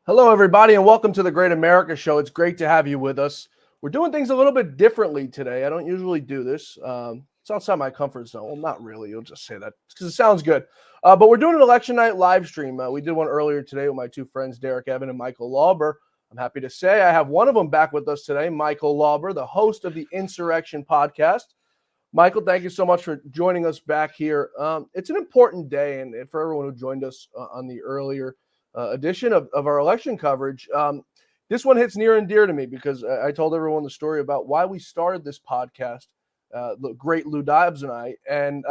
Hello, everybody, and welcome to the Great America Show. It's great to have you with us. We're doing things a little bit differently today. I don't usually do this. It's outside my comfort zone. Well, not really. You'll just say that because it sounds good. But we're doing an election night live stream. We did one earlier today with my two friends, Derek Evan and Michael Lauber. I'm happy to say I have one of them back with us today, Michael Lauber, the host of the Insurrection podcast. Michael, thank you so much for joining us back here. It's an important day, and for everyone who joined us on the earlier edition of our election coverage. This one hits near and dear to me because I told everyone the story about why we started this podcast, the great Lou Dobbs and I, and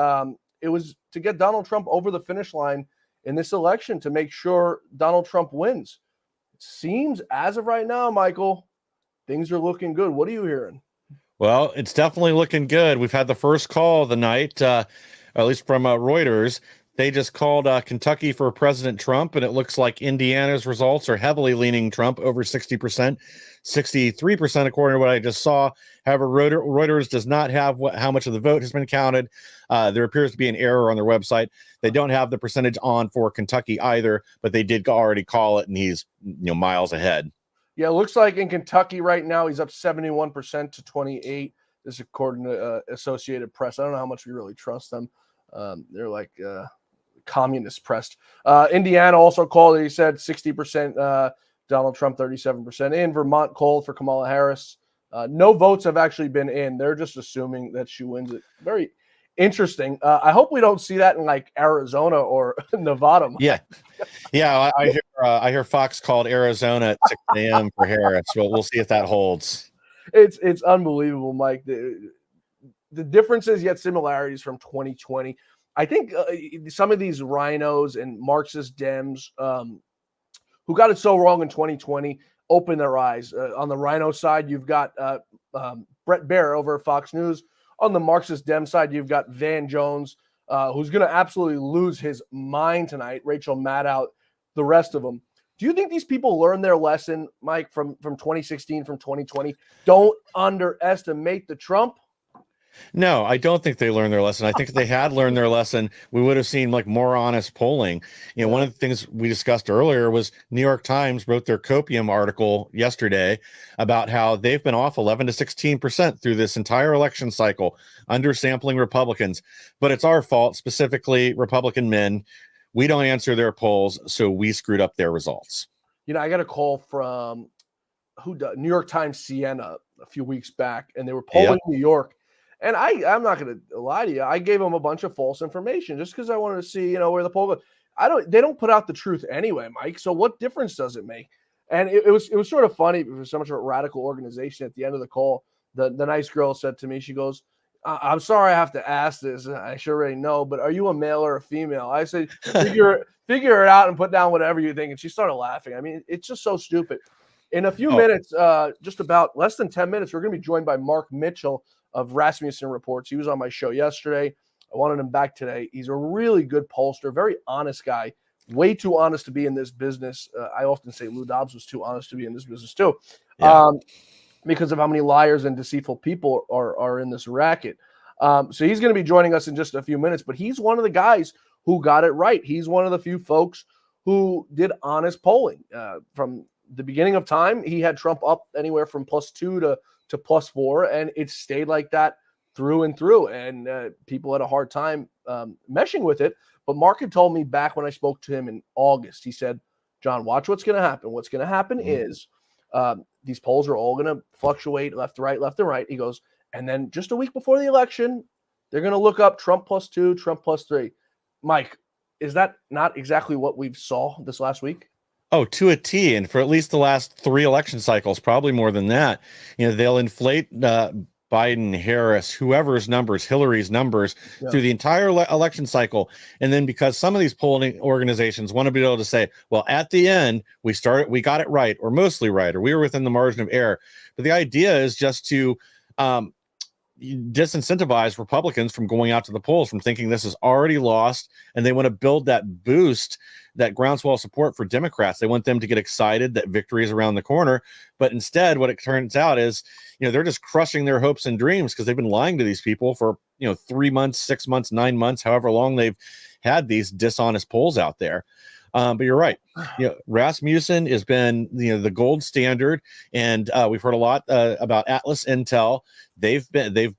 it was to get Donald Trump over the finish line in this election to make sure Donald Trump wins. It seems, as of right now, Michael, things are looking good. What are you hearing? Well, it's definitely looking good. We've had the first call of the night, at least from Reuters. They just called Kentucky for President Trump, and it looks like Indiana's results are heavily leaning Trump over 60%, 63% according to what I just saw. However, Reuters does not have how much of the vote has been counted. There appears to be an error on their website. They don't have the percentage on for Kentucky either, but they did already call it, and he's miles ahead. Yeah, it looks like in Kentucky right now he's up 71% to 28%. This is according to Associated Press. I don't know how much we really trust them. They're like communist pressed. Indiana also called it. He said 60% Donald Trump, 37% in. Vermont called for Kamala Harris. No votes have actually been in. They're just assuming that she wins it. Very interesting. I hope we don't see that in like Arizona or Nevada. Yeah. I hear Fox called Arizona at 6 a.m. for Harris. Well, we'll see if that holds. It's unbelievable, Mike. The differences yet similarities from 2020. I think some of these rhinos and Marxist Dems who got it so wrong in 2020 open their eyes. On the rhino side, you've got Brett Baer over at Fox News. On the Marxist Dem side, you've got Van Jones, who's going to absolutely lose his mind tonight. Rachel Maddow, the rest of them. Do you think these people learned their lesson, Mike, from 2016, from 2020? Don't underestimate the Trump. No, I don't think they learned their lesson. I think if they had learned their lesson, we would have seen like more honest polling. One of the things we discussed earlier was New York Times wrote their copium article yesterday about how they've been off 11 to 16% through this entire election cycle, undersampling Republicans. But it's our fault, specifically Republican men. We don't answer their polls, so we screwed up their results. I got a call from New York Times Siena a few weeks back, and they were polling New York. And I'm not going to lie to you. I gave them a bunch of false information just because I wanted to see, where the poll goes. They don't put out the truth anyway, Mike. So what difference does it make? And it was sort of funny. It was so much of a radical organization. At the end of the call, the nice girl said to me, she goes, I'm sorry I have to ask this. I sure already know, but are you a male or a female? I said, figure it out and put down whatever you think. And she started laughing. I mean, it's just so stupid. In a few minutes, just about less than 10 minutes, we're going to be joined by Mark Mitchell of Rasmussen Reports. He was on my show yesterday. I wanted him back today. He's a really good pollster, very honest guy, way too honest to be in this business. I often say Lou Dobbs was too honest to be in this business too, because of how many liars and deceitful people are in this racket. So he's going to be joining us in just a few minutes, but he's one of the guys who got it right. He's one of the few folks who did honest polling. From the beginning of time, he had Trump up anywhere from +2 to +4, and it stayed like that through and through. And people had a hard time meshing with it. But Mark had told me back when I spoke to him in August, he said, John, watch what's going to happen. What's going to happen is these polls are all going to fluctuate left to right, left to right. He goes, and then just a week before the election, they're going to look up Trump +2, Trump +3. Mike, is that not exactly what we saw this last week? Oh, to a T. And for at least the last 3 election cycles, probably more than that, they'll inflate Biden, Harris, whoever's numbers, Hillary's numbers through the entire election cycle. And then because some of these polling organizations want to be able to say, well, at the end, we got it right, or mostly right, or we were within the margin of error. But the idea is just to disincentivize Republicans from going out to the polls, from thinking this is already lost, and they want to build that boost, that groundswell support for Democrats. They want them to get excited that victory is around the corner. But instead, what it turns out is, they're just crushing their hopes and dreams because they've been lying to these people for, 3 months, 6 months, 9 months, however long they've had these dishonest polls out there. But you're right. Rasmussen has been the gold standard, and we've heard a lot about Atlas Intel. They've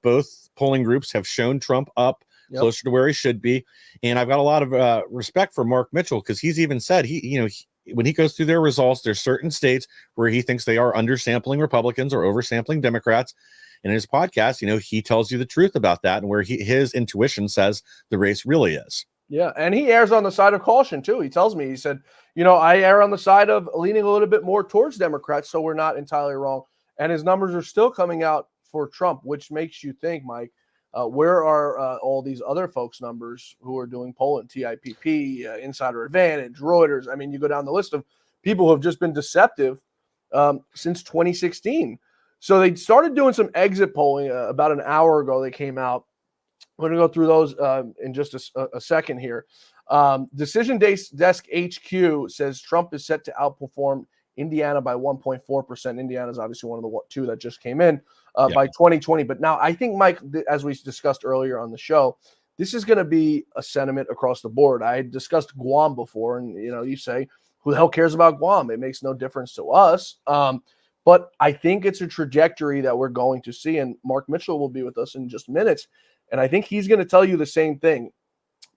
both polling groups have shown Trump up closer to where he should be, and I've got a lot of respect for Mark Mitchell, because he's even said when he goes through their results, there's certain states where he thinks they are undersampling Republicans or oversampling Democrats. And in his podcast, he tells you the truth about that, and where his intuition says the race really is. Yeah, and he errs on the side of caution too. He tells me, he said, I err on the side of leaning a little bit more towards Democrats, so we're not entirely wrong. And his numbers are still coming out for Trump, which makes you think, Mike, where are all these other folks' numbers who are doing polling, TIPP, Insider Advantage, Reuters? I mean, you go down the list of people who have just been deceptive since 2016. So they started doing some exit polling about an hour ago. They came out. I'm going to go through those in just a second here. Decision Desk HQ says Trump is set to outperform Indiana by 1.4%. Indiana is obviously one of the two that just came in by 2020. But now I think, Mike, as we discussed earlier on the show, this is going to be a sentiment across the board. I discussed Guam before, and you say, who the hell cares about Guam? It makes no difference to us. But I think it's a trajectory that we're going to see, and Mark Mitchell will be with us in just minutes. And I think he's going to tell you the same thing.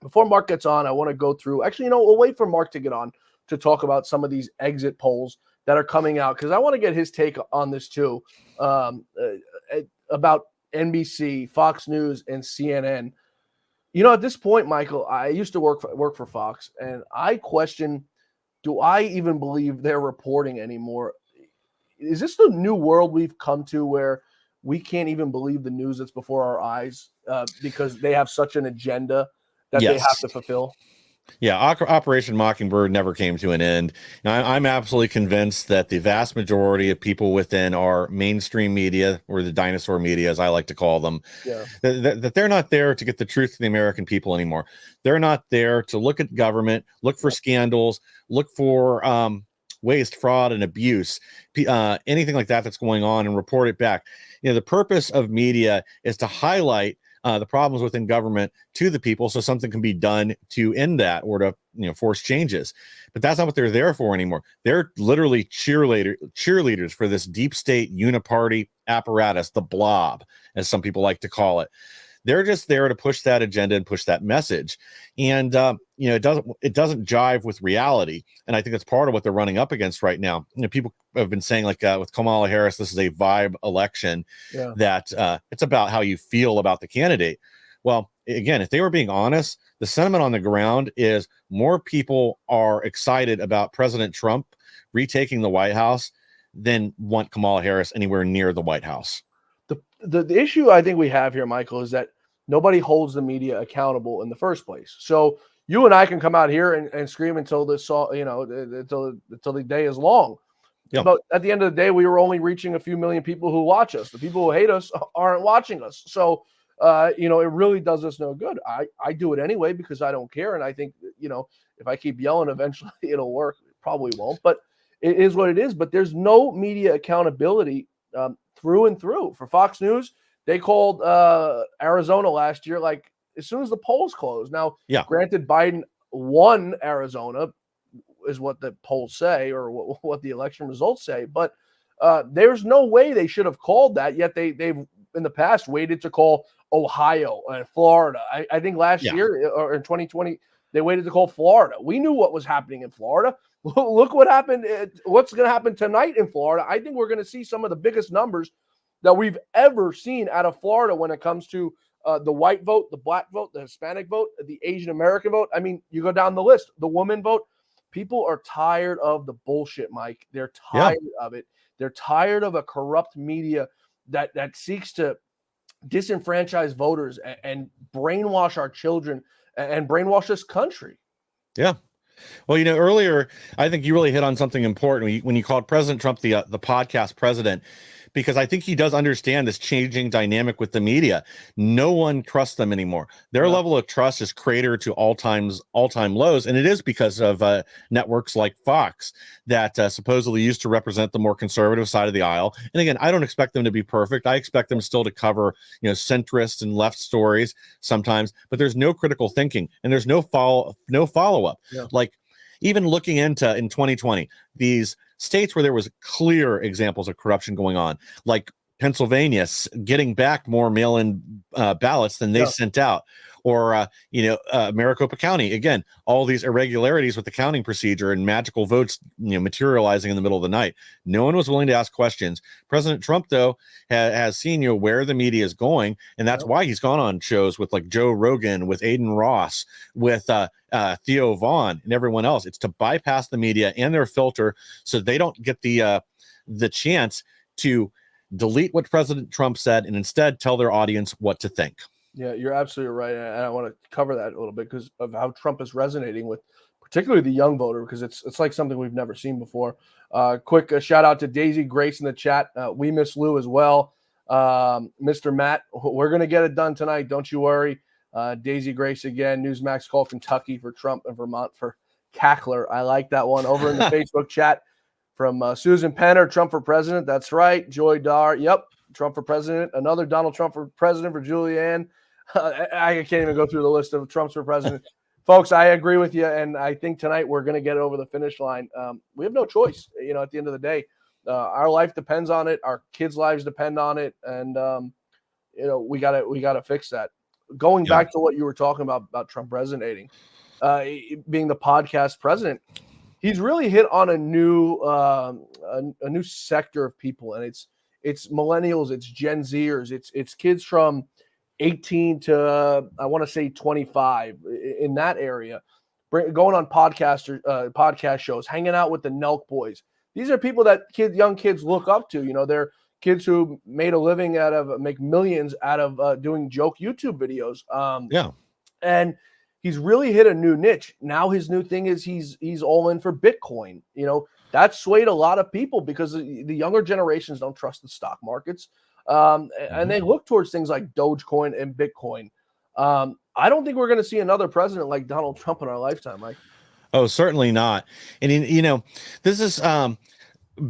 Before Mark gets on, I want to go through. Actually, we'll wait for Mark to get on to talk about some of these exit polls that are coming out, because I want to get his take on this too, about NBC, Fox News, and CNN. At this point, Michael, I used to work for Fox, and I question, do I even believe they're reporting anymore? Is this the new world we've come to, where we can't even believe the news that's before our eyes because they have such an agenda that they have to fulfill? Yeah, Operation Mockingbird never came to an end. Now, I'm absolutely convinced that the vast majority of people within our mainstream media, or the dinosaur media, as I like to call them, that they're not there to get the truth to the American people anymore. They're not there to look at government, look for scandals, look for waste, fraud, and abuse, anything like that that's going on, and report it back. The purpose of media is to highlight the problems within government to the people, so something can be done to end that, or to force changes. But that's not what they're there for anymore. They're literally cheerleaders for this deep state uniparty apparatus, the blob, as some people like to call it. They're just there to push that agenda and push that message. And it doesn't jive with reality. And I think that's part of what they're running up against right now. People have been saying, like with Kamala Harris, this is a vibe election, that it's about how you feel about the candidate. Well, again, if they were being honest, the sentiment on the ground is more people are excited about President Trump retaking the White House than want Kamala Harris anywhere near the White House. The issue I think we have here, Michael, is that nobody holds the media accountable in the first place. So you and I can come out here and scream until until the day is long. Yeah. But at the end of the day, we were only reaching a few million people who watch us. The people who hate us aren't watching us. So, it really does us no good. I do it anyway because I don't care. And I think, if I keep yelling, eventually it'll work. It probably won't, but it is what it is. But there's no media accountability through and through. For Fox News, they called Arizona last year, like, as soon as the polls closed. Now, granted, Biden won Arizona, is what the polls say, or what the election results say. But there's no way they should have called that. Yet they've in the past waited to call Ohio and Florida. I think last year, or in 2020, they waited to call Florida. We knew what was happening in Florida. Look what happened. What's going to happen tonight in Florida? I think we're going to see some of the biggest numbers that we've ever seen out of Florida when it comes to the white vote, the black vote, the Hispanic vote, the Asian American vote. I mean, you go down the list, the woman vote. People are tired of the bullshit, Mike. They're tired of it. They're tired of a corrupt media that seeks to disenfranchise voters and brainwash our children and brainwash this country. Yeah. Well, earlier, I think you really hit on something important when you called President Trump the podcast president, because I think he does understand this changing dynamic with the media. No one trusts them anymore. Their level of trust is cratered to all-time lows, and it is because of networks like Fox that supposedly used to represent the more conservative side of the aisle. And again, I don't expect them to be perfect. I expect them still to cover, centrist and left stories sometimes, but there's no critical thinking and there's no follow-up. Yeah. Like, even looking into in 2020, these states where there was clear examples of corruption going on, like Pennsylvania getting back more mail-in ballots than they sent out, or Maricopa County, again, all these irregularities with the counting procedure and magical votes materializing in the middle of the night. No one was willing to ask questions. President Trump, though, has seen where the media is going, and that's why he's gone on shows with like Joe Rogan, with Aiden Ross, with Theo Vaughn, and everyone else. It's to bypass the media and their filter so they don't get the chance to delete what President Trump said and instead tell their audience what to think. Yeah, you're absolutely right. And I want to cover that a little bit because of how Trump is resonating with particularly the young voter, because it's like something we've never seen before. Quick shout out to Daisy Grace in the chat. We miss Lou as well. Mr. Matt, we're going to get it done tonight. Don't you worry. Daisy Grace again. Newsmax called Kentucky for Trump and Vermont for Cackler. I like that one. Over in the Facebook chat from Susan Penner, Trump for president. That's right. Joy Dar. Yep. Trump for president. Another Donald Trump for president for Julianne. I can't even go through the list of Trumps for president. Folks, I agree with you, and I think tonight we're going to get over the finish line. We have no choice, at the end of the day. Our life depends on it. Our kids' lives depend on it, and we gotta fix that. Going back to what you were talking about Trump resonating, being the podcast president, he's really hit on a new sector of people, and it's millennials, it's Gen Zers, it's kids from 18 to I want to say 25 in that area, going on podcast shows, hanging out with the Nelk boys. These are people that young kids look up to. They're kids who made a living make millions out of doing joke YouTube videos. And he's really hit a new niche. Now his new thing is he's all in for Bitcoin. That swayed a lot of people because the younger generations don't trust the stock markets. And they look towards things like Dogecoin and Bitcoin. I don't think we're going to see another president like Donald Trump in our lifetime, Mike. Oh, certainly not. And, this is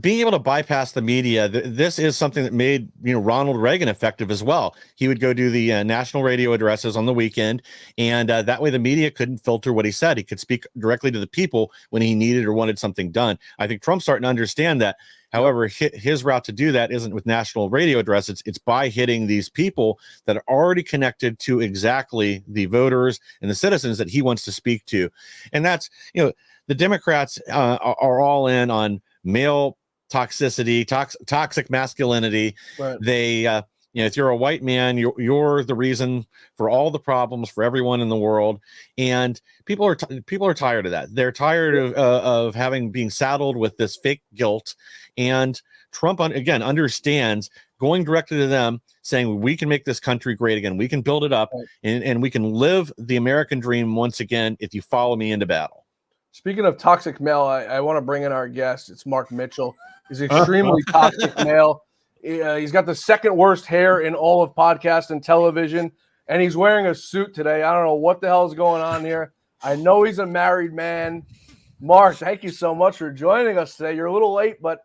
being able to bypass the media. This is something that made, Ronald Reagan effective as well. He would go do the national radio addresses on the weekend, and that way the media couldn't filter what he said. He could speak directly to the people when he needed or wanted something done. I think Trump's starting to understand that. However, his route to do that isn't with national radio addresses. It's by hitting these people that are already connected to exactly the voters and the citizens that he wants to speak to. And that's, the Democrats are all in on male toxicity, toxic masculinity. Right. They, if you're a white man, you're the reason for all the problems for everyone in the world. And people are tired of that. They're tired of being saddled with this fake guilt. And Trump, again, understands going directly to them, saying we can make this country great again. We can build it up, and we can live the American dream once again if you follow me into battle. Speaking of toxic male, I want to bring in our guest. It's Mark Mitchell. He's extremely toxic male. He's got the second worst hair in all of podcast and television, and he's wearing a suit today. I don't know what the hell is going on here. I know he's a married man. Mark, thank you so much for joining us today. You're a little late, but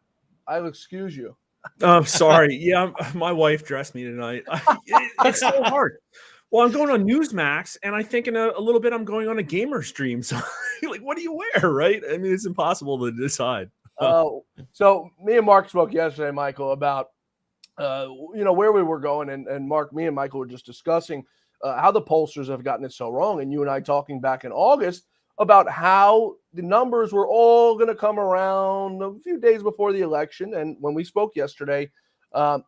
I'll excuse you. I'm sorry. Yeah, my wife dressed me tonight. It's so hard. Well, I'm going on Newsmax, and I think in a little bit I'm going on a gamer stream. So, what do you wear, right? I mean, it's impossible to decide. So me and Mark spoke yesterday, Michael, about where we were going, and Mark, me and Michael were just discussing how the pollsters have gotten it so wrong, and you and I talking back in August about how the numbers were all going to come around a few days before the election. And when we spoke yesterday,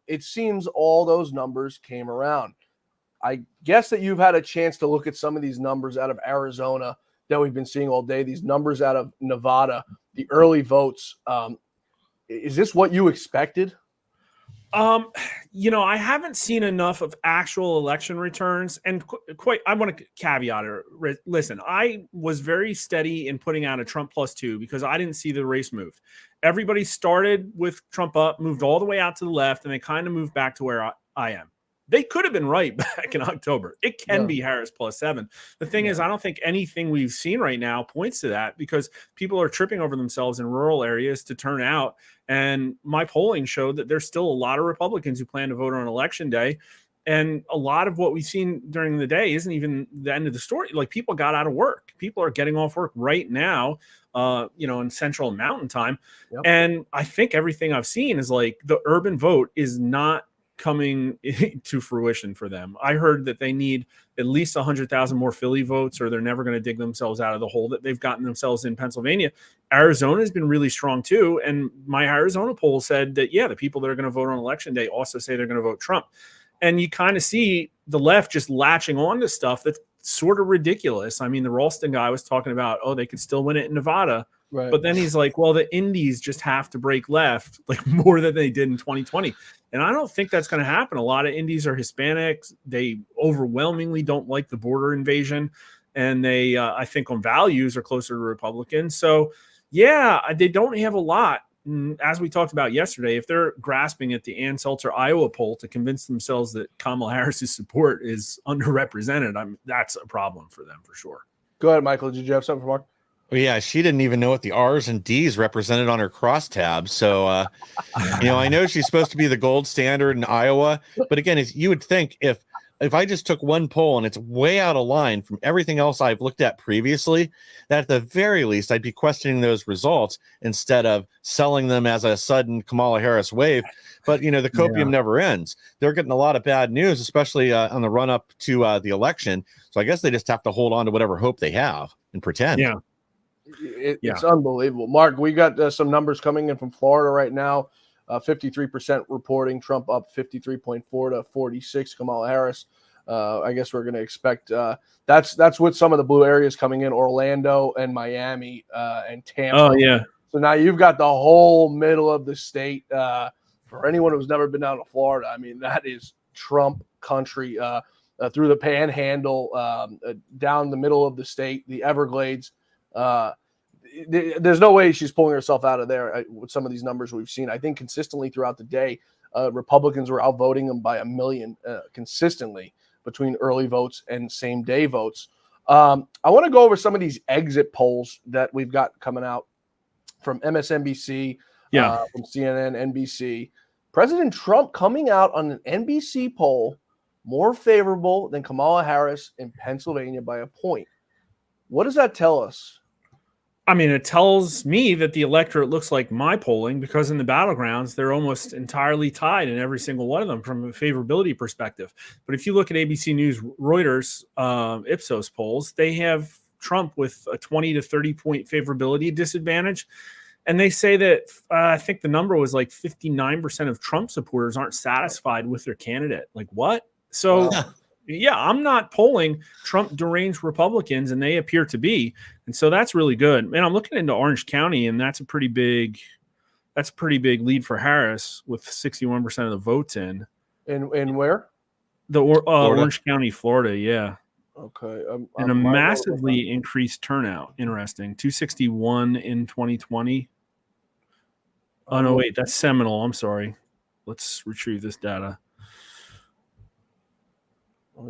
it seems all those numbers came around. I guess that you've had a chance to look at some of these numbers out of Arizona that we've been seeing all day, these numbers out of Nevada, the early votes. Is this what you expected? I haven't seen enough of actual election returns, and I want to caveat it. Listen, I was very steady in putting out a Trump +2 because I didn't see the race move. Everybody started with Trump up, moved all the way out to the left, and they kind of moved back to where I am. They could have been right back in October. It can be Harris +7. The thing is, I don't think anything we've seen right now points to that because people are tripping over themselves in rural areas to turn out. And my polling showed that there's still a lot of Republicans who plan to vote on election day. And a lot of what we've seen during the day isn't even the end of the story. Like, people got out of work. People are getting off work right now, in Central and Mountain Time. Yep. And I think everything I've seen is like the urban vote is not coming to fruition for them. I heard that they need at least 100,000 more Philly votes, or they're never going to dig themselves out of the hole that they've gotten themselves in Pennsylvania. Arizona has been really strong too. And my Arizona poll said that, the people that are going to vote on election day also say they're going to vote Trump. And you kind of see the left just latching on to stuff that's sort of ridiculous. I mean, the Ralston guy was talking about, they could still win it in Nevada. Right. But then he's like, well, the indies just have to break left, like more than they did in 2020. And I don't think that's going to happen. A lot of indies are Hispanics. They overwhelmingly don't like the border invasion. And they, I think on values, are closer to Republicans. So, they don't have a lot. As we talked about yesterday, if they're grasping at the Ann Seltzer Iowa poll to convince themselves that Kamala Harris's support is underrepresented, that's a problem for them for sure. Go ahead, Michael. Did you have something for Mark? Well, yeah, she didn't even know what the R's and D's represented on her crosstabs. So, I know she's supposed to be the gold standard in Iowa, but again, you would think if I just took one poll and it's way out of line from everything else I've looked at previously, that at the very least I'd be questioning those results instead of selling them as a sudden Kamala Harris wave. But the copium never ends. They're getting a lot of bad news, especially on the run up to the election. So I guess they just have to hold on to whatever hope they have and pretend. Yeah. It's unbelievable. Mark, we got some numbers coming in from Florida right now. 53% reporting Trump up 53.4 to 46 Kamala Harris. I guess we're going to expect that's with some of the blue areas coming in, Orlando and Miami and Tampa. Oh, yeah. So now you've got the whole middle of the state. For anyone who's never been down to Florida, I mean, that is Trump country through the Panhandle, down the middle of the state, the Everglades. There's no way she's pulling herself out of there with some of these numbers we've seen. I think consistently throughout the day, Republicans were outvoting them by 1 million consistently between early votes and same day votes. I want to go over some of these exit polls that we've got coming out from MSNBC, from CNN, NBC. President Trump coming out on an NBC poll more favorable than Kamala Harris in Pennsylvania by a point. What does that tell us? I mean, it tells me that the electorate looks like my polling, because in the battlegrounds, they're almost entirely tied in every single one of them from a favorability perspective. But if you look at ABC News, Reuters, Ipsos polls, they have Trump with a 20 to 30 point favorability disadvantage. And they say that I think the number was like 59% of Trump supporters aren't satisfied with their candidate. Like, what? So... Wow. Yeah, I'm not polling Trump deranged Republicans, and they appear to be. And so that's really good. And I'm looking into Orange County, and that's a pretty big lead for Harris with 61% of the votes in. In where? Orange County, Florida, yeah. Okay. And a massively increased turnout. Interesting. 261 in 2020. Oh, no, wait, that's Seminole. I'm sorry. Let's retrieve this data.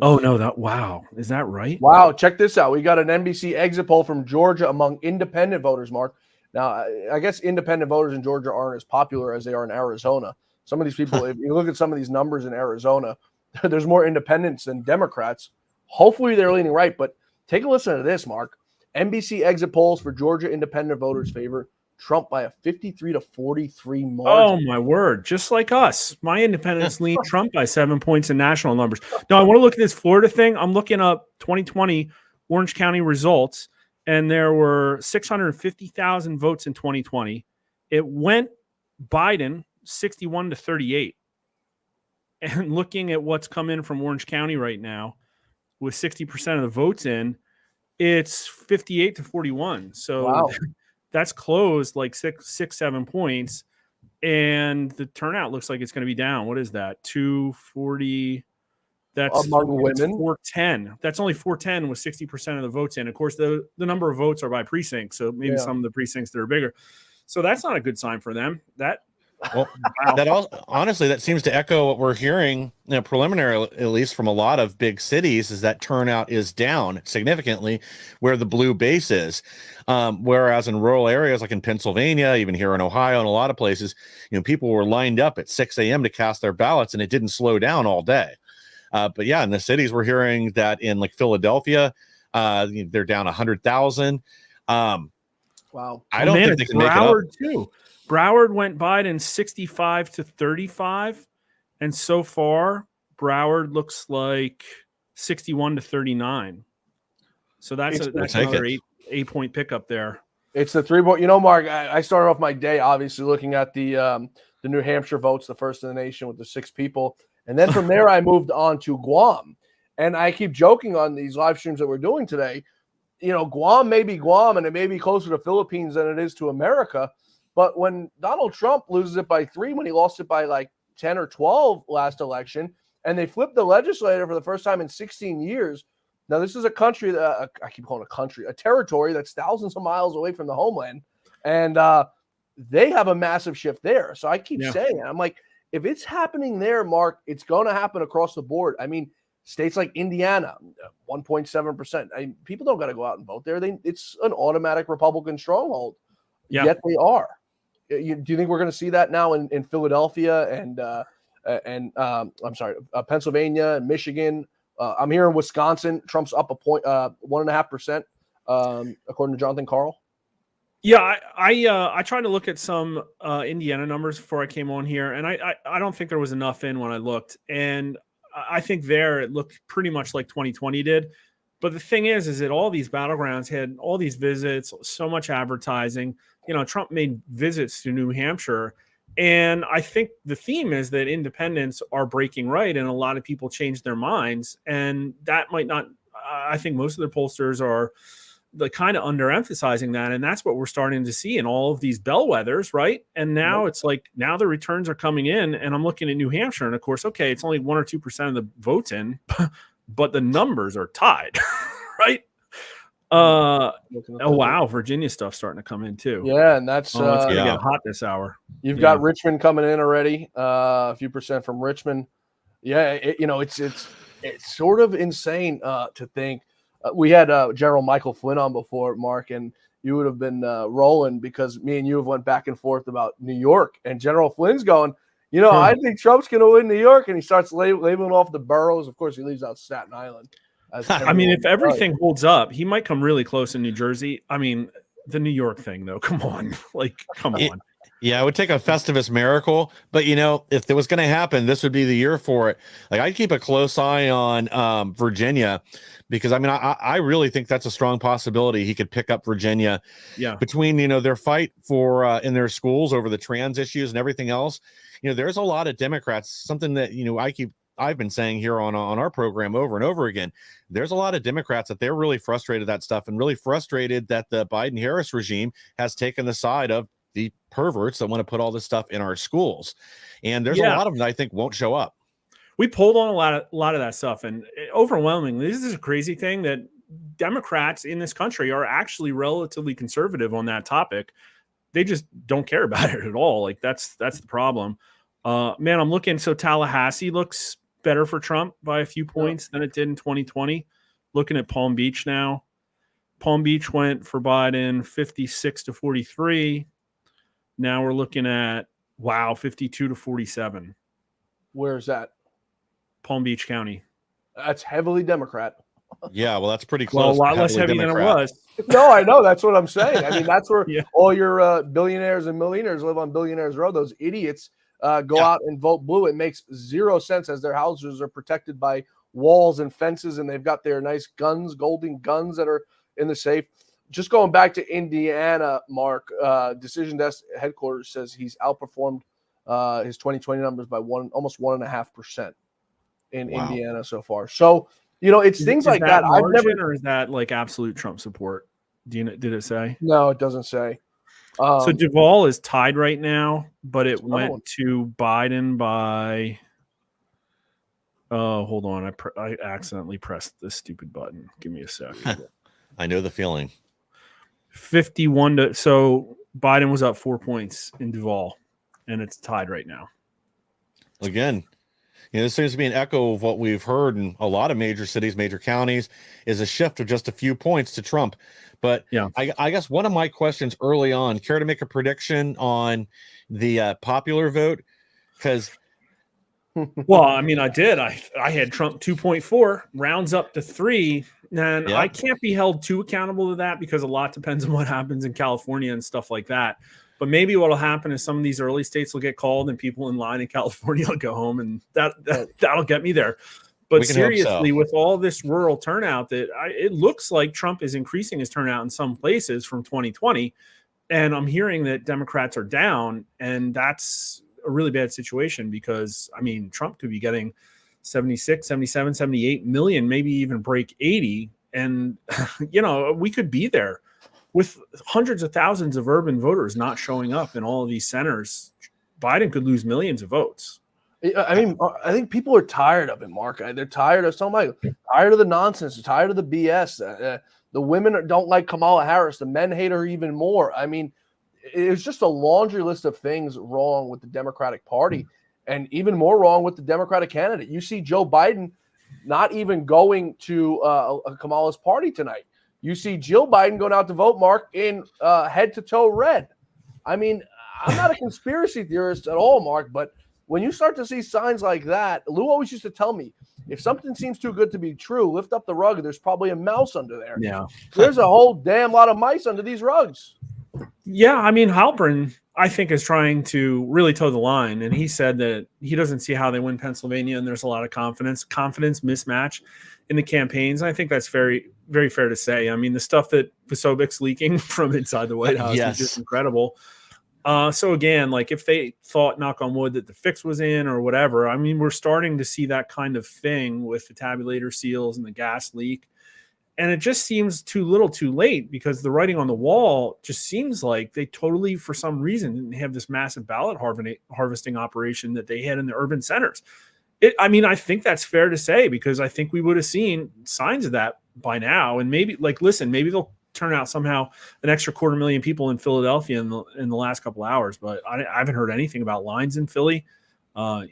Oh, no, wow. Is that right? Wow. Check this out. We got an NBC exit poll from Georgia among independent voters, Mark. Now, I guess independent voters in Georgia aren't as popular as they are in Arizona. Some of these people, if you look at some of these numbers in Arizona, there's more independents than Democrats. Hopefully they're leaning right, but take a listen to this, Mark. NBC exit polls for Georgia independent voters favor Trump by a 53 to 43 margin. Oh, my word. Just like us. My independents lean Trump by 7 points in national numbers. Now, I want to look at this Florida thing. I'm looking up 2020 Orange County results, and there were 650,000 votes in 2020. It went Biden 61 to 38. And looking at what's come in from Orange County right now, with 60% of the votes in, it's 58 to 41. So wow. That's closed like 7 points, and the turnout looks like it's going to be down. What is that? 240. That's among women. 410. That's only 410 with 60% of the votes in. Of course, the number of votes are by precinct, so maybe some of the precincts that are bigger. So that's not a good sign for them. Honestly, that seems to echo what we're hearing, preliminary, at least from a lot of big cities, is that turnout is down significantly where the blue base is. Whereas in rural areas like in Pennsylvania, even here in Ohio, and a lot of places, people were lined up at 6 a.m. to cast their ballots, and it didn't slow down all day. But yeah, in the cities, we're hearing that in like Philadelphia, they're down 100,000. Wow. I don't think they can make it up. Broward too. Broward went Biden 65 to 35. And so far, Broward looks like 61 to 39. So that's another 8-point pickup there. It's the 3-point. You know, Mark, I started off my day obviously looking at the New Hampshire votes, the first in the nation with the 6 people. And then from there, I moved on to Guam. And I keep joking on these live streams that we're doing today. You know, Guam may be Guam, and it may be closer to Philippines than it is to America. But when Donald Trump loses it by 3, when he lost it by like 10 or 12 last election, and they flipped the legislature for the first time in 16 years. Now, this is a country that I keep calling a country, a territory that's thousands of miles away from the homeland. And they have a massive shift there. So I keep saying, I'm like, if it's happening there, Mark, it's going to happen across the board. I mean, states like Indiana, 1.7%. People don't got to go out and vote there. It's an automatic Republican stronghold. Yeah. Yet they are. Do you think we're going to see that now in Philadelphia and Pennsylvania and Michigan? I'm here in Wisconsin. Trump's up 1.5%, according to Jonathan Karl. Yeah, I tried to look at some Indiana numbers before I came on here, and I don't think there was enough in when I looked, and I think there it looked pretty much like 2020 did. But the thing is that all these battlegrounds had all these visits, so much advertising. You know, Trump made visits to New Hampshire. And I think the theme is that independents are breaking right, and a lot of people change their minds. And that might not, I think most of the pollsters are kind of underemphasizing that. And that's what we're starting to see in all of these bellwethers, right? And now it's like, now the returns are coming in, and I'm looking at New Hampshire. And of course, okay, it's only 1 or 2% of the votes in, but the numbers are tied, right? Oh wow, Virginia stuff starting to come in too. Yeah, and that's it's gonna get hot this hour. You've got Richmond coming in already, a few percent from Richmond. Yeah, it's sort of insane to think. We had General Michael Flynn on before, Mark, and you would have been rolling because me and you have went back and forth about New York, and General Flynn's going, I think Trump's going to win New York, and he starts labeling off the boroughs. Of course, he leaves out Staten Island. I mean, if everything holds up, he might come really close in New Jersey. I mean, the New York thing, though, come on. Come on. Yeah, it would take a Festivus miracle. But, if it was going to happen, this would be the year for it. Like, I'd keep a close eye on Virginia because, I mean, I really think that's a strong possibility. He could pick up Virginia. Yeah. Between, their fight for in their schools over the trans issues and everything else, there's a lot of Democrats, something that, I've been saying here on our program over and over again. There's a lot of Democrats that they're really frustrated that stuff and really frustrated that the Biden-Harris regime has taken the side of the perverts that want to put all this stuff in our schools. And there's a lot of them that I think won't show up. We pulled on a lot of that stuff, and overwhelmingly, this is a crazy thing that Democrats in this country are actually relatively conservative on that topic. They just don't care about it at all. Like that's the problem. Man, I'm looking. So Tallahassee looks better for Trump by a few points than it did in 2020. Looking at Palm Beach now. Palm Beach went for Biden 56 to 43. Now we're looking at 52 to 47. Where's that? Palm Beach County. That's heavily Democrat. Yeah, well, that's pretty close. Well, a lot less heavy than it was. No, I know. That's what I'm saying. I mean, that's where all your billionaires and millionaires live on Billionaires Row. Those idiots go out and vote blue. It makes zero sense as their houses are protected by walls and fences, and they've got their nice guns, golden guns that are in the safe. Just going back to Indiana, Mark, Decision Desk headquarters says he's outperformed his 2020 numbers by almost 1.5% in Indiana so far. So, it's things like that. I've never, or is that like absolute Trump support? Did it say? No, it doesn't say. So Duval is tied right now, but it went to Biden by. Oh, hold on! I accidentally pressed this stupid button. Give me a sec. I know the feeling. 51 to so Biden was up 4 points in Duval, and it's tied right now. Again, this seems to be an echo of what we've heard in a lot of major cities, major counties, is a shift of just a few points to Trump. But I guess one of my questions early on, care to make a prediction on the popular vote? Because Well, I mean, I did. I had Trump 2.4, rounds up to 3. And I can't be held too accountable to that because a lot depends on what happens in California and stuff like that. But maybe what will happen is some of these early states will get called and people in line in California will go home, and that'll get me there. But seriously, with all this rural turnout, it looks like Trump is increasing his turnout in some places from 2020. And I'm hearing that Democrats are down, and that's a really bad situation because, I mean, Trump could be getting 76, 77, 78 million, maybe even break 80. And, we could be there with hundreds of thousands of urban voters not showing up in all of these centers. Biden could lose millions of votes. I mean, I think people are tired of it, Mark. They're tired of tired of the nonsense, they're tired of the BS. The women don't like Kamala Harris. The men hate her even more. I mean, it's just a laundry list of things wrong with the Democratic Party, and even more wrong with the Democratic candidate. You see Joe Biden not even going to Kamala's party tonight. You see Jill Biden going out to vote, Mark, in head-to-toe red. I mean, I'm not a conspiracy theorist at all, Mark, but when you start to see signs like that, Lou always used to tell me, if something seems too good to be true, lift up the rug. There's probably a mouse under there. Yeah. There's a whole damn lot of mice under these rugs. Yeah, I mean, Halpern, I think, is trying to really toe the line. And he said that he doesn't see how they win Pennsylvania, and there's a lot of confidence mismatch in the campaigns. I think that's very, very fair to say. I mean, the stuff that Posobic's leaking from inside the White House is just incredible. So again, like if they thought, knock on wood, that the fix was in or whatever, I mean, we're starting to see that kind of thing with the tabulator seals and the gas leak. And it just seems too little too late because the writing on the wall just seems like they totally, for some reason, didn't have this massive ballot harvesting operation that they had in the urban centers. I mean, I think that's fair to say because I think we would have seen signs of that by now. And maybe, maybe they'll turn out somehow an extra 250,000 people in Philadelphia in the last couple of hours. But I haven't heard anything about lines in Philly. I've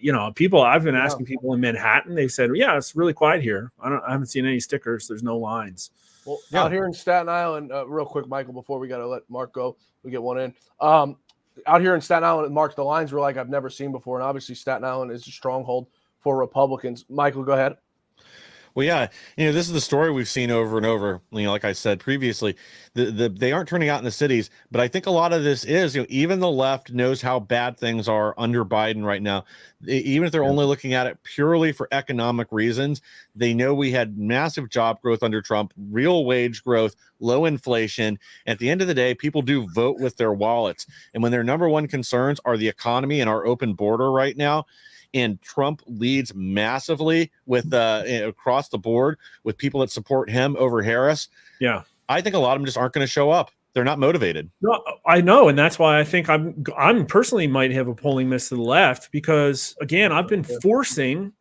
been asking people in Manhattan, they've said, yeah, it's really quiet here. I haven't seen any stickers. There's no lines. Well, out here in Staten Island, real quick, Michael, before we got to let Mark go, we get one in. Out here in Staten Island, Mark, the lines were like I've never seen before. And obviously Staten Island is a stronghold for Republicans. Michael, go ahead. Well, yeah, this is the story we've seen over and over. Like I said previously, they aren't turning out in the cities, but I think a lot of this is, even the left knows how bad things are under Biden right now. Even if they're only looking at it purely for economic reasons, they know we had massive job growth under Trump, real wage growth, low inflation. At the end of the day, people do vote with their wallets. And when their number one concerns are the economy and our open border right now, and Trump leads massively with across the board with people that support him over Harris. Yeah, I think a lot of them just aren't going to show up. They're not motivated. No, I know, and that's why I think I'm personally might have a polling miss to the left because again, I've been forcing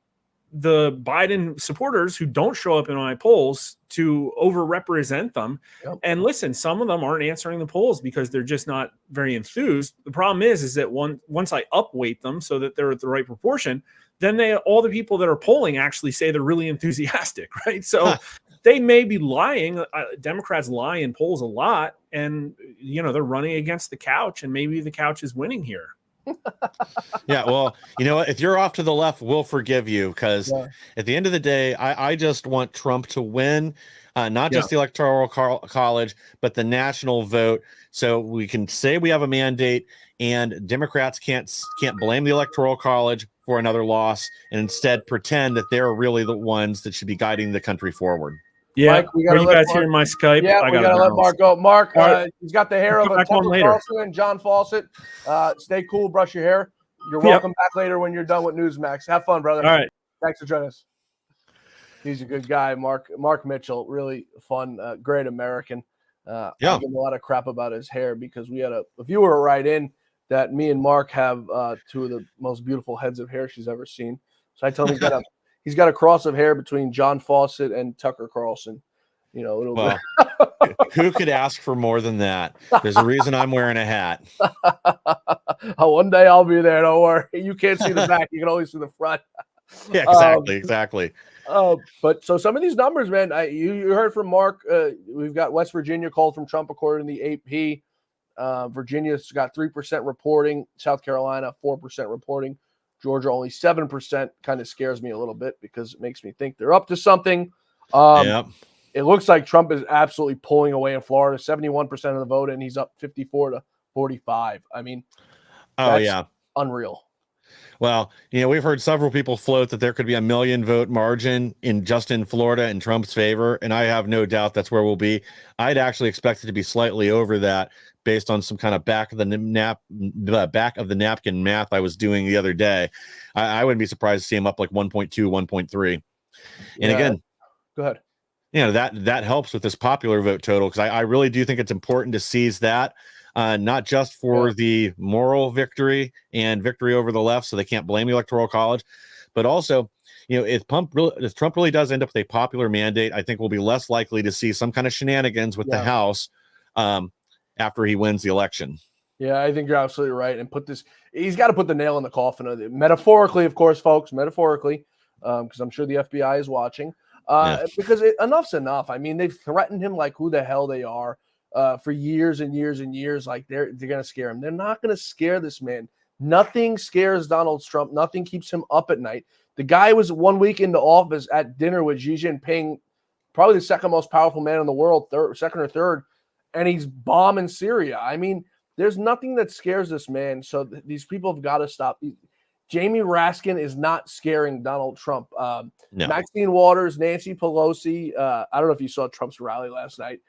the Biden supporters who don't show up in my polls to overrepresent them. Yep. And listen, some of them aren't answering the polls because they're just not very enthused. The problem is that once I upweight them so that they're at the right proportion, then all the people that are polling actually say they're really enthusiastic, right? So they may be lying. Democrats lie in polls a lot, and they're running against the couch, and maybe the couch is winning here. Yeah, well, what? If you're off to the left, we'll forgive you because at the end of the day, I just want Trump to win, not just the electoral college, but the national vote. So we can say we have a mandate, and Democrats can't blame the electoral college for another loss, and instead pretend that they're really the ones that should be guiding the country forward. Yeah, Mike, we gotta you guys hear my Skype? Yeah, we gotta let Mark go. Mark, right. He's got the hair of a Tucker Carlson and John Fawcett. Stay cool, brush your hair. You're welcome back later when you're done with Newsmax. Have fun, brother. All right. Thanks for joining us. He's a good guy, Mark Mitchell. Really fun, great American. I give him a lot of crap about his hair because we had a viewer write in that me and Mark have two of the most beautiful heads of hair she's ever seen. So I tell him he's got a cross of hair between John Fawcett and Tucker Carlson. Well, who could ask for more than that? There's a reason I'm wearing a hat. One day I'll be there. Don't worry. You can't see the back. You can only see the front. Yeah, exactly. But so some of these numbers, man, you heard from Mark. We've got West Virginia called from Trump according to the AP. Virginia's got 3% reporting. South Carolina, 4% reporting. Georgia only 7% kind of scares me a little bit because it makes me think they're up to something. It looks like Trump is absolutely pulling away in Florida, 71% of the vote, and he's up 54-45. I mean, that's unreal. Well, we've heard several people float that there could be a 1 million vote margin in Florida in Trump's favor, and I have no doubt that's where we'll be. I'd actually expect it to be slightly over that based on some kind of back of the napkin math I was doing the other day. I wouldn't be surprised to see him up like 1.2, 1.3. And again, go ahead. That helps with this popular vote total, because I really do think it's important to seize that. Not just for the moral victory and victory over the left, so they can't blame the Electoral College, but also, if Trump really does end up with a popular mandate, I think we'll be less likely to see some kind of shenanigans with the House after he wins the election. Yeah, I think you're absolutely right. And he's got to put the nail in the coffin of it. Metaphorically, of course, folks, because I'm sure the FBI is watching. Because enough's enough. I mean, they've threatened him like who the hell they are. For years and years and years, like they're going to scare him. They're not going to scare this man. Nothing scares Donald Trump. Nothing keeps him up at night. The guy was 1 week into office at dinner with Xi Jinping, probably the second most powerful man in the world, second or third, and he's bombing Syria. I mean, there's nothing that scares this man. So these people have got to stop. Jamie Raskin is not scaring Donald Trump. No. Maxine Waters, Nancy Pelosi. I don't know if you saw Trump's rally last night.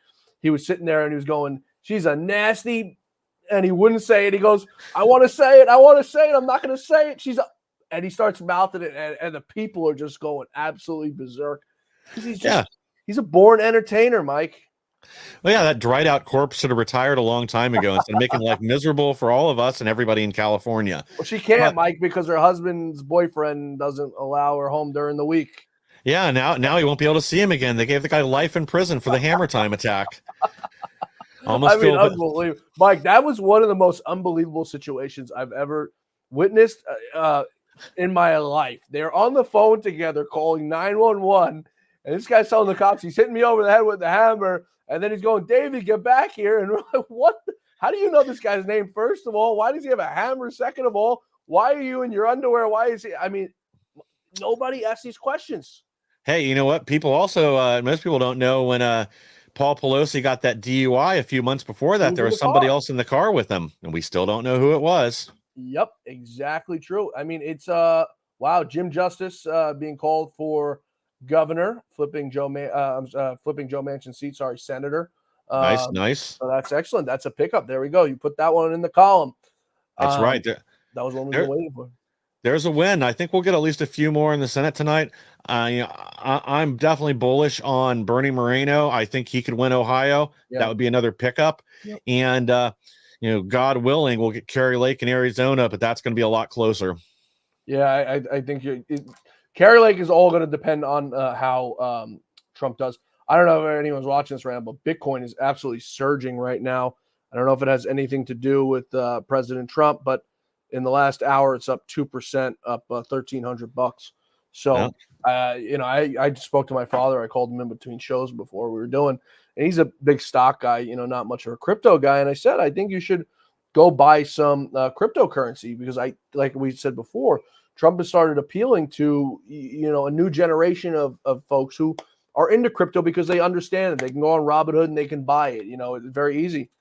He was sitting there and he was going, she's a nasty, and he wouldn't say it. He goes, I want to say it. I'm not going to say it. And he starts mouthing it, and the people are just going absolutely berserk. He's a born entertainer, Mike. Well, that dried out corpse should have retired a long time ago instead of making life miserable for all of us and everybody in California. Well, she can't, Mike, because her husband's boyfriend doesn't allow her home during the week. Yeah, now he won't be able to see him again. They gave the guy life in prison for the hammer time attack. Unbelievable. Mike, that was one of the most unbelievable situations I've ever witnessed in my life. They're on the phone together calling 911, and this guy's telling the cops he's hitting me over the head with the hammer, and then he's going, David, get back here. And we're like, what? How do you know this guy's name, first of all? Why does he have a hammer? Second of all, why are you in your underwear? Why is he? I mean, nobody asks these questions. Hey, you know what? People also, most people don't know when Paul Pelosi got that DUI a few months before that, there was somebody else in the car with him, and we still don't know who it was. Yep, exactly true. I mean, it's wow, Jim Justice being called for governor, flipping Joe Manchin's seat. Sorry, senator. Nice. So that's excellent. That's a pickup. There we go. You put that one in the column. That's right. That was one we were waiting for. There's a win. I think we'll get at least a few more in the Senate tonight. I'm definitely bullish on Bernie Moreno. I think he could win Ohio. Yeah. That would be another pickup. Yep. And, God willing, we'll get Kari Lake in Arizona, but that's going to be a lot closer. Yeah, I think Kari Lake is all going to depend on how Trump does. I don't know if anyone's watching this right now, but Bitcoin is absolutely surging right now. I don't know if it has anything to do with President Trump, but in the last hour, it's up 2%, up $1,300. So, I just spoke to my father. I called him in between shows before we were doing, and he's a big stock guy, not much of a crypto guy. And I said, I think you should go buy some cryptocurrency because like we said before, Trump has started appealing to, a new generation of folks who are into crypto because they understand it. They can go on Robinhood and they can buy it. It's very easy.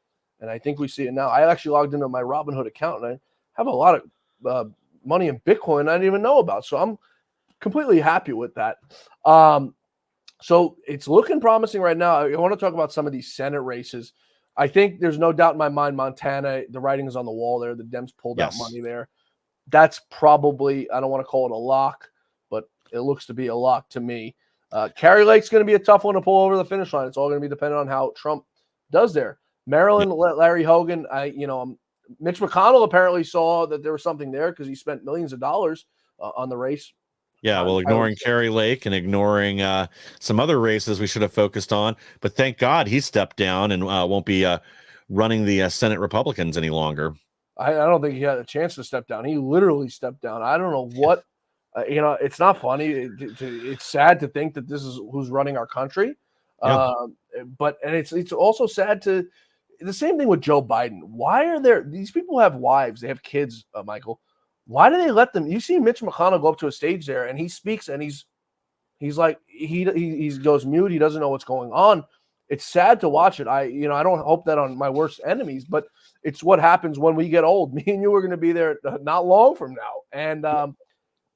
And I think we see it now. I actually logged into my Robinhood account and I have a lot of money in Bitcoin I didn't even know about. So I'm completely happy with that. So it's looking promising right now. I want to talk about some of these Senate races. I think there's no doubt in my mind, Montana, the writing is on the wall there. The Dems pulled out money there. That's probably, I don't want to call it a lock, but it looks to be a lock to me. Kari Lake's going to be a tough one to pull over the finish line. It's all going to be dependent on how Trump does there. Maryland, Larry Hogan, Mitch McConnell apparently saw that there was something there because he spent millions of dollars on the race. Yeah, well, ignoring Kari Lake and ignoring some other races we should have focused on. But thank God he stepped down and won't be running the Senate Republicans any longer. I don't think he had a chance to step down. He literally stepped down. I don't know what, it's not funny. It's sad to think that this is who's running our country. Yeah. But it's also sad to, the same thing with Joe Biden. Why are these people have wives, they have kids, Michael. why do they let them? You see Mitch McConnell go up to a stage there and he speaks and he's like, he goes mute. He doesn't know what's going on. It's sad to watch it. I don't hope that on my worst enemies, but it's what happens when we get old. Me and you are going to be there not long from now. And,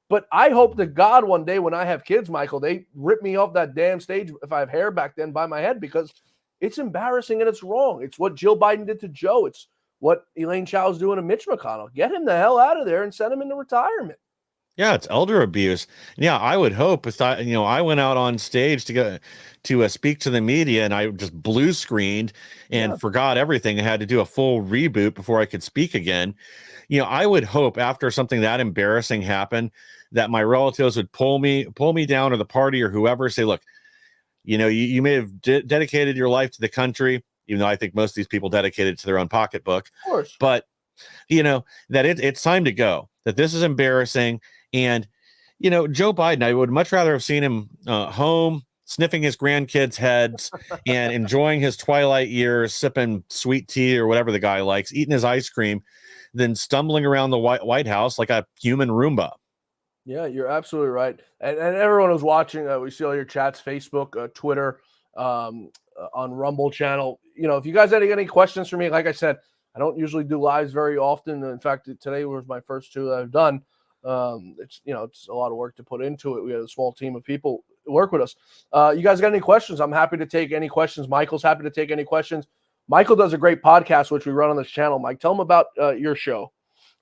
but I hope to God one day when I have kids, Michael, they rip me off that damn stage if I have hair back then by my head, because it's embarrassing and it's wrong. It's what Jill Biden did to Joe. It's what Elaine Chao's doing to Mitch McConnell. Get him the hell out of there and send him into retirement. Yeah, it's elder abuse. Yeah, I would hope if I went out on stage to go to speak to the media and I just blue screened and forgot everything. I had to do a full reboot before I could speak again. I would hope after something that embarrassing happened that my relatives would pull me down, or the party or whoever, say, look, you may have dedicated your life to the country, even though I think most of these people dedicated to their own pocketbook. Of course. But that it's time to go, that this is embarrassing. And, Joe Biden, I would much rather have seen him home, sniffing his grandkids' heads and enjoying his twilight years, sipping sweet tea or whatever the guy likes, eating his ice cream, than stumbling around the White House like a human Roomba. Yeah, you're absolutely right. And everyone who's watching, we see all your chats, Facebook, Twitter, on Rumble channel. If you guys had any questions for me, like I said, I don't usually do lives very often. In fact, today was my first two that I've done. It's a lot of work to put into it. We had a small team of people work with us. You guys got any questions? I'm happy to take any questions. Michael's happy to take any questions. Michael does a great podcast, which we run on this channel. Mike, tell him about your show.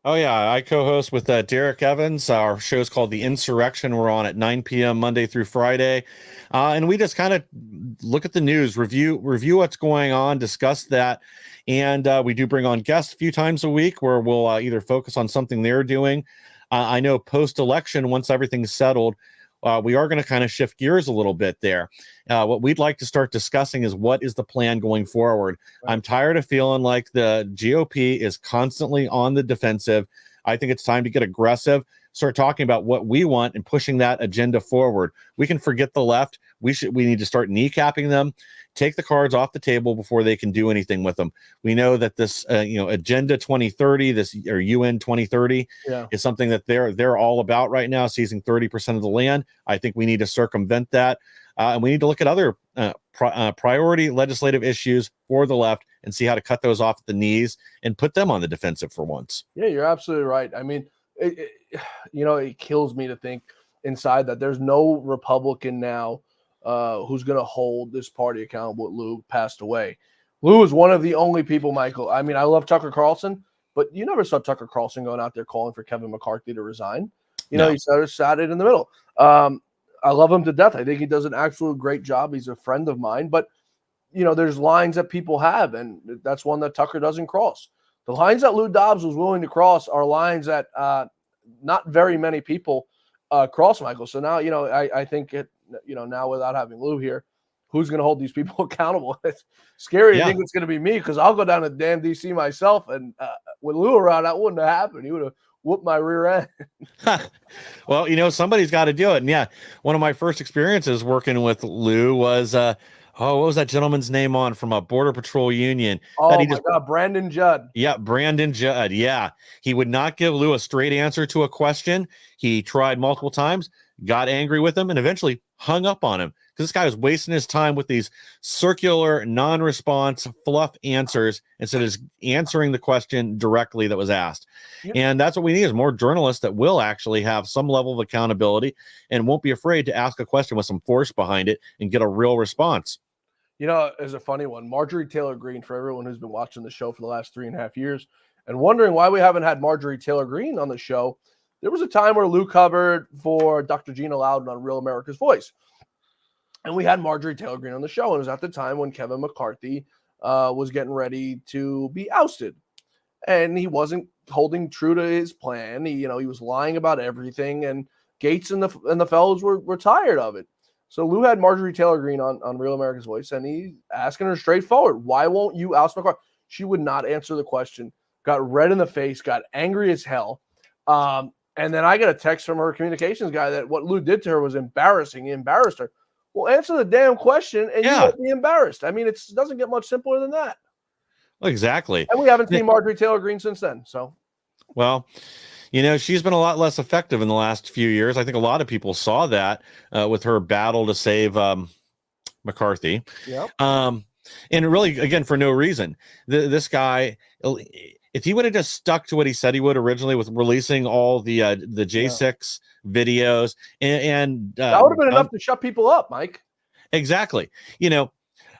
Oh, yeah. I co-host with Derek Evans. Our show is called The Insurrection. We're on at 9 p.m. Monday through Friday. And we just kind of look at the news, review what's going on, discuss that. And we do bring on guests a few times a week where we'll either focus on something they're doing. I know post-election, once everything's settled, we are going to kind of shift gears a little bit there. What we'd like to start discussing is what is the plan going forward. Right. I'm tired of feeling like the GOP is constantly on the defensive. I think it's time to get aggressive, start talking about what we want and pushing that agenda forward. We can forget the left. We need to start kneecapping them, take the cards off the table before they can do anything with them. We know that this, Agenda 2030, or UN 2030, is something that they're all about right now, seizing 30% of the land. I think we need to circumvent that. And we need to look at other priority legislative issues for the left and see how to cut those off at the knees and put them on the defensive for once. Yeah, you're absolutely right. I mean, it kills me to think inside that there's no Republican now who's going to hold this party accountable. Lou passed away. Lou is one of the only people, Michael. I mean, I love Tucker Carlson, but you never saw Tucker Carlson going out there calling for Kevin McCarthy to resign. He sat it in the middle. I love him to death. I think he does an absolute great job. He's a friend of mine, but there's lines that people have, and that's one that Tucker doesn't cross. The lines that Lou Dobbs was willing to cross are lines that not very many people cross, Michael. So now, I think now without having Lou here, who's going to hold these people accountable? It's scary to think it's going to be me, because I'll go down to damn DC myself, and with Lou around, that wouldn't have happened. He would have whooped my rear end. Well, somebody's got to do it. And yeah, one of my first experiences working with Lou was, what was that gentleman's name from a Border Patrol union? Oh, my God, Brandon Judd. Yeah, Brandon Judd. Yeah. He would not give Lou a straight answer to a question. He tried multiple times, got angry with him, and eventually hung up on him, because this guy was wasting his time with these circular, non-response, fluff answers instead of answering the question directly that was asked. Yep. And that's what we need, is more journalists that will actually have some level of accountability and won't be afraid to ask a question with some force behind it and get a real response. There's a funny one. Marjorie Taylor Greene, for everyone who's been watching the show for the last 3.5 years and wondering why we haven't had Marjorie Taylor Greene on the show, there was a time where Lou covered for Dr. Gina Loudon on Real America's Voice. And we had Marjorie Taylor Greene on the show. And it was at the time when Kevin McCarthy was getting ready to be ousted. And he wasn't holding true to his plan. He was lying about everything. And Gates and the fellows were tired of it. So Lou had Marjorie Taylor Greene on Real America's Voice, and he asking her straightforward, why won't you oust McCarthy? She would not answer the question, got red in the face, got angry as hell. And then I got a text from her communications guy that what Lou did to her was embarrassing. He embarrassed her. Well, answer the damn question, and you won't be embarrassed. I mean, it doesn't get much simpler than that. Exactly. And we haven't seen Marjorie Taylor Greene since then. So, well, She's been a lot less effective in the last few years. I think a lot of people saw that with her battle to save McCarthy. Yep. And really, again, for no reason. This guy, if he would have just stuck to what he said he would originally with releasing all the J6 videos and that would have been enough to shut people up, Mike. Exactly.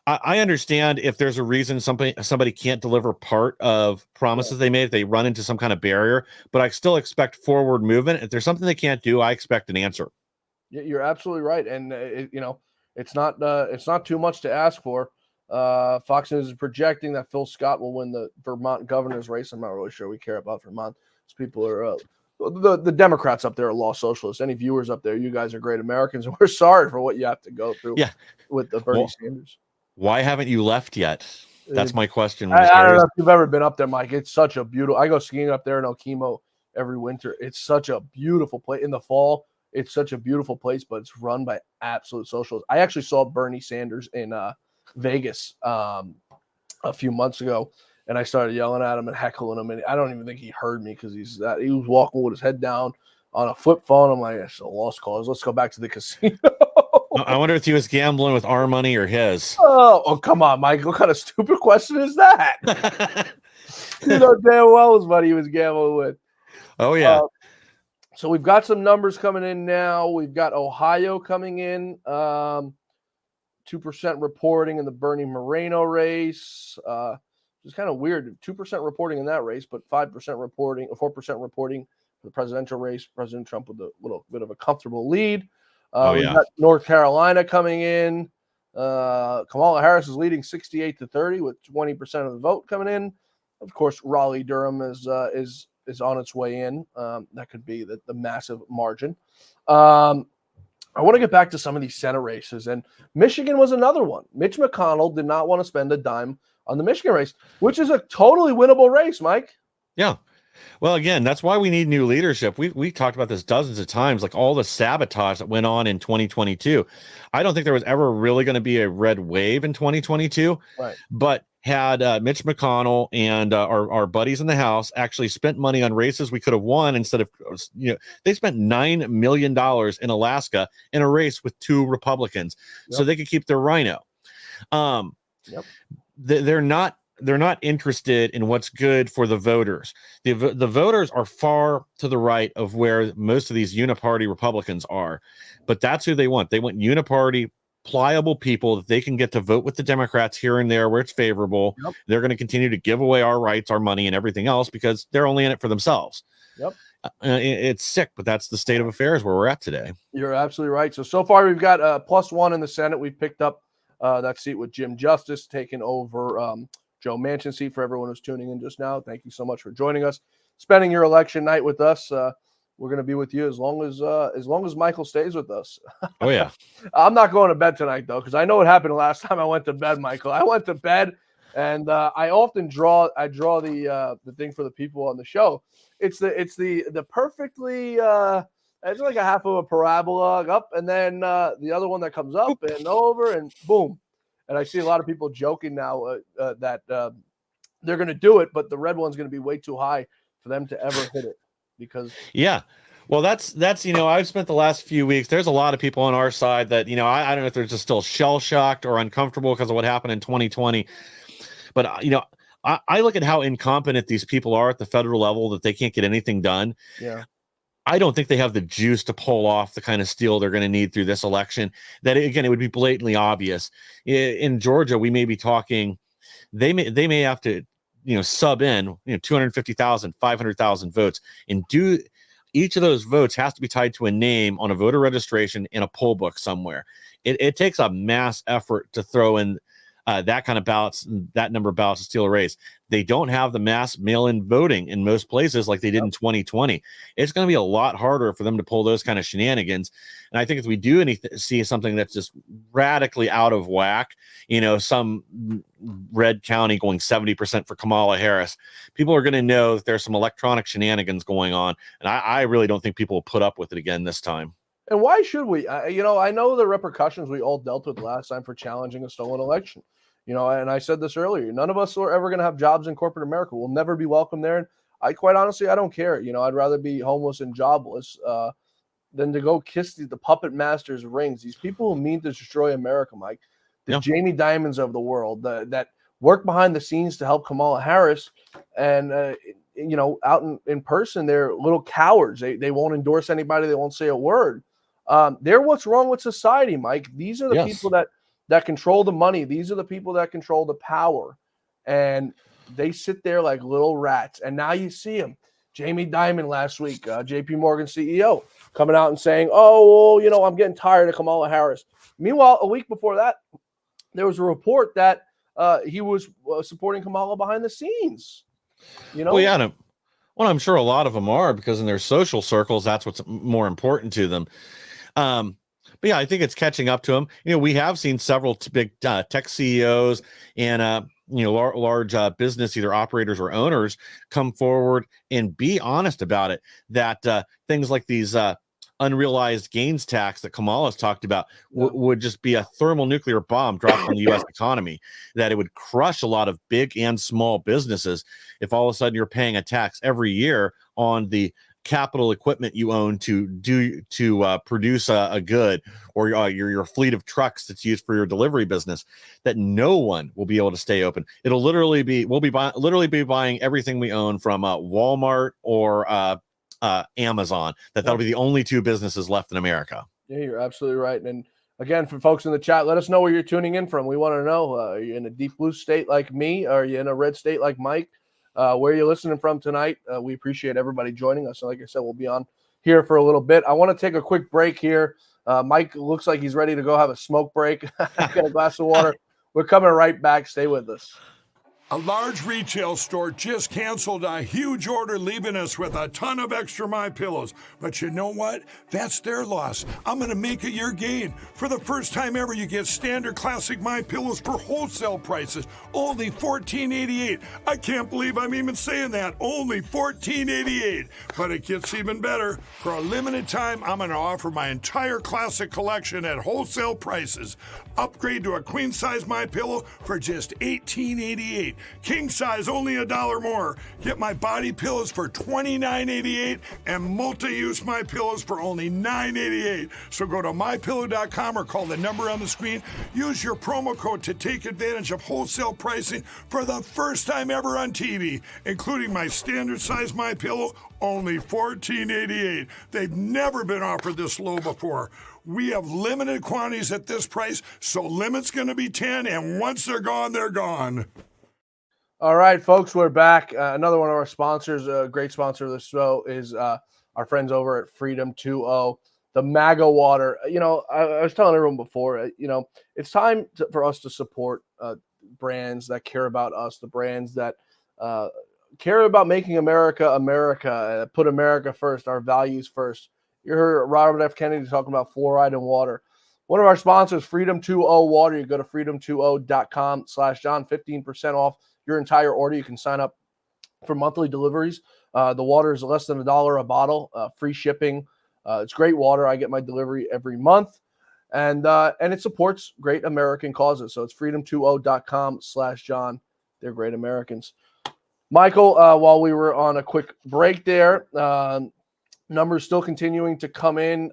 I understand if there's a reason somebody can't deliver part of promises they made, if they run into some kind of barrier, but I still expect forward movement. If there's something they can't do, I expect an answer. You're absolutely right. And, it's not too much to ask for. Fox News is projecting that Phil Scott will win the Vermont governor's race. I'm not really sure we care about Vermont. People are the Democrats up there are law socialists. Any viewers up there, you guys are great Americans, and we're sorry for what you have to go through with the Bernie Sanders. Why haven't you left yet? That's my question. I don't know if you've ever been up there, Mike. It's such a beautiful. I go skiing up there in Okemo every winter. It's such a beautiful place. In the fall, it's such a beautiful place, but it's run by absolute socialists. I actually saw Bernie Sanders in Vegas a few months ago, and I started yelling at him and heckling him, and I don't even think he heard me because he was walking with his head down on a flip phone. I'm like, it's a lost cause. Let's go back to the casino. I wonder if he was gambling with our money or his. Oh, come on, Mike. What kind of stupid question is that? You know damn well his money he was gambling with. Oh, yeah. So we've got some numbers coming in now. We've got Ohio coming in. 2% reporting in the Bernie Moreno race. It's kind of weird. 2% reporting in that race, but 5% reporting, or 4% reporting for the presidential race. President Trump with a little bit of a comfortable lead. We've got North Carolina coming in. Kamala Harris is leading 68-30 with 20% of the vote coming in. Of course, Raleigh-Durham is on its way in. That could be the massive margin. I want to get back to some of these Senate races, and Michigan was another one. Mitch McConnell did not want to spend a dime on the Michigan race, which is a totally winnable race, Mike. Yeah. Well, again, that's why we need new leadership. We talked about this dozens of times, like all the sabotage that went on in 2022. I don't think there was ever really going to be a red wave in 2022. Right. But had Mitch McConnell and our buddies in the House actually spent money on races we could have won instead of, they spent $9 million in Alaska in a race with two Republicans so they could keep their rhino. They're not interested in what's good for the voters. The voters are far to the right of where most of these uniparty Republicans are, but that's who they want. They want uniparty, pliable people that they can get to vote with the Democrats here and there where it's favorable. Yep. They're going to continue to give away our rights, our money, and everything else because they're only in it for themselves. Yep. It's sick, but that's the state of affairs where we're at today. You're absolutely right. So far we've got +1 in the Senate. We've picked up that seat with Jim Justice taking over Joe Manchin's seat. For everyone who's tuning in just now, thank you so much for joining us, spending your election night with us. We're going to be with you as long as Michael stays with us. Oh yeah. I'm not going to bed tonight though, because I know what happened last time I went to bed, Michael. I went to bed, and I often draw the thing for the people on the show. It's the perfectly it's like a half of a parabola up, and then the other one that comes up and over, and boom. And I see a lot of people joking now that they're going to do it, but the red one's going to be way too high for them to ever hit it. Because well, that's I've spent the last few weeks. There's a lot of people on our side that I don't know if they're just still shell shocked or uncomfortable because of what happened in 2020. But I look at how incompetent these people are at the federal level that they can't get anything done. Yeah. I don't think they have the juice to pull off the kind of steal they're going to need through this election. That again, it would be blatantly obvious. In Georgia, we may be talking. They may have to sub in 250,000, 500,000 votes, and do each of those votes has to be tied to a name on a voter registration in a poll book somewhere. It takes a mass effort to throw in that kind of ballots, that number of ballots to steal a race. They don't have the mass mail-in voting in most places like they did in 2020. It's going to be a lot harder for them to pull those kind of shenanigans. And I think if we do see something that's just radically out of whack, some red county going 70% for Kamala Harris, people are going to know that there's some electronic shenanigans going on. And I really don't think people will put up with it again this time. And why should we? I know the repercussions we all dealt with last time for challenging a stolen election. And I said this earlier, none of us are ever going to have jobs in corporate America. We'll never be welcome there. And I quite honestly, I don't care. I'd rather be homeless and jobless than to go kiss the puppet master's rings. These people who mean to destroy America, Mike, the Yeah. Jamie Dimons of the world, that work behind the scenes to help Kamala Harris, and out in person, they're little cowards. They won't endorse anybody. They won't say a word. They're what's wrong with society, Mike. These are the people that control the money. These are the people that control the power, and they sit there like little rats. And now you see them. Jamie Dimon last week, JP Morgan CEO, coming out and saying, "Oh, well, I'm getting tired of Kamala Harris." Meanwhile, a week before that, there was a report that he was supporting Kamala behind the scenes. Well, yeah, I'm sure a lot of them are, because in their social circles, that's what's more important to them. But yeah, I think it's catching up to them. We have seen several big tech CEOs and large business, either operators or owners, come forward and be honest about it. That things like these unrealized gains tax that Kamala's talked about would just be a thermonuclear bomb dropped on the U.S. economy. That it would crush a lot of big and small businesses if all of a sudden you're paying a tax every year on the capital equipment you own to produce a good, or your fleet of trucks that's used for your delivery business. That no one will be able to stay open. It'll literally be literally be buying everything we own from Walmart or Amazon. That'll be the only two businesses left in America. Yeah, you're absolutely right. And again, for folks in the chat, let us know where you're tuning in from. We want to know, are you in a deep blue state like me? Are you in a red state like Mike? Where are you listening from tonight? We appreciate everybody joining us. So like I said, we'll be on here for a little bit. I want to take a quick break here. Mike looks like he's ready to go have a smoke break. Get a glass of water. We're coming right back. Stay with us. A large retail store just canceled a huge order, leaving us with a ton of extra MyPillows. But you know what? That's their loss. I'm going to make it your gain. For the first time ever, you get standard classic MyPillows for wholesale prices, only $14.88. I can't believe I'm even saying that. Only $14.88. But it gets even better. For a limited time, I'm going to offer my entire classic collection at wholesale prices. Upgrade to a queen size MyPillow for just $18.88. King size only $1 more. Get my body pillows for $29.88 and multi-use MyPillows for only $9.88. So go to mypillow.com or call the number on the screen. Use your promo code to take advantage of wholesale pricing for the first time ever on TV, including my standard size MyPillow, only $14.88. They've never been offered this low before. We have limited quantities at this price, so limit's going to be 10, and once they're gone, they're gone. All right, folks, we're back. Another one of our sponsors, a great sponsor of the show, is our friends over at Freedom 2.0, the MAGA water. I was telling everyone before, it's time for us to support brands that care about us, the brands that care about making America, put America first, our values first. You heard Robert F. Kennedy talking about fluoride in water. One of our sponsors, Freedom 2.0 Water. You go to freedom20.com/John, 15% off your entire order. You can sign up for monthly deliveries. The water is less than $1 a bottle, free shipping. It's great water. I get my delivery every month, and it supports great American causes. So it's freedom20.com/John. They're great Americans. Michael, while we were on a quick break there, numbers still continuing to come in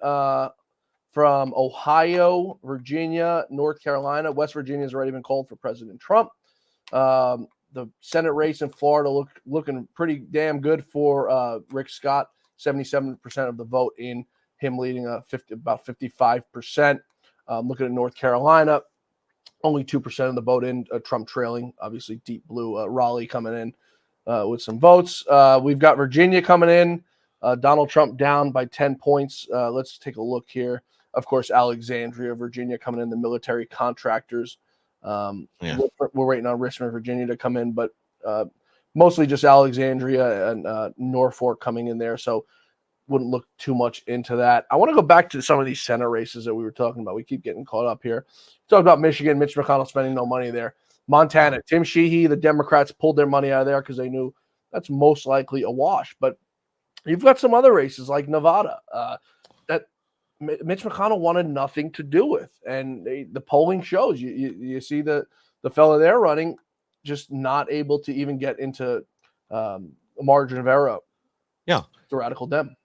from Ohio, Virginia, North Carolina. West Virginia has already been called for President Trump. The Senate race in Florida looking pretty damn good for Rick Scott. 77% of the vote in, him leading about 55%. Looking at North Carolina, only 2% of the vote in, Trump trailing. Obviously, deep blue, Raleigh coming in with some votes. We've got Virginia coming in. Donald Trump down by 10 points. Let's take a look here. Of course, Alexandria, Virginia coming in, the military contractors. We're waiting on Richmond, Virginia to come in, but mostly just Alexandria and Norfolk coming in there. So wouldn't look too much into that. I want to go back to some of these Senate races that we were talking about. We keep getting caught up here. Talk about Michigan, Mitch McConnell spending no money there. Montana, Tim Sheehy, the Democrats pulled their money out of there because they knew that's most likely a wash. But you've got some other races like Nevada that Mitch McConnell wanted nothing to do with. And the polling shows you see the fellow there running just not able to even get into margin of error. Yeah. The radical Dem.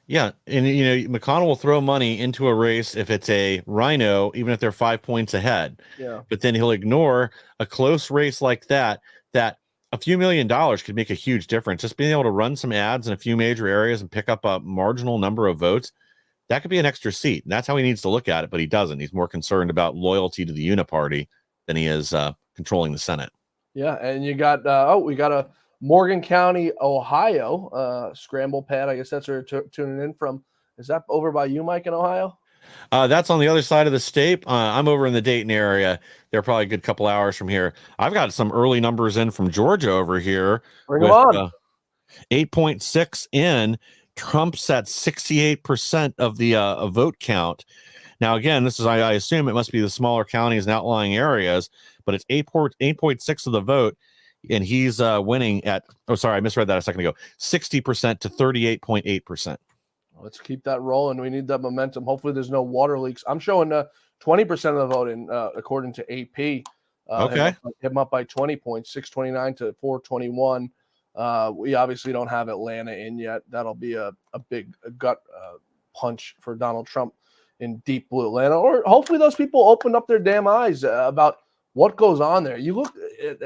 Yeah, and McConnell will throw money into a race if it's a rhino, even if they're 5 points ahead. Yeah. But then he'll ignore a close race like that a few $1 million could make a huge difference. Just being able to run some ads in a few major areas and pick up a marginal number of votes, that could be an extra seat. And that's how he needs to look at it, but he doesn't. He's more concerned about loyalty to the uniparty than he is controlling the Senate. Yeah, and you got we got a Morgan County, Ohio scramble pad. I guess that's where you're tuning in from. Is that over by you, Mike, in Ohio? That's on the other side of the state. I'm over in the Dayton area. They're probably a good couple hours from here. I've got some early numbers in from Georgia over here. Bring them on. 8.6 in. Trump's at 68% of the vote count. Now, again, this is, I assume it must be the smaller counties and outlying areas, but it's 8.6 of the vote. And he's winning at, I misread that a second ago, 60% to 38.8%. Let's keep that rolling. We need that momentum. Hopefully there's no water leaks. I'm showing 20% of the vote in, according to AP. Okay. Hit him up by 20 points, 629 to 421. We obviously don't have Atlanta in yet. That'll be a big gut punch for Donald Trump in deep blue Atlanta. Or hopefully those people open up their damn eyes about what goes on there. You look at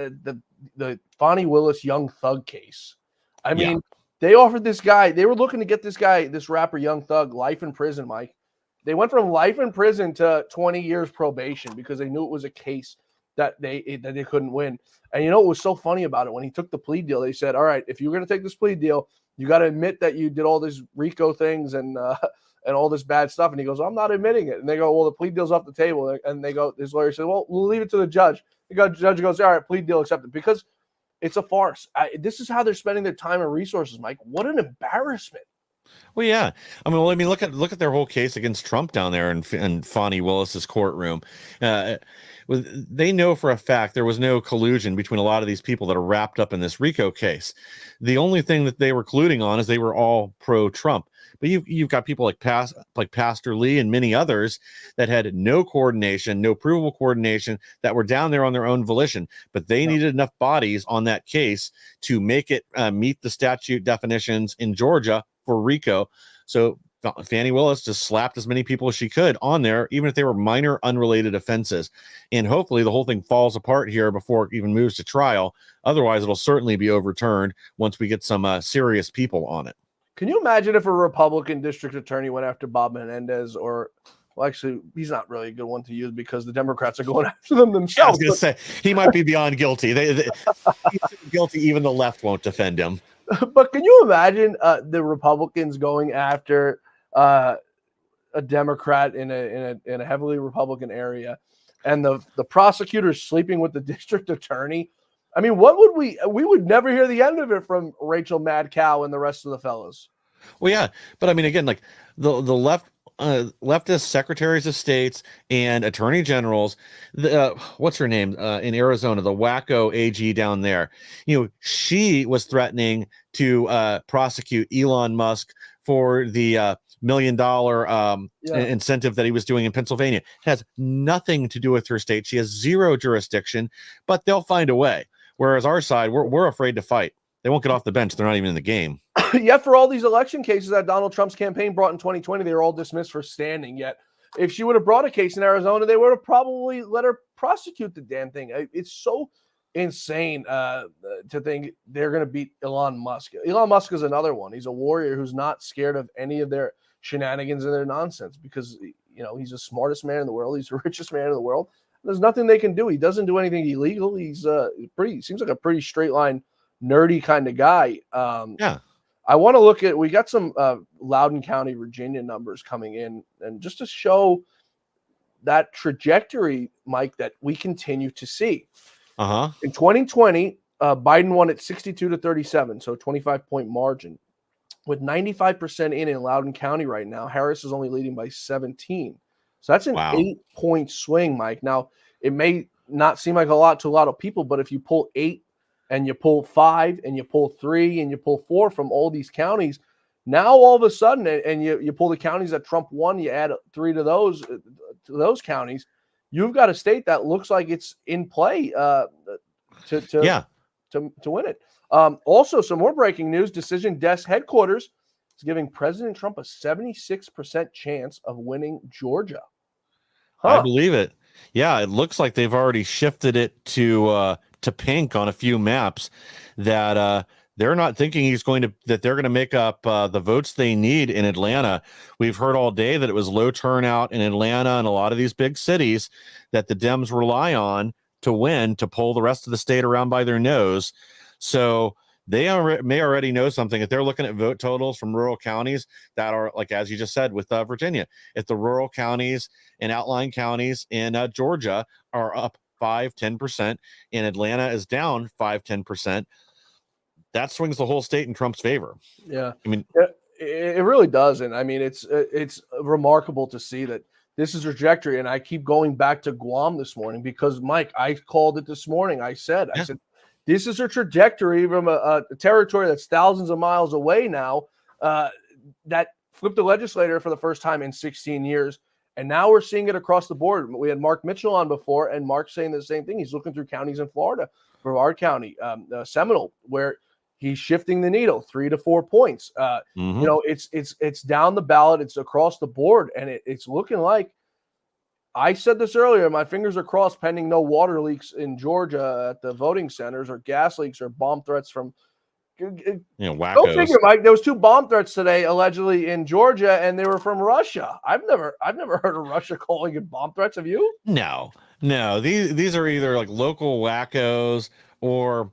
the Fonnie Willis Young Thug case. I mean, they offered this guy, they were looking to get this guy, this rapper Young Thug, life in prison, Mike. They went from life in prison to 20 years probation because they knew it was a case that they couldn't win. And you know what was so funny about it? When he took the plea deal, they said, all right, if you're going to take this plea deal, you got to admit that you did all these RICO things and all this bad stuff. And he goes, I'm not admitting it. And they go, well, the plea deal's off the table. And they go, his lawyer said, well, we'll leave it to the judge. The judge goes, all right, plea deal accepted, because it's a farce. This is how they're spending their time and resources, Mike. What an embarrassment. Well, yeah. Look at their whole case against Trump down there in Fonnie Willis's courtroom. They know for a fact there was no collusion between a lot of these people that are wrapped up in this RICO case. The only thing that they were colluding on is they were all pro-Trump. But you've got people like Pastor Lee and many others that had no coordination, no provable coordination, that were down there on their own volition. But they needed enough bodies on that case to make it meet the statute definitions in Georgia for RICO. So Fannie Willis just slapped as many people as she could on there, even if they were minor unrelated offenses. And hopefully the whole thing falls apart here before it even moves to trial. Otherwise, it'll certainly be overturned once we get some serious people on it. Can you imagine if a Republican district attorney went after Bob Menendez, or, well, actually, he's not really a good one to use because the Democrats are going after them themselves. I was going to say, he might be beyond guilty. He's guilty. Even the left won't defend him. But can you imagine the Republicans going after a Democrat in a heavily Republican area, and the prosecutors sleeping with the district attorney? I mean, what would we would never hear the end of it from Rachel Madcow and the rest of the fellows. Well, yeah, but I mean, again, like the left, leftist secretaries of states and attorney generals, what's her name in Arizona, the wacko AG down there, she was threatening to prosecute Elon Musk for the $1 million incentive that he was doing in Pennsylvania. It has nothing to do with her state. She has zero jurisdiction, but they'll find a way. Whereas our side, we're afraid to fight. They won't get off the bench. They're not even in the game. Yet for all these election cases that Donald Trump's campaign brought in 2020, they were all dismissed for standing. Yet if she would have brought a case in Arizona, they would have probably let her prosecute the damn thing. It's so insane to think they're going to beat Elon Musk. Elon Musk is another one. He's a warrior who's not scared of any of their shenanigans and their nonsense because, he's the smartest man in the world. He's the richest man in the world. There's nothing they can do. He doesn't do anything illegal. He's seems like a pretty straight line, nerdy kind of guy. Yeah. I want to look at, we got some Loudoun County, Virginia numbers coming in, and just to show that trajectory, Mike, that we continue to see. In 2020, Biden won at 62 to 37, so 25-point margin. With 95% in Loudoun County right now, Harris is only leading by 17. So that's an 8-point swing, Mike. Now, it may not seem like a lot to a lot of people, but if you pull 8 and you pull 5 and you pull 3 and you pull 4 from all these counties, now all of a sudden, and you pull the counties that Trump won, you add 3 to those counties, you've got a state that looks like it's in play to win it. Also, some more breaking news. Decision Desk headquarters is giving President Trump a 76% chance of winning Georgia. I believe it. Yeah, it looks like they've already shifted it to pink on a few maps. That they're not thinking that they're going to make up the votes they need in Atlanta. We've heard all day that it was low turnout in Atlanta and a lot of these big cities that the Dems rely on to win, to pull the rest of the state around by their nose. So they may already know something. If they're looking at vote totals from rural counties that are, like, as you just said, with Virginia, if the rural counties and outlying counties in Georgia are up 5-10%, and Atlanta is down 5-10%, that swings the whole state in Trump's favor. Yeah. I mean, it really doesn't. I mean, it's remarkable to see that this is trajectory. And I keep going back to Guam this morning because, Mike, I called it this morning. I said, this is a trajectory from a territory that's thousands of miles away now that flipped a legislator for the first time in 16 years. And now we're seeing it across the board. We had Mark Mitchell on before, and Mark's saying the same thing. He's looking through counties in Florida, Brevard County, Seminole, where he's shifting the needle 3 to 4 points. You know, it's down the ballot. It's across the board, and it's looking like, I said this earlier, my fingers are crossed pending no water leaks in Georgia at the voting centers or gas leaks or bomb threats from wackos. Go figure, Mike. There was 2 bomb threats today allegedly in Georgia, and they were from Russia. I've never heard of Russia calling it bomb threats. Have you? No. These are either like local wackos or,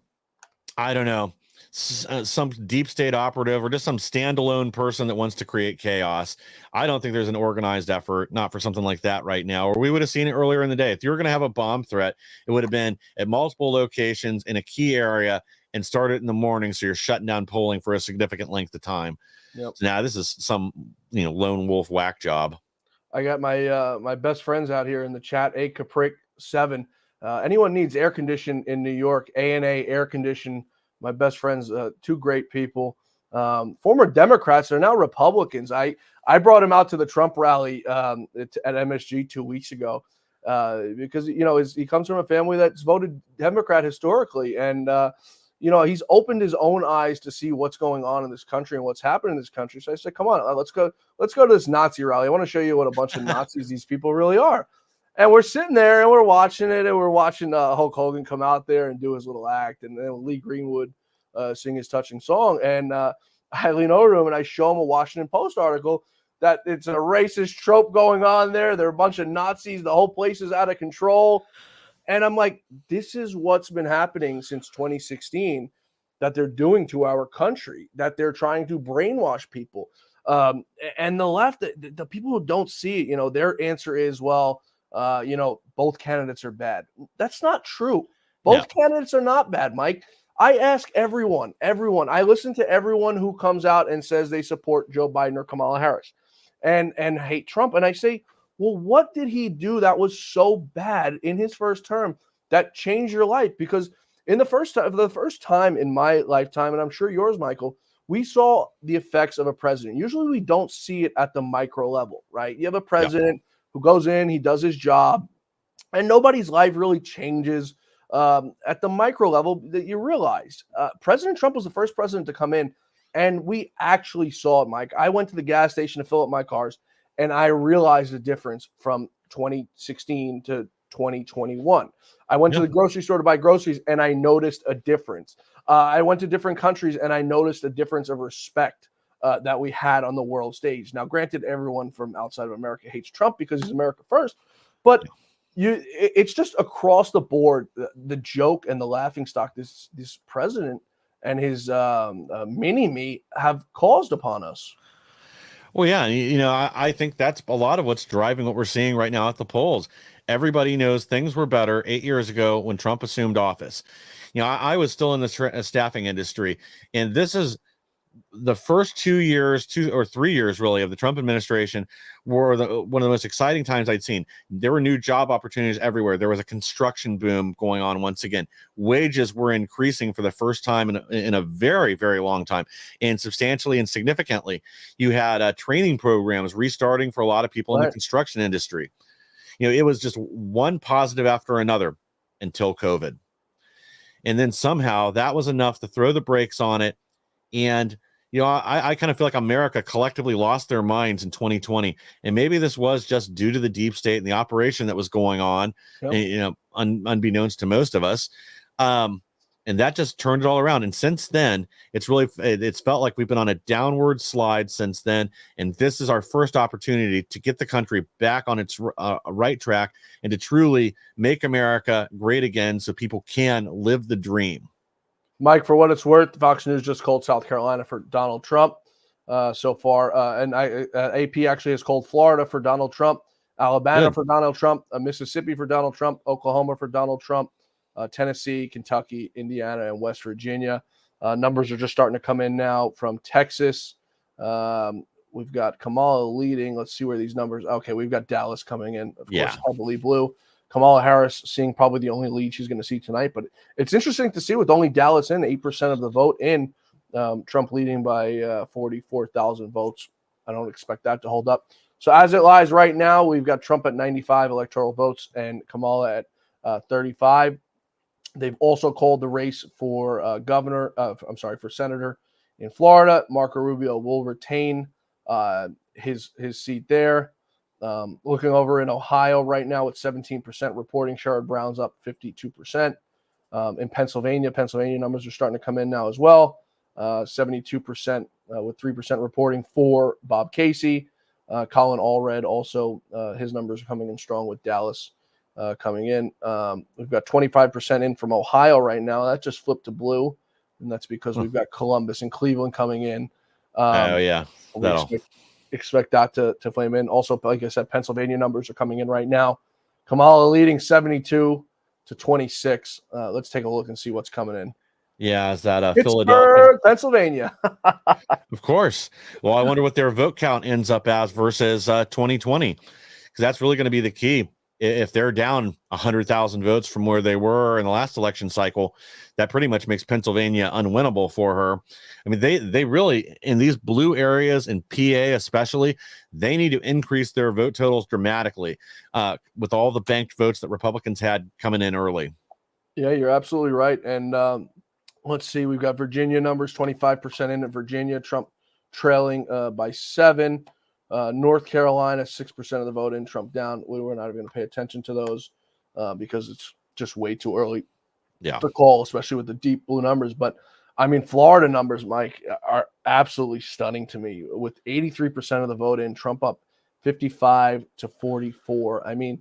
I don't know, some deep state operative or just some standalone person that wants to create chaos. I don't think there's an organized effort, not for something like that right now, or we would have seen it earlier in the day. If you were going to have a bomb threat, it would have been at multiple locations in a key area and start it in the morning, so you're shutting down polling for a significant length of time. Yep. So now this is some lone wolf whack job. I got my my best friends out here in the chat. A Capric 7. Anyone needs air condition in New York? A&A Air Condition. My best friends, 2 great people, former Democrats. They're now Republicans. I brought him out to the Trump rally at MSG 2 weeks ago because he comes from a family that's voted Democrat historically, and he's opened his own eyes to see what's going on in this country and what's happening in this country. So I said, come on, let's go to this Nazi rally. I want to show you what a bunch of Nazis these people really are. And we're sitting there and we're watching it, and we're watching Hulk Hogan come out there and do his little act, and then Lee Greenwood sing his touching song. And I lean over to him and I show him a Washington Post article that it's a racist trope going on there. There are a bunch of Nazis. The whole place is out of control. And I'm like, this is what's been happening since 2016 that they're doing to our country, that they're trying to brainwash people. And the left, the people who don't see it, their answer is, well, both candidates are bad. That's not true. Both candidates are not bad, Mike. I ask everyone. I listen to everyone who comes out and says they support Joe Biden or Kamala Harris and hate Trump. And I say, well, what did he do that was so bad in his first term that changed your life? Because for the first time in my lifetime, and I'm sure yours, Michael, we saw the effects of a president. Usually we don't see it at the micro level, right? You have a president who goes in, he does his job, and nobody's life really changes at the micro level that you realize. President Trump was the first president to come in, and we actually saw it, Mike. I went to the gas station to fill up my cars, and I realized the difference from 2016 to 2021. I went to the grocery store to buy groceries, and I noticed a difference. I went to different countries, and I noticed a difference of respect that we had on the world stage. Now, granted, everyone from outside of America hates Trump because he's America first, but it's just across the board, the joke and the laughingstock this president and his mini-me have caused upon us. Well, yeah, I think that's a lot of what's driving what we're seeing right now at the polls. Everybody knows things were better 8 years ago when Trump assumed office. I was still in the staffing industry, and this is the first 2 or 3 years really of the Trump administration were one of the most exciting times I'd seen. There were new job opportunities everywhere. There was a construction boom going on once again. Wages were increasing for the first time in a very, very long time, and substantially and significantly. You had training programs restarting for a lot of people in the construction industry. It was just one positive after another until COVID. And then somehow that was enough to throw the brakes on it. And, I kind of feel like America collectively lost their minds in 2020. And maybe this was just due to the deep state and the operation that was going on, Yep. unbeknownst to most of us. And that just turned it all around. And since then, it's felt like we've been on a downward slide since then. And this is our first opportunity to get the country back on its right track and to truly make America great again so people can live the dream. Mike, for what it's worth, Fox News just called South Carolina for Donald Trump so far. And AP actually has called Florida for Donald Trump, Alabama for Donald Trump, Mississippi for Donald Trump, Oklahoma for Donald Trump, Tennessee, Kentucky, Indiana, and West Virginia. Numbers are just starting to come in now from Texas. We've got Kamala leading. Let's see where these numbers. Okay, we've got Dallas coming in, of course, heavily blue. Kamala Harris seeing probably the only lead she's going to see tonight. But it's interesting to see with only Dallas in 8% of the vote in, Trump leading by 44,000 votes. I don't expect that to hold up. So as it lies right now, we've got Trump at 95 electoral votes and Kamala at 35. They've also called the race for for senator in Florida. Marco Rubio will retain his seat there. Looking over in Ohio right now at 17% reporting. Sherrod Brown's up 52%. In Pennsylvania numbers are starting to come in now as well. 72% with 3% reporting for Bob Casey. Colin Allred also, his numbers are coming in strong with Dallas coming in. We've got 25% in from Ohio right now. That just flipped to blue, and that's because we've got Columbus and Cleveland coming in. We expect that to flame in. Also, like I said, Pennsylvania numbers are coming in right now. Kamala leading 72-26. Let's take a look and see what's coming in. Yeah, is that Pittsburgh, Philadelphia? Pennsylvania. Of course. Well, I wonder what their vote count ends up as versus 2020, because that's really going to be the key. If they're down 100,000 votes from where they were in the last election cycle, that pretty much makes Pennsylvania unwinnable for her. I mean, they really, in these blue areas, in PA especially, they need to increase their vote totals dramatically with all the banked votes that Republicans had coming in early. Yeah, you're absolutely right. And let's see, we've got Virginia numbers, 25% in at Virginia, Trump trailing by 7. North Carolina, 6% of the vote in, Trump down. We were not even going to pay attention to those because it's just way too early to call, especially with the deep blue numbers. But I mean, Florida numbers, Mike, are absolutely stunning to me. With 83% of the vote in, Trump up 55-44. I mean,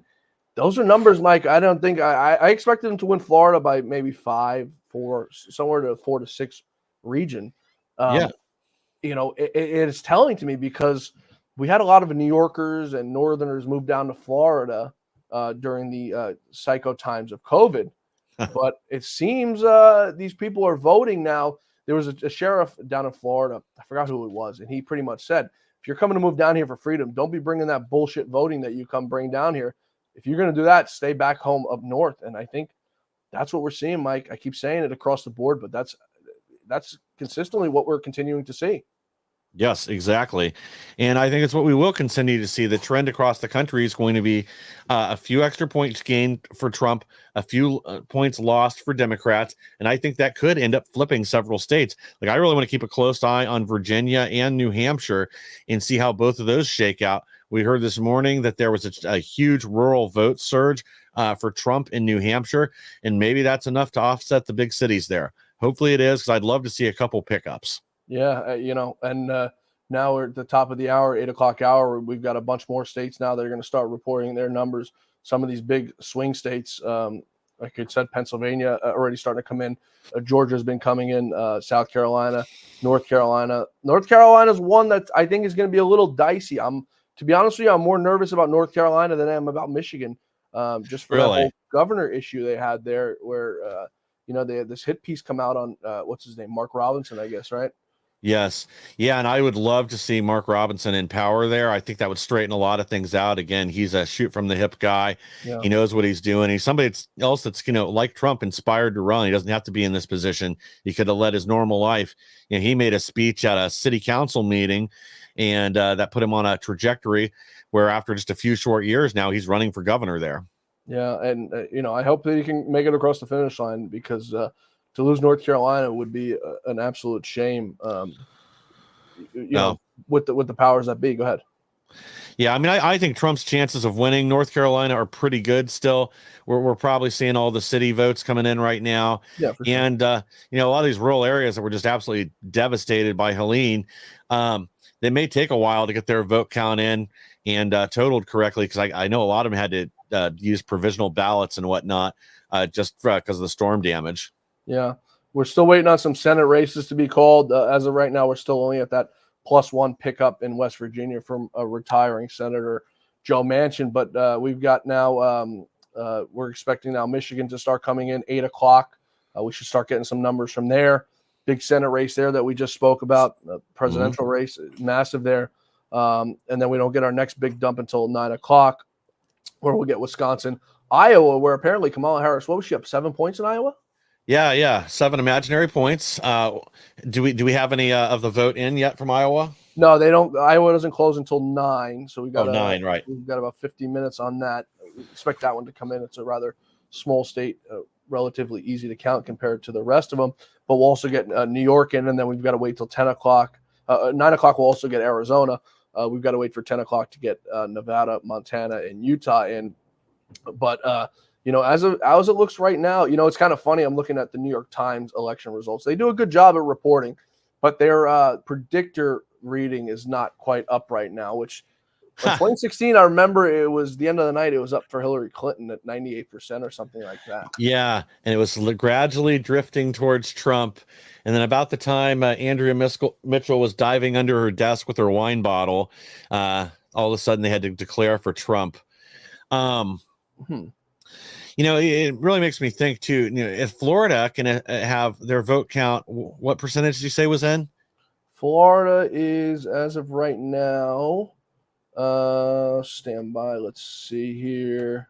those are numbers, Mike. I don't think I expected him to win Florida by maybe 5, 4, somewhere to 4 to 6 region. It is telling to me because we had a lot of New Yorkers and Northerners move down to Florida during the psycho times of COVID. But it seems these people are voting now. There was a sheriff down in Florida. I forgot who it was. And he pretty much said, if you're coming to move down here for freedom, don't be bringing that bullshit voting that you come bring down here. If you're going to do that, stay back home up north. And I think that's what we're seeing, Mike. I keep saying it across the board, but that's consistently what we're continuing to see. Yes, exactly. And I think it's what we will continue to see. The trend across the country is going to be a few extra points gained for Trump, a few points lost for Democrats. And I think that could end up flipping several states. Like, I really want to keep a close eye on Virginia and New Hampshire and see how both of those shake out. We heard this morning that there was a huge rural vote surge for Trump in New Hampshire. And maybe that's enough to offset the big cities there. Hopefully it is, because I'd love to see a couple pickups. Yeah, and now we're at the top of the hour, 8 o'clock hour. We've got a bunch more states now that are going to start reporting their numbers. Some of these big swing states, like I said, Pennsylvania already starting to come in. Georgia's been coming in. South Carolina, North Carolina. North Carolina's one that I think is going to be a little dicey. To be honest with you, I'm more nervous about North Carolina than I am about Michigan, just for that whole governor issue they had there, where they had this hit piece come out on what's his name, Mark Robinson, I guess, right? Yes. Yeah. And I would love to see Mark Robinson in power there. I think that would straighten a lot of things out. Again, he's a shoot from the hip guy. Yeah. He knows what he's doing. He's somebody else that's, like Trump, inspired to run. He doesn't have to be in this position. He could have led his normal life. He made a speech at a city council meeting, and that put him on a trajectory where after just a few short years now, he's running for governor there. Yeah. And, I hope that he can make it across the finish line, because to lose North Carolina would be an absolute shame. You know, with the powers that be. Go ahead. Yeah, I mean, I think Trump's chances of winning North Carolina are pretty good still. We're probably seeing all the city votes coming in right now. Yeah, for sure. And, you know, a lot of these rural areas that were just absolutely devastated by Helene, they may take a while to get their vote count in and totaled correctly, because I know a lot of them had to use provisional ballots and whatnot just because of the storm damage. Yeah, we're still waiting on some Senate races to be called. As of right now, we're still only at that +1 pickup in West Virginia from a retiring Senator Joe Manchin. But we've got now, we're expecting now Michigan to start coming in 8 o'clock. We should start getting some numbers from there. Big Senate race there that we just spoke about. Presidential race, massive there. And then we don't get our next big dump until 9 o'clock, where we'll get Wisconsin. Iowa, where apparently Kamala Harris, what was she up, 7 points in Iowa? Yeah, 7 imaginary points. Do we have any of the vote in yet from Iowa? No, they don't. Iowa doesn't close until 9, so we got 9, right? We've got about 50 minutes on that. We expect that one to come in. It's a rather small state, relatively easy to count compared to the rest of them. But we'll also get New York in, and then we've got to wait till 10 o'clock. 9 o'clock we'll also get Arizona. We've got to wait for 10 o'clock to get Nevada, Montana, and Utah in. But you know, as it looks right now, you know, it's kind of funny. I'm looking at the New York Times election results. They do a good job at reporting, but their predictor reading is not quite up right now, which in 2016, I remember it was the end of the night. It was up for Hillary Clinton at 98% or something like that. Yeah, and it was gradually drifting towards Trump. And then about the time Andrea Mitchell was diving under her desk with her wine bottle, all of a sudden they had to declare for Trump. You know, it really makes me think too. You know, if Florida can have their vote count, what percentage did you say was in? Florida is, as of right now, stand by. Let's see here.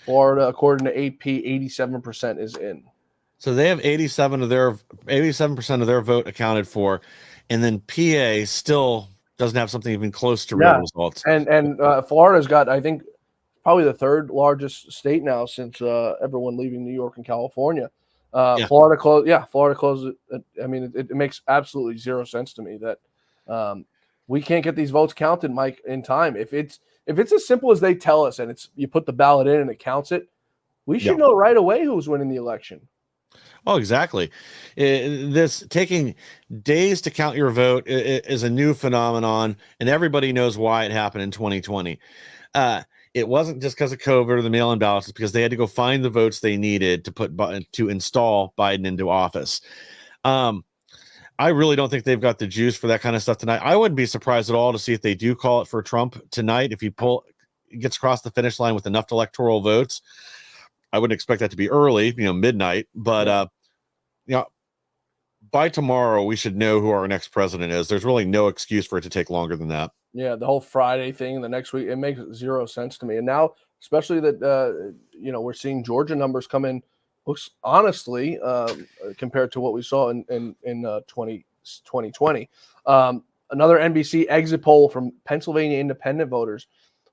Florida, according to AP, 87% is in. So they have 87% of their vote accounted for, and then PA still doesn't have something even close to real results. And Florida's got, I think, probably the third largest state now since everyone leaving New York and California. Florida closed. Yeah, Florida closed. I mean, it makes absolutely zero sense to me that we can't get these votes counted, Mike, in time. If it's as simple as they tell us, and it's you put the ballot in and it counts it, we should know right away who's winning the election. Oh, exactly. This taking days to count your vote is a new phenomenon, and everybody knows why it happened in 2020. It wasn't just because of COVID or the mail-in ballots. It's because they had to go find the votes they needed to install Biden into office. I really don't think they've got the juice for that kind of stuff tonight. I wouldn't be surprised at all to see if they do call it for Trump tonight. If he gets across the finish line with enough electoral votes, I wouldn't expect that to be early, midnight. But by tomorrow, we should know who our next president is. There's really no excuse for it to take longer than that. Yeah, the whole Friday thing, the next week, it makes zero sense to me. And now, especially that, we're seeing Georgia numbers come in, looks honestly, compared to what we saw in 2020. Another NBC exit poll from Pennsylvania independent voters,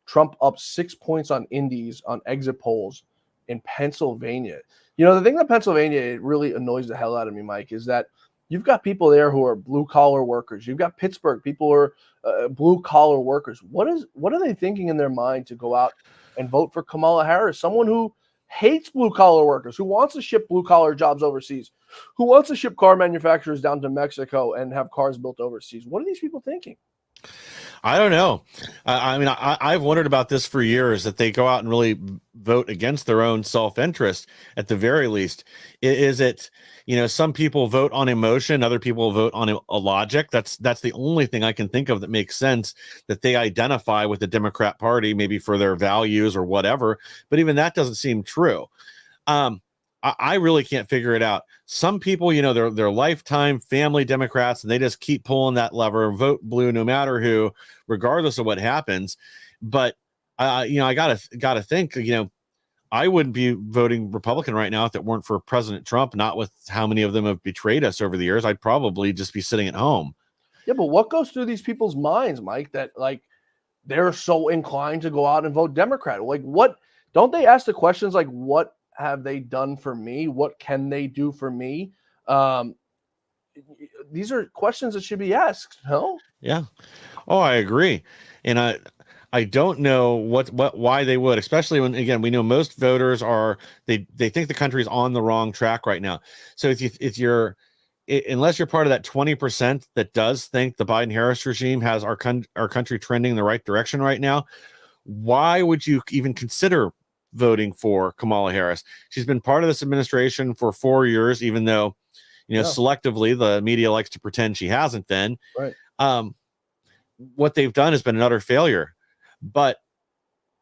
Trump up 6 points on Indies on exit polls in Pennsylvania. You know, the thing that Pennsylvania, it really annoys the hell out of me, Mike, is that you've got people there who are blue-collar workers. You've got Pittsburgh, people who are blue-collar workers. What are they thinking in their mind to go out and vote for Kamala Harris, someone who hates blue-collar workers, who wants to ship blue-collar jobs overseas, who wants to ship car manufacturers down to Mexico and have cars built overseas? What are these people thinking? I don't know. I've wondered about this for years, that they go out and really vote against their own self-interest at the very least. Is it, some people vote on emotion, other people vote on a logic. That's the only thing I can think of that makes sense, that they identify with the Democrat Party, maybe for their values or whatever. But even that doesn't seem true. I really can't figure it out. Some people, they're lifetime family Democrats, and they just keep pulling that lever, vote blue no matter who, regardless of what happens. But I gotta think, I wouldn't be voting Republican right now if it weren't for President Trump. Not with how many of them have betrayed us over the years. I'd probably just be sitting at home. Yeah, but what goes through these people's minds, Mike, that they're so inclined to go out and vote Democrat? What don't they ask the questions like, what have they done for me? What can they do for me? These are questions that should be asked. No. Yeah. Oh, I agree. And I don't know why they would, especially when, again, we know most voters they think the country's on the wrong track right now. So unless you're part of that 20% that does think the Biden-Harris regime has our country trending in the right direction right now, why would you even consider voting for Kamala Harris? She's been part of this administration for 4 years, even though, selectively the media likes to pretend she hasn't been. Right. What they've done has been an utter failure. But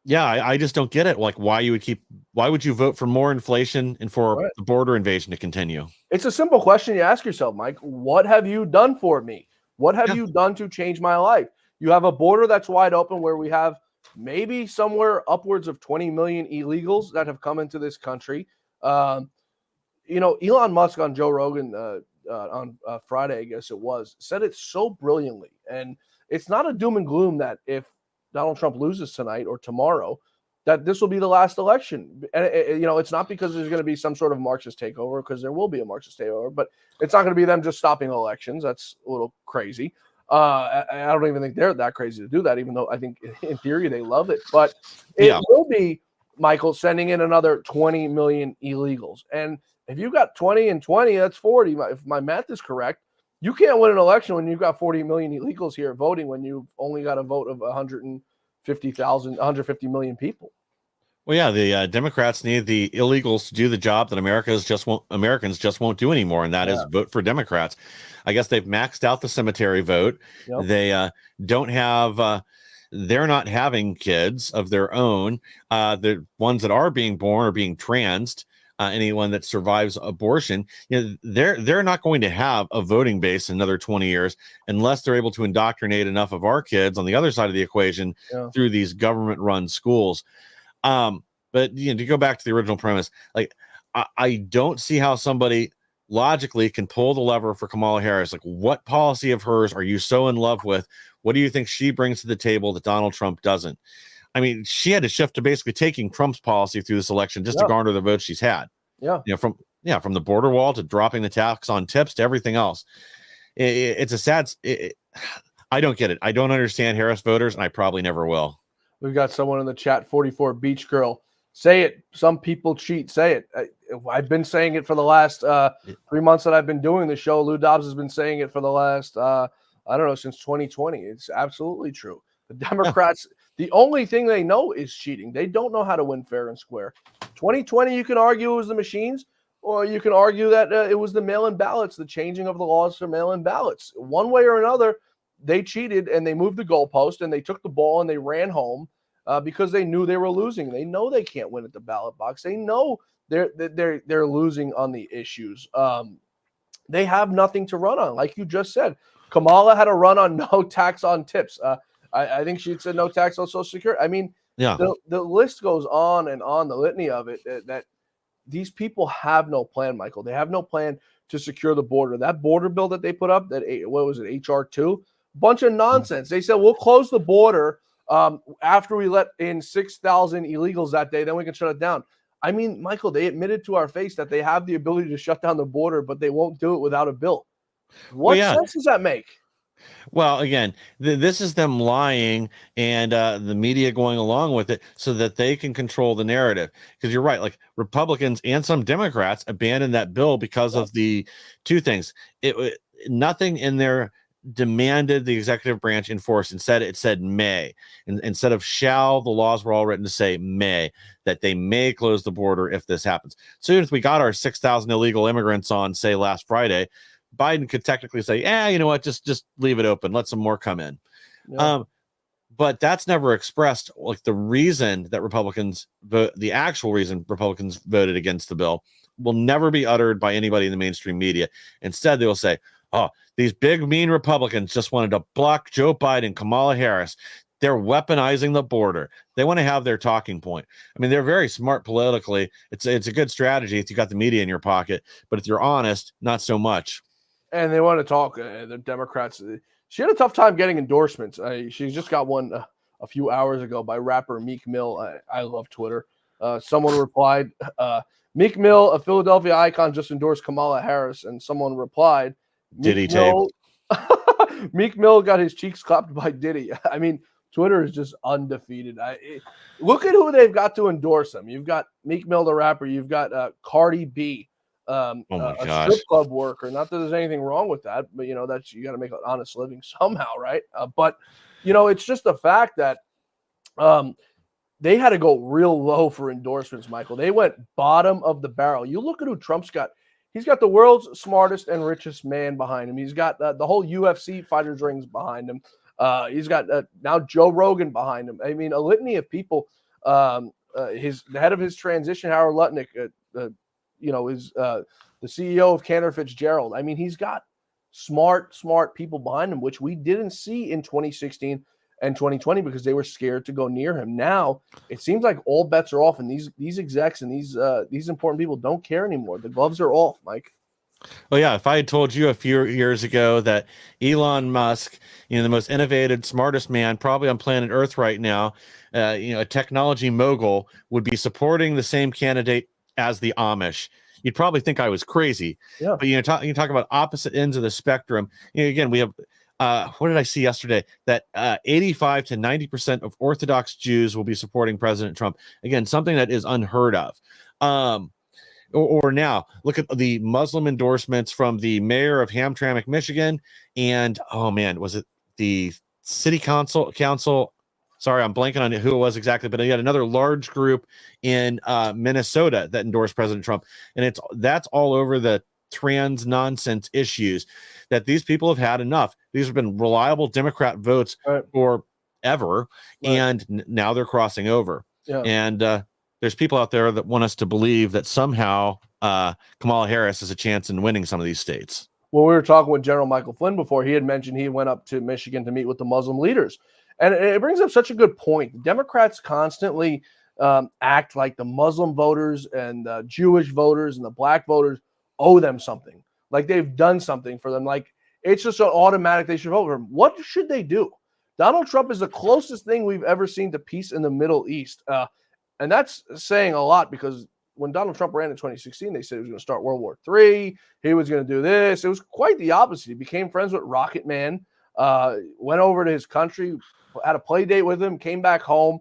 yeah, I just don't get it. Like, why would you vote for more inflation and for the border invasion to continue? It's a simple question you ask yourself, Mike. What have you done for me? What have you done to change my life? You have a border that's wide open where we have maybe somewhere upwards of 20 million illegals that have come into this country. Elon Musk on Joe Rogan on Friday, I guess it was, said it so brilliantly. And it's not a doom and gloom that if Donald Trump loses tonight or tomorrow, that this will be the last election. And, it's not because there's going to be some sort of Marxist takeover, because there will be a Marxist takeover, but it's not going to be them just stopping elections. That's a little crazy. I don't even think they're that crazy to do that, even though I think in theory they love it. But it will be, Michael, sending in another 20 million illegals. And if you've got 20 and 20, that's 40. If my math is correct, you can't win an election when you've got 40 million illegals here voting when you've only got a vote of 150 million people. Well, yeah, the Democrats need the illegals to do the job that Americans just won't do anymore, and that is vote for Democrats. I guess they've maxed out the cemetery vote. Yep. They don't have. They're not having kids of their own. The ones that are being born are being transed. Anyone that survives abortion, they're not going to have a voting base in another 20 years unless they're able to indoctrinate enough of our kids on the other side of the equation through these government-run schools. But to go back to the original premise, like I don't see how somebody logically can pull the lever for Kamala Harris. Like, what policy of hers are you so in love with? What do you think she brings to the table that Donald Trump doesn't? I mean, she had to shift to basically taking Trump's policy through this election just to garner the votes she's had. Yeah. From the border wall to dropping the tax on tips to everything else. It's a sad. I don't get it. I don't understand Harris voters, and I probably never will. We've got someone in the chat, 44 Beach Girl. Say it. Some people cheat. Say it. I've been saying it for the last 3 months that I've been doing the show. Lou Dobbs has been saying it for the last, since 2020. It's absolutely true. The Democrats, the only thing they know is cheating. They don't know how to win fair and square. 2020, you can argue it was the machines, or you can argue that it was the mail-in ballots, the changing of the laws for mail-in ballots. One way or another, they cheated and they moved the goalpost and they took the ball and they ran home because they knew they were losing. They know they can't win at the ballot box. They know they're losing on the issues. They have nothing to run on, like you just said. Kamala had a run on no tax on tips. I think she said no tax on Social Security. I mean, the list goes on and on, the litany of it, that these people have no plan, Michael. They have no plan to secure the border. That border bill that they put up, what was it, HR 2? Bunch of nonsense. They said, we'll close the border after we let in 6,000 illegals that day, then we can shut it down. I mean, Michael, they admitted to our face that they have the ability to shut down the border, but they won't do it without a bill. What sense does that make? Well, again, this is them lying and the media going along with it so that they can control the narrative. Because you're right, like Republicans and some Democrats abandoned that bill because of the two things. Nothing in there demanded the executive branch enforce. Instead, it said may. Instead of shall, the laws were all written to say may, that they may close the border if this happens. So even if we got our 6,000 illegal immigrants on, say, last Friday, Biden could technically say, you know what, just leave it open, let some more come in. Yeah. But that's never expressed. Like the reason that Republicans vote, the actual reason Republicans voted against the bill will never be uttered by anybody in the mainstream media. Instead, they will say, oh, these big, mean Republicans just wanted to block Joe Biden, Kamala Harris. They're weaponizing the border. They want to have their talking point. I mean, they're very smart politically. It's a good strategy if you got the media in your pocket. But if you're honest, not so much. And they want to talk. The Democrats. She had a tough time getting endorsements. She just got one a few hours ago by rapper Meek Mill. I love Twitter. Someone replied, Meek Mill, a Philadelphia icon, just endorsed Kamala Harris. And someone replied, Diddy tape. Meek Mill got his cheeks clapped by Diddy. I mean, Twitter is just undefeated. Look at who they've got to endorse them. You've got Meek Mill, the rapper. You've got Cardi B, a strip club worker. Not that there's anything wrong with that, but, that's you got to make an honest living somehow, right? But, it's just a fact that they had to go real low for endorsements, Michael. They went bottom of the barrel. You look at who Trump's got. He's got the world's smartest and richest man behind him. He's got the whole UFC fighters rings behind him. He's got now Joe Rogan behind him. I mean, a litany of people. The head of his transition, Howard Lutnick, is the CEO of Cantor Fitzgerald. I mean, he's got smart people behind him, which we didn't see in 2016 and 2020 because they were scared to go near him. Now it seems like all bets are off, and these execs and these important people don't care anymore. The gloves are off, Mike. Well, yeah, if I had told you a few years ago that Elon Musk, the most innovative, smartest man probably on planet Earth right now, a technology mogul, would be supporting the same candidate as the Amish, you'd probably think I was crazy. Yeah. But you talk about opposite ends of the spectrum. Again, we have what did I see yesterday? That 85 to 90% of Orthodox Jews will be supporting President Trump. Again, something that is unheard of. Or now look at the Muslim endorsements from the mayor of Hamtramck, Michigan, and was it the city council? Sorry, I'm blanking on who it was exactly, but he had another large group in Minnesota that endorsed President Trump, and that's all over the trans nonsense issues that these people have had enough. These have been reliable Democrat votes forever, and now they're crossing over. Yeah. And there's people out there that want us to believe that somehow Kamala Harris has a chance in winning some of these states. Well, we were talking with General Michael Flynn before. He had mentioned he went up to Michigan to meet with the Muslim leaders. And it brings up such a good point. The Democrats constantly act like the Muslim voters and the Jewish voters and the black voters owe them something. Like they've done something for them. Like it's just an automatic they should vote for him. What should they do? Donald Trump is the closest thing we've ever seen to peace in the Middle East. And that's saying a lot because when Donald Trump ran in 2016, they said he was going to start World War III. He was going to do this. It was quite the opposite. He became friends with Rocket Man, went over to his country, had a play date with him, came back home.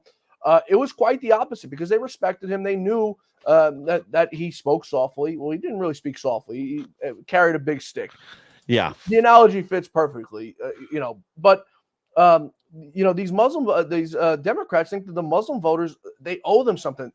It was quite the opposite because they respected him. They knew that he spoke softly. Well, he didn't really speak softly. He carried a big stick. Yeah. The analogy fits perfectly, but these Democrats think that the Muslim voters, they owe them something.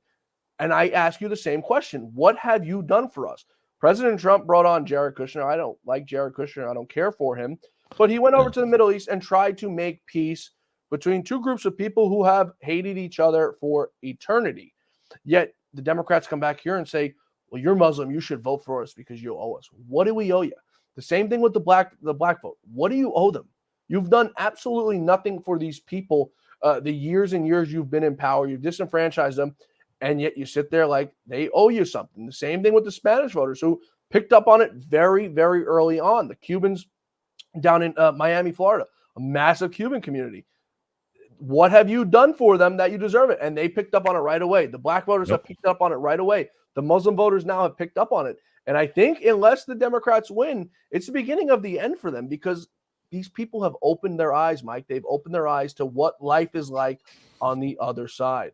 And I ask you the same question. What have you done for us? President Trump brought on Jared Kushner. I don't like Jared Kushner. I don't care for him. But he went over to the Middle East and tried to make peace between two groups of people who have hated each other for eternity. Yet the Democrats come back here and say, well, you're Muslim. You should vote for us because you owe us. What do we owe you? The same thing with the black vote. What do you owe them? You've done absolutely nothing for these people the years and years you've been in power. You've disenfranchised them, and yet you sit there like they owe you something. The same thing with the Spanish voters who picked up on it very, very early on. The Cubans down in Miami, Florida, a massive Cuban community. What have you done for them that you deserve it? And they picked up on it right away. The black voters have picked up on it right away. The Muslim voters now have picked up on it. And I think unless the Democrats win, it's the beginning of the end for them because these people have opened their eyes, Mike. They've opened their eyes to what life is like on the other side.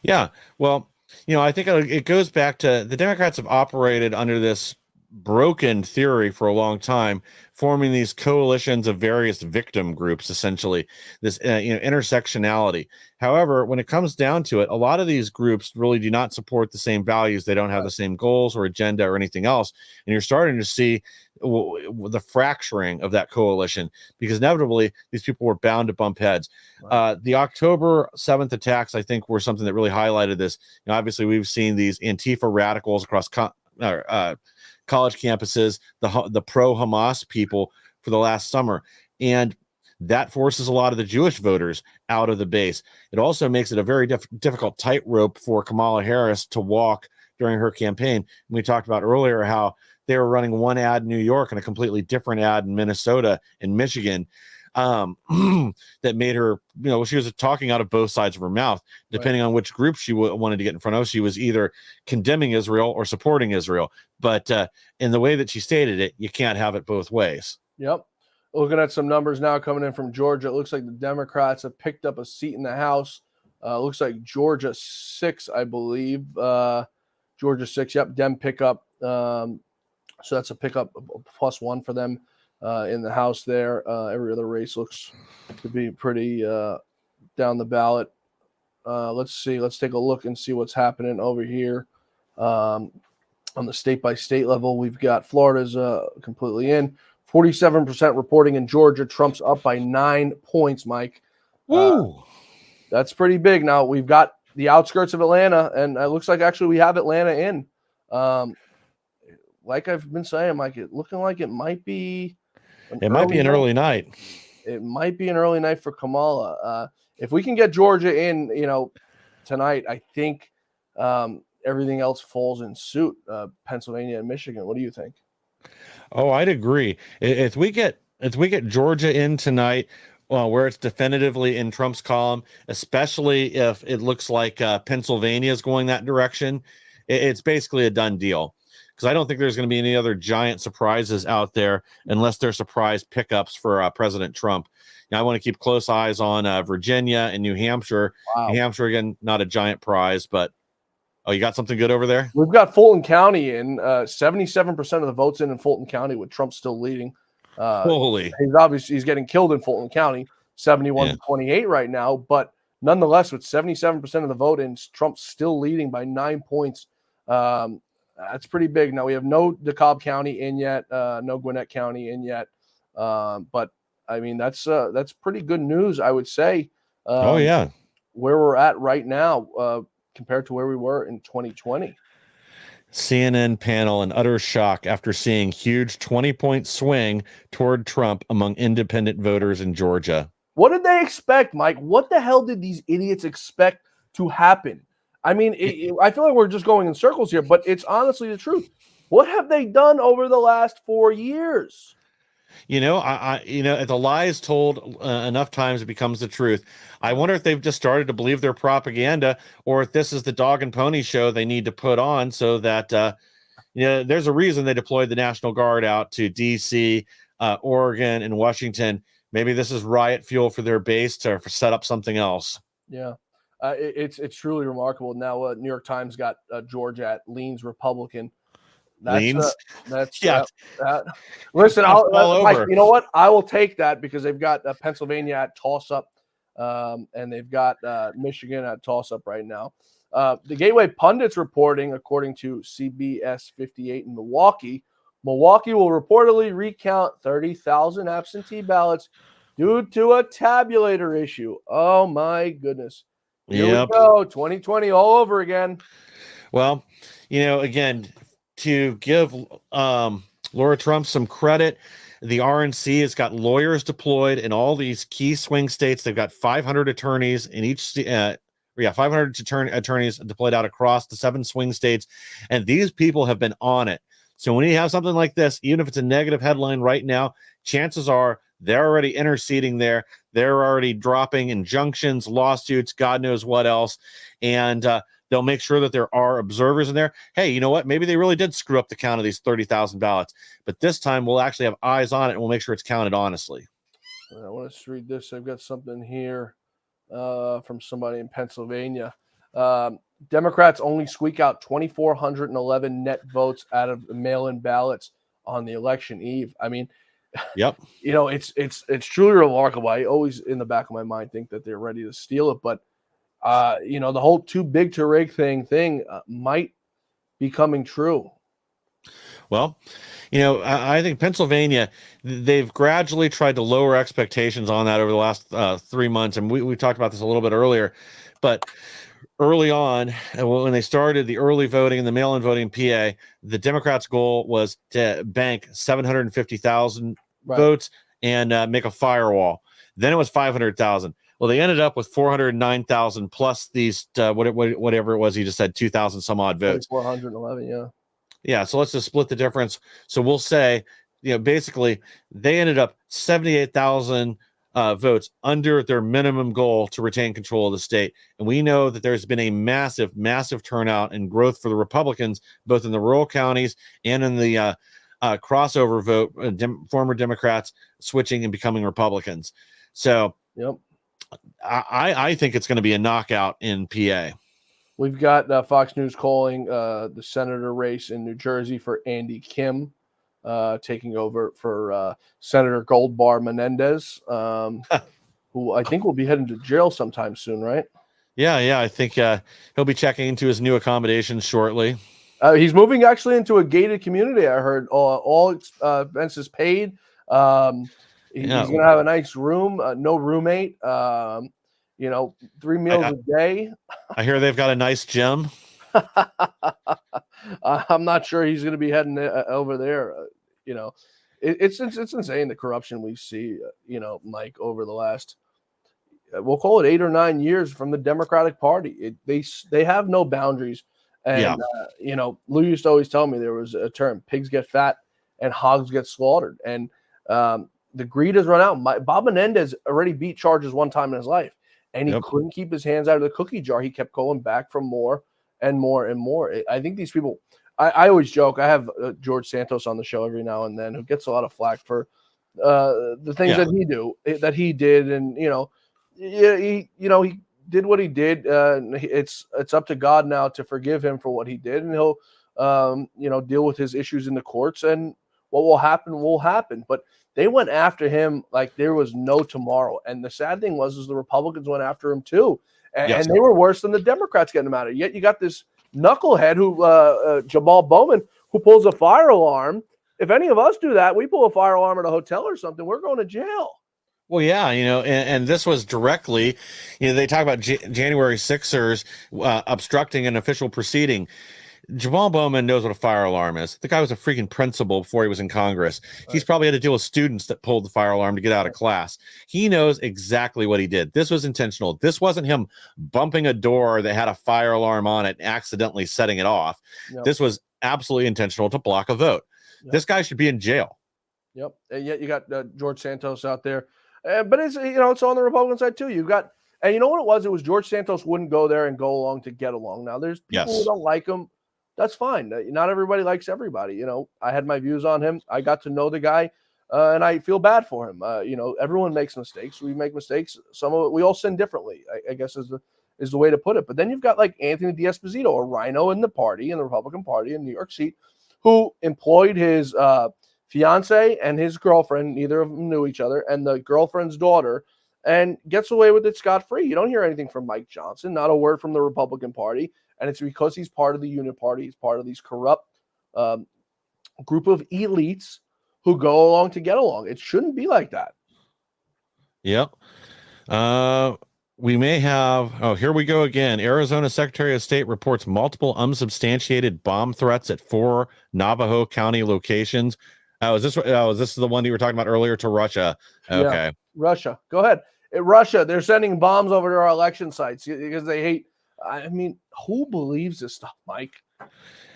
Yeah. Well, I think it goes back to the Democrats have operated under this broken theory for a long time, forming these coalitions of various victim groups, essentially this intersectionality. However, when it comes down to it, a lot of these groups really do not support the same values. They don't have the same goals or agenda or anything else. And you're starting to see the fracturing of that coalition because inevitably these people were bound to bump heads. The October 7th attacks, I think, were something that really highlighted this. Obviously, we've seen these Antifa radicals across college campuses, the pro-Hamas people for the last summer. And that forces a lot of the Jewish voters out of the base. It also makes it a very difficult tightrope for Kamala Harris to walk during her campaign. We talked about earlier how they were running one ad in New York and a completely different ad in Minnesota and Michigan. that made her, she was talking out of both sides of her mouth, depending on which group she wanted to get in front of. She was either condemning Israel or supporting Israel. But in the way that she stated it, you can't have it both ways. Yep. Looking at some numbers now coming in from Georgia, it looks like the Democrats have picked up a seat in the House. Looks like Georgia 6, I believe. Georgia 6, yep, Dem pickup. So that's a pickup +1 for them in the House there. Every other race looks to be pretty down the ballot. Let's see. Let's take a look and see what's happening over here. On the state-by-state level, we've got Florida's completely in. 47% reporting in Georgia. Trump's up by 9 points, Mike. Woo! That's pretty big. Now, we've got the outskirts of Atlanta, and it looks like actually we have Atlanta in. Like I've been saying, Mike, looking like it might be an early night. It might be an early night for Kamala. If we can get Georgia in, tonight, I think everything else falls in suit. Pennsylvania and Michigan. What do you think? Oh, I'd agree. If we get Georgia in tonight, where it's definitively in Trump's column, especially if it looks like Pennsylvania is going that direction, it's basically a done deal. Because I don't think there's going to be any other giant surprises out there unless they're surprise pickups for President Trump. Now, I want to keep close eyes on Virginia and New Hampshire. Wow. New Hampshire, again, not a giant prize, but you got something good over there? We've got Fulton County in 77% of the votes in Fulton County with Trump still leading. Holy. He's getting killed in Fulton County, 71-28 right now. But nonetheless, with 77% of the vote in, Trump's still leading by 9 points. That's pretty big. Now, we have no DeKalb County in yet, no Gwinnett County in yet. But, I mean, that's pretty good news, I would say. Yeah. Where we're at right now compared to where we were in 2020. CNN panel in utter shock after seeing huge 20-point swing toward Trump among independent voters in Georgia. What did they expect, Mike? What the hell did these idiots expect to happen? I mean, I feel like we're just going in circles here, but it's honestly the truth. What have they done over the last 4 years? If the lie is told enough times, it becomes the truth. I wonder if they've just started to believe their propaganda, or if this is the dog and pony show they need to put on so that, there's a reason they deployed the National Guard out to D.C., Oregon, and Washington. Maybe this is riot fuel for their base to set up something else. Yeah, it's truly remarkable. Now, New York Times got Georgia at leans Republican. Leans? Listen, over. You know what? I will take that because they've got Pennsylvania at toss-up, and they've got Michigan at toss-up right now. The Gateway Pundit's reporting, according to CBS 58 in Milwaukee will reportedly recount 30,000 absentee ballots due to a tabulator issue. Oh, my goodness. Here we go, 2020 all over again. Well, again, to give Laura Trump some credit, the RNC has got lawyers deployed in all these key swing states. They've got 500 attorneys in each 500 attorneys deployed out across the 7 swing states, and these people have been on it. So when you have something like this, even if it's a negative headline right now, chances are they're already interceding there. They're already dropping injunctions, lawsuits, God knows what else, and they'll make sure that there are observers in there. Hey, you know what? Maybe they really did screw up the count of these 30,000 ballots, but this time we'll actually have eyes on it and we'll make sure it's counted honestly. I want to read this. I've got something here from somebody in Pennsylvania. Democrats only squeak out 2,411 net votes out of the mail-in ballots on the election eve. I mean, yep. It's truly remarkable. I always, in the back of my mind, think that they're ready to steal it, but the whole too big to rig thing might be coming true. Well, I think Pennsylvania, they've gradually tried to lower expectations on that over the last 3 months. And we talked about this a little bit earlier, but early on, when they started the early voting and the mail-in voting in PA, the Democrats' goal was to bank 750,000 votes and make a firewall. Then it was 500,000. Well, they ended up with 409,000 plus these, whatever it was, he just said 2,000 some odd votes. 411, yeah. Yeah, so let's just split the difference. So we'll say, basically, they ended up 78,000 votes under their minimum goal to retain control of the state. And we know that there's been a massive, massive turnout and growth for the Republicans, both in the rural counties and in the crossover vote, former Democrats switching and becoming Republicans. So Yep. I think it's going to be a knockout in PA. We've got Fox News calling the senator race in New Jersey for Andy Kim, taking over for Senator Goldbar Menendez, who I think will be heading to jail sometime soon, right? Yeah. I think he'll be checking into his new accommodations shortly. He's moving actually into a gated community. I heard all expenses paid. He's going to have a nice room, no roommate. 3 meals a day. I hear they've got a nice gym. I'm not sure he's going to be heading over there. It's insane, the corruption we see, Mike, over the last, we'll call it 8 or 9 years from the Democratic Party. They have no boundaries. And, Lou used to always tell me there was a term, pigs get fat and hogs get slaughtered. And the greed has run out. Bob Menendez already beat charges one time in his life, and he couldn't keep his hands out of the cookie jar. He kept going back for more and more and more. I think these people, I always joke, I have George Santos on the show every now and then, who gets a lot of flack for the things that he did. And, he did what he did. It's up to God now to forgive him for what he did. And he'll, deal with his issues in the courts, and what will happen. But they went after him like there was no tomorrow. And the sad thing was the Republicans went after him too. And they were worse than the Democrats getting him out of it. Yet you got this knucklehead who, Jamal Bowman, who pulls a fire alarm. If any of us do that, we pull a fire alarm at a hotel or something, we're going to jail. Well, yeah, and this was directly, they talk about January 6ers obstructing an official proceeding. Jamal Bowman knows what a fire alarm is. The guy was a freaking principal before he was in Congress. Right. He's probably had to deal with students that pulled the fire alarm to get out of class. He knows exactly what he did. This was intentional. This wasn't him bumping a door that had a fire alarm on it and accidentally setting it off. Yep. This was absolutely intentional to block a vote. Yep. This guy should be in jail. Yep. And yet you got George Santos out there. But it's, it's on the Republican side too. You've got, and you know what it was? It was George Santos wouldn't go there and go along to get along. Now there's people who don't like him. That's fine. Not everybody likes everybody. I had my views on him. I got to know the guy, and I feel bad for him. Everyone makes mistakes. We make mistakes. Some of it, we all sin differently, I guess is the way to put it. But then you've got like Anthony D'Esposito, a rhino in the Republican Party in New York seat, who employed his fiance and his girlfriend. Neither of them knew each other, and the girlfriend's daughter, and gets away with it scot-free. You don't hear anything from Mike Johnson, not a word from the Republican Party. And it's because he's part of the Unit Party. He's part of these corrupt group of elites who go along to get along. It shouldn't be like that. Yep. We may have, here we go again. Arizona Secretary of State reports multiple unsubstantiated bomb threats at 4 Navajo County locations. Is this the one that you were talking about earlier to Russia? Okay. Yeah, Russia. Go ahead. Russia, they're sending bombs over to our election sites because they hate. I mean, who believes this stuff, Mike?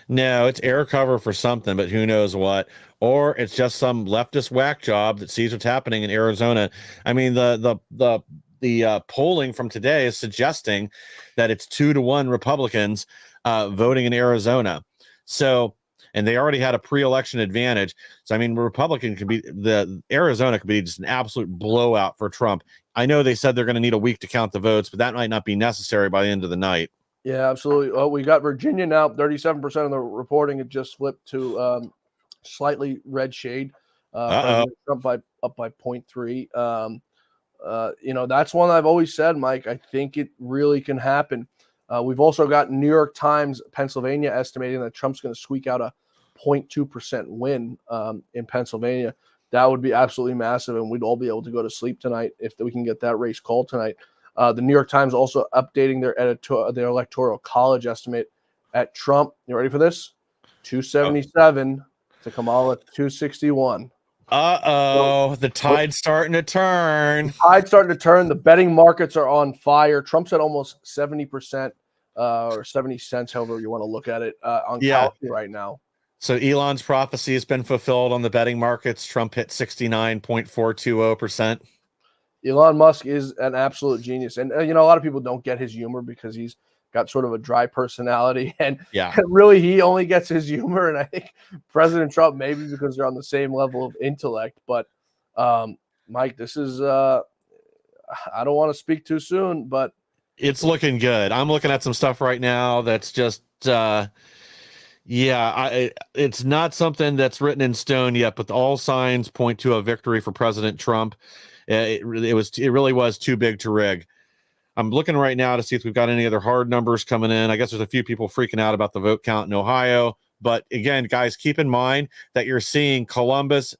No, it's air cover for something, but who knows what? Or it's just some leftist whack job that sees what's happening in Arizona. I mean, the polling from today is suggesting that it's 2-1 Republicans voting in Arizona. So, and they already had a pre-election advantage. So, I mean, Arizona could be just an absolute blowout for Trump. I know they said they're going to need a week to count the votes, but that might not be necessary by the end of the night. Yeah, absolutely. Well, we got Virginia now. 37% of the reporting had just flipped to slightly red shade. Trump up by 0.3. That's one I've always said, Mike. I think it really can happen. We've also got New York Times, Pennsylvania, estimating that Trump's going to squeak out a 0.2% win in Pennsylvania. That would be absolutely massive, and we'd all be able to go to sleep tonight if we can get that race called tonight. The New York Times also updating their electoral college estimate at Trump. You ready for this? 277 to Kamala 261. The tide's starting to turn. The betting markets are on fire. Trump's at almost 70% or 70 cents, however you want to look at it, on Kalshi right now. So Elon's prophecy has been fulfilled on the betting markets. Trump hit 69.420%. Elon Musk is an absolute genius. And, a lot of people don't get his humor because he's got sort of a dry personality. And Yeah. really, he only gets his humor. And I think President Trump, maybe because they're on the same level of intellect. But, Mike, this is, I don't want to speak too soon, but It's looking good. I'm looking at some stuff right now that's just, it's not something that's written in stone yet, but all signs point to a victory for President Trump. It really was too big to rig. I'm looking right now to see if we've got any other hard numbers coming in. I guess there's a few people freaking out about the vote count in Ohio. But again, guys, keep in mind that you're seeing Columbus,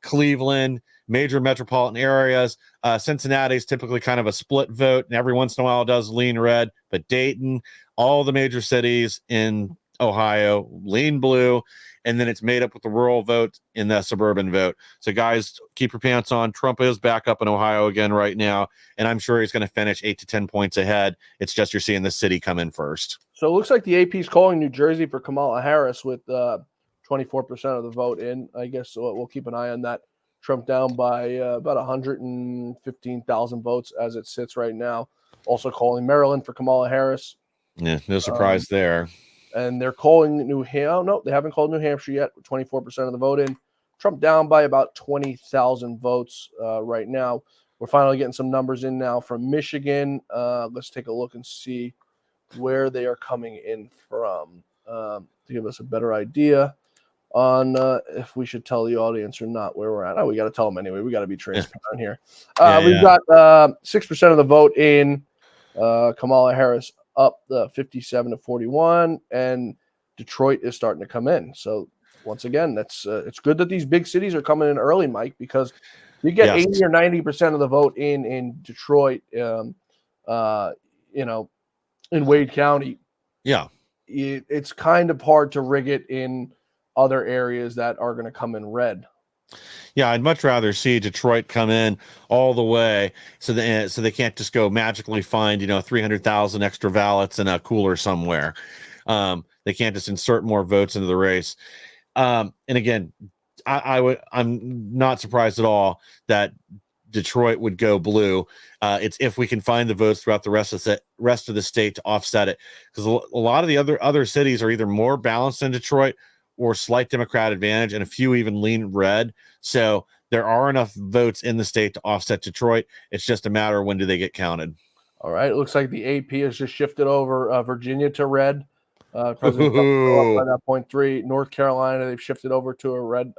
Cleveland, major metropolitan areas. Cincinnati is typically kind of a split vote, and every once in a while it does lean red. But Dayton, all the major cities in Ohio lean blue, and then it's made up with the rural vote in the suburban vote. So guys, keep your pants on. Trump is back up in Ohio again right now, and I'm sure he's going to finish 8 to 10 points ahead. It's just you're seeing the city come in first. So it looks like the AP is calling New Jersey for Kamala Harris with 24% of the vote in. I guess we'll keep an eye on that. Trump down by about 115,000 votes as it sits right now. Also calling Maryland for Kamala Harris. Yeah, no surprise there. And they're calling New Hampshire. Oh, no, they haven't called New Hampshire yet. 24% of the vote in. Trump down by about 20,000 votes right now. We're finally getting some numbers in now from Michigan. Let's take a look and see where they are coming in from to give us a better idea on if we should tell the audience or not where we're at. Oh, we got to tell them anyway. We got to be transparent here. We've got 6% of the vote in. Kamala Harris up 57 to 41, and Detroit is starting to come in. So once again, that's it's good that these big cities are coming in early, Mike, because you get 80 or 90% of the vote in Detroit, in Wade County. Yeah, it's kind of hard to rig it in other areas that are going to come in red. Yeah, I'd much rather see Detroit come in all the way so they can't just go magically find 300,000 extra ballots in a cooler somewhere. They can't just insert more votes into the race. And again, I'm not surprised at all that Detroit would go blue. It's if we can find the votes throughout the rest of the state to offset it, because a lot of the other cities are either more balanced than Detroit or slight Democrat advantage, and a few even lean red. So there are enough votes in the state to offset Detroit. It's just a matter of when do they get counted. All right. It looks like the AP has just shifted over Virginia to red. President Trump up by that 0.3. North Carolina, they've shifted over to a red,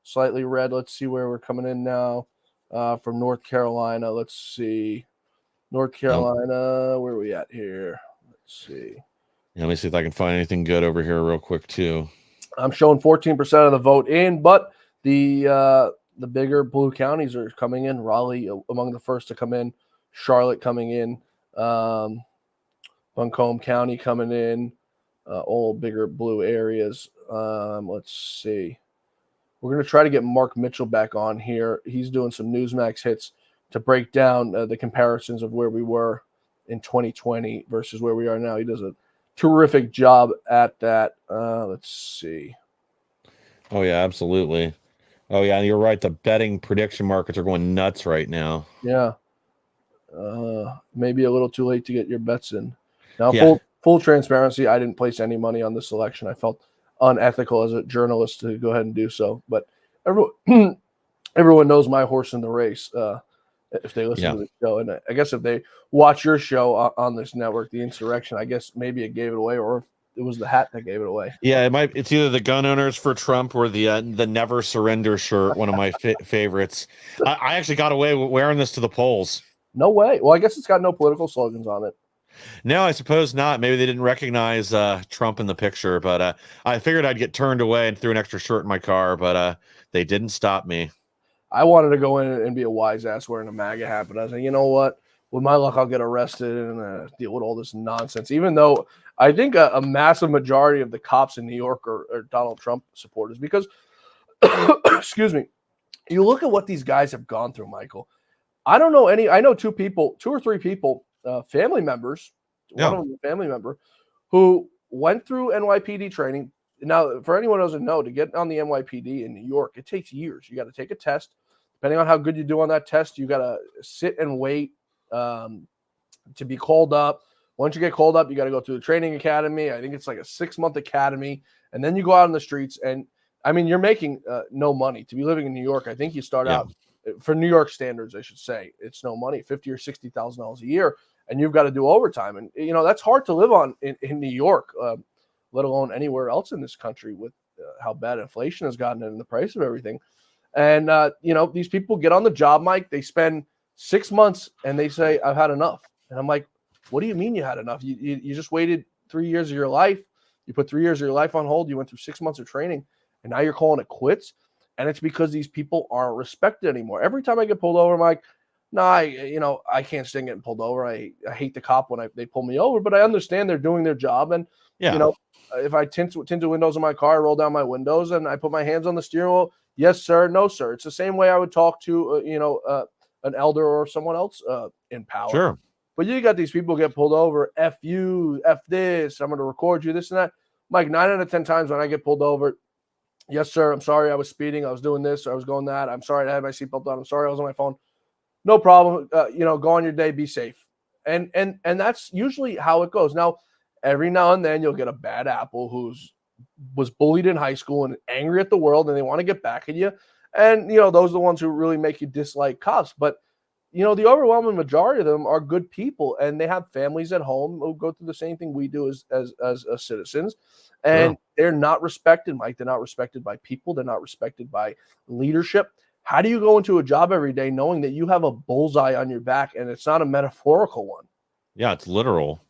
slightly red. Let's see where we're coming in now from North Carolina. Let's see. North Carolina, where are we at here? Let's see. Let me see if I can find anything good over here real quick, too. I'm showing 14% of the vote in, but the bigger blue counties are coming in. Raleigh among the first to come in. Charlotte coming in. Buncombe County coming in. All bigger blue areas. Let's see. We're going to try to get Mark Mitchell back on here. He's doing some Newsmax hits to break down the comparisons of where we were in 2020 versus where we are now. He does a terrific job at that. Let's see. Oh, yeah, absolutely. Oh, yeah, you're right. The betting prediction markets are going nuts right now. Yeah. Maybe a little too late to get your bets in. Now, full transparency, I didn't place any money on this election. I felt unethical as a journalist to go ahead and do so. But everyone knows my horse in the race if they listen to the show. And I guess if they watch your show on this network, The Insurrection, I guess maybe it gave it away, or if it was the hat that gave it away. Yeah, it's either the gun owners for Trump or the Never Surrender shirt, one of my favorites. I actually got away with wearing this to the polls. No way. Well, I guess it's got no political slogans on it. No, I suppose not. Maybe they didn't recognize Trump in the picture, but I figured I'd get turned away and threw an extra shirt in my car, but they didn't stop me. I wanted to go in and be a wise ass wearing a MAGA hat, but I was like, you know what? With my luck, I'll get arrested and deal with all this nonsense. Even though I think a massive majority of the cops in New York are Donald Trump supporters because, excuse me, you look at what these guys have gone through, Michael. I don't know I know two or three people, family members, one of them a family member, who went through NYPD training. Now, for anyone who doesn't know, to get on the NYPD in New York, it takes years. You got to take a test, depending on how good you do on that test, you got to sit and wait to be called up. Once you get called up, you got to go through the training academy. I think it's like a 6-month academy. And then you go out on the streets. And I mean, you're making no money to be living in New York. I think you start out for New York standards, I should say, it's no money, $50,000 or $60,000 a year. And you've got to do overtime. And, that's hard to live on in New York, let alone anywhere else in this country with how bad inflation has gotten and the price of everything. And, these people get on the job, Mike. They spend 6 months and they say, I've had enough. And I'm like, what do you mean you had enough? You just waited 3 years of your life. You put 3 years of your life on hold. You went through 6 months of training and now you're calling it quits. And it's because these people aren't respected anymore. Every time I get pulled over, I'm like, I can't stand getting pulled over. I hate the cop when they pull me over, but I understand they're doing their job. And, if I tint the windows of my car, I roll down my windows and I put my hands on the steering wheel, yes, sir, no, sir. It's the same way I would talk to, an elder or someone else in power. Sure. But you got these people get pulled over, F you, F this, I'm going to record you, this and that. Mike, 9 out of 10 times when I get pulled over, yes, sir, I'm sorry I was speeding, I was doing this, I was going that, I'm sorry I had my seatbelt on, I'm sorry I was on my phone. No problem. Go on your day, be safe. And that's usually how it goes. Now, every now and then you'll get a bad apple was bullied in high school and angry at the world and they want to get back at you. And, those are the ones who really make you dislike cops. But, the overwhelming majority of them are good people and they have families at home who go through the same thing we do as citizens. And they're not respected, Mike. They're not respected by people. They're not respected by leadership. How do you go into a job every day knowing that you have a bullseye on your back and it's not a metaphorical one? Yeah, it's literal.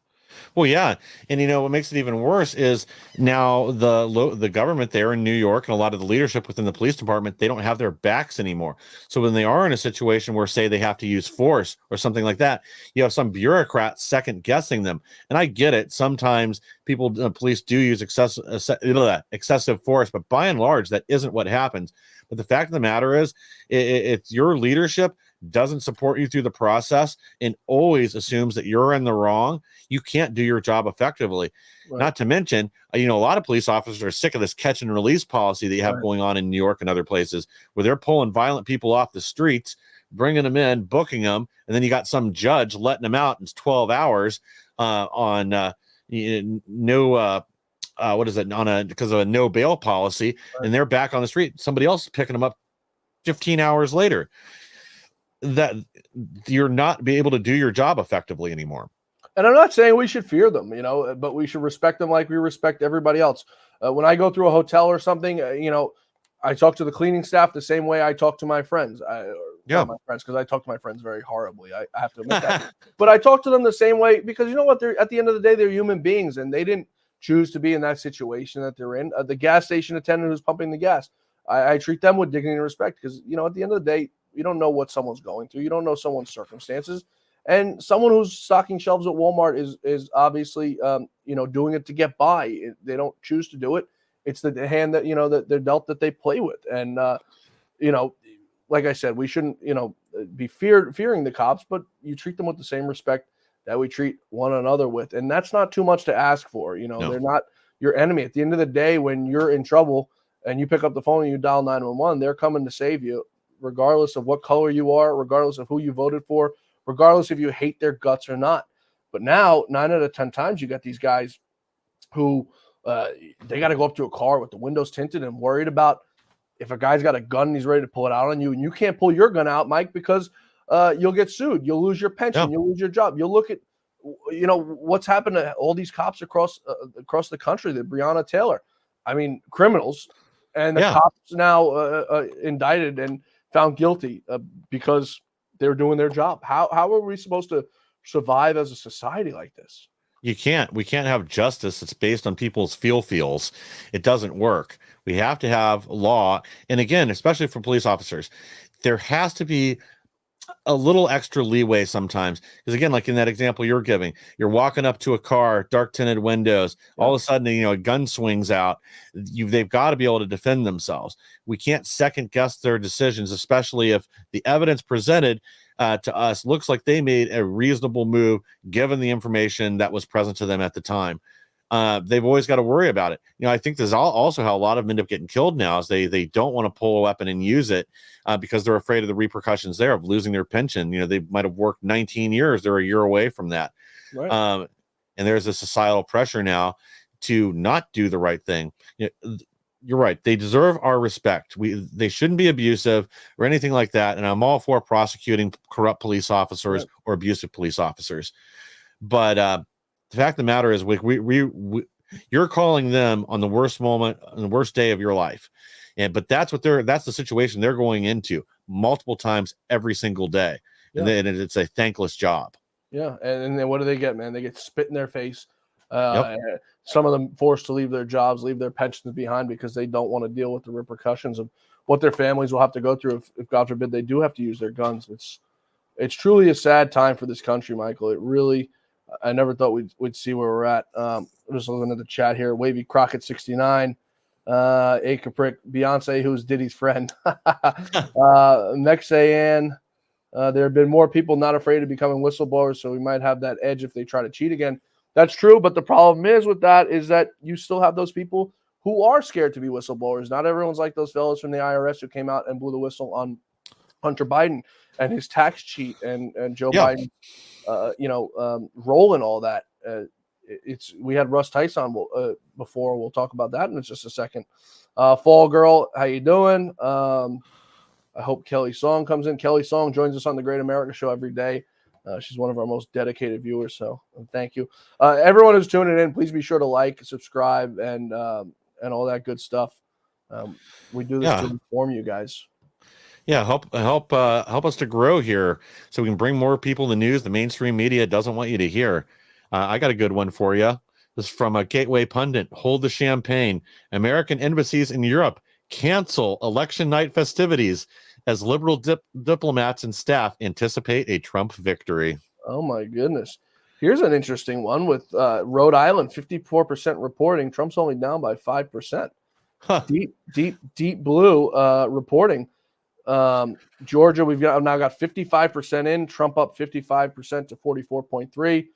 Well, yeah. And, what makes it even worse is now the government there in New York and a lot of the leadership within the police department, they don't have their backs anymore. So when they are in a situation where, say, they have to use force or something like that, you have some bureaucrat second guessing them. And I get it. Sometimes police do use excessive force, but by and large, that isn't what happens. But the fact of the matter is, it's your leadership doesn't support you through the process and always assumes that you're in the wrong, you can't do your job effectively. Right. Not to mention, a lot of police officers are sick of this catch and release policy that you have going on in New York and other places where they're pulling violent people off the streets, bringing them in, booking them, and then you got some judge letting them out in 12 hours on because of a no bail policy, and they're back on the street. Somebody else is picking them up 15 hours later. That you're not be able to do your job effectively anymore. And I'm not saying we should fear them, but we should respect them like we respect everybody else. When I go through a hotel or something, I talk to the cleaning staff the same way I talk to my friends. My friends, because I talk to my friends very horribly. I have to admit that. But I talk to them the same way because you know what? They're at the end of the day, they're human beings, and they didn't choose to be in that situation that they're in. The gas station attendant who's pumping the gas, I treat them with dignity and respect because at the end of the day, you don't know what someone's going through. You don't know someone's circumstances. And someone who's stocking shelves at Walmart is obviously, doing it to get by. They don't choose to do it. It's the hand that, that they're dealt that they play with. And, like I said, we shouldn't, be fearing the cops, but you treat them with the same respect that we treat one another with. And that's not too much to ask for. No. They're not your enemy. At the end of the day, when you're in trouble and you pick up the phone and you dial 911, they're coming to save you, regardless of what color you are, regardless of who you voted for, regardless if you hate their guts or not. But now, 9 out of 10 times, you got these guys who they got to go up to a car with the windows tinted and worried about if a guy's got a gun and he's ready to pull it out on you, and you can't pull your gun out, Mike, because you'll get sued. You'll lose your pension. You'll lose your job. You'll look at, what's happened to all these cops across the country, the Breonna Taylor. I mean, criminals. And the cops now indicted and found guilty because they're doing their job. How are we supposed to survive as a society like this? We can't have justice that's based on people's feels. It doesn't work. We have to have law. And again, especially for police officers, there has to be a little extra leeway sometimes. Because again, like in that example you're giving, you're walking up to a car, dark tinted windows, all of a sudden, a gun swings out. They've got to be able to defend themselves. We can't second guess their decisions, especially if the evidence presented to us looks like they made a reasonable move given the information that was present to them at the time. they've always got to worry about it. I think there's also how a lot of them end up getting killed now is they don't want to pull a weapon and use it because they're afraid of the repercussions there of losing their pension. They might have worked 19 years. They're a year away from that. Right. And there's a societal pressure now to not do the right thing. You're right. They deserve our respect. They shouldn't be abusive or anything like that. And I'm all for prosecuting corrupt police officers or abusive police officers. But the fact of the matter is, you're calling them on the worst moment, on the worst day of your life, but that's the situation they're going into multiple times every single day, and it's a thankless job. Yeah, and then what do they get, man? They get spit in their face. Yep. Some of them forced to leave their jobs, leave their pensions behind because they don't want to deal with the repercussions of what their families will have to go through if God forbid, they do have to use their guns. It's truly a sad time for this country, Michael. It really. I never thought we'd see where we're at. I'm just looking at the chat here. Wavy Crockett 69, A Capric, Beyonce, who's Diddy's friend. Mexayan, there have been more people not afraid of becoming whistleblowers, so we might have that edge if they try to cheat again. That's true, but the problem is with that is that you still have those people who are scared to be whistleblowers. Not everyone's like those fellows from the IRS who came out and blew the whistle on Hunter Biden and his tax cheat and Joe Biden. Role in all that. We had Russ Tyson before. We'll talk about that in just a second. Fall Girl, how you doing? I hope Kelly Song comes in. Kelly Song joins us on the Great America Show every day. She's one of our most dedicated viewers, so thank you. Everyone who's tuning in, please be sure to like, subscribe, and all that good stuff. We do this to inform you guys. Yeah, help us to grow here so we can bring more people the news the mainstream media doesn't want you to hear. I got a good one for you. This is from a Gateway Pundit. Hold the champagne. American embassies in Europe cancel election night festivities as liberal diplomats and staff anticipate a Trump victory. Oh, my goodness. Here's an interesting one with Rhode Island, 54% reporting. Trump's only down by 5%. Huh. Deep blue reporting. Georgia, we've now got 55% in. Trump up 55% to 44.3.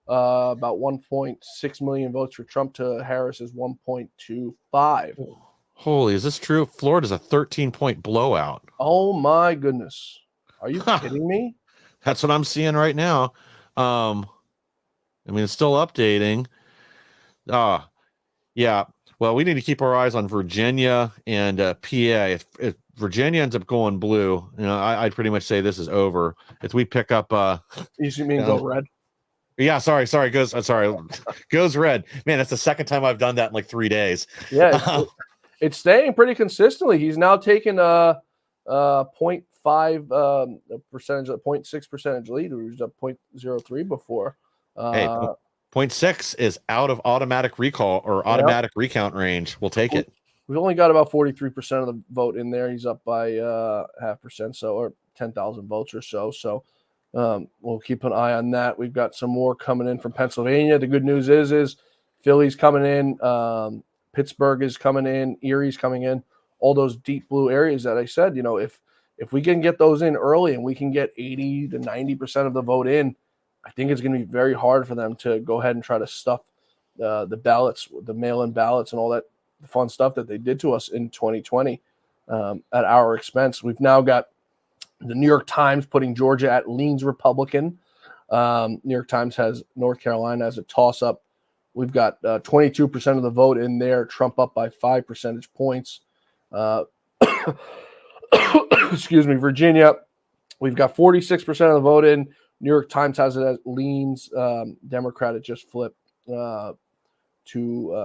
About 1.6 million votes for Trump to Harris is 1.25. Holy, is this true? Florida's a 13-point blowout. Oh my goodness. Are you kidding me? That's what I'm seeing right now. It's still updating. Yeah. Well, we need to keep our eyes on Virginia and PA. If Virginia ends up going blue, I'd pretty much say this is over. If we pick up, you mean go red? Yeah, sorry, goes red. Man, that's the second time I've done that in like 3 days. Yeah, it's staying pretty consistently. He's now taken a 0.5 percentage, 0.6 percentage lead. He was up 0.03 before. Hey, 0.6 is out of automatic recall or automatic recount range. We'll take it. We've only got about 43% of the vote in there. He's up by 0.5%, or 10,000 votes or so. So we'll keep an eye on that. We've got some more coming in from Pennsylvania. The good news is Philly's coming in, Pittsburgh is coming in, Erie's coming in. All those deep blue areas that I said, if we can get those in early and we can get 80 to 90% of the vote in, I think it's going to be very hard for them to go ahead and try to stuff the ballots, the mail-in ballots and all that fun stuff that they did to us in 2020 at our expense. We've now got the New York Times putting Georgia at leans Republican. New York Times has North Carolina as a toss-up. We've got 22% of the vote in there, Trump up by 5 percentage points. Excuse me, Virginia, we've got 46% of the vote in. New York Times has it as leans Democrat. It just flipped to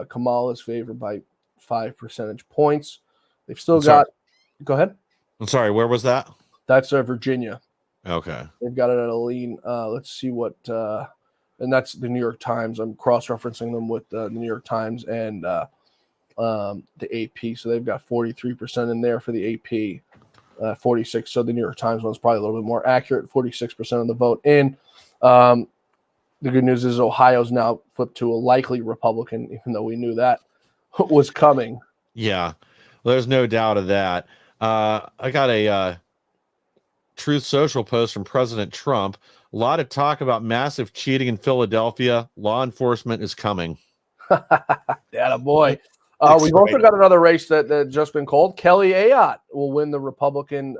Kamala's favor by 5 percentage points. They've still got – go ahead. I'm sorry, where was that? That's Virginia. Okay. They've got it at a lean. Let's see what and that's the New York Times. I'm cross-referencing them with the New York Times and the AP. So they've got 43% in there for the AP, 46. So the New York Times one's probably a little bit more accurate, 46% of the vote in. The good news is Ohio's now flipped to a likely Republican, even though we knew that was coming. Yeah, well, there's no doubt of that. I got a Truth Social post from President Trump. A lot of talk about massive cheating in Philadelphia. Law enforcement is coming. Yeah, boy. It's We've also right. got another race that just been called. Kelly Ayotte will win the Republican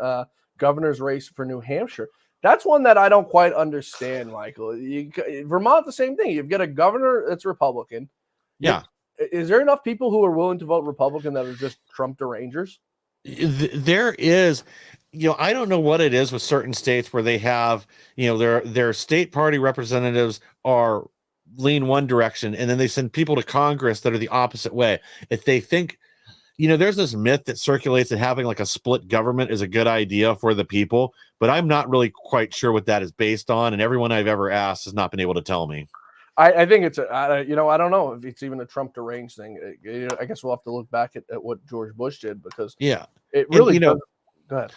governor's race for New Hampshire. That's one that I don't quite understand, Michael. Vermont, the same thing. You've got a governor that's Republican. Yeah. Is there enough people who are willing to vote Republican that are just Trump derangers? There is, I don't know what it is with certain states where they have, their state party representatives are lean one direction, and then they send people to Congress that are the opposite way. If they think, there's this myth that circulates that having like a split government is a good idea for the people, but I'm not really quite sure what that is based on, and everyone I've ever asked has not been able to tell me. I think it's I don't know if it's even a Trump deranged thing. I guess we'll have to look back at what George Bush did, because Yeah, it really and, does. Go ahead.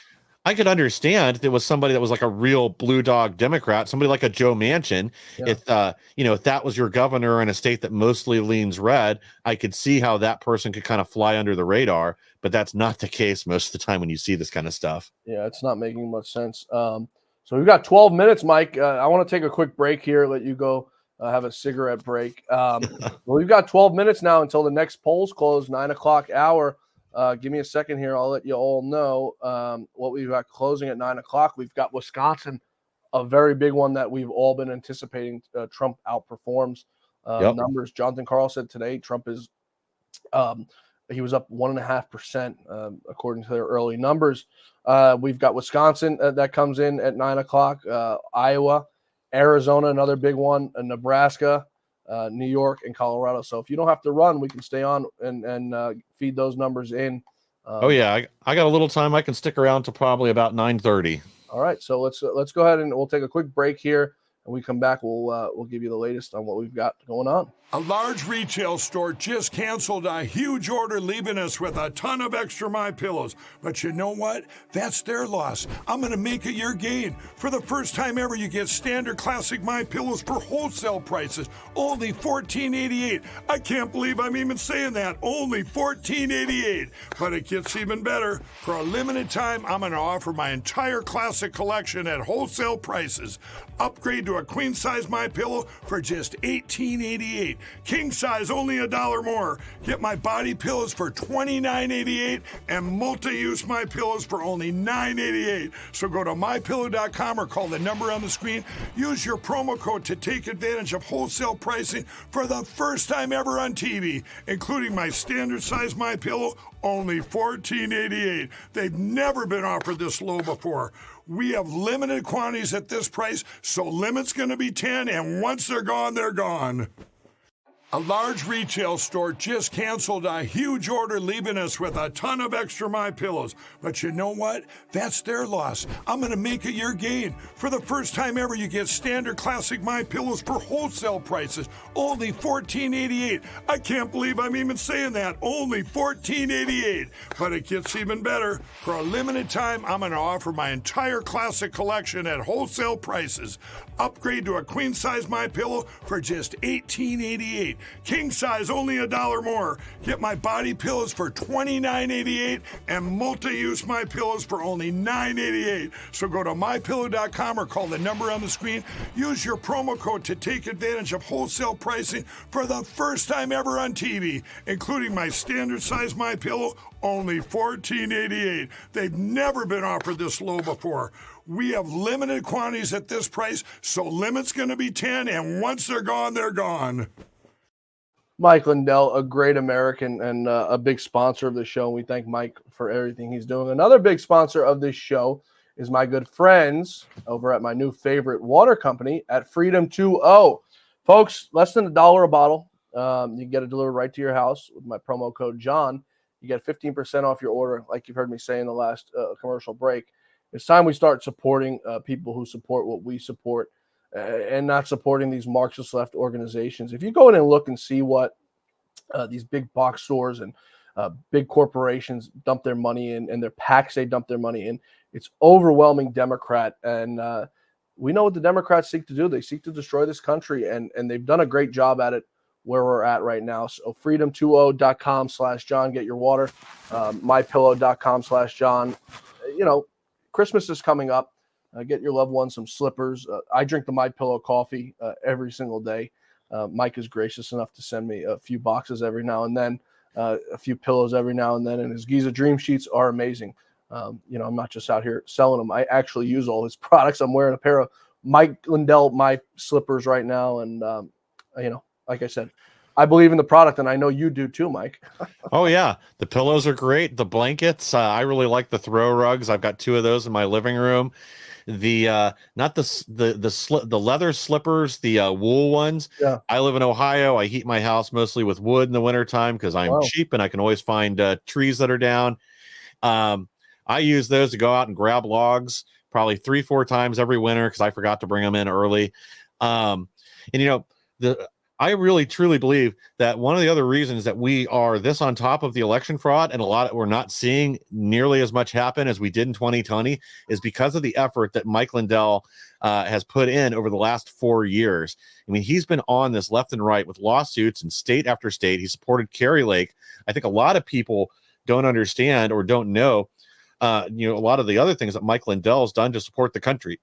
I could understand if there was somebody that was like a real blue dog Democrat, somebody like a Joe Manchin. Yeah. If that was your governor in a state that mostly leans red, I could see how that person could kind of fly under the radar. But that's not the case most of the time when you see this kind of stuff. Yeah, it's not making much sense. So we've got 12 minutes, Mike. I want to take a quick break here, let you go have a cigarette break. Well, we've got 12 minutes now until the next polls close, 9 o'clock hour. Give me a second here. I'll let you all know what we've got closing at 9 o'clock. We've got Wisconsin, a very big one that we've all been anticipating. Trump outperforms numbers. Jonathan Karl said today Trump is he was up 1.5% according to their early numbers. We've got Wisconsin that comes in at 9 o'clock. Iowa, Arizona, another big one. Nebraska, New York, and Colorado. So if you don't have to run, we can stay on and feed those numbers in. Oh yeah, I got a little time. I can stick around to probably about 9:30. All right, so let's go ahead and we'll take a quick break here. And we come back, we'll give you the latest on what we've got going on. A large retail store just canceled a huge order, leaving us with a ton of extra My Pillows. But you know what? That's their loss. I'm going to make it your gain. For the first time ever, you get standard classic My Pillows for wholesale prices, only $14.88. I can't believe I'm even saying that. Only $14.88. But it gets even better. For a limited time, I'm going to offer my entire classic collection at wholesale prices. Upgrade to a queen size My Pillow for just $18.88. King size only $1 more. Get my body pillows for $29.88 and multi-use My Pillows for only $9.88. So go to mypillow.com or call the number on the screen. Use your promo code to take advantage of wholesale pricing for the first time ever on TV, including my standard size My Pillow, only $14.88. They've never been offered this low before. We have limited quantities at this price, so limit's going to be 10, and once they're gone, they're gone. A large retail store just canceled a huge order, leaving us with a ton of extra My Pillows. But you know what? That's their loss. I'm going to make it your gain. For the first time ever, you get standard classic My Pillows for wholesale prices, only $14.88. I can't believe I'm even saying that. Only $14.88. But it gets even better. For a limited time, I'm going to offer my entire classic collection at wholesale prices. Upgrade to a queen size My Pillow for just $18.88. King size only $1 more. Get my body pillows for $29.88 and multi-use My Pillows for only $9.88. So go to mypillow.com or call the number on the screen. Use your promo code to take advantage of wholesale pricing for the first time ever on TV, including my standard size My Pillow, only $14.88. They've never been offered this low before. We have limited quantities at this price, so limit's going to be 10, and once they're gone, they're gone. Mike Lindell, a great American and a big sponsor of the show. We thank Mike for everything he's doing. Another big sponsor of this show is my good friends over at my new favorite water company at Freedom 2.0. Folks, less than $1 a bottle. You can get it delivered right to your house with my promo code John. You get 15% off your order, like you've heard me say in the last commercial break. It's time we start supporting people who support what we support and not supporting these Marxist left organizations. If you go in and look and see what these big box stores and big corporations dump their money in and their PACs they dump their money in, it's overwhelming Democrat. And we know what the Democrats seek to do. They seek to destroy this country, and they've done a great job at it where we're at right now. So freedom20.com/John, get your water. mypillow.com/John. Christmas is coming up. Get your loved ones some slippers. I drink the My Pillow coffee every single day. Mike is gracious enough to send me a few boxes every now and then, a few pillows every now and then, and his Giza Dream Sheets are amazing. I'm not just out here selling them. I actually use all his products. I'm wearing a pair of Mike Lindell, my slippers right now. And, like I said, I believe in the product, and I know you do too, Mike. Oh yeah, the pillows are great. The blankets, I really like the throw rugs. I've got 2 of those in my living room. The not the leather slippers, the wool ones. Yeah. I live in Ohio. I heat my house mostly with wood in the wintertime because I'm cheap and I can always find trees that are down. I use those to go out and grab logs probably 3-4 times every winter because I forgot to bring them in early. I really truly believe that one of the other reasons that we are this on top of the election fraud and we're not seeing nearly as much happen as we did in 2020 is because of the effort that Mike Lindell has put in over the last 4 years. I mean, he's been on this left and right with lawsuits in state after state. He supported Kerry Lake. I think a lot of people don't understand or don't know, a lot of the other things that Mike Lindell has done to support the country.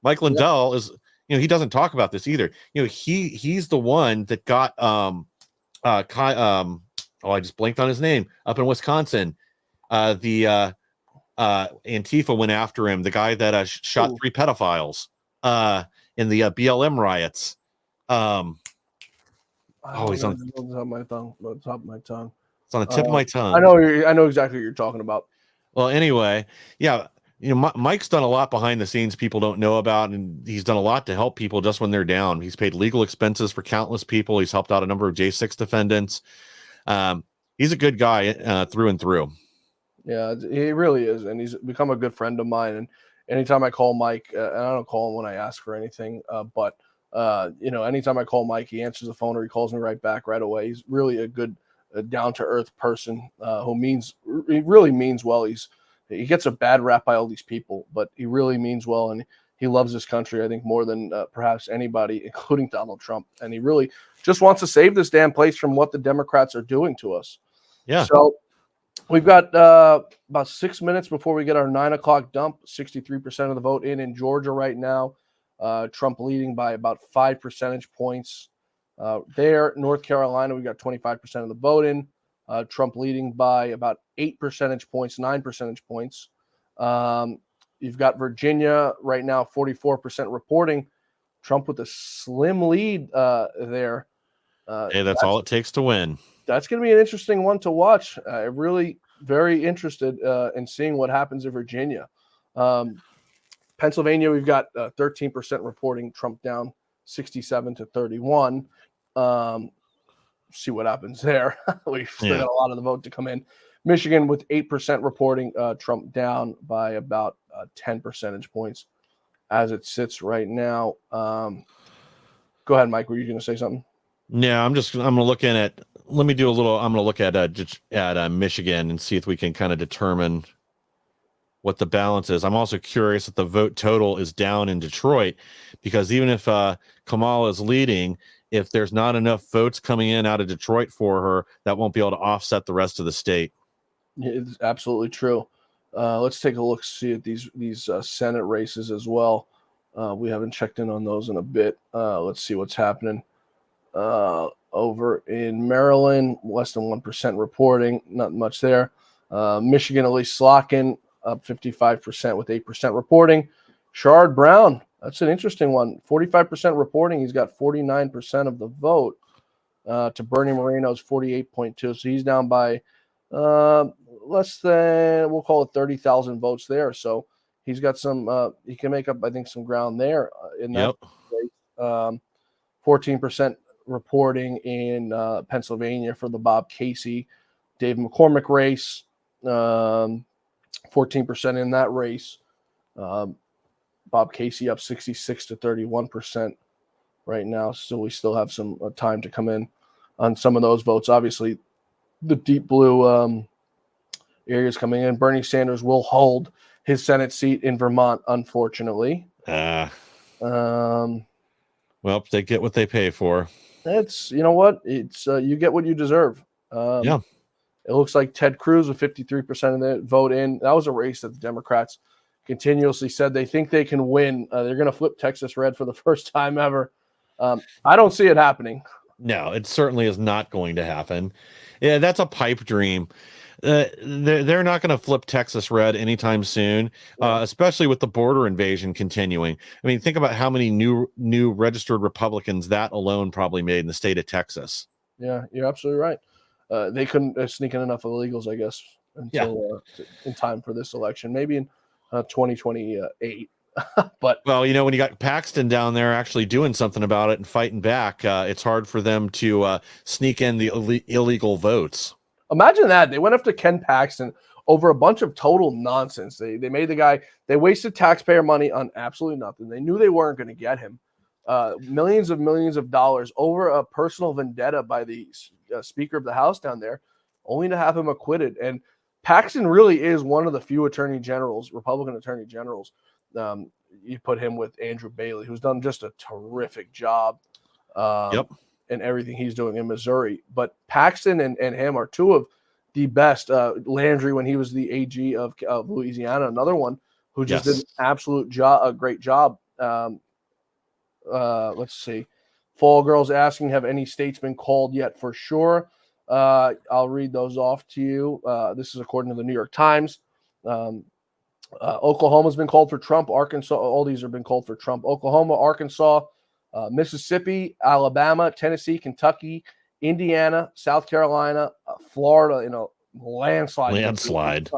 Mike Lindell is, he doesn't talk about this either. He's the one that got I just blanked on his name up in Wisconsin. The Antifa went after him, the guy that shot 3 pedophiles in the BLM riots. He's on the top of my tongue. It's on the tip of my tongue. I know exactly what you're talking about. Well, anyway, yeah. Mike's done a lot behind the scenes people don't know about, and he's done a lot to help people just when they're down. He's paid legal expenses for countless people. He's helped out a number of J6 defendants. He's a good guy through and through. Yeah, he really is, and he's become a good friend of mine. And anytime I call Mike, and I don't call him when I ask for anything, but anytime I call Mike, he answers the phone or he calls me right back right away. He's really a good, down-to-earth person he really means well. He gets a bad rap by all these people, but he really means well, and he loves this country, I think, more than perhaps anybody, including Donald Trump. And he really just wants to save this damn place from what the Democrats are doing to us. Yeah. So we've got about 6 minutes before we get our 9 o'clock dump. 63% of the vote in Georgia right now. Trump leading by about 5 percentage points. There, North Carolina, we got 25% of the vote in. Trump leading by about 8 percentage points, 9 percentage points. You've got Virginia right now, 44% reporting. Trump with a slim lead there. Hey, that's all it takes to win. That's going to be an interesting one to watch. I'm really very interested in seeing what happens in Virginia. Pennsylvania, we've got 13% reporting Trump down 67-31. See what happens there. We've still got a lot of the vote to come in. Michigan with 8% reporting Trump down by about 10 percentage points as it sits right now. Go ahead, Mike. Were you going to say something? Yeah, I'm going to look in at. Let me do a little. I'm going to look at Michigan and see if we can kind of determine what the balance is. I'm also curious if the vote total is down in Detroit, because even if Kamala is leading, if there's not enough votes coming in out of Detroit for her, that won't be able to offset the rest of the state. It's absolutely true. Let's take a look, see at these Senate races as well. We haven't checked in on those in a bit. Let's see what's happening over in Maryland. Less than 1% reporting, not much there. Michigan, at least Slotkin, up 55% with 8% reporting. Sherrod Brown, that's an interesting one. 45% reporting. He's got 49% of the vote to Bernie Moreno's 48.2. So he's down by less than, we'll call it 30,000 votes there. So he's got some, he can make up, I think, some ground there in that race. 14% reporting in Pennsylvania for the Bob Casey, Dave McCormick race. 14% in that race. Bob Casey up 66-31% right now. So we still have some time to come in on some of those votes. Obviously, the deep blue areas coming in. Bernie Sanders will hold his Senate seat in Vermont, unfortunately. Well, they get what they pay for. It's, you know what? It's you get what you deserve. Yeah. It looks like Ted Cruz with 53% of the vote in. That was a race that the Democrats continuously said they think they can win. They're going to flip Texas red for the first time ever. I don't see it happening. No, it certainly is not going to happen. Yeah, that's a pipe dream. They're not going to flip Texas red anytime soon, especially with the border invasion continuing. I mean, think about how many new registered Republicans that alone probably made in the state of Texas. Yeah, you're absolutely right. They couldn't sneak in enough illegals, I guess, until in time for this election, maybe in 2028. But well, when you got Paxton down there actually doing something about it and fighting back, it's hard for them to sneak in the illegal votes. Imagine that. They went after Ken Paxton over a bunch of total nonsense. They made the guy, they wasted taxpayer money on absolutely nothing. They knew they weren't going to get him. Millions of dollars over a personal vendetta by the Speaker of the House down there, only to have him acquitted. And Paxton really is one of the few Republican attorney generals. You put him with Andrew Bailey, who's done just a terrific job. And everything he's doing in Missouri. But Paxton and him are two of the best. Landry, when he was the AG of Louisiana, another one who just did a great job. Let's see. Fall Girl's asking, have any states been called yet? For sure. I'll read those off to you. This is according to the New York Times. Oklahoma's been called for Trump. Arkansas, all these have been called for Trump. Oklahoma, Arkansas, Mississippi, Alabama, Tennessee, Kentucky, Indiana, South Carolina, Florida in a landslide.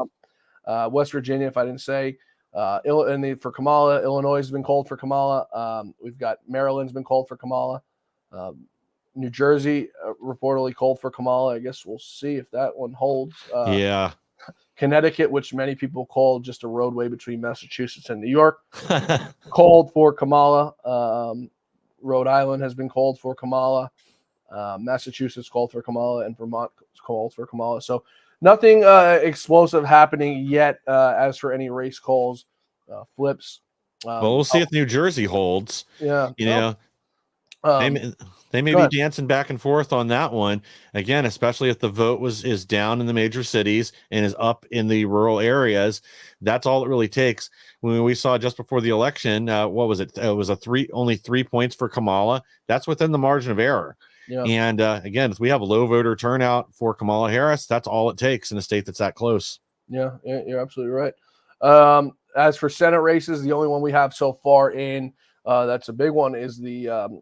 West Virginia, if I didn't say. For Kamala, Illinois has been called for Kamala. We've got Maryland's been called for Kamala. New Jersey reportedly called for Kamala. I guess we'll see if that one holds. Connecticut, which many people call just a roadway between Massachusetts and New York, called for Kamala. Rhode Island has been called for Kamala. Massachusetts called for Kamala, and Vermont called for Kamala. So nothing explosive happening yet as for any race calls, flips. Well, we'll see if New Jersey holds. Yeah. They may be dancing back and forth on that one again, especially if the vote is down in the major cities and is up in the rural areas. That's all it really takes. When we saw just before the election, what was it? It was only 3 points for Kamala. That's within the margin of error. Yeah. And again, if we have a low voter turnout for Kamala Harris, that's all it takes in a state that's that close. Yeah, you're absolutely right. As for Senate races, the only one we have so far in that's a big one is the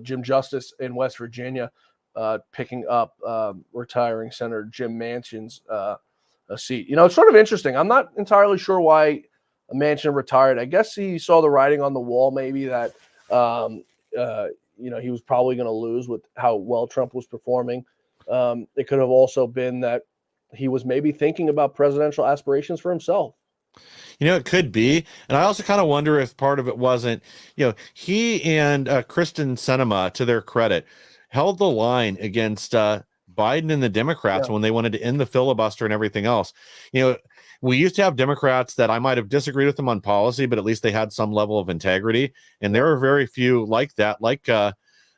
Jim Justice in West Virginia, picking up retiring Senator Jim Manchin's a seat. It's sort of interesting. I'm not entirely sure why Manchin retired. I guess he saw the writing on the wall, maybe that he was probably going to lose with how well Trump was performing. It could have also been that he was maybe thinking about presidential aspirations for himself. It could be. And I also kind of wonder if part of it wasn't, he and Kristen Sinema, to their credit, held the line against Biden and the Democrats when they wanted to end the filibuster and everything else. We used to have Democrats that I might have disagreed with them on policy, but at least they had some level of integrity. And there are very few like that, like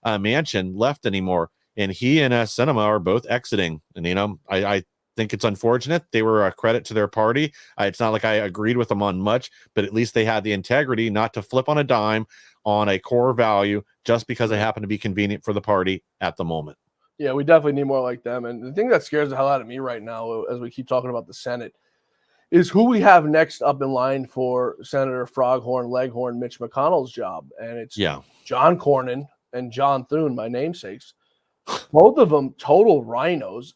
Manchin, left anymore. And he and Sinema are both exiting. And, I think it's unfortunate. They were a credit to their party. It's not like I agreed with them on much, but at least they had the integrity not to flip on a dime on a core value just because it happened to be convenient for the party at the moment. Yeah, we definitely need more like them. And the thing that scares the hell out of me right now, as we keep talking about the Senate, is who we have next up in line for Senator Froghorn, Leghorn, Mitch McConnell's job. And it's John Cornyn and John Thune, my namesakes. Both of them total rhinos.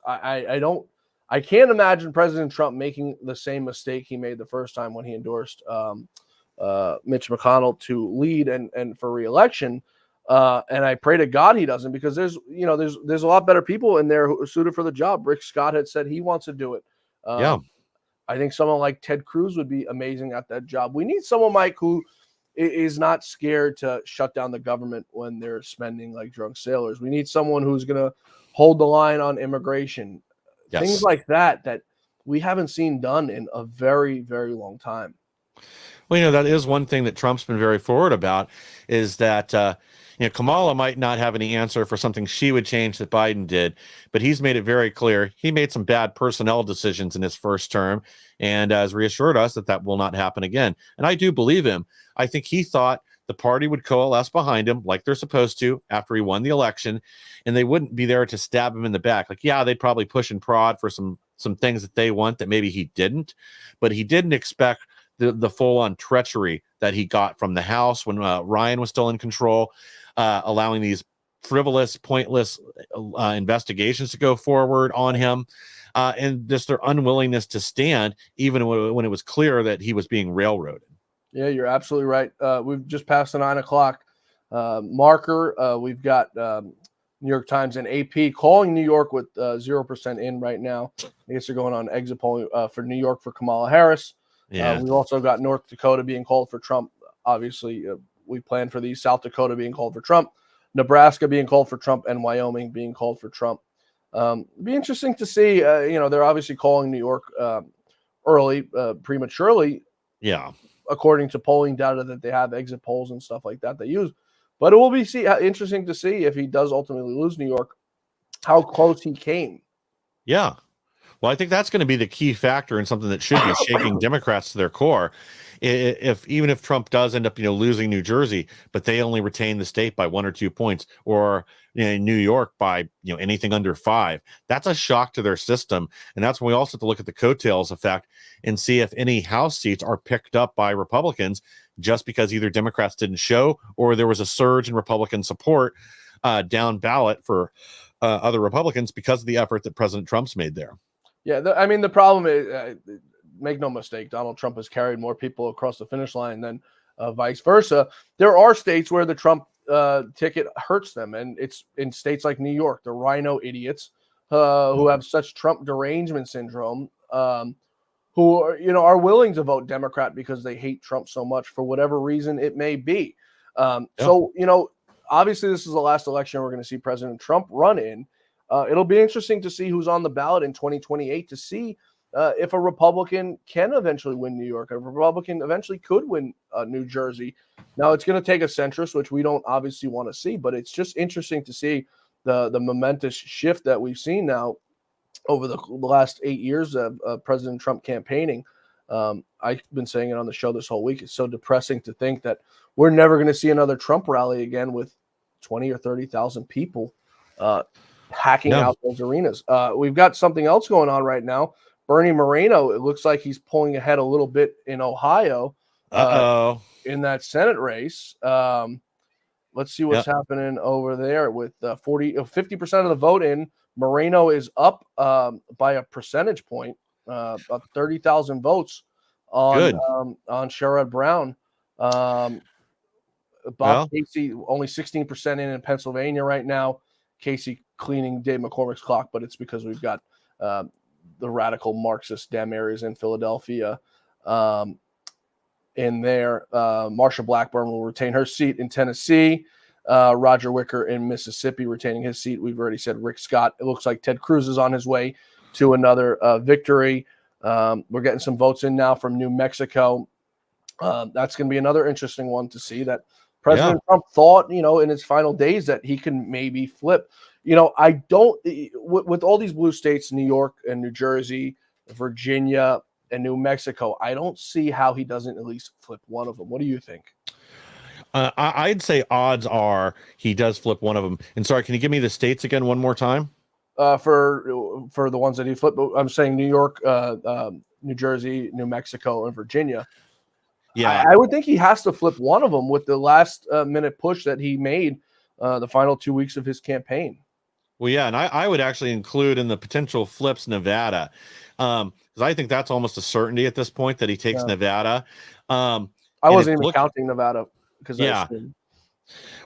I can't imagine President Trump making the same mistake he made the first time when he endorsed Mitch McConnell to lead and for re-election. And I pray to God he doesn't, because there's a lot better people in there who are suited for the job. Rick Scott had said he wants to do it. I think someone like Ted Cruz would be amazing at that job. We need someone, Mike, who is not scared to shut down the government when they're spending like drunk sailors. We need someone who's going to hold the line on immigration. Things like that we haven't seen done in a very, very long time. Well, that is one thing that Trump's been very forward about, is that Kamala might not have any answer for something she would change that Biden did, but he's made it very clear he made some bad personnel decisions in his first term and has reassured us that will not happen again. And I do believe him. I think he thought the party would coalesce behind him like they're supposed to after he won the election, and they wouldn't be there to stab him in the back. Like, yeah, they'd probably push and prod for some things that they want that maybe he didn't, but he didn't expect the full-on treachery that he got from the House when Ryan was still in control, allowing these frivolous, pointless investigations to go forward on him, and just their unwillingness to stand even when it was clear that he was being railroaded. Yeah, you're absolutely right. We've just passed the 9 o'clock marker. We've got New York Times and AP calling New York with 0% in right now. I guess they're going on exit polling for New York for Kamala Harris. Yeah. We've also got North Dakota being called for Trump. Obviously, we plan for these. South Dakota being called for Trump. Nebraska being called for Trump, and Wyoming being called for Trump. Be interesting to see. They're obviously calling New York early, prematurely. Yeah. According to polling data that they have, exit polls and stuff like that they use. But it will be interesting to see if he does ultimately lose New York, how close he came. Yeah. Well, I think that's going to be the key factor and something that should be shaking Democrats to their core. Even if Trump does end up, losing New Jersey, but they only retain the state by 1 or 2 points, or New York by anything under 5, that's a shock to their system. And that's when we also have to look at the coattails effect and see if any House seats are picked up by Republicans just because either Democrats didn't show or there was a surge in Republican support down ballot for other Republicans because of the effort that President Trump's made there. Yeah, the problem is, make no mistake, Donald Trump has carried more people across the finish line than vice versa. There are states where the Trump ticket hurts them, and it's in states like New York, the rhino idiots who have such Trump derangement syndrome, who are willing to vote Democrat because they hate Trump so much for whatever reason it may be. So obviously this is the last election we're going to see President Trump run in. It'll be interesting to see who's on the ballot in 2028 to see if a Republican can eventually win New York. A Republican eventually could win New Jersey. Now, it's going to take a centrist, which we don't obviously want to see, but it's just interesting to see the momentous shift that we've seen now over the last 8 years of President Trump campaigning. I've been saying it on the show this whole week. It's so depressing to think that we're never going to see another Trump rally again with 20 or 30,000 people hacking out those arenas. We've got something else going on right now. Bernie Moreno, it looks like he's pulling ahead a little bit in Ohio in that Senate race. Let's see what's happening over there with 50% of the vote in. Moreno is up by a percentage point, about 30,000 votes on Sherrod Brown. Bob Casey, only 16% in Pennsylvania right now. Casey cleaning Dave McCormick's clock, but it's because we've got the radical Marxist Dem areas in Philadelphia in there. Marsha Blackburn will retain her seat in Tennessee. Roger Wicker in Mississippi retaining his seat. We've already said Rick Scott. It looks like Ted Cruz is on his way to another victory. We're getting some votes in now from New Mexico. That's going to be another interesting one to see that President Trump thought, in his final days that he can maybe flip. I don't, with all these blue states, New York and New Jersey, Virginia and New Mexico, I don't see how he doesn't at least flip one of them. What do you think? I'd say odds are he does flip one of them. And sorry, can you give me the states again one more time? For the ones that he flipped, I'm saying New York, New Jersey, New Mexico, and Virginia. Yeah, I would think he has to flip one of them with the last minute push that he made the final 2 weeks of his campaign. Well, yeah, and I would actually include in the potential flips Nevada, because I think that's almost a certainty at this point that he takes Nevada. I wasn't even counting Nevada because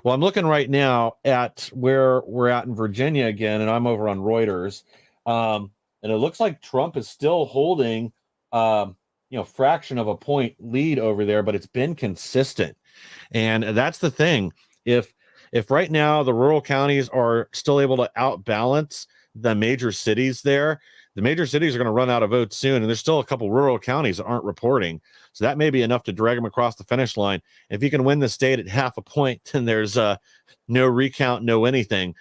well, I'm looking right now at where we're at in Virginia again, and I'm over on Reuters, and it looks like Trump is still holding, fraction of a point lead over there, but it's been consistent, and that's the thing. If right now the rural counties are still able to outbalance the major cities there, the major cities are going to run out of votes soon, and there's still a couple rural counties that aren't reporting. So that may be enough to drag him across the finish line. If he can win the state at half a point, then there's no recount, no anything.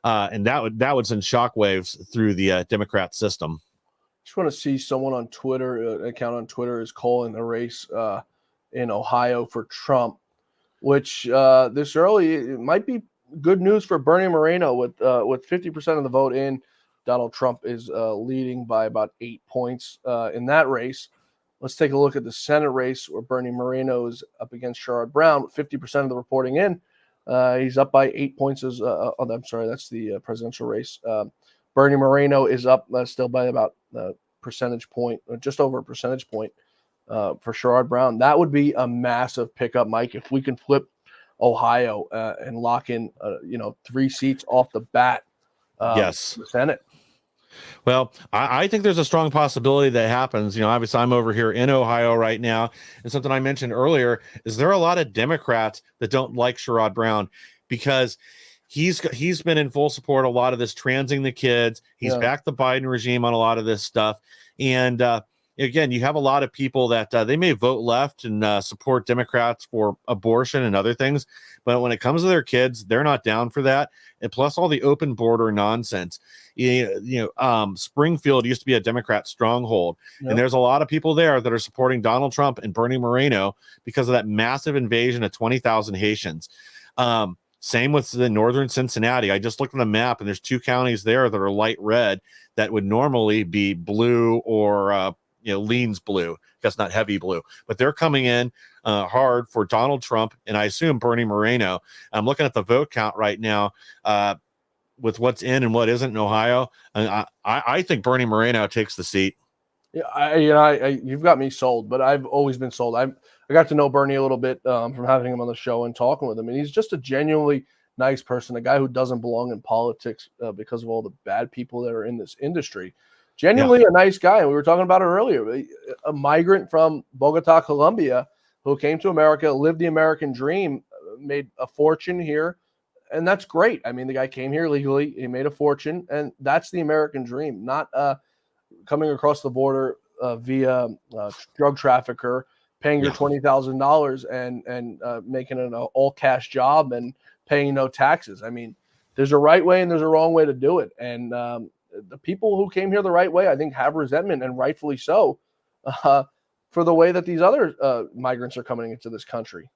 And that would send shockwaves through the Democrat system. Just want to see someone on Twitter, account on Twitter is calling a race in Ohio for Trump. which this early it might be good news for Bernie Moreno with 50% of the vote in. Donald Trump is leading by about 8 points in that race. Let's take a look at the Senate race where Bernie Moreno is up against Sherrod Brown with 50% of the reporting in. He's up by 8 points. I'm sorry, that's the presidential race. Bernie Moreno is up still by about a percentage point, just over a percentage point for Sherrod Brown. That would be a massive pickup, Mike, if we can flip Ohio and lock in, 3 seats off the bat. Yes. The Senate. Well, I think there's a strong possibility that happens. Obviously, I'm over here in Ohio right now, and something I mentioned earlier is there are a lot of Democrats that don't like Sherrod Brown because he's been in full support of a lot of this transing the kids. He's backed the Biden regime on a lot of this stuff, and again, you have a lot of people that they may vote left and support Democrats for abortion and other things, but when it comes to their kids, they're not down for that. And plus all the open border nonsense. Springfield used to be a Democrat stronghold, and there's a lot of people there that are supporting Donald Trump and Bernie Moreno because of that massive invasion of 20,000 Haitians. Same with the northern Cincinnati. I just looked at the map, and there's 2 counties there that are light red that would normally be blue or leans blue. That's not heavy blue, but they're coming in hard for Donald Trump and I assume Bernie Moreno. I'm looking at the vote count right now with what's in and what isn't in Ohio. I think Bernie Moreno takes the seat. Yeah, you've got me sold, but I've always been sold. I got to know Bernie a little bit from having him on the show and talking with him, and he's just a genuinely nice person, a guy who doesn't belong in politics because of all the bad people that are in this industry. Genuinely a nice guy. And we were talking about it earlier, a migrant from Bogota, Colombia, who came to America, lived the American dream, made a fortune here. And that's great. I mean, the guy came here legally, he made a fortune, and that's the American dream, not coming across the border via drug trafficker, paying your $20,000 and making an all cash job and paying no taxes. I mean, there's a right way and there's a wrong way to do it. And the people who came here the right way, I think, have resentment, and rightfully so, for the way that these other migrants are coming into this country.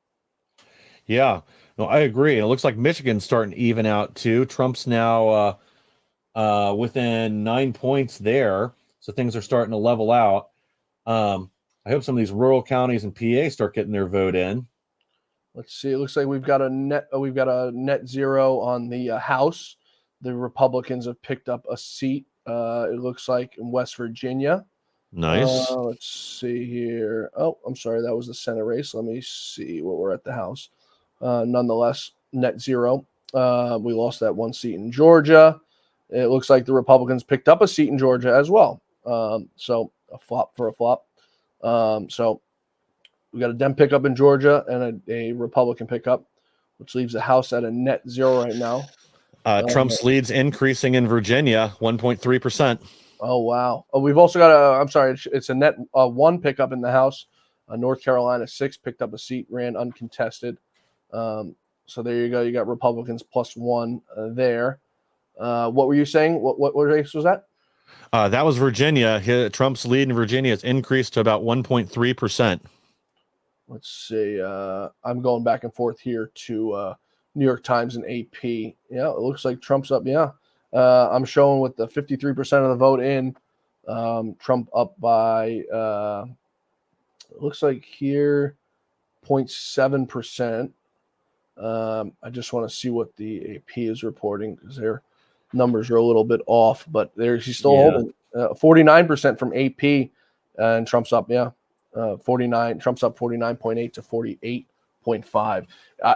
Yeah, no, I agree. And it looks like Michigan's starting to even out too. Trump's now within 9 points there, so things are starting to level out. I hope some of these rural counties and PA start getting their vote in. Let's see. It looks like we've got a net zero on the House. The Republicans have picked up a seat. It looks like in West Virginia. Nice. Let's see here. Oh, I'm sorry. That was the Senate race. Let me see what we're at the House. Nonetheless, net zero. We lost that 1 seat in Georgia. It looks like the Republicans picked up a seat in Georgia as well. So a flop for a flop. So we got a Dem pickup in Georgia and a Republican pickup, which leaves the House at a net zero right now. Trump's lead's increasing in Virginia, 1.3%. Oh, wow. Oh, we've also got it's a net 1 pickup in the House. North Carolina 6 picked up a seat, ran uncontested. So there you go. You got Republicans +1 there. What were you saying? What race was that? That was Virginia. Trump's lead in Virginia has increased to about 1.3%. Let's see. I'm going back and forth here to New York Times and AP. Yeah, it looks like Trump's up. Yeah. I'm showing with the 53% of the vote in, Trump up by, it looks like here, 0.7%. I just want to see what the AP is reporting because their numbers are a little bit off, but he's still holding 49% from AP, and Trump's up. Yeah. 49. Trump's up 49.8 to 48.5.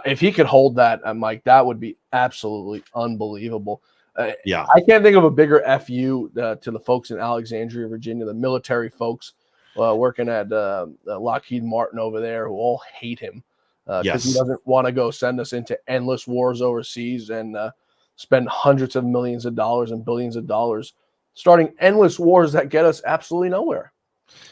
If he could hold that, Mike, that would be absolutely unbelievable. I can't think of a bigger FU to the folks in Alexandria, Virginia, the military folks working at Lockheed Martin over there who all hate him because he doesn't want to go send us into endless wars overseas and spend hundreds of millions of dollars and billions of dollars starting endless wars that get us absolutely nowhere.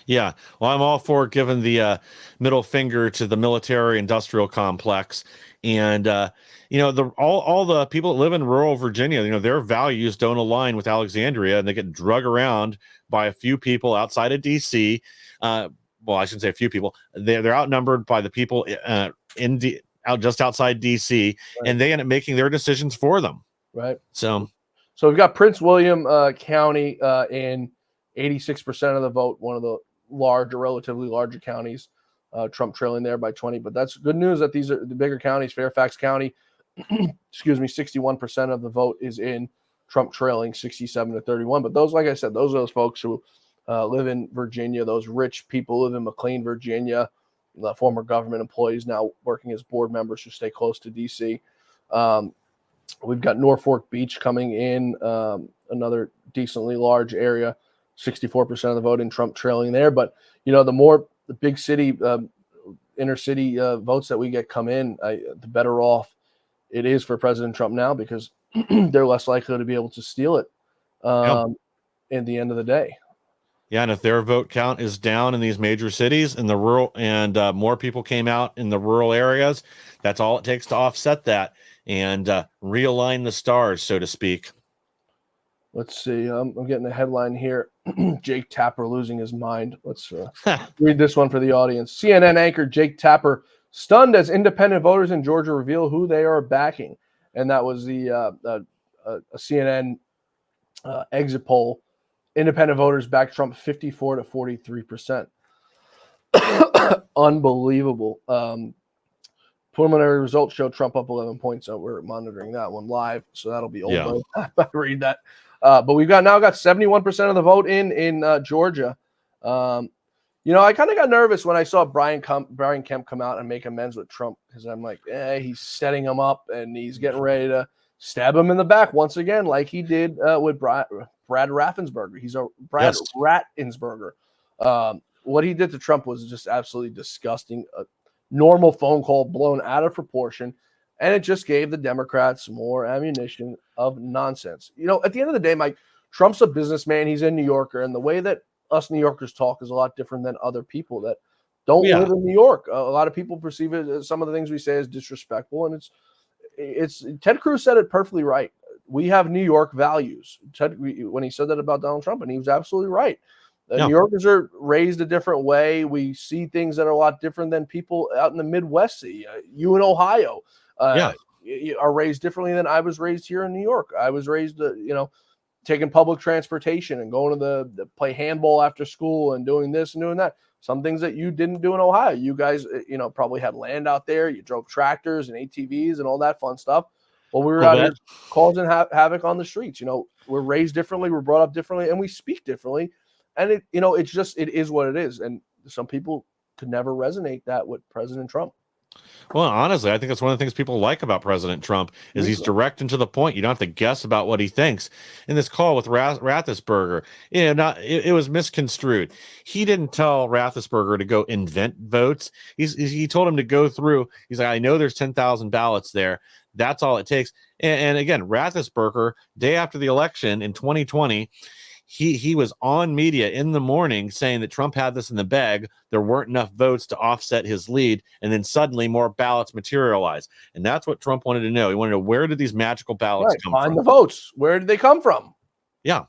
Yeah, well, I'm all for giving the middle finger to the military industrial complex, and all the people that live in rural Virginia, their values don't align with Alexandria, and they get drug around by a few people outside of DC. Well, I shouldn't say a few people; they're outnumbered by the people out just outside DC, Right. and they end up making their decisions for them. Right. So we've got Prince William County in 86% of the vote, one of the relatively larger counties. Trump trailing there by 20, but that's good news that these are the bigger counties. Fairfax County, excuse me, 61% of the vote is in Trump trailing 67-31. But those, like I said, those are those folks who live in Virginia, those rich people live in McLean, Virginia, the former government employees now working as board members who stay close to DC. We've got Norfolk Beach coming in, another decently large area, 64% of the vote in Trump trailing there. But, the big city, inner city votes that we get come in, the better off it is for President Trump now, because they're less likely to be able to steal it in the end of the day. Yeah, and if their vote count is down in these major cities in the rural, and more people came out in the rural areas, that's all it takes to offset that and realign the stars, so to speak. Let's see. I'm getting a headline here. Jake Tapper losing his mind. Let's read this one for the audience. CNN anchor Jake Tapper stunned as independent voters in Georgia reveal who they are backing. And that was the a CNN exit poll. Independent voters back Trump 54-43%. Unbelievable. Preliminary results show Trump up 11 points. So we're monitoring that one live. So that'll be old. Yeah. I read that. But we've got 71% of the vote in Georgia. I kind of got nervous when I saw Brian Kemp come out and make amends with Trump, because I'm like, he's setting him up and he's getting ready to stab him in the back once again, like he did with Brad Raffensperger. He's a Brad Raffensperger. What he did to Trump was just absolutely disgusting. A normal phone call blown out of proportion. And it just gave the Democrats more ammunition of nonsense. At the end of the day, Mike, Trump's a businessman. He's a New Yorker. And the way that us New Yorkers talk is a lot different than other people that don't live in New York. A lot of people perceive it as some of the things we say as disrespectful. And it's Ted Cruz said it perfectly right. We have New York values. When he said that about Donald Trump, and he was absolutely right. New Yorkers are raised a different way. We see things that are a lot different than people out in the Midwest see. You in Ohio. Are raised differently than I was raised here in New York. I was raised, taking public transportation and going to the play handball after school and doing this and doing that. Some things that you didn't do in Ohio. You guys, probably had land out there. You drove tractors and ATVs and all that fun stuff. Well, we were out here causing havoc on the streets. We're raised differently. We're brought up differently, and we speak differently. And it is what it is. And some people could never resonate that with President Trump. Well, honestly, I think that's one of the things people like about President Trump is he's direct and to the point. You don't have to guess about what he thinks. In this call with Raffensperger, it was misconstrued. He didn't tell Raffensperger to go invent votes. He told him to go through. He's like, I know there's 10,000 ballots there. That's all it takes. And again, Raffensperger, day after the election in 2020, he was on media in the morning saying that Trump had this in the bag. There weren't enough votes to offset his lead. And then suddenly more ballots materialize. And that's what Trump wanted to know. He wanted to know, where did these magical ballots come from? Find the votes. Where did they come from? Yeah.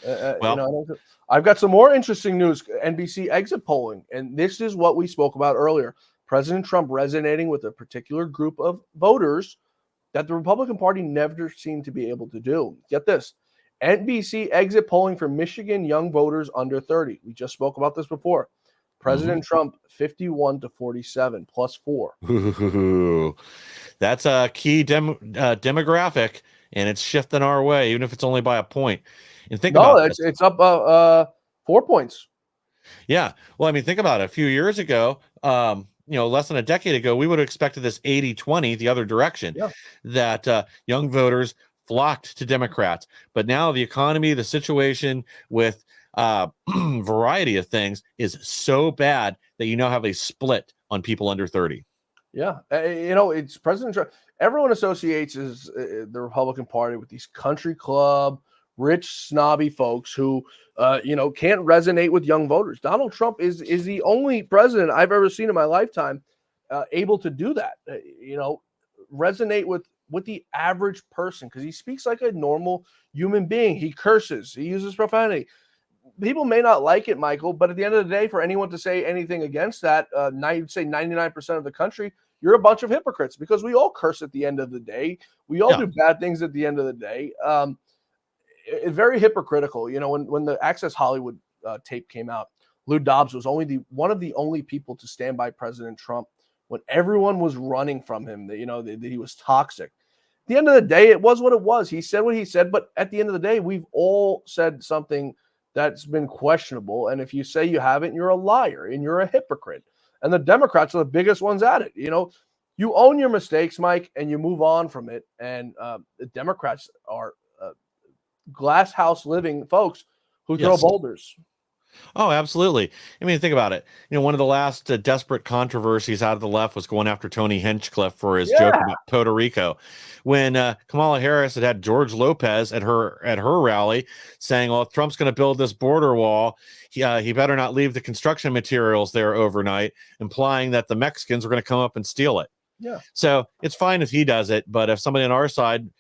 I've got some more interesting news. NBC exit polling. And this is what we spoke about earlier. President Trump resonating with a particular group of voters that the Republican Party never seemed to be able to do. Get this. NBC exit polling for Michigan young voters under 30. We just spoke about this before. President Trump 51-47 +4. Ooh, that's a key demographic, and it's shifting our way, even if it's only by a point. And think about it's up 4 points. Yeah. Well, think about it. A few years ago, less than a decade ago, we would have expected this 80-20 the other direction, that young voters flocked to Democrats. But now the economy, the situation with variety of things is so bad that you now have a split on people under 30. Yeah. It's President Trump. Everyone associates the Republican Party with these country club, rich, snobby folks who, can't resonate with young voters. Donald Trump is the only president I've ever seen in my lifetime able to do that, resonate with the average person, because he speaks like a normal human being. He curses. He uses profanity. People may not like it, Michael, but at the end of the day, for anyone to say anything against that, I'd say 99% of the country you're a bunch of hypocrites, because we all curse at the end of the day. We all do bad things at the end of the day. It's very hypocritical. You know, when the Access Hollywood tape came out, Lou Dobbs was one of the only people to stand by President Trump when everyone was running from him, that he was toxic. At the end of the day, it was what it was. He said what he said, but at the end of the day, we've all said something that's been questionable. And if you say you haven't, you're a liar and you're a hypocrite. And the Democrats are the biggest ones at it. You know, you own your mistakes, Mike, and you move on from it. And the Democrats are glass house living folks who throw boulders. Oh, absolutely. I mean, think about it. You know, one of the last desperate controversies out of the left was going after Tony Hinchcliffe for his joke about Puerto Rico. When Kamala Harris had George Lopez at her rally saying, well, if Trump's going to build this border wall, he better not leave the construction materials there overnight, implying that the Mexicans are going to come up and steal it. Yeah. So it's fine if he does it, but if somebody on our side,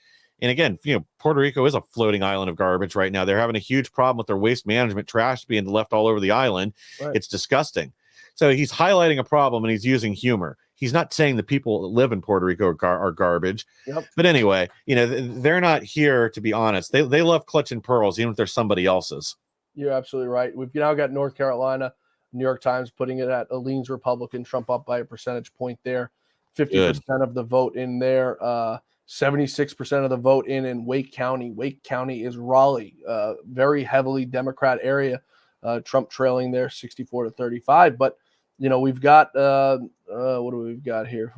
and again, you know, Puerto Rico is a floating island of garbage right now. They're having a huge problem with their waste management, trash being left all over the island. Right. It's disgusting. So he's highlighting a problem and he's using humor. He's not saying the people that live in Puerto Rico are garbage. Yep. But anyway, you know, they're not here to be honest. They love clutching pearls, even if they're somebody else's. You're absolutely right. We've now got North Carolina, New York Times putting it at a leans Republican, Trump up by a percentage point there. 50% of the vote in there. 76% of the vote in Wake County. Wake County is Raleigh, very heavily Democrat area. Trump trailing there 64-35. But, you know, we've got, what do we've got here?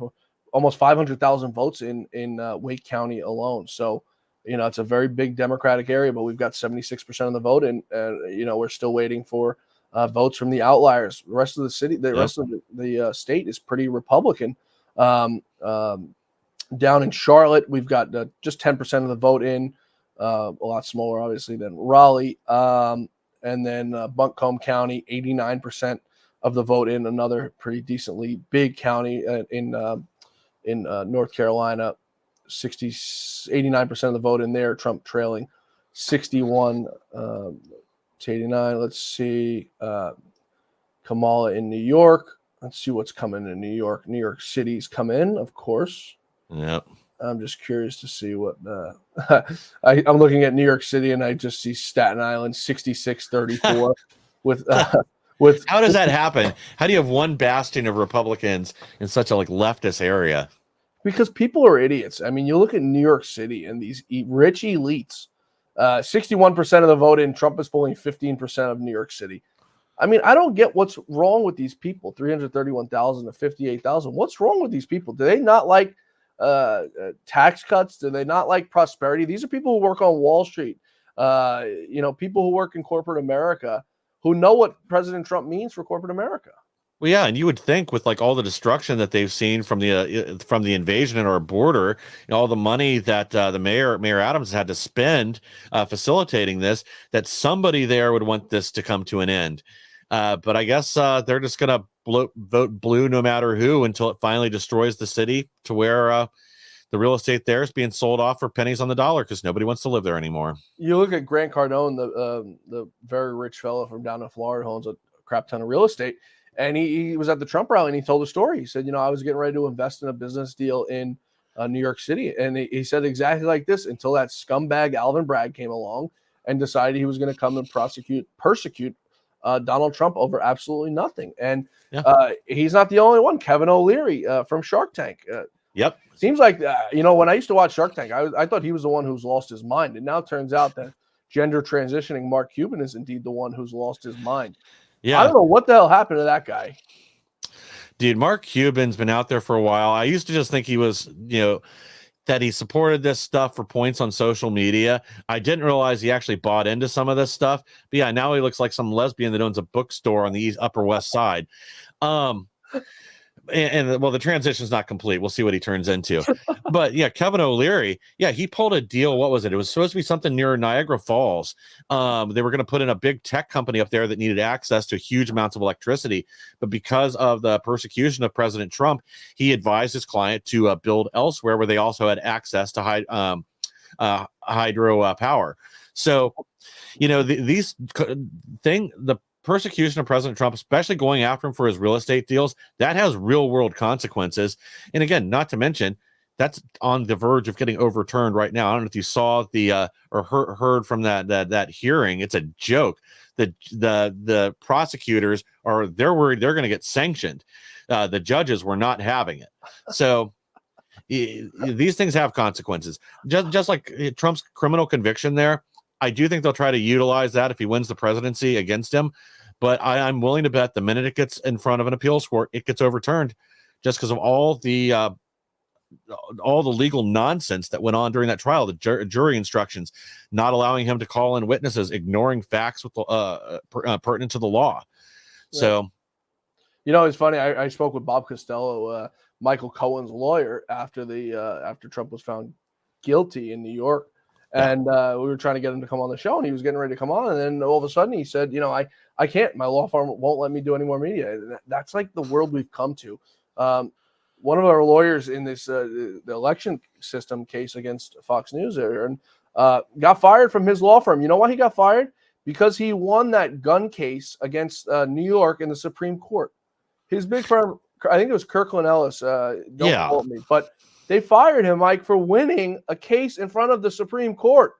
Almost 500,000 votes in Wake County alone. So, you know, it's a very big Democratic area, but we've got 76% of the vote. And, you know, we're still waiting for votes from the outliers. The rest of the city, the rest of the state is pretty Republican. Down in Charlotte, we've got just 10% of the vote in, a lot smaller, obviously, than Raleigh. And then Buncombe County, 89% of the vote in, another pretty decently big county in North Carolina, 89% of the vote in there, Trump trailing 61 to 89. Let's see, Kamala in New York. Let's see what's coming in New York. New York City's come in, of course. Yep. I'm just curious to see what I'm looking at New York City, and I just see Staten Island 66-34 with how does that happen? How do you have one bastion of Republicans in such a leftist area? Because people are idiots. I mean, you look at New York City and these rich elites. 61% of the vote in, Trump is polling 15% of New York City. I mean, I don't get what's wrong with these people. 331,000 to 58,000. What's wrong with these people? Do they not like tax cuts? Do they not like prosperity? These are people who work on Wall Street, you know, people who work in corporate America, who know what President Trump means for corporate America. Well, yeah, and you would think with all the destruction that they've seen from the invasion at our border, you know, all the money that the Mayor Adams had to spend facilitating this, that somebody there would want this to come to an end. But I guess they're just going to vote blue no matter who until it finally destroys the city to where the real estate there is being sold off for pennies on the dollar because nobody wants to live there anymore. You look at Grant Cardone, the very rich fellow from down in Florida, owns a crap ton of real estate. And he was at the Trump rally and he told a story. He said, you know, I was getting ready to invest in a business deal in New York City. And he said exactly like this until that scumbag Alvin Bragg came along and decided he was going to come and persecute Donald Trump over absolutely nothing. And he's not the only one. Kevin O'Leary from Shark Tank. Yep. Seems like, you know, when I used to watch Shark Tank, I thought he was the one who's lost his mind. And now it turns out that gender transitioning Mark Cuban is indeed the one who's lost his mind. Yeah. I don't know what the hell happened to that guy. Dude, Mark Cuban's been out there for a while. I used to just think he was, you know, that he supported this stuff for points on social media. I didn't realize he actually bought into some of this stuff. But yeah, now he looks like some lesbian that owns a bookstore on the Upper West Side. And well, the transition's not complete. We'll see what he turns into. But yeah, Kevin O'Leary, yeah, he pulled a deal. What was it? It was supposed to be something near Niagara Falls. They were going to put in a big tech company up there that needed access to huge amounts of electricity. But because of the persecution of President Trump, he advised his client to build elsewhere where they also had access to hydro power. So, you know, the persecution of President Trump, especially going after him for his real estate deals, that has real world consequences. And again, not to mention, that's on the verge of getting overturned right now. I don't know if you saw the or heard from that hearing. It's a joke. The prosecutors they're worried they're going to get sanctioned. The judges were not having it. So these things have consequences. Just like Trump's criminal conviction there, I do think they'll try to utilize that if he wins the presidency against him. But I'm willing to bet the minute it gets in front of an appeals court, it gets overturned, just because of all the legal nonsense that went on during that trial, the jury instructions, not allowing him to call in witnesses, ignoring facts with pertinent to the law. Yeah. So, it's funny. I spoke with Bob Costello, Michael Cohen's lawyer, after Trump was found guilty in New York, and we were trying to get him to come on the show, and he was getting ready to come on, and then all of a sudden he said, I can't. My law firm won't let me do any more media. That's like the world we've come to. One of our lawyers in this the election system case against Fox News, Aaron, got fired from his law firm. You know why he got fired? Because he won that gun case against New York in the Supreme Court. His big firm, I think it was Kirkland Ellis. Don't quote me, but they fired him, Mike, for winning a case in front of the Supreme Court.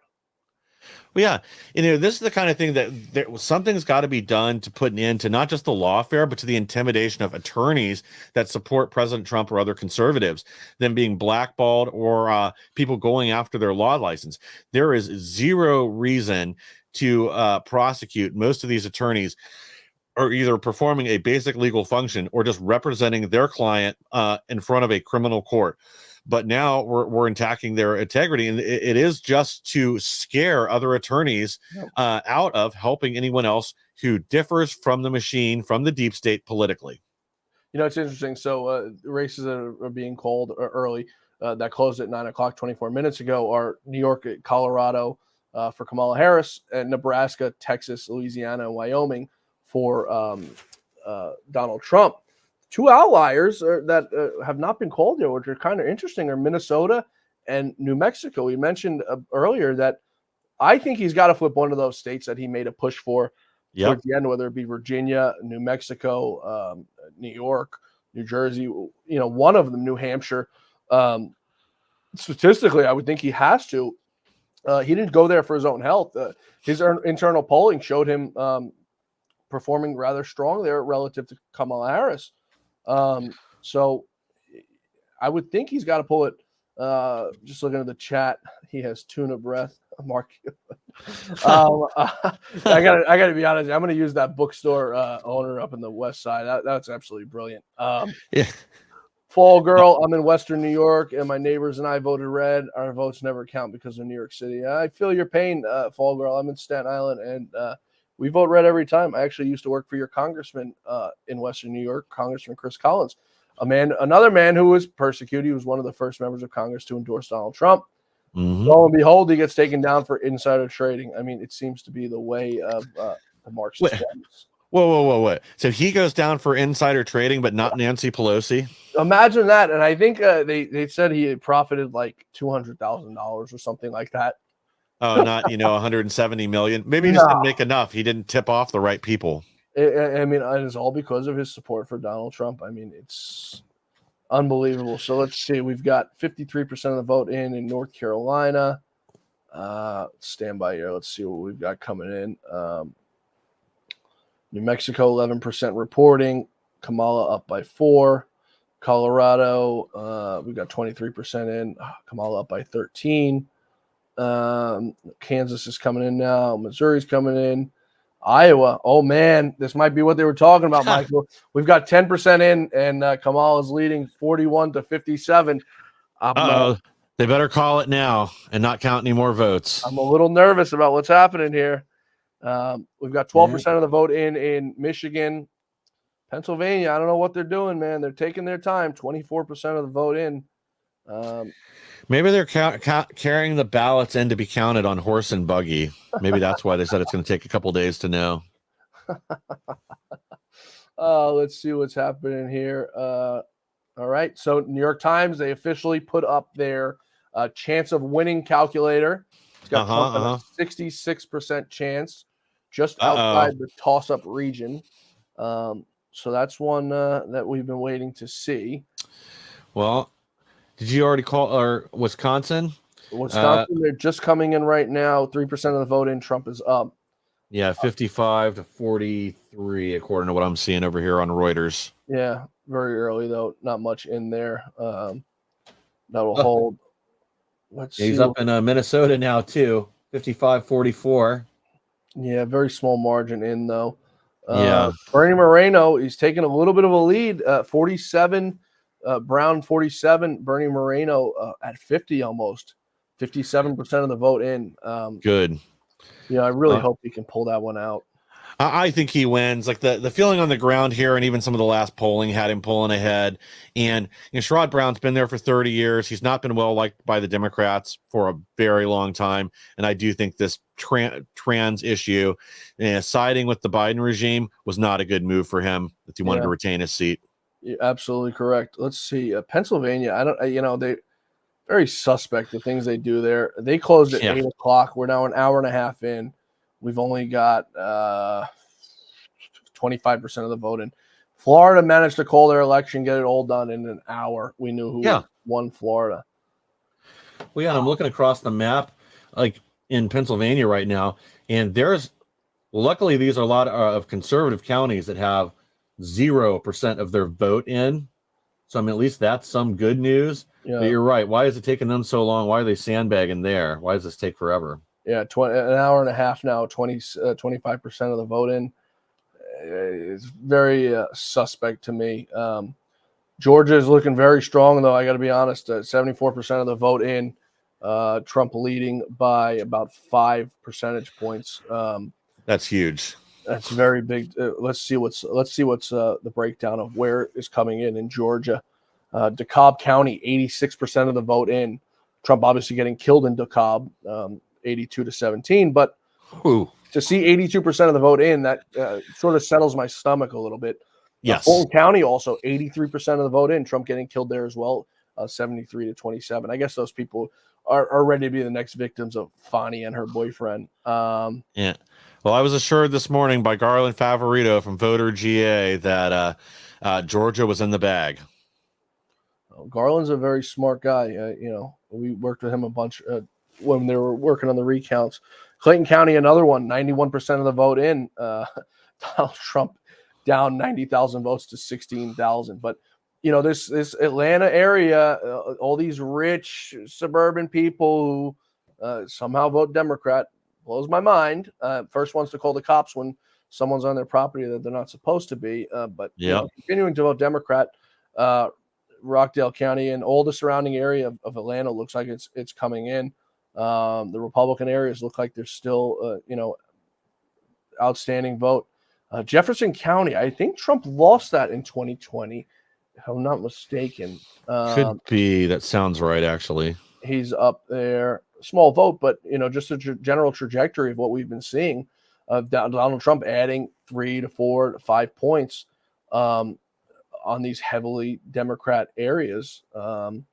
Well, yeah, this is the kind of thing that something's got to be done to put an end to not just the lawfare, but to the intimidation of attorneys that support President Trump or other conservatives, them being blackballed or people going after their law license. There is zero reason to prosecute. Most of these attorneys are either performing a basic legal function or just representing their client in front of a criminal court. But now we're attacking their integrity, and it is just to scare other attorneys out of helping anyone else who differs from the machine, from the deep state politically. It's interesting. So races that are being called early that closed at 9:00 24 minutes ago are New York, Colorado for Kamala Harris, and Nebraska, Texas, Louisiana, and Wyoming for Donald Trump. Two outliers that have not been called yet, which are kind of interesting, are Minnesota and New Mexico. We mentioned earlier that I think he's got to flip one of those states that he made a push for towards the end, whether it be Virginia, New Mexico, New York, New Jersey, one of them, New Hampshire. Statistically, I would think he has to. He didn't go there for his own health. His internal polling showed him performing rather strong there relative to Kamala Harris. So I would think he's got to pull it. Just looking at the chat, he has tuna breath. Mark, I gotta be honest. I'm going to use that bookstore owner up in the West Side. That's absolutely brilliant. Fall girl. I'm in Western New York, and my neighbors and I voted red. Our votes never count because of New York City. I feel your pain, Fall girl. I'm in Staten Island, and we vote red every time. I actually used to work for your congressman in Western New York, Congressman Chris Collins, another man who was persecuted. He was one of the first members of Congress to endorse Donald Trump. Mm-hmm. Lo and behold, he gets taken down for insider trading. I mean, it seems to be the way of the Marxist. Whoa. So he goes down for insider trading, but not Nancy Pelosi? Imagine that. And I think they said he had profited like $200,000 or something like that. Oh, not 170 million. Maybe he just didn't make enough. He didn't tip off the right people. It's all because of his support for Donald Trump. I mean, it's unbelievable. So let's see. We've got 53% of the vote in North Carolina. Stand by here. Let's see what we've got coming in. New Mexico, 11% reporting. Kamala up by 4. Colorado, we've got 23% in. Kamala up by 13. Kansas is coming in now. Missouri's coming in. Iowa, oh man, this might be what they were talking about, Michael. We've got 10% in, and Kamala's leading 41-57. They better call it now and not count any more votes. I'm a little nervous about what's happening here. We've got 12% of the vote in Michigan. Pennsylvania, I don't know what they're doing, man. They're taking their time. 24% of the vote in. Maybe they're carrying the ballots in to be counted on horse and buggy. Maybe that's why they said it's going to take a couple days to know. Let's see what's happening here. All right. So New York Times, they officially put up their chance of winning calculator. It's got a 66% chance. just outside the toss-up region. So that's one that we've been waiting to see. Well, did you already call or Wisconsin? Wisconsin, they're just coming in right now. 3% of the vote in. Trump is up. Yeah, 55 to 43, according to what I'm seeing over here on Reuters. Yeah, very early though. Not much in there. That'll hold. Let's see. He's up in Minnesota now too. 55-44. Yeah, very small margin in though. Yeah. Bernie Moreno, he's taking a little bit of a lead. 47, Brown 47, Bernie Moreno at 50 almost. 57% of the vote in. Good. Yeah, I really hope he can pull that one out. I think he wins. Like the feeling on the ground here, and even some of the last polling had him pulling ahead. And Sherrod Brown's been there for 30 years. He's not been well liked by the Democrats for a very long time. And I do think this trans issue, siding with the Biden regime, was not a good move for him if he wanted to retain his seat. You're absolutely correct. Let's see. Pennsylvania, I don't. They very suspect the things they do there. They closed at 8 o'clock. We're now an hour and a half in. We've only got 25% of the vote in. Florida managed to call their election, get it all done in an hour. We knew who won Florida. Well, yeah, I'm looking across the map, like in Pennsylvania right now, and luckily these are a lot of conservative counties that have 0% of their vote in. So, I mean, at least that's some good news. Yeah. But you're right. Why is it taking them so long? Why are they sandbagging there? Why does this take forever? Yeah, an hour and a half now, 25% of the vote in. It's very suspect to me. Georgia is looking very strong, though. I got to be honest. 74% of the vote in. Trump leading by about 5 percentage points. That's huge. That's very big. Let's see what's the breakdown of where is coming in Georgia. DeKalb County, 86% of the vote in. Trump obviously getting killed in DeKalb, 82-17. But to see 82% of the vote in, that sort of settles my stomach a little bit. Yes. Fulton County also 83% of the vote in. Trump getting killed there as well, 73-27. I guess those people are ready to be the next victims of Fani and her boyfriend. Yeah. Well, I was assured this morning by Garland Favorito from Voter GA that Georgia was in the bag. Garland's a very smart guy. We worked with him a bunch when they were working on the recounts. Clayton County, another one, 91% of the vote in. Donald Trump down 90,000 votes to 16,000. But, this Atlanta area, all these rich suburban people who somehow vote Democrat, blows my mind. First ones to call the cops when someone's on their property that they're not supposed to be. But continuing to vote Democrat, Rockdale County and all the surrounding area of Atlanta looks like it's coming in. The Republican areas look like there's still, outstanding vote. Jefferson County, I think Trump lost that in 2020, if I'm not mistaken. Could be. That sounds right, actually. He's up there. Small vote, but, just a general trajectory of what we've been seeing. Donald Trump adding 3 to 4 to 5 points on these heavily Democrat areas that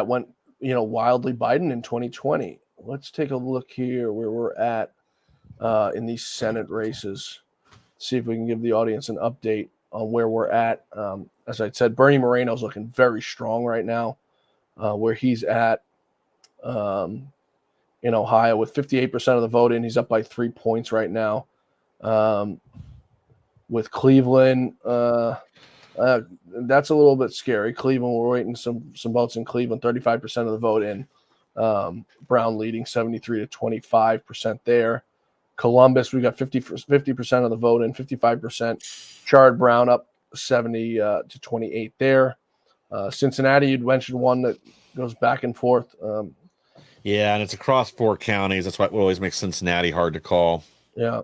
went, wildly Biden in 2020. Let's take a look here where we're at in these Senate races. See if we can give the audience an update on where we're at. As I said, Bernie Moreno's looking very strong right now, where he's at in Ohio with 58% of the vote in. He's up by 3 points right now. With Cleveland, that's a little bit scary. Cleveland, we're waiting some votes in Cleveland, 35% of the vote in. Brown leading 73-25% there. Columbus, we got 50% of the vote in, 55%. Sherrod Brown up 70-28 there. Cincinnati, you'd mentioned one that goes back and forth. Yeah, and it's across 4 counties. That's why it always makes Cincinnati hard to call. Yeah.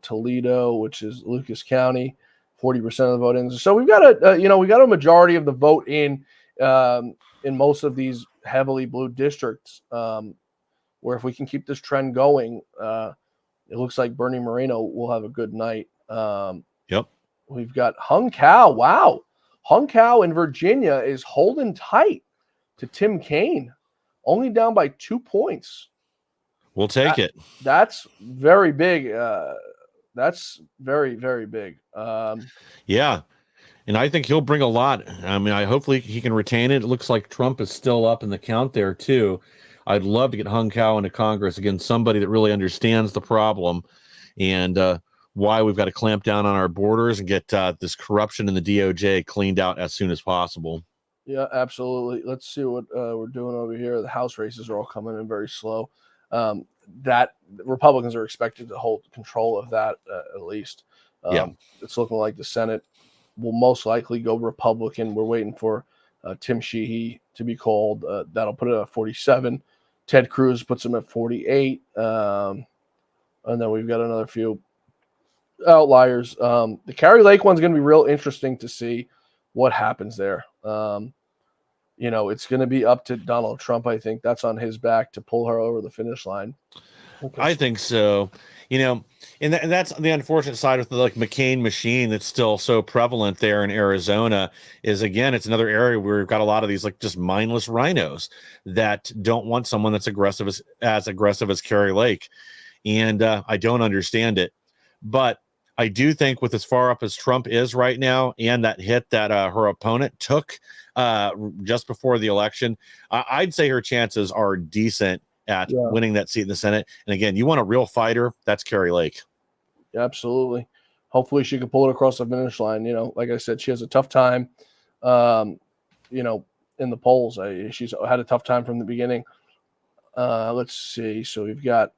Toledo, which is Lucas County, 40% of the vote in. So we've got a majority of the vote in most of these heavily blue districts. Where if we can keep this trend going, it looks like Bernie Moreno will have a good night. Yep. We've got Hung Cao. Wow. Hung Cao in Virginia is holding tight to Tim Kaine, only down by 2 points. We'll take it. That's very big. That's very, very big. Yeah. And I think he'll bring a lot. I mean, hopefully he can retain it. It looks like Trump is still up in the count there too. I'd love to get Hung Kao into Congress again, somebody that really understands the problem and why we've got to clamp down on our borders and get this corruption in the DOJ cleaned out as soon as possible. Yeah, absolutely. Let's see what we're doing over here. The House races are all coming in very slow. That Republicans are expected to hold control of that at least. It's looking like the Senate will most likely go Republican. We're waiting for Tim Sheehy to be called. That'll put it at 47. Ted Cruz puts him at 48. And then we've got another few outliers. The Kari Lake one's going to be real interesting to see what happens there. It's going to be up to Donald Trump. I think that's on his back to pull her over the finish line. I think so. And that's the unfortunate side of the McCain machine that's still so prevalent there in Arizona is, again, it's another area where we've got a lot of these just mindless rhinos that don't want someone that's as aggressive as Kari Lake. And I don't understand it. But I do think with as far up as Trump is right now and that hit that her opponent took just before the election, I'd say her chances are decent at winning that seat in the Senate. And again, you want a real fighter, that's Kari Lake. Absolutely. Hopefully she can pull it across the finish line. Like I said, she has a tough time, in the polls. She's had a tough time from the beginning. Let's see. So we've got,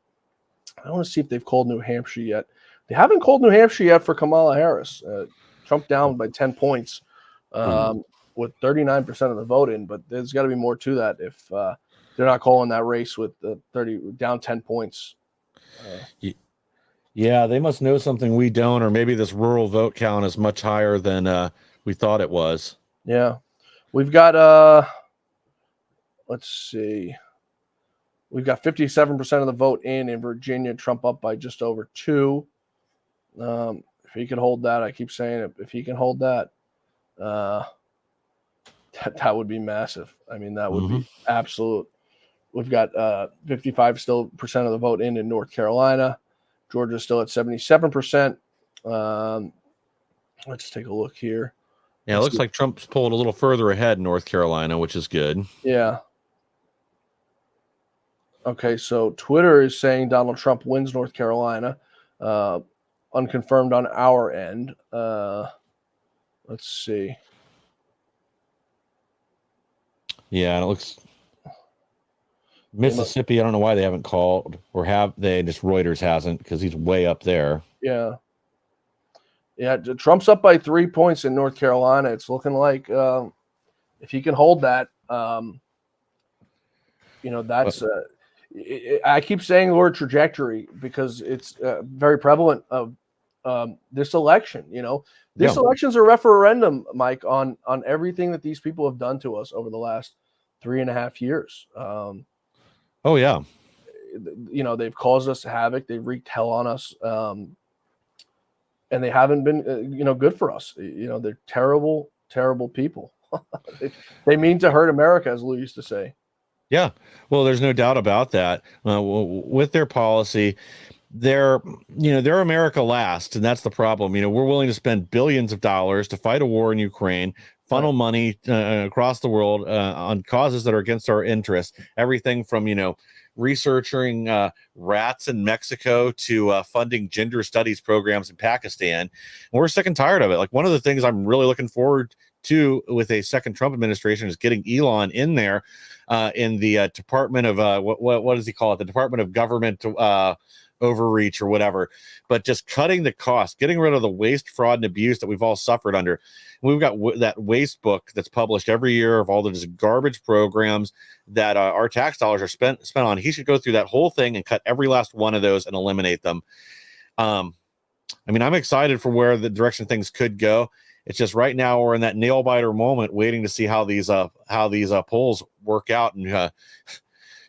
I want to see if they've called New Hampshire yet. They haven't called New Hampshire yet for Kamala Harris. Trump down by 10 points with 39% of the vote in, but there's got to be more to that if they're not calling that race with the 30 down 10 points. Yeah, they must know something we don't, or maybe this rural vote count is much higher than we thought it was. Yeah. We've got, let's see. We've got 57% of the vote in Virginia, Trump up by just over 2. If he can hold that, I keep saying it, if he can hold that, that would be massive. I mean, that would be absolute. We've got 55% of the vote in North Carolina. Georgia's still at 77%. Let's take a look here. Yeah, it looks like Trump's pulled a little further ahead in North Carolina, which is good. Yeah. Okay, so Twitter is saying Donald Trump wins North Carolina. Unconfirmed on our end. Let's see. Yeah, and it looks Mississippi. I don't know why they haven't called, or have they? Just Reuters hasn't, because he's way up there. Yeah. Trump's up by 3 points in North Carolina. It's looking like if he can hold that, that's. I keep saying the word trajectory because it's very prevalent of this election. This election's a referendum, Mike, on everything that these people have done to us over the last 3.5 years. Oh yeah, they've caused us havoc. They've wreaked hell on us, and they haven't been, good for us. They're terrible, terrible people. They mean to hurt America, as Lou used to say. Yeah, well, there's no doubt about that. With their policy, they're America last, and that's the problem. We're willing to spend billions of dollars to fight a war in Ukraine, funnel money across the world on causes that are against our interests. Everything from researching rats in Mexico to funding gender studies programs in Pakistan. And we're sick and tired of it. Like, one of the things I'm really looking forward to with a second Trump administration is getting Elon in there in the Department of what does he call it? The Department of Government Overreach or whatever, but just cutting the cost, getting rid of the waste, fraud, and abuse that we've all suffered under. We've got that waste book that's published every year of all the just garbage programs that our tax dollars are spent on. He should go through that whole thing and cut every last one of those and eliminate them. I'm excited for where the direction things could go. It's just right now we're in that nail biter moment, waiting to see how these polls work out, and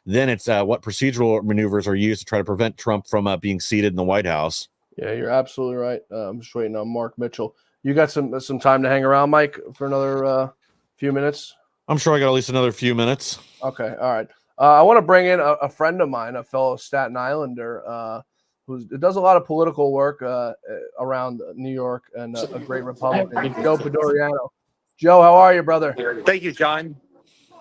then it's what procedural maneuvers are used to try to prevent Trump from being seated in the White House. Yeah, you're absolutely right. I'm just waiting on Mark Mitchell. You got some time to hang around, Mike, for another few minutes? I'm sure I got at least another few minutes. Okay, all right. I want to bring in a friend of mine, a fellow Staten Islander, who does a lot of political work around New York, and a great Republican, Joe Padoriano. Joe, how are you, brother? Thank you, John.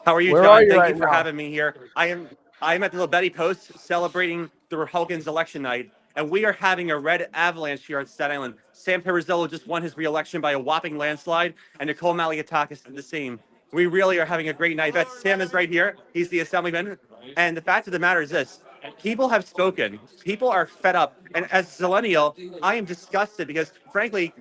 How are you, Where John? are you Thank right you for now? having me here. I am at the Betty Post celebrating the Republicans' election night, and we are having a red avalanche here on Staten Island. Sam Pirozzolo just won his re-election by a whopping landslide, and Nicole Malliotakis did the same. We really are having a great night. Sam is right here. He's the assemblyman. And the fact of the matter is this. People have spoken. People are fed up. And as a Zillennial, I am disgusted because, frankly,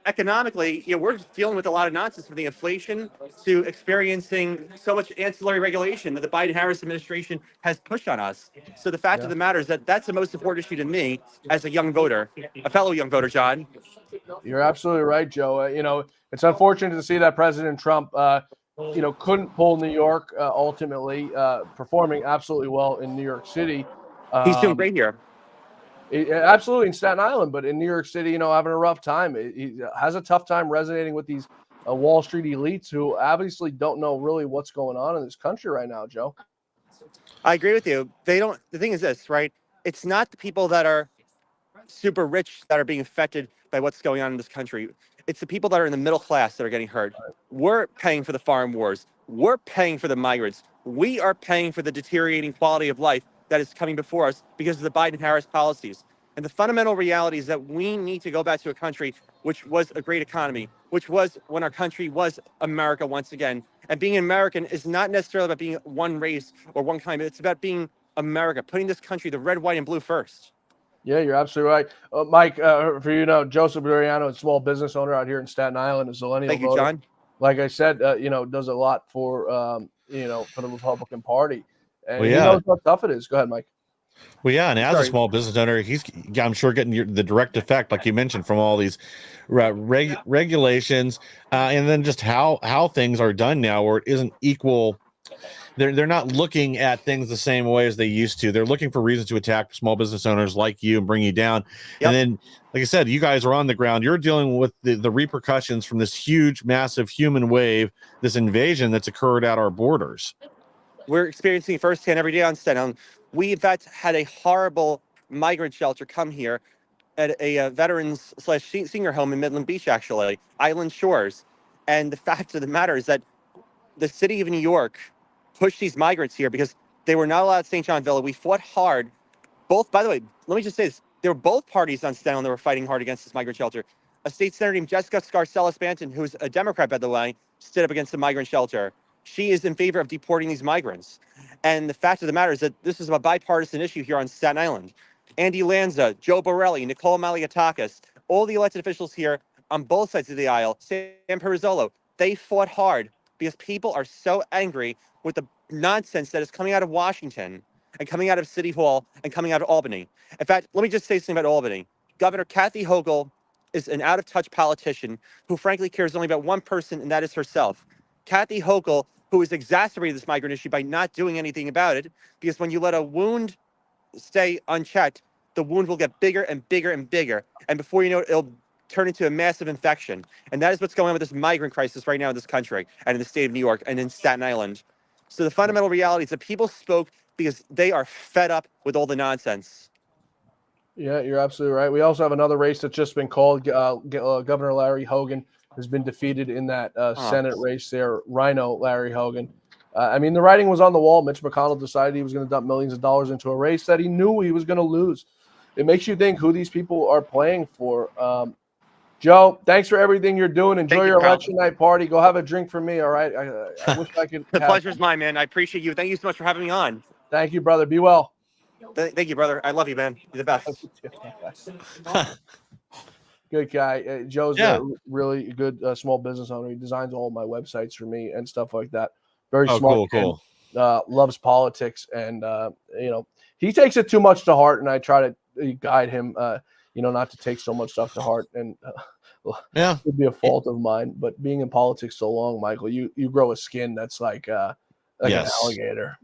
economically, we're dealing with a lot of nonsense from the inflation to experiencing so much ancillary regulation that the Biden-Harris administration has pushed on us. So the fact of the matter is that that's the most important issue to me as a young voter, a fellow young voter, John. You're absolutely right, Joe. It's unfortunate to see that President Trump, couldn't pull New York ultimately, performing absolutely well in New York City. He's doing great here. Absolutely in Staten Island, but in New York City, having a rough time. He has a tough time resonating with these Wall Street elites who obviously don't know really what's going on in this country right now, Joe. I agree with you. The thing is this, right? It's not the people that are super rich that are being affected by what's going on in this country. It's the people that are in the middle class that are getting hurt. We're paying for the farm wars. We're paying for the migrants. We are paying for the deteriorating quality of life that is coming before us because of the Biden-Harris policies. And the fundamental reality is that we need to go back to a country which was a great economy, which was when our country was America once again. And being American is not necessarily about being one race or one kind. It's about being America, putting this country, the red, white, and blue first. Yeah, you're absolutely right. Mike, for Joseph Doriano, a small business owner out here in Staten Island, is a millennial Thank you, voter. John. Like I said, does a lot for, for the Republican Party. And he yeah. knows how tough it is. Go ahead, Mike. Well, yeah, and as a small business owner, I'm sure getting the direct effect, like you mentioned, from all these regulations, and then just how things are done now, where it isn't equal. They're not looking at things the same way as they used to. They're looking for reasons to attack small business owners like you and bring you down. Yep. And then, like I said, you guys are on the ground. You're dealing with the repercussions from this huge, massive human wave, this invasion that's occurred at our borders. We're experiencing firsthand every day on Staten Island. We, in fact, had a horrible migrant shelter come here at a veterans/senior home in Midland Beach, actually, Island Shores. And the fact of the matter is that the city of New York pushed these migrants here because they were not allowed at St. John Villa. We fought hard. By the way, let me just say this. There were both parties on Staten Island that were fighting hard against this migrant shelter. A state senator named Jessica Scarcella-Spanton, who's a Democrat, by the way, stood up against the migrant shelter. She is in favor of deporting these migrants. And the fact of the matter is that this is a bipartisan issue here on Staten Island. Andy Lanza, Joe Borelli, Nicole Malliotakis, all the elected officials here on both sides of the aisle, Sam Pirozzolo, they fought hard because people are so angry with the nonsense that is coming out of Washington and coming out of City Hall and coming out of Albany. In fact, let me just say something about Albany. Governor Kathy Hochul is an out-of-touch politician who frankly cares only about one person, and that is herself. Kathy Hochul, who has exacerbated this migrant issue by not doing anything about it, because when you let a wound stay unchecked, the wound will get bigger and bigger and bigger. And before you know it, it'll turn into a massive infection. And that is what's going on with this migrant crisis right now in this country and in the state of New York and in Staten Island. So the fundamental reality is that people spoke because they are fed up with all the nonsense. Yeah, you're absolutely right. We also have another race that's just been called. Governor Larry Hogan has been defeated in that Senate race there. Rhino Larry Hogan. The writing was on the wall. Mitch McConnell decided he was going to dump millions of dollars into a race that he knew he was going to lose. It makes you think who these people are playing for. Joe, thanks for everything you're doing. Enjoy your election night party. Go have a drink for me, all right? I wish I could. The pleasure's mine, man. I appreciate you. Thank you so much for having me on. Thank you, brother. Be well. Thank you, brother. I love you, man. You're the best. Good guy. Joe's a really good small business owner. He designs all my websites for me and stuff like that. Very smart. Cool. Loves politics, and he takes it too much to heart, and I try to guide him. Not to take so much stuff to heart, and it would be a fault of mine. But being in politics so long, Michael, you grow a skin that's like an alligator.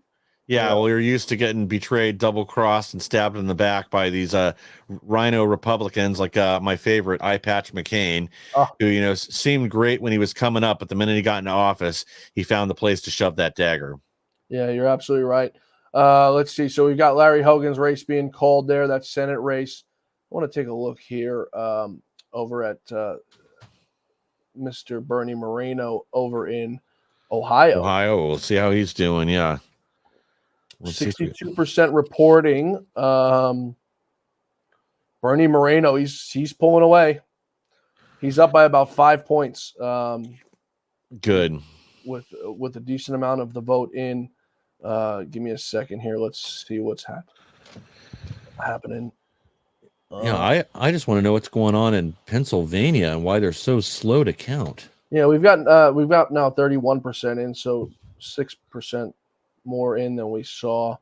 Yeah, well, you're used to getting betrayed, double-crossed, and stabbed in the back by these rhino Republicans, like my favorite, Eye Patch McCain, who seemed great when he was coming up, but the minute he got into office, he found the place to shove that dagger. Yeah, you're absolutely right. Let's see. So we've got Larry Hogan's race being called there. That Senate race. I want to take a look here over at Mr. Bernie Moreno over in Ohio. Ohio. We'll see how he's doing. Yeah. Let's see. 62% reporting. Bernie Moreno, he's pulling away. He's up by about 5 points. Good. With a decent amount of the vote in. Give me a second here. Let's see what's happening. Yeah, I just want to know what's going on in Pennsylvania and why they're so slow to count. Yeah, we've got now 31% in, so 6% more in than we saw.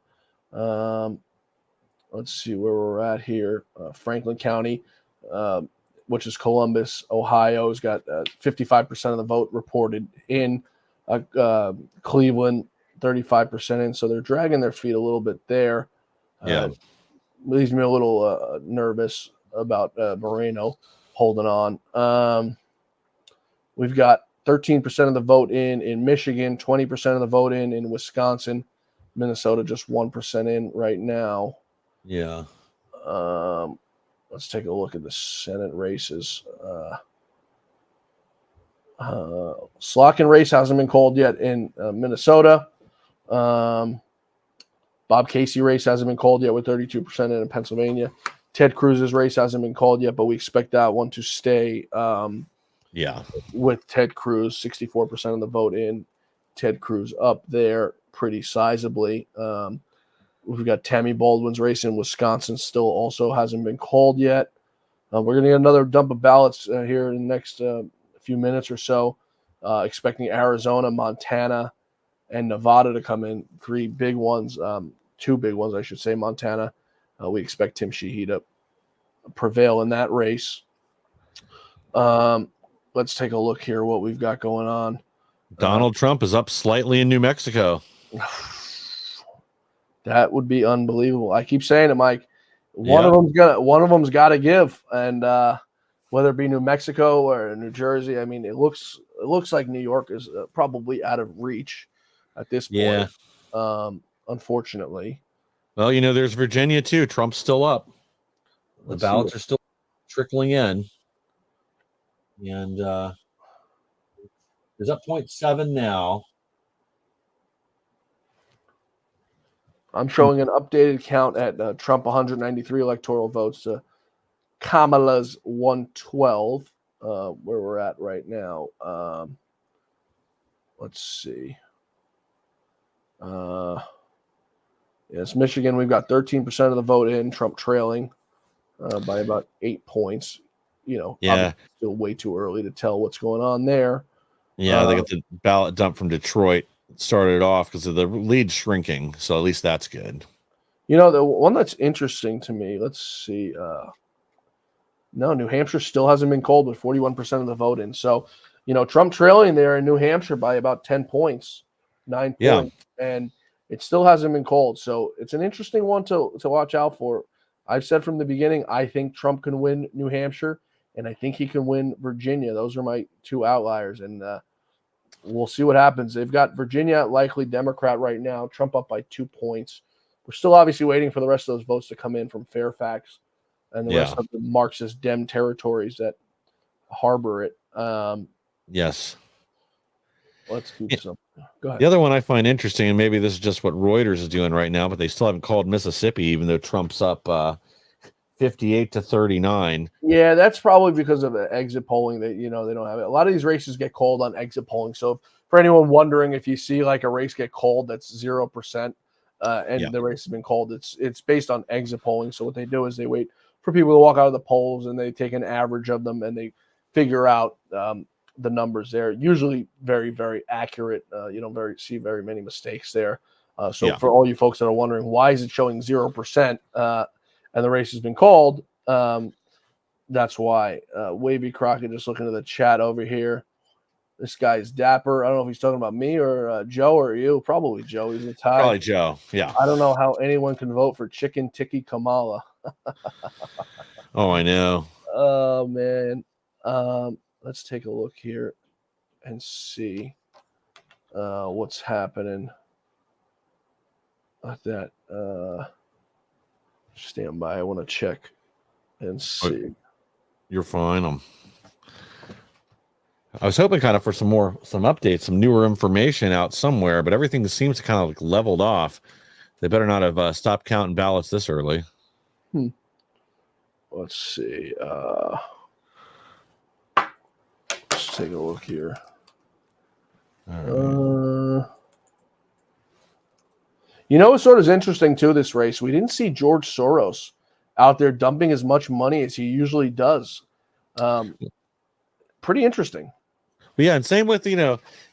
Let's see where we're at here. Franklin County, which is Columbus, Ohio, has got 55% of the vote reported in. Cleveland, 35% in, so they're dragging their feet a little bit there. Yeah. Leaves me a little nervous about Moreno holding on. We've got 13% of the vote in Michigan, 20% of the vote in Wisconsin, Minnesota just 1% in right now. Yeah. Let's take a look at the Senate races. Slockin race hasn't been called yet in Minnesota. Bob Casey race hasn't been called yet with 32% in Pennsylvania. Ted Cruz's race hasn't been called yet, but we expect that one to stay. With Ted Cruz, 64% of the vote in. Ted Cruz up there pretty sizably. We've got Tammy Baldwin's race in Wisconsin still also hasn't been called yet. We're going to get another dump of ballots here in the next few minutes or so. Expecting Arizona, Montana, and Nevada to come in. 3 big ones, 2 big ones, I should say. Montana, we expect Tim Sheehy to prevail in that race. Let's take a look here what we've got going on. Donald Trump is up slightly in New Mexico. That would be unbelievable. I keep saying it, Mike. One of them's got to give, and whether it be New Mexico or New Jersey, I mean, it looks like New York is probably out of reach at this point. Unfortunately. Well, there's Virginia too. Trump's still up. The ballots are still trickling in, and there's up 0.7 now. I'm showing an updated count at Trump 193 electoral votes to Kamala's 112, where we're at right now. Let's see. Yes, Michigan, we've got 13% of the vote in, Trump trailing by about 8 points. Still way too early to tell what's going on there. Yeah, they got the ballot dump from Detroit. Started off because of the lead shrinking, so at least that's good. The one that's interesting to me, let's see. No, New Hampshire still hasn't been called with 41% of the vote in. So, Trump trailing there in New Hampshire by about 10 points, 9 points, and it still hasn't been called. So it's an interesting one to watch out for. I've said from the beginning, I think Trump can win New Hampshire, and I think he can win Virginia. Those are my 2 outliers, and we'll see what happens. They've got Virginia likely Democrat right now, Trump up by 2 points. We're still obviously waiting for the rest of those votes to come in from Fairfax and the rest of the Marxist Dem territories that harbor it. Yes. Let's keep some. Go ahead. The other one I find interesting, and maybe this is just what Reuters is doing right now, but they still haven't called Mississippi, even though Trump's up 58-39. Yeah, that's probably because of the exit polling that they don't have it. A lot of these races get called on exit polling. So for anyone wondering, if you see like a race get called that's 0% the race has been called, it's based on exit polling. So what they do is they wait for people to walk out of the polls and they take an average of them and they figure out the numbers there. Usually very, very accurate. You don't see very many mistakes there. For all you folks that are wondering, why is it showing 0%? And the race has been called. That's why. Wavy Crockett, just looking at the chat over here. This guy's dapper. I don't know if he's talking about me or Joe or you. Probably Joe. He's a tie. Probably Joe. Yeah. I don't know how anyone can vote for Chicken Tikki Kamala. Oh, I know. Oh man. Let's take a look here and see what's happening. that. Stand by. I want to check and see. You're fine. I was hoping kind of for some updates, some newer information out somewhere, but everything seems to kind of like leveled off. They better not have stopped counting ballots this early. Let's see. Let's take a look here. Right. You know what sort of is interesting too, this race? We didn't see George Soros out there dumping as much money as he usually does. Pretty interesting. Yeah, and same with,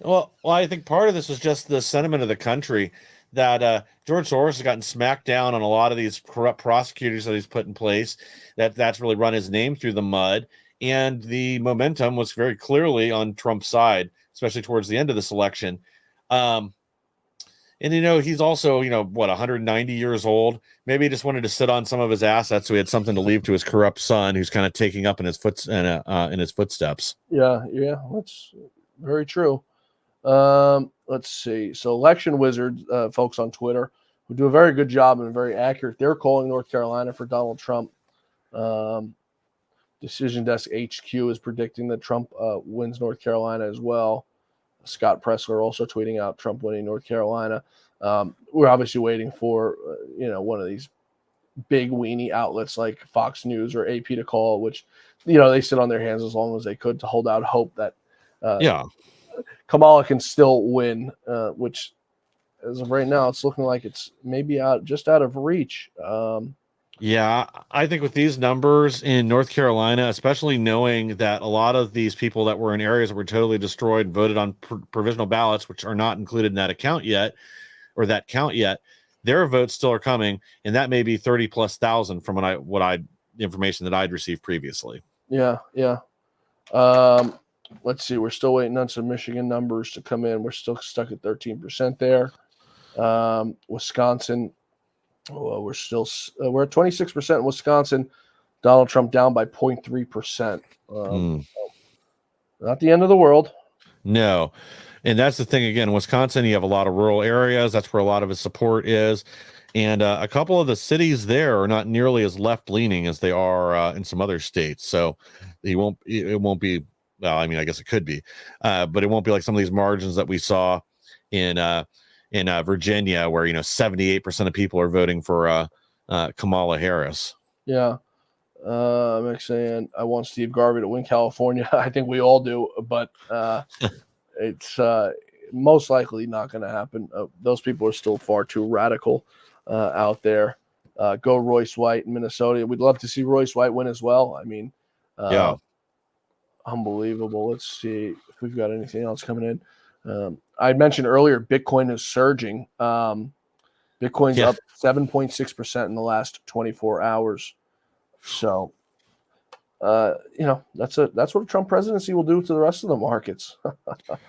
well, I think part of this was just the sentiment of the country that George Soros has gotten smacked down on a lot of these corrupt prosecutors that he's put in place, that's really run his name through the mud. And the momentum was very clearly on Trump's side, especially towards the end of this election. And, he's also, 190 years old. Maybe he just wanted to sit on some of his assets so he had something to leave to his corrupt son, who's kind of taking up in his footsteps. Yeah, that's very true. Let's see. So Election Wizard, folks on Twitter, who do a very good job and very accurate, they're calling North Carolina for Donald Trump. Decision Desk HQ is predicting that Trump wins North Carolina as well. Scott Pressler also tweeting out Trump winning North Carolina. We're obviously waiting for, one of these big weenie outlets like Fox News or AP to call, which, they sit on their hands as long as they could to hold out hope that Kamala can still win, which as of right now, it's looking like it's maybe just out of reach. Yeah, I think with these numbers in North Carolina, especially knowing that a lot of these people that were in areas that were totally destroyed voted on provisional ballots, which are not included in that count yet, their votes still are coming, and that may be 30,000+ from the information that I'd received previously. Yeah. Let's see. We're still waiting on some Michigan numbers to come in. We're still stuck at 13% there. Wisconsin. Well, we're at 26% in Wisconsin. Donald Trump down by 0.3%. Not the end of the world. No. And that's the thing. Again, in Wisconsin, you have a lot of rural areas. That's where a lot of his support is. And a couple of the cities there are not nearly as left-leaning as they are in some other states. So it won't be, well, I mean, I guess it could be, but it won't be like some of these margins that we saw in Virginia, where 78% of people are voting for Kamala Harris. Yeah, I'm saying I want Steve Garvey to win California. I think we all do, but it's most likely not going to happen. Those people are still far too radical out there. Go Royce White in Minnesota. We'd love to see Royce White win as well. I mean, unbelievable. Let's see if we've got anything else coming in. I mentioned earlier, Bitcoin is surging. Bitcoin's up 7.6% in the last 24 hours. So, that's what a Trump presidency will do to the rest of the markets.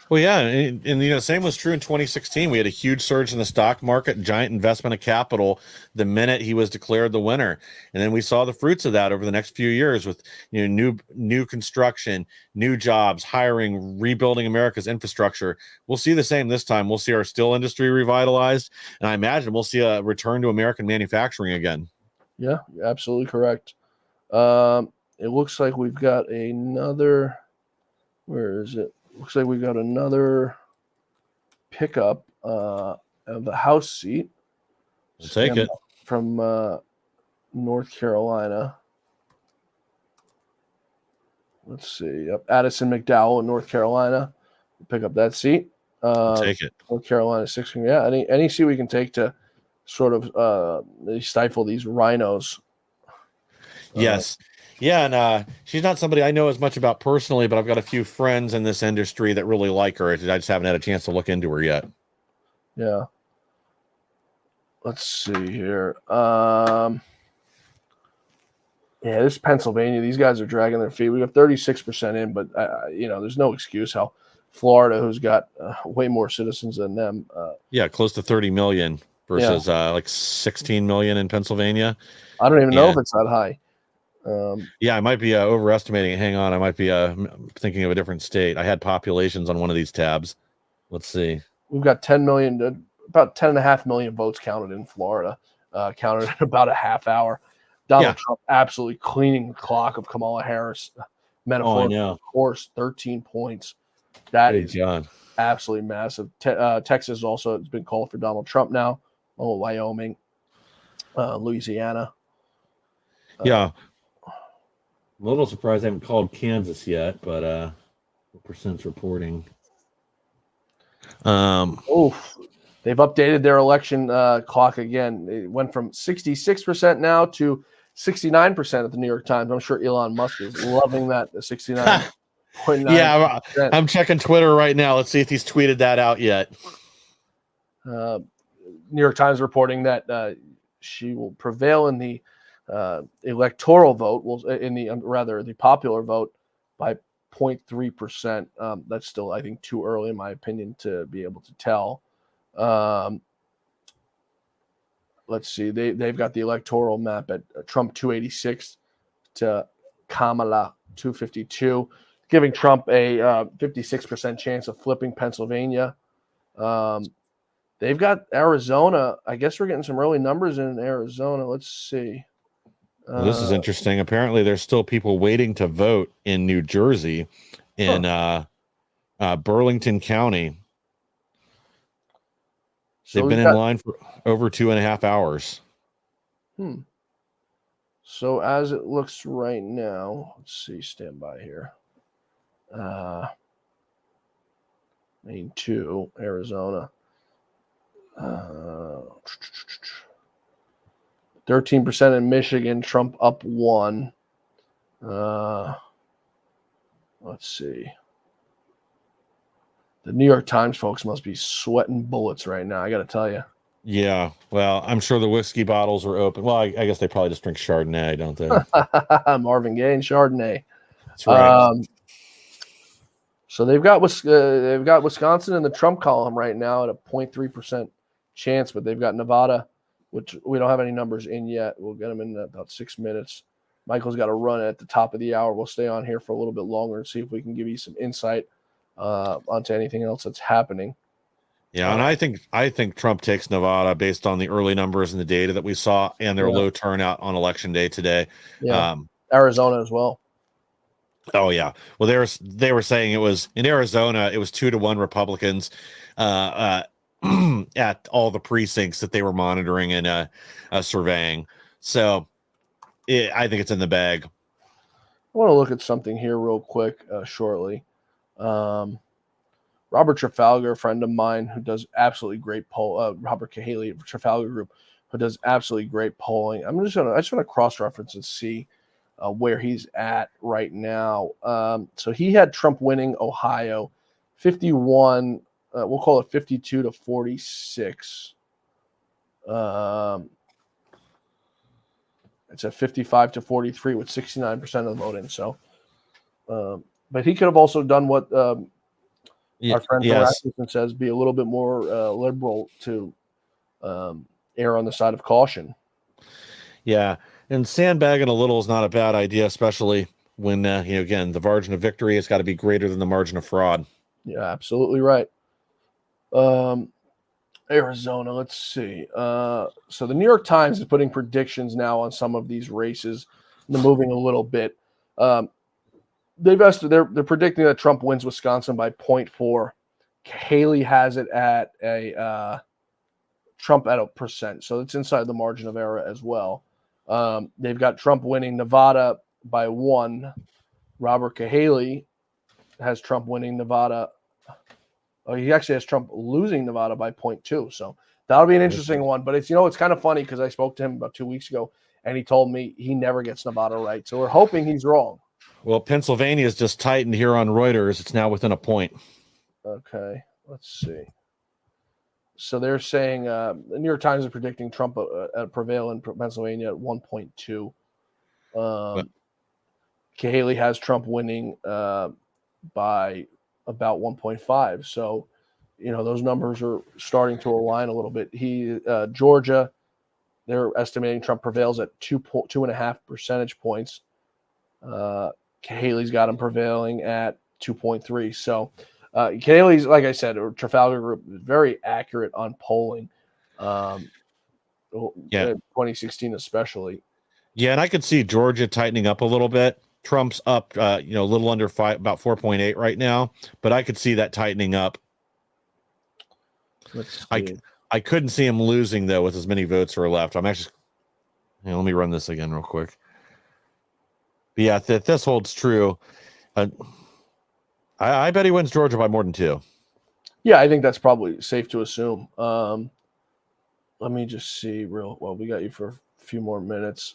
Well, yeah. And same was true in 2016. We had a huge surge in the stock market, giant investment of capital the minute he was declared the winner. And then we saw the fruits of that over the next few years with, new construction, new jobs, hiring, rebuilding America's infrastructure. We'll see the same this time. We'll see our steel industry revitalized. And I imagine we'll see a return to American manufacturing again. Yeah, you're absolutely correct. It looks like we've got another. Where is it? Looks like we've got another pickup of the House seat. We'll take it from North Carolina. Let's see. Yep. Addison McDowell in North Carolina. Pick up that seat. We'll take it. North Carolina 6. Yeah. Any seat we can take to sort of stifle these rhinos. Yes. Yeah, and she's not somebody I know as much about personally, but I've got a few friends in this industry that really like her. I just haven't had a chance to look into her yet. Yeah. Let's see here. Yeah, this is Pennsylvania. These guys are dragging their feet. We got 36% in, but there's no excuse how Florida, who's got way more citizens than them. Close to 30 million versus like 16 million in Pennsylvania. I don't even know if it's that high. I might be overestimating it. Hang on, I might be thinking of a different state. I had populations on one of these tabs. Let's see. We've got 10 million about 10.5 million votes counted in Florida, counted in about a half hour. Donald Trump absolutely cleaning the clock of Kamala Harris. Metaphorically, of course, 13 points. That is absolutely massive. Texas also has been called for Donald Trump now. Oh, Wyoming, Louisiana. A little surprised I haven't called Kansas yet, but what percent's reporting? They've updated their election clock again. It went from 66% now to 69% at the New York Times. I'm sure Elon Musk is loving that 69.9%. Yeah, I'm checking Twitter right now. Let's see if he's tweeted that out yet. New York Times reporting that she will prevail in the electoral vote, the popular vote by 0.3%. That's still, I think, too early, in my opinion, to be able to tell. Let's see. They've got the electoral map at Trump 286 to Kamala 252, giving Trump a 56% chance of flipping Pennsylvania. They've got Arizona. I guess we're getting some early numbers in Arizona. Let's see. Well, this is interesting. Apparently, there's still people waiting to vote in New Jersey, in Burlington County. They've been in line for over 2.5 hours. So as it looks right now, let's see, stand by here. Maine 2, Arizona. 13% in Michigan, Trump up 1. Let's see. The New York Times folks must be sweating bullets right now, I got to tell you. Yeah, well, I'm sure the whiskey bottles are open. Well, I guess they probably just drink Chardonnay, don't they? Marvin Gaye and Chardonnay. That's right. So they've got Wisconsin in the Trump column right now at a 0.3% chance, but they've got Nevada, which we don't have any numbers in yet. We'll get them in about 6 minutes. Michael's got to run at the top of the hour. We'll stay on here for a little bit longer and see if we can give you some insight onto anything else that's happening. Yeah, and I think Trump takes Nevada based on the early numbers and the data that we saw and their low turnout on election day today. Yeah, Arizona as well. Oh yeah. Well, they were saying it was in Arizona. It was 2-1 Republicans at all the precincts that they were monitoring and surveying. So I think it's in the bag. I want to look at something here real quick shortly. Robert Trafalgar, a friend of mine who does absolutely great Robert Cahaley of Trafalgar Group, who does absolutely great polling. I just want to cross-reference and see where he's at right now. So he had Trump winning Ohio 51, we'll call it 52 to 46. It's at 55 to 43 with 69% of the vote in. So, but he could have also done what our friend from Rasmussen says, be a little bit more liberal to err on the side of caution. Yeah, and sandbagging a little is not a bad idea, especially when again, the margin of victory has got to be greater than the margin of fraud. Yeah, absolutely right. Arizona, let's see. So the New York Times is putting predictions now on some of these races. They're moving a little bit. They're predicting that Trump wins Wisconsin by 0.4. Haley has it at a Trump at 1%, so it's inside the margin of error as well. They've got Trump winning Nevada by 1. Robert Cahaley has Trump winning Nevada. Oh, he actually has Trump losing Nevada by 0.2. So that'll be an interesting one. But it's kind of funny because I spoke to him about 2 weeks ago, and he told me he never gets Nevada right. So we're hoping he's wrong. Well, Pennsylvania is just tightened here on Reuters. It's now within a point. Okay, let's see. So they're saying the New York Times is predicting Trump prevail in Pennsylvania at 1.2. Cahaley has Trump winning by about 1.5. So, those numbers are starting to align a little bit. Georgia, they're estimating Trump prevails at 2.5 percentage points. Cahaley's got him prevailing at 2.3. So Kaylee's, like I said, or Trafalgar Group is very accurate on polling. Yeah. 2016 especially. Yeah, and I could see Georgia tightening up a little bit. Trump's up, a little under 5, about 4.8 right now, but I could see that tightening up. Let's see. I couldn't see him losing though with as many votes are left. I'm actually, let me run this again real quick. But yeah, if this holds true, I bet he wins Georgia by more than 2. Yeah, I think that's probably safe to assume. Let me just see well. We got you for a few more minutes.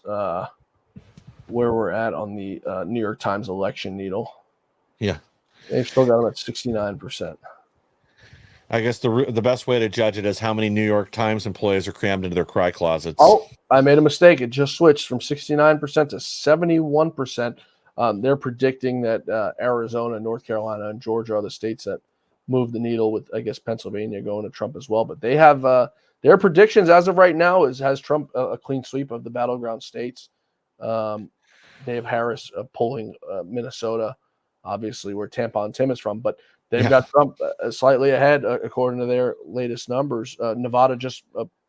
Where we're at on the New York Times election needle. Yeah, they've still got him at 69%. I guess the best way to judge it is how many New York Times employees are crammed into their cry closets. Oh, I made a mistake. It just switched from 69% to 71%. They're predicting that Arizona, North Carolina, and Georgia are the states that move the needle, with, I guess, Pennsylvania going to Trump as well. But they have their predictions as of right now has Trump a clean sweep of the battleground states. They have Harris polling Minnesota, obviously where Tampon Tim is from, but they've got Trump slightly ahead according to their latest numbers. Nevada just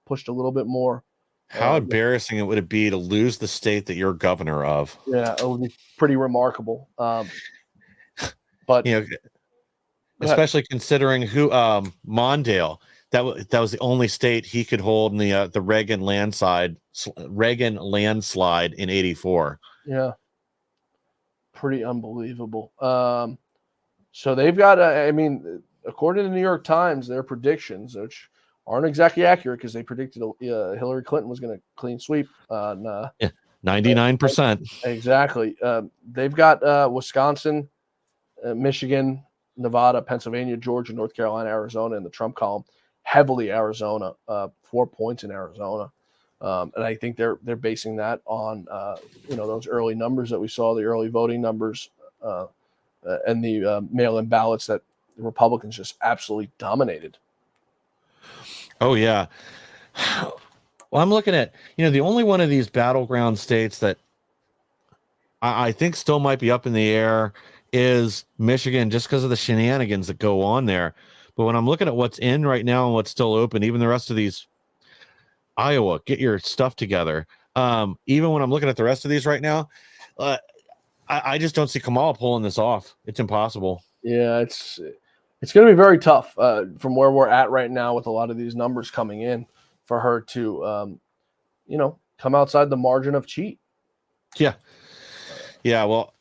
pushed a little bit more. How embarrassing would it be to lose the state that you're governor of? Yeah, it would be pretty remarkable. But especially considering who Mondale, that was the only state he could hold in the Reagan landslide in '84. Yeah, pretty unbelievable. So they've got, according to the New York Times, their predictions, which aren't exactly accurate because they predicted Hillary Clinton was going to clean sweep. 99%. Exactly. They've got Wisconsin, Michigan, Nevada, Pennsylvania, Georgia, North Carolina, Arizona in the Trump column. Heavily Arizona, 4 points in Arizona. And I think they're basing that on those early numbers that we saw, the early voting numbers, and the mail-in ballots that the Republicans just absolutely dominated. Oh yeah. Well, I'm looking at the only one of these battleground states that I think still might be up in the air is Michigan, just because of the shenanigans that go on there. But when I'm looking at what's in right now and what's still open, even the rest of these, Iowa, get your stuff together. Even when I'm looking at the rest of these right now, I just don't see Kamala pulling this off. It's impossible. Yeah, it's going to be very tough from where we're at right now with a lot of these numbers coming in for her to, come outside the margin of cheat. Yeah. Yeah. Well,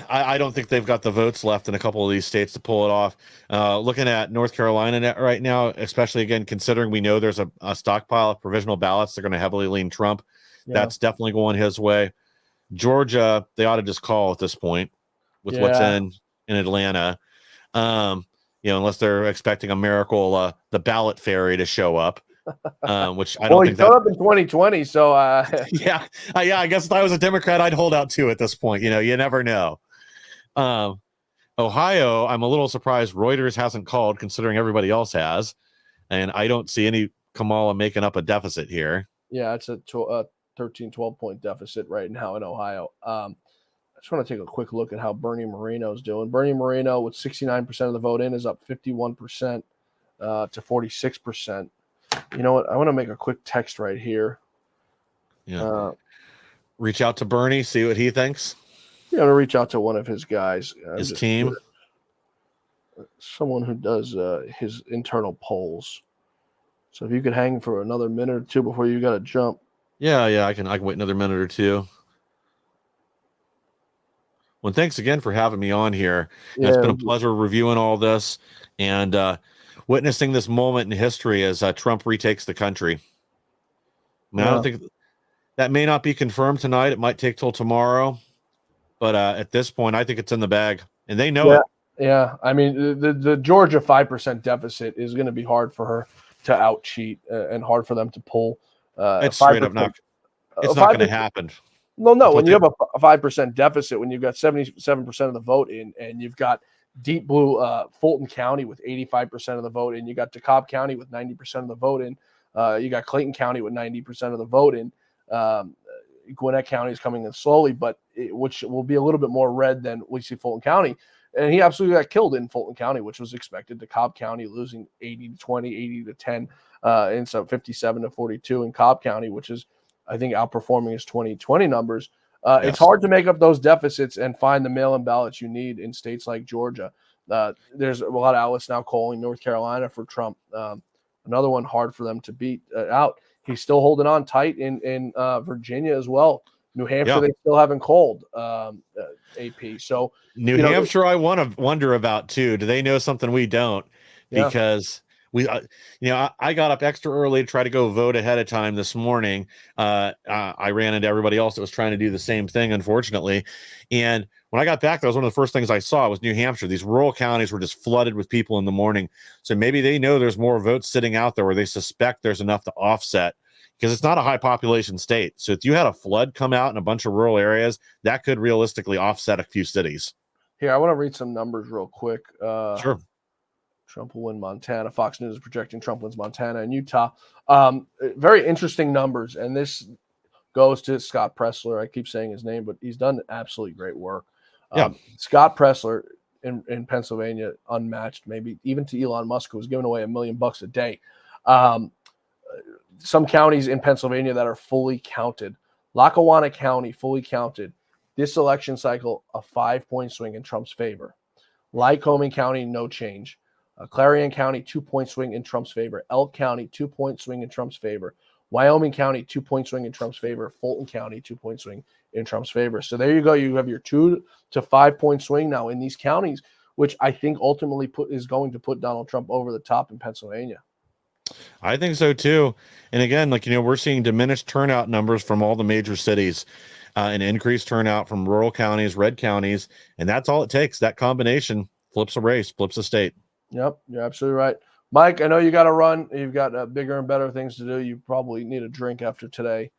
I don't think they've got the votes left in a couple of these states to pull it off. Looking at North Carolina right now, especially again, considering we know there's a stockpile of provisional ballots, they're going to heavily lean Trump. Yeah. That's definitely going his way. Georgia, they ought to just call at this point with what's in Atlanta. Unless they're expecting a miracle, the ballot fairy to show up, which I don't think showed up in 2020. So yeah, I guess if I was a Democrat, I'd hold out too at this point. You never know. Ohio, I'm a little surprised Reuters hasn't called, considering everybody else has, and I don't see any Kamala making up a deficit here. Yeah, it's a 13-12 point deficit right now in Ohio. I just want to take a quick look at how Bernie Moreno's doing. Bernie Moreno, with 69% of the vote in, is up 51% to 46%. You know what? I want to make a quick text right here. Yeah. Reach out to Bernie, see what he thinks. I'm going to reach out to one of his guys. His team. Someone who does his internal polls. So if you could hang for another minute or two before you got to jump. Yeah, I can wait another minute or two. Well, thanks again for having me on here. Yeah, it's been a pleasure reviewing all this and witnessing this moment in history as Trump retakes the country. I don't think that may not be confirmed tonight. It might take till tomorrow, but at this point, I think it's in the bag, and they know it. Yeah, I mean, the Georgia 5% deficit is going to be hard for her to out cheat and hard for them to pull. It's straight up not. It's not going to happen. No. When you have a 5% deficit, when you've got 77% of the vote in, and you've got deep blue Fulton County with 85% of the vote in, you got DeKalb County with 90% of the vote in, you got Clayton County with 90% of the vote in. Gwinnett County is coming in slowly, but which will be a little bit more red than we see Fulton County. And he absolutely got killed in Fulton County, which was expected. To Cobb County losing 80-20, 80-10, and so 57-42 in Cobb County, which is, I think, outperforming his 2020 numbers. Yes. It's hard to make up those deficits and find the mail-in ballots you need in states like Georgia. There's a lot of outlets now calling North Carolina for Trump. Another one hard for them to beat out. He's still holding on tight in Virginia as well. New Hampshire, they still haven't called AP. So New Hampshire, I wonder about too. Do they know something we don't? Because we, I got up extra early to try to go vote ahead of time this morning. I ran into everybody else that was trying to do the same thing, unfortunately. And when I got back, that was one of the first things I saw was New Hampshire. These rural counties were just flooded with people in the morning. So maybe they know there's more votes sitting out there, or they suspect there's enough to offset, because it's not a high population state. So if you had a flood come out in a bunch of rural areas, that could realistically offset a few cities. Here, I want to read some numbers real quick. Sure. Trump will win Montana. Fox News is projecting Trump wins Montana and Utah. Very interesting numbers. And this goes to Scott Pressler. I keep saying his name, but he's done absolutely great work. Scott Pressler in Pennsylvania, unmatched, maybe even to Elon Musk, who was giving away $1 million a day. Some counties in Pennsylvania that are fully counted. Lackawanna County, fully counted. This election cycle, a 5-point swing in Trump's favor. Lycoming County, no change. Clarion County, 2-point swing in Trump's favor. Elk County, 2-point swing in Trump's favor. Wyoming County, 2-point swing in Trump's favor. Fulton County, 2-point swing in Trump's favor. So there you go. You have your 2 to 5-point swing now in these counties, which I think ultimately is going to put Donald Trump over the top in Pennsylvania. I think so too. And again, we're seeing diminished turnout numbers from all the major cities, and increased turnout from rural counties, red counties, and that's all it takes. That combination flips a race, flips a state. Yep, you're absolutely right. Mike, I know you got to run. You've got bigger and better things to do. You probably need a drink after today.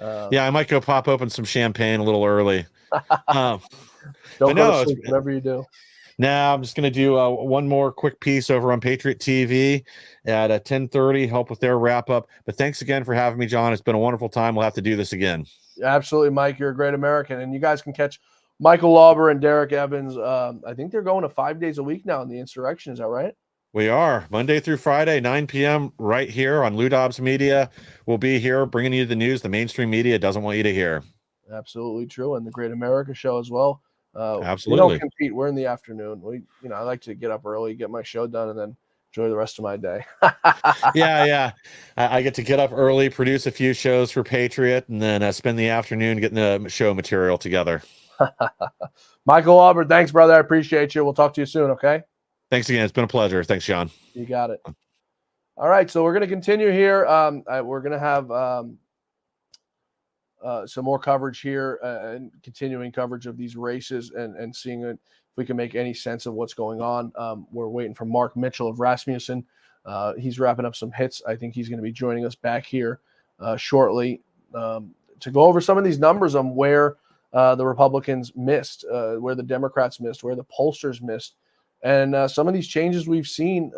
I might go pop open some champagne a little early. Don't go to sleep, whatever you do. Now I'm just going to do one more quick piece over on Patriot TV at 10:30, help with their wrap up. But thanks again for having me, John. It's been a wonderful time. We'll have to do this again. Absolutely, Mike. You're a great American. And you guys can catch Michael Lauber and Derek Evans. I think they're going to 5 days a week now in the insurrection. Is that right? We are. Monday through Friday, 9 p.m. right here on Lou Dobbs Media. We'll be here bringing you the news the mainstream media doesn't want you to hear. Absolutely true. And the Great America Show as well. Absolutely. We don't compete. We're in the afternoon. I like to get up early, get my show done, and then enjoy the rest of my day. Yeah. I get to get up early, produce a few shows for Patriot, and then spend the afternoon getting the show material together. Michael Auburn, thanks, brother. I appreciate you. We'll talk to you soon, okay? Thanks again. It's been a pleasure. Thanks, John. You got it. All right, so we're going to continue here. We're going to have some more coverage here and continuing coverage of these races and seeing if we can make any sense of what's going on. We're waiting for Mark Mitchell of Rasmussen. He's wrapping up some hits. I think he's going to be joining us back here shortly to go over some of these numbers on where the Republicans missed, where the Democrats missed, where the pollsters missed, and some of these changes we've seen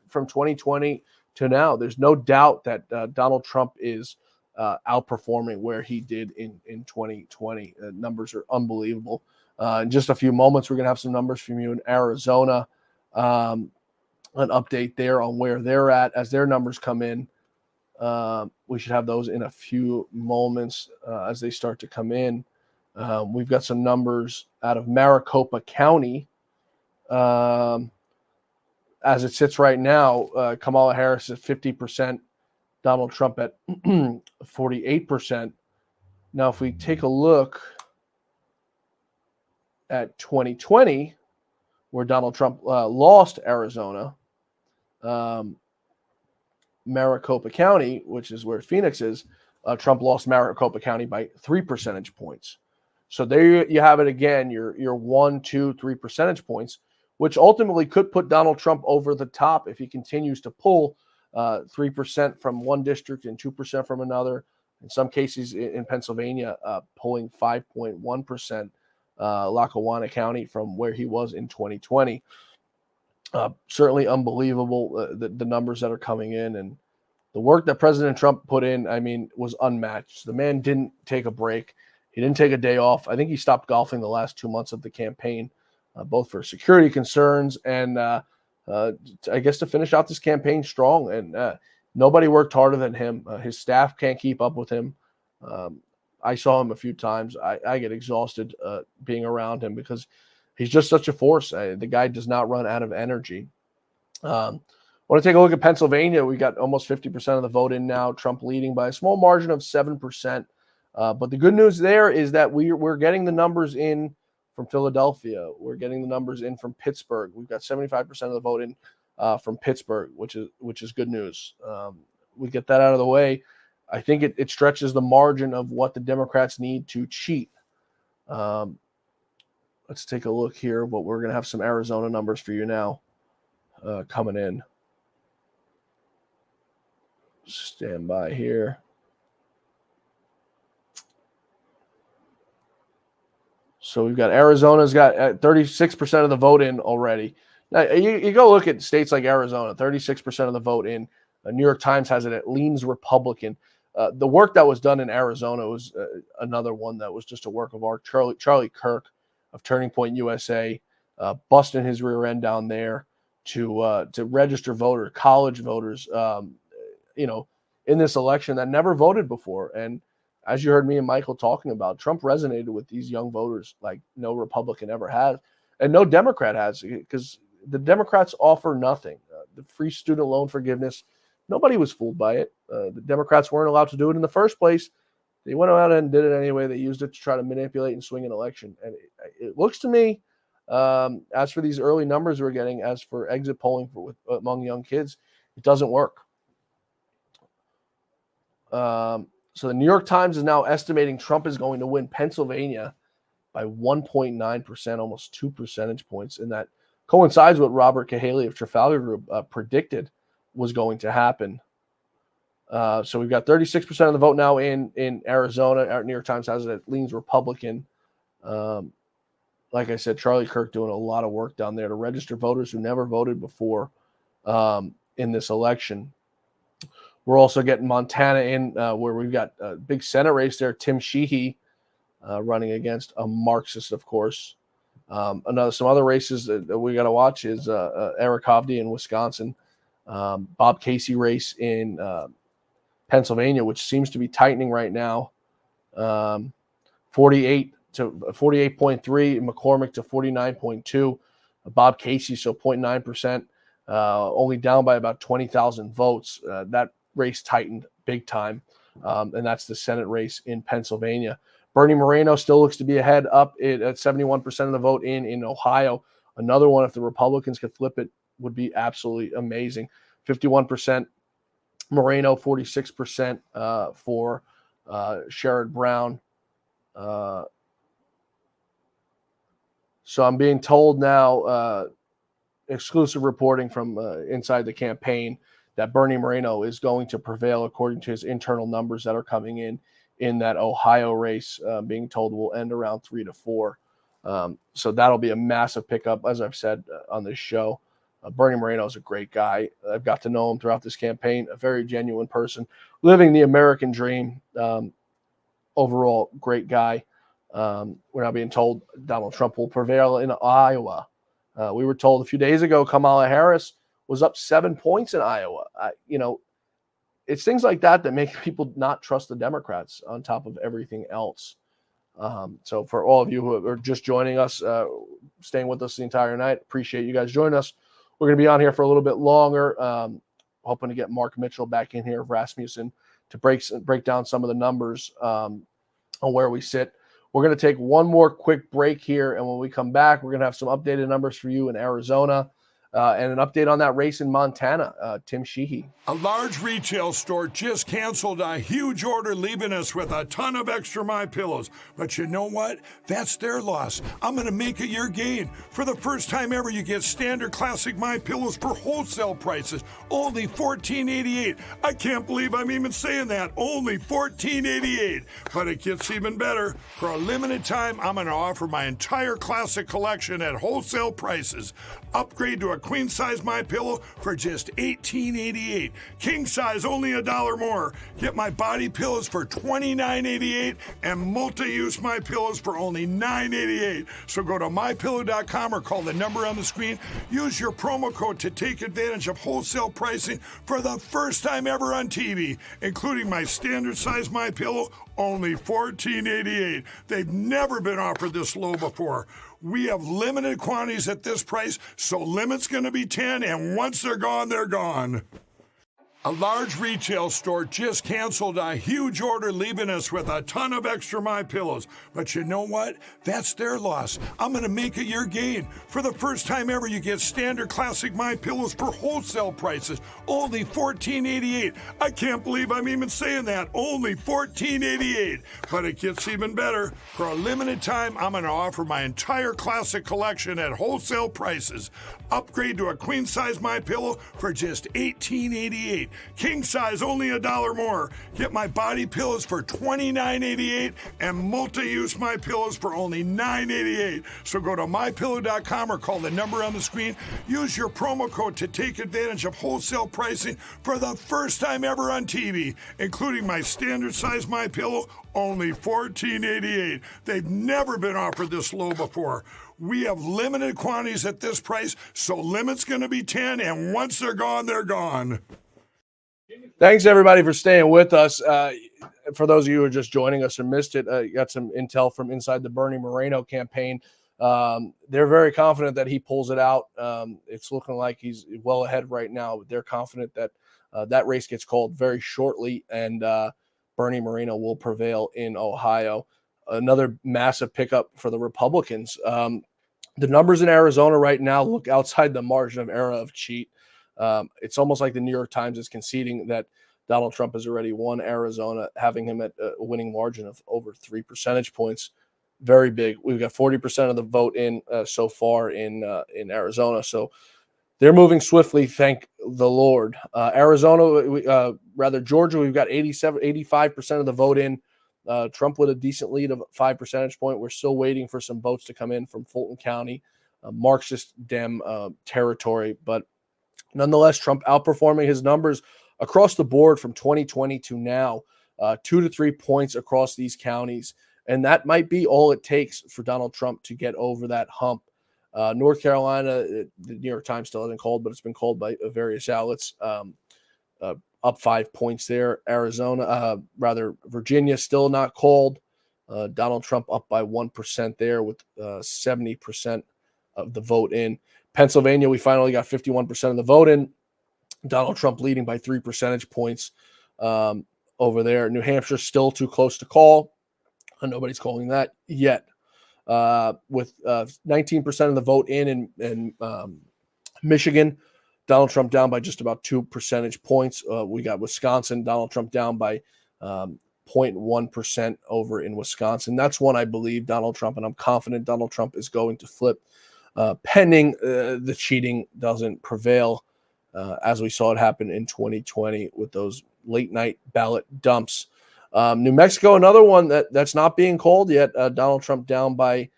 from 2020 to now. There's no doubt that Donald Trump is outperforming where he did in 2020. Numbers are unbelievable. In just a few moments, we're going to have some numbers from you in Arizona, an update there on where they're at as their numbers come in. We should have those in a few moments as they start to come in. We've got some numbers out of Maricopa County. As it sits right now, Kamala Harris at 50%, Donald Trump at 48%. Now, if we take a look at 2020, where Donald Trump lost Arizona, Maricopa County, which is where Phoenix is, Trump lost Maricopa County by 3 percentage points. So there you have it again, your 1, 2, 3 percentage points, which ultimately could put Donald Trump over the top if he continues to pull 3% from one district and 2% from another. In some cases in Pennsylvania, pulling 5.1%, Lackawanna County from where he was in 2020. Certainly unbelievable, the numbers that are coming in, and the work that President Trump put in, I mean, was unmatched. The man didn't take a break. He didn't take a day off. I think he stopped golfing the last 2 months of the campaign. both for security concerns and I guess to finish out this campaign strong. And nobody worked harder than him. His staff can't keep up with him. I saw him a few times. I get exhausted being around him because he's just such a force. The guy does not run out of energy. Want to take a look at Pennsylvania? We got almost 50% of the vote in now. Trump leading by a small margin of 7%. But the good news there is that we're getting the numbers in from Philadelphia. We're getting the numbers in from Pittsburgh. We've got 75% of the vote in from Pittsburgh, which is good news. We get that out of the way. I think it stretches the margin of what the Democrats need to cheat. Let's take a look here. But we're going to have some Arizona numbers for you now coming in. Stand by here. So we've got Arizona's got 36% of the vote in already. Now, you go look at states like Arizona, 36% of the vote in. New York Times has it leans Republican. The work that was done in Arizona was another one that was just a work of art. Charlie Kirk of Turning Point USA, busting his rear end down there to register voters, college voters, in this election that never voted before. And as you heard me and Michael talking about, Trump resonated with these young voters like no Republican ever has, and no Democrat has, because the Democrats offer nothing. The free student loan forgiveness, nobody was fooled by it. The Democrats weren't allowed to do it in the first place. They went out and did it anyway. They used it to try to manipulate and swing an election. And it looks to me, as for these early numbers we're getting, as for exit polling among young kids, it doesn't work. So the New York Times is now estimating Trump is going to win Pennsylvania by 1.9%, almost 2 percentage points. And that coincides with what Robert Cahaley of Trafalgar Group predicted was going to happen. So we've got 36% of the vote now in Arizona. Our New York Times has it leans Republican. Like I said, Charlie Kirk doing a lot of work down there to register voters who never voted before in this election. We're also getting Montana in where we've got a big Senate race there. Tim Sheehy running against a Marxist, of course. Some other races that we got to watch is Eric Hovde in Wisconsin, Bob Casey race in Pennsylvania, which seems to be tightening right now. 48 to 48.3, McCormick to 49.2. Bob Casey, so 0.9%, only down by about 20,000 votes. That race tightened big time, and that's the Senate race in Pennsylvania. Bernie Moreno still looks to be ahead up at 71% of the vote in Ohio. Another one, if the Republicans could flip it, would be absolutely amazing. 51% Moreno, 46% for Sherrod Brown. So I'm being told now, exclusive reporting from inside the campaign, that Bernie Moreno is going to prevail according to his internal numbers that are coming in that Ohio race, being told will end around 3-4. So that'll be a massive pickup, as I've said on this show. Bernie Moreno is a great guy. I've got to know him throughout this campaign, a very genuine person, living the American dream. Overall, great guy. We're now being told Donald Trump will prevail in Iowa. We were told a few days ago Kamala Harris was up 7 points in Iowa. It's things like that make people not trust the Democrats on top of everything else. So for all of you who are just joining us, staying with us the entire night, appreciate you guys joining us. We're going to be on here for a little bit longer, hoping to get Mark Mitchell back in here of Rasmussen to break down some of the numbers on where we sit. We're going to take one more quick break here, and when we come back, we're going to have some updated numbers for you in Arizona and an update on that race in Montana, Tim Sheehy. A large retail store just canceled a huge order, leaving us with a ton of extra My Pillows. But you know what? That's their loss. I'm going to make it your gain. For the first time ever, you get standard classic My Pillows for wholesale prices, only $14.88. I can't believe I'm even saying that. Only $14.88. But it gets even better. For a limited time, I'm going to offer my entire classic collection at wholesale prices. Upgrade to a queen size MyPillow for just $18.88. King size only $1 more. Get my body pillows for $29.88 and multi-use MyPillows for only $9.88. So go to mypillow.com or call the number on the screen. Use your promo code to take advantage of wholesale pricing for the first time ever on TV, including my standard size MyPillow, only $14.88. They've never been offered this low before. We have limited quantities at this price, so limit's going to be 10, and once they're gone, they're gone. A large retail store just canceled a huge order, leaving us with a ton of extra MyPillows. But you know what? That's their loss. I'm going to make it your gain. For the first time ever, you get standard classic MyPillows for wholesale prices, only $14.88. I can't believe I'm even saying that. Only $14.88. But it gets even better. For a limited time, I'm going to offer my entire classic collection at wholesale prices. Upgrade to a queen size MyPillow for just $18.88. King size only $1 more. Get my body pillows for $29.88 and multi-use MyPillows for only $9.88. So go to mypillow.com or call the number on the screen. Use your promo code to take advantage of wholesale pricing for the first time ever on TV, including my standard size MyPillow, only $14.88. They've never been offered this low before. We have limited quantities at this price, so limit's going to be 10, and once they're gone, they're gone. Thanks, everybody, for staying with us. For those of you who are just joining us or missed it, you got some intel from inside the Bernie Moreno campaign. They're very confident that he pulls it out. It's looking like he's well ahead right now. They're confident that that race gets called very shortly, and Bernie Moreno will prevail in Ohio. Another massive pickup for the Republicans. The numbers in Arizona right now look outside the margin of error of cheat. It's almost like the New York Times is conceding that Donald Trump has already won Arizona, having him at a winning margin of over 3 percentage points. Very big. We've got 40% of the vote in so far in Arizona. So they're moving swiftly, thank the Lord. Arizona, Georgia, we've got 85% of the vote in. Trump with a decent lead of 5 percentage point. We're still waiting for some votes to come in from Fulton County, Marxist Dem territory. But nonetheless, Trump outperforming his numbers across the board from 2020 to now, 2 to 3 points across these counties. And that might be all it takes for Donald Trump to get over that hump. North Carolina, the New York Times still hasn't called, but it's been called by various outlets. Up 5 points there. Virginia still not called. Donald Trump up by 1% there with 70% of the vote in. Pennsylvania, we finally got 51% of the vote in. Donald Trump leading by 3 percentage points over there. New Hampshire still too close to call. Nobody's calling that yet. With 19% of the vote in Michigan, Donald Trump down by just about 2 percentage points. We got Wisconsin, Donald Trump down by 0.1% over in Wisconsin. That's one I believe Donald Trump, and I'm confident Donald Trump is going to flip, pending the cheating doesn't prevail, as we saw it happen in 2020 with those late night ballot dumps. New Mexico, another one that's not being called yet. Donald Trump down by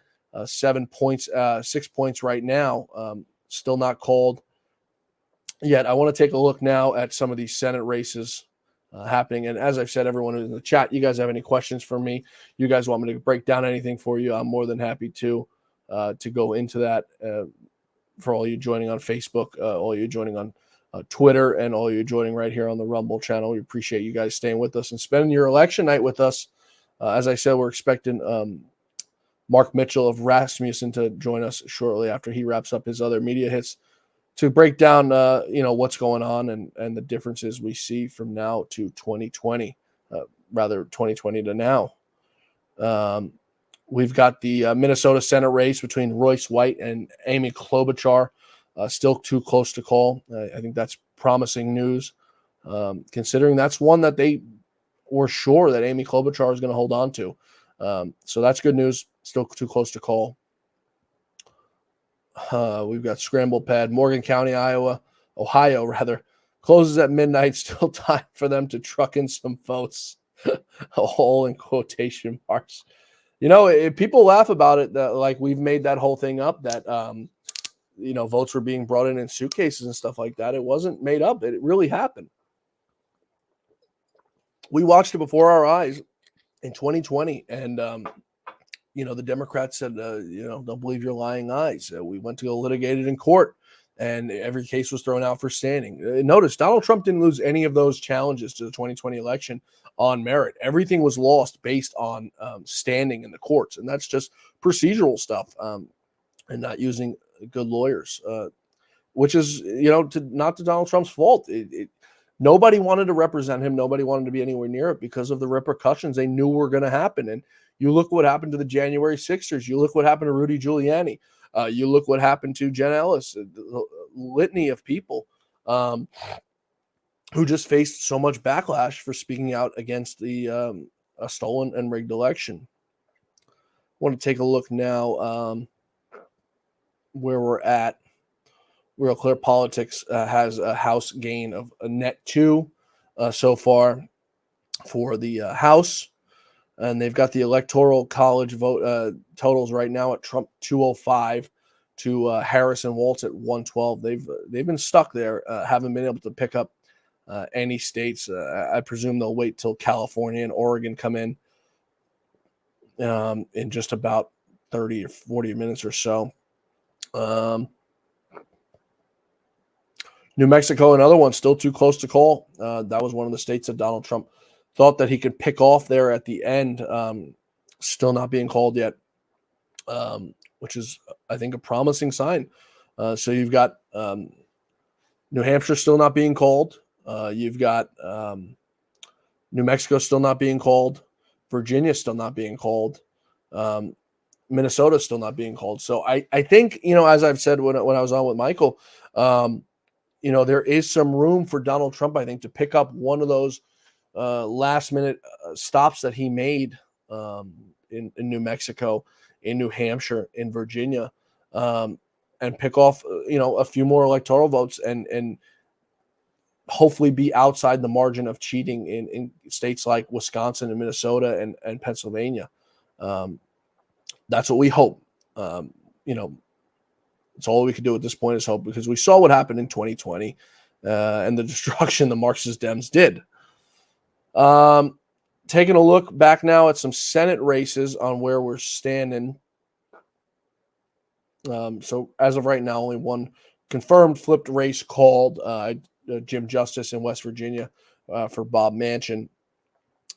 6 points right now. Still not called yet. I want to take a look now at some of these Senate races happening. And as I've said, everyone in the chat, you guys have any questions for me? You guys want me to break down anything for you? I'm more than happy to go into that. For all you joining on Facebook, all you joining on Twitter, and all you joining right here on the Rumble channel. We appreciate you guys staying with us and spending your election night with us. As I said, we're expecting Mark Mitchell of Rasmussen to join us shortly after he wraps up his other media hits to break down, what's going on and the differences we see from now to 2020, 2020 to now. We've got the Minnesota Senate race between Royce White and Amy Klobuchar. Still too close to call. I think that's promising news, considering that's one that they were sure that Amy Klobuchar is going to hold on to. So that's good news. Still too close to call. We've got Scramble Pad, Morgan County, Ohio, closes at midnight. Still time for them to truck in some votes. All in quotation marks. People laugh about it, that like we've made that whole thing up, that votes were being brought in suitcases and stuff like that. It wasn't made up. It really happened. We watched it before our eyes in 2020, and the Democrats said, don't believe your lying eyes. We went to go litigate it in court, and every case was thrown out for standing. Notice Donald Trump didn't lose any of those challenges to the 2020 election on merit. Everything was lost based on standing in the courts, and that's just procedural stuff and not using good lawyers, which is, not to Donald Trump's fault. Nobody wanted to represent him. Nobody wanted to be anywhere near it because of the repercussions they knew were going to happen. And you look what happened to the January 6ers. You look what happened to Rudy Giuliani. You look what happened to Jen Ellis, a litany of people who just faced so much backlash for speaking out against a stolen and rigged election. I want to take a look now where we're at. Real Clear Politics has a House gain of a net 2 so far for the House. And they've got the Electoral College vote totals right now at Trump 205 to Harris and Waltz at 112. They've been stuck there, haven't been able to pick up any states. I presume they'll wait till California and Oregon come in just about 30 or 40 minutes or so. New Mexico, another one, still too close to call. That was one of the states that Donald Trump thought that he could pick off there at the end. Still not being called yet, which is, I think, a promising sign. So you've got New Hampshire still not being called. You've got New Mexico still not being called. Virginia still not being called. Minnesota still not being called. So I think, as I've said when I was on with Michael, there is some room for Donald Trump, I think, to pick up one of those last-minute stops that he made in New Mexico, in New Hampshire, in Virginia, and pick off, a few more electoral votes and hopefully be outside the margin of cheating in states like Wisconsin and Minnesota and Pennsylvania. That's what we hope. It's all we could do at this point is hope, because we saw what happened in 2020 and the destruction the Marxist Dems did. Taking a look back now at some Senate races on where we're standing. So as of right now, only one confirmed flipped race called, Jim Justice in West Virginia for Bob Manchin.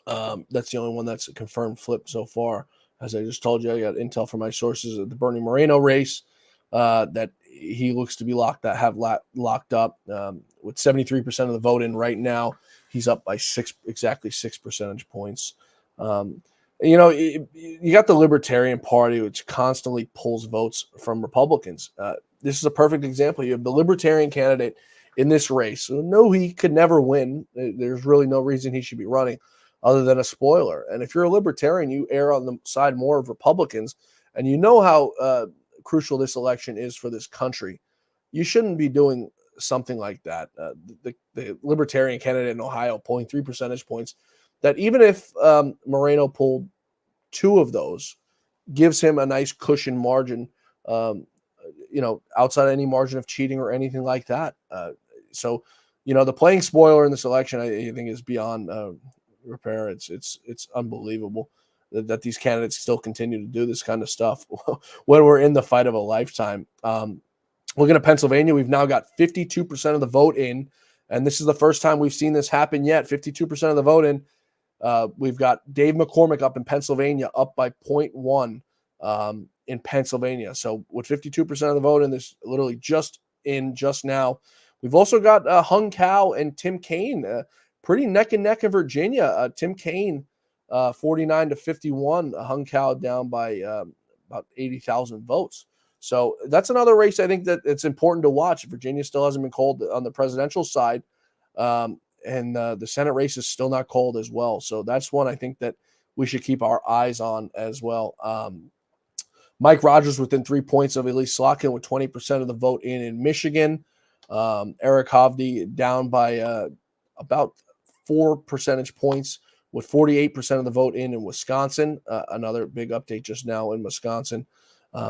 That's the only one that's a confirmed flip so far. As I just told you, I got intel from my sources of the Bernie Moreno race that he looks to be locked up with 73% of the vote in right now. He's up by exactly 6 percentage points. You got the Libertarian Party, which constantly pulls votes from Republicans. This is a perfect example. You have the Libertarian candidate in this race. No, he could never win. There's really no reason he should be running other than a spoiler. And if you're a Libertarian, you err on the side more of Republicans, and you know how crucial this election is for this country. You shouldn't be doing something like that. The Libertarian candidate in Ohio pulling 3 percentage points, that even if Moreno pulled 2 of those, gives him a nice cushion margin, outside any margin of cheating or anything like that. So the playing spoiler in this election, I think, is beyond repair. It's unbelievable that these candidates still continue to do this kind of stuff when we're in the fight of a lifetime. Looking at Pennsylvania, we've now got 52% of the vote in, and this is the first time we've seen this happen yet. 52% of the vote in. We've got Dave McCormick up in Pennsylvania, up by 0.1 in Pennsylvania. So with 52% of the vote in, this literally just now. We've also got Hung Cao and Tim Kaine, pretty neck and neck in Virginia. Tim Kaine, 49 to 51. Hung Cao down by about 80,000 votes. So that's another race I think that it's important to watch. Virginia still hasn't been called on the presidential side, and the Senate race is still not called as well. So that's one I think that we should keep our eyes on as well. Mike Rogers within 3 points of Elise Slotkin with 20% of the vote in Michigan. Eric Hovde down by about 4 percentage points with 48% of the vote in Wisconsin. Another big update just now in Wisconsin.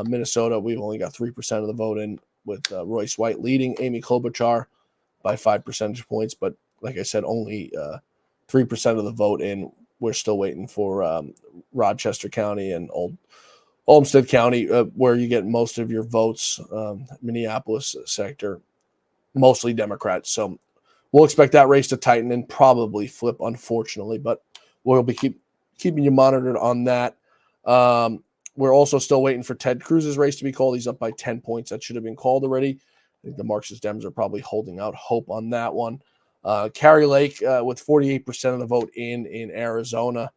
Minnesota, we've only got 3% of the vote in with Royce White leading Amy Klobuchar by 5 percentage points. But like I said, only 3% of the vote in. We're still waiting for Rochester County and Olmsted County, where you get most of your votes. Minneapolis sector, mostly Democrats. So we'll expect that race to tighten and probably flip, unfortunately. But we'll be keeping you monitored on that. We're also still waiting for Ted Cruz's race to be called. He's up by 10 points. That should have been called already. I think the Marxist Dems are probably holding out hope on that one. Carrie Lake with 48% of the vote in Arizona,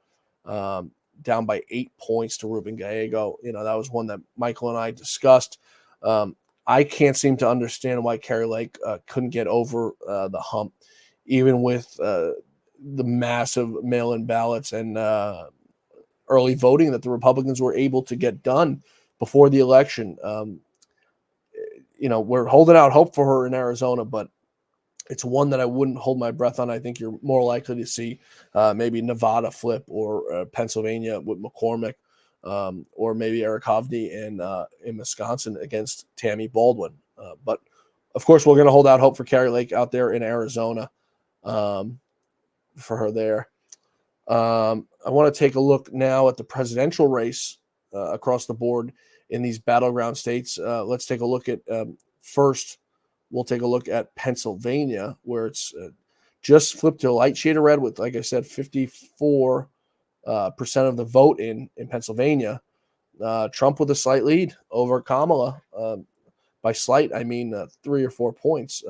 down by 8 points to Ruben Gallego. That was one that Michael and I discussed. I can't seem to understand why Carrie Lake couldn't get over the hump, even with the massive mail-in ballots and early voting that the Republicans were able to get done before the election. We're holding out hope for her in Arizona, but it's one that I wouldn't hold my breath on. I think you're more likely to see maybe Nevada flip or Pennsylvania with McCormick, or maybe Eric Hovde in Wisconsin against Tammy Baldwin. But of course, we're going to hold out hope for Carrie Lake out there in Arizona for her there. I want to take a look now at the presidential race across the board in these battleground states. Let's take a look at first. We'll take a look at Pennsylvania, where it's just flipped to a light shade of red with, like I said, 54% of the vote in Pennsylvania. Trump with a slight lead over Kamala. By slight, I mean 3 or 4 points.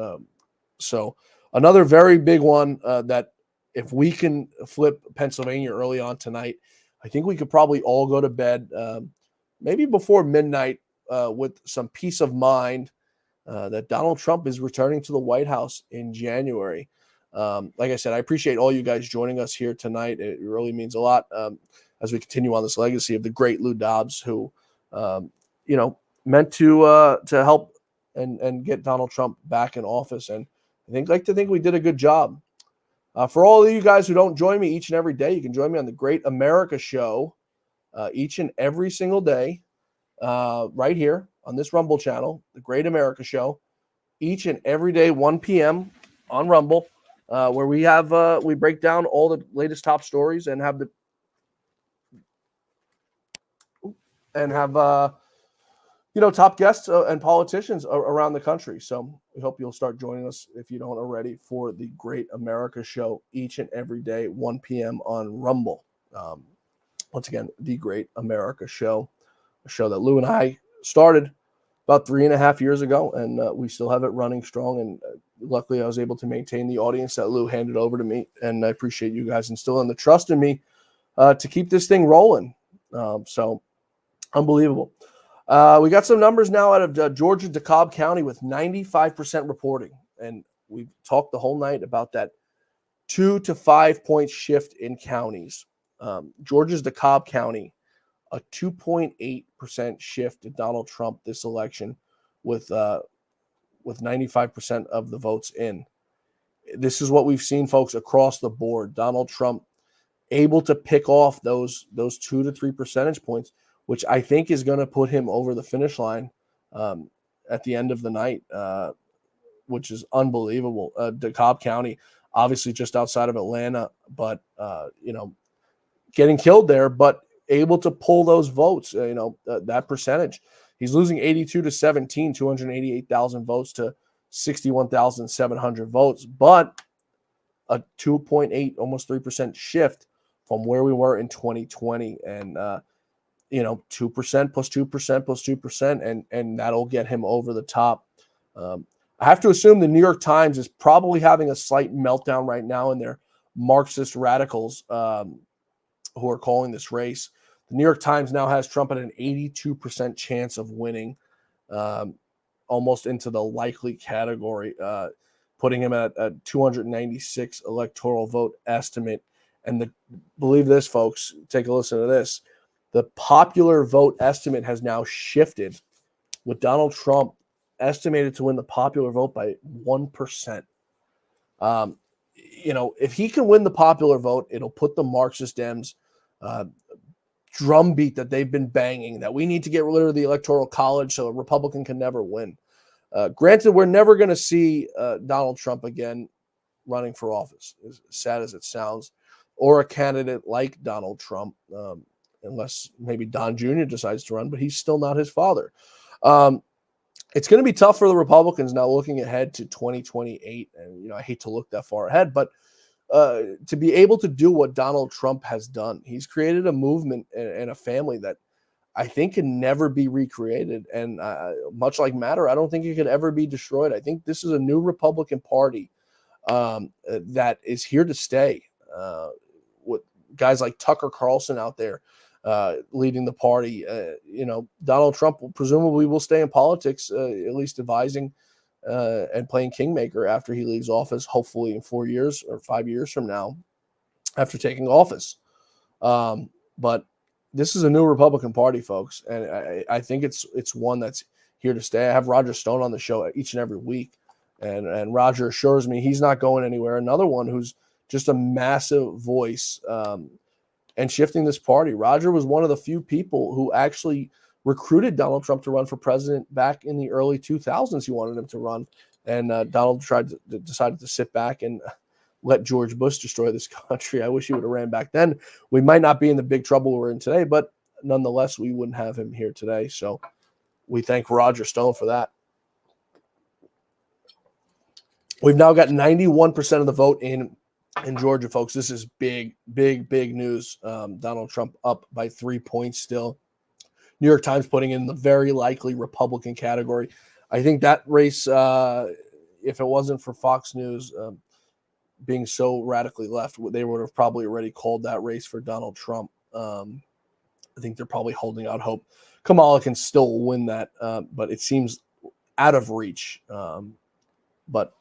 So another very big one that if we can flip Pennsylvania early on tonight, I think we could probably all go to bed maybe before midnight with some peace of mind that Donald Trump is returning to the White House in January. Like I said, I appreciate all you guys joining us here tonight. It really means a lot as we continue on this legacy of the great Lou Dobbs, who, meant to help and get Donald Trump back in office. And I like to think we did a good job. For all of you guys who don't join me each and every day, you can join me on the Great America Show each and every single day right here on this Rumble channel, the Great America Show, each and every day, 1 p.m. on Rumble, where we break down all the latest top stories and have top guests and politicians around the country. So we hope you'll start joining us, if you don't already, for the Great America Show each and every day, 1 p.m. on Rumble. Once again, the Great America Show, a show that Lou and I started about 3.5 years ago, and we still have it running strong. And luckily, I was able to maintain the audience that Lou handed over to me, and I appreciate you guys instilling the trust in me to keep this thing rolling. So unbelievable. We got some numbers now out of Georgia, DeKalb County with 95% reporting. And we've talked the whole night about that 2 to 5 point shift in counties. Georgia's DeKalb County, a 2.8% shift in Donald Trump this election with 95% of the votes in. This is what we've seen, folks, across the board. Donald Trump able to pick off those 2 to 3 percentage points, which I think is going to put him over the finish line at the end of the night, which is unbelievable. DeKalb County, obviously just outside of Atlanta, but, getting killed there, but able to pull those votes, that percentage. He's losing 82 to 17, 288,000 votes to 61,700 votes, but a 2.8, almost 3% shift from where we were in 2020. And, 2% plus 2% plus 2%, and that'll get him over the top. I have to assume the New York Times is probably having a slight meltdown right now in their Marxist radicals who are calling this race. The New York Times now has Trump at an 82% chance of winning, almost into the likely category, putting him at a 296 electoral vote estimate. And believe this, folks, take a listen to this. The popular vote estimate has now shifted, with Donald Trump estimated to win the popular vote by 1%. If he can win the popular vote, it'll put the Marxist Dems drumbeat that they've been banging, that we need to get rid of the Electoral College so a Republican can never win. Granted, we're never going to see Donald Trump again running for office, as sad as it sounds, or a candidate like Donald Trump, unless maybe Don Jr. decides to run, but he's still not his father. It's going to be tough for the Republicans now looking ahead to 2028. And, I hate to look that far ahead, but to be able to do what Donald Trump has done, he's created a movement and a family that I think can never be recreated. And much like Matter, I don't think it could ever be destroyed. I think this is a new Republican Party that is here to stay, with guys like Tucker Carlson out there leading the party. Donald Trump presumably will stay in politics, at least advising and playing kingmaker after he leaves office, hopefully in 4 years or 5 years from now after taking office. But this is a new Republican Party, folks, and I think it's one that's here to stay. I have Roger Stone on the show each and every week, and Roger assures me he's not going anywhere. Another one who's just a massive voice and shifting this party. Roger was one of the few people who actually recruited Donald Trump to run for president back in the early 2000s. He wanted him to run, and Donald decided to sit back and let George Bush destroy this country. I wish he would have ran back then. We might not be in the big trouble we're in today, but nonetheless, we wouldn't have him here today. So we thank Roger Stone for that. We've now got 91% of the vote in Georgia, folks. This is big, big, big news. Donald Trump up by 3 points still. New York Times putting in the very likely Republican category. I think that race, if it wasn't for Fox News being so radically left, they would have probably already called that race for Donald Trump. I think they're probably holding out hope. Kamala can still win that, but it seems out of reach. But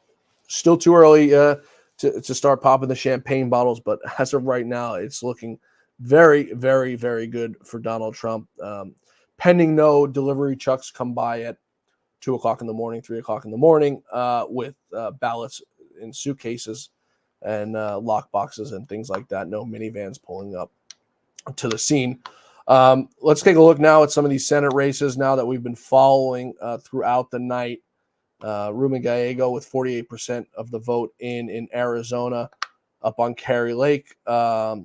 still too early to start popping the champagne bottles. But as of right now, it's looking very, very, very good for Donald Trump. Pending no delivery trucks come by at 2 o'clock in the morning, 3 o'clock in the morning with ballots in suitcases and lock boxes and things like that. No minivans pulling up to the scene. Let's take a look now at some of these Senate races now that we've been following throughout the night. Ruben Gallego with 48% of the vote in Arizona, up on Kari Lake by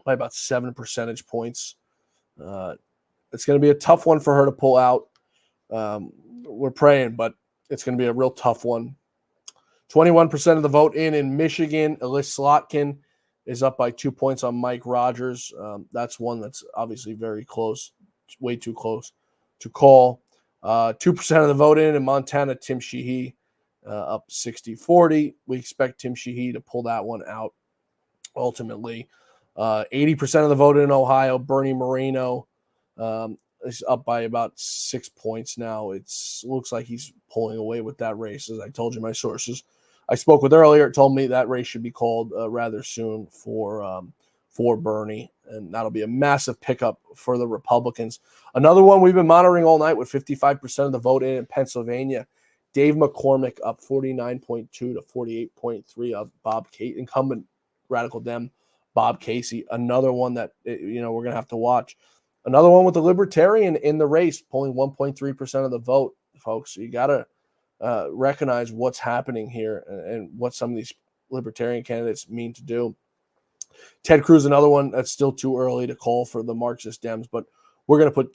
about 7 percentage points. It's going to be a tough one for her to pull out. We're praying, but it's going to be a real tough one. 21% of the vote in Michigan. Elise Slotkin is up by 2 points on Mike Rogers. That's one that's obviously very close, way too close to call. 2% of the vote in Montana, Tim Sheehy up 60-40. We expect Tim Sheehy to pull that one out ultimately. 80% of the vote in Ohio, Bernie Moreno is up by about 6 points now. It looks like he's pulling away with that race. As I told you, my sources I spoke with earlier told me that race should be called rather soon for Bernie, and that'll be a massive pickup for the Republicans. Another one we've been monitoring all night with 55% of the vote in Pennsylvania. Dave McCormick up 49.2 to 48.3 of Bob Casey, incumbent Radical Dem Bob Casey. Another one that we're going to have to watch. Another one with the Libertarian in the race, pulling 1.3% of the vote, folks. So you got to recognize what's happening here and what some of these Libertarian candidates mean to do. Ted Cruz, another one that's still too early to call for the Marxist Dems, but we're going to put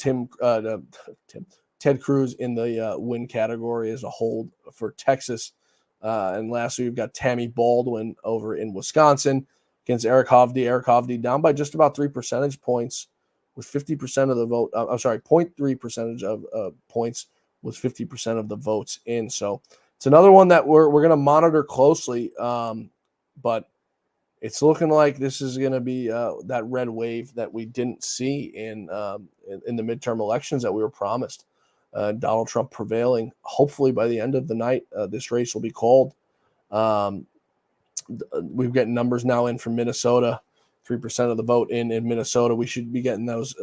Ted Cruz in the win category as a hold for Texas. And lastly, we've got Tammy Baldwin over in Wisconsin against Eric Hovde. Eric Hovde down by just about 3 percentage points with 50% of the vote. 0.3 percentage of points with 50% of the votes in. So it's another one that we're going to monitor closely. But it's looking like this is going to be that red wave that we didn't see in the midterm elections that we were promised. Donald Trump prevailing. Hopefully by the end of the night, this race will be called. We've got numbers now in from Minnesota, 3% of the vote in Minnesota. We should be getting those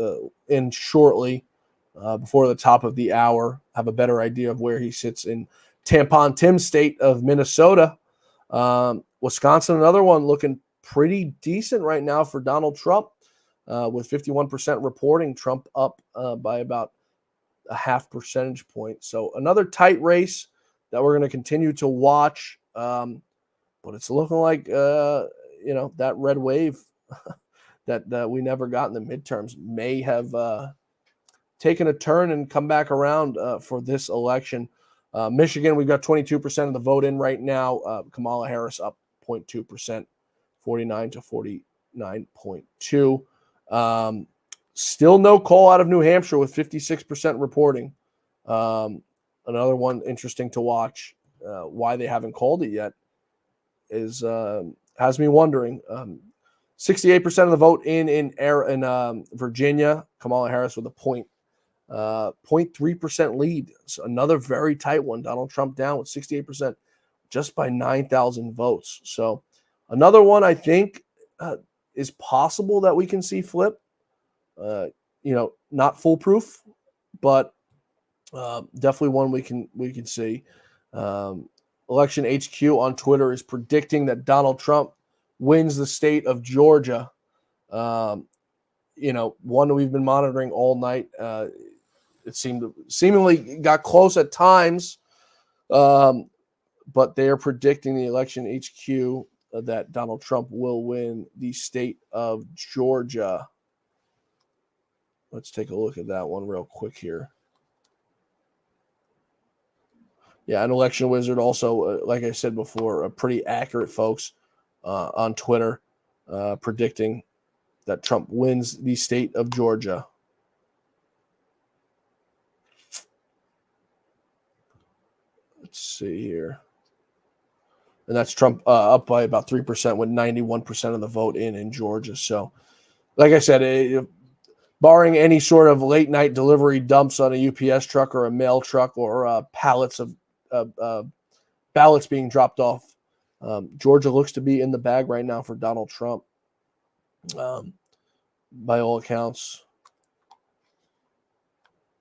in shortly before the top of the hour. Have a better idea of where he sits in Tampon Tim state of Minnesota. Wisconsin, another one looking pretty decent right now for Donald Trump with 51% reporting Trump up by about a half percentage point. So another tight race that we're going to continue to watch. But it's looking like, that red wave that we never got in the midterms may have taken a turn and come back around for this election. Michigan, we've got 22% of the vote in right now. Kamala Harris up 0.2%, 49 to 49.2. Still no call out of New Hampshire with 56% reporting. Another one interesting to watch. Why they haven't called it yet is has me wondering. 68% of the vote in Virginia. Kamala Harris with a 0.3% lead. So another very tight one. Donald Trump down with 68% just by 9,000 votes. So another one I think is possible that we can see flip. Not foolproof, but definitely one we can see. Election HQ on Twitter is predicting that Donald Trump wins the state of Georgia. One we've been monitoring all night. It seemingly got close at times, but they are predicting the election HQ that Donald Trump will win the state of Georgia. Let's take a look at that one real quick here. Yeah, an election wizard also, like I said before, pretty accurate folks on Twitter predicting that Trump wins the state of Georgia. Let's see here. And that's Trump up by about 3% with 91% of the vote in Georgia. So, like I said, barring any sort of late night delivery dumps on a UPS truck or a mail truck or pallets of ballots being dropped off, Georgia looks to be in the bag right now for Donald Trump, by all accounts.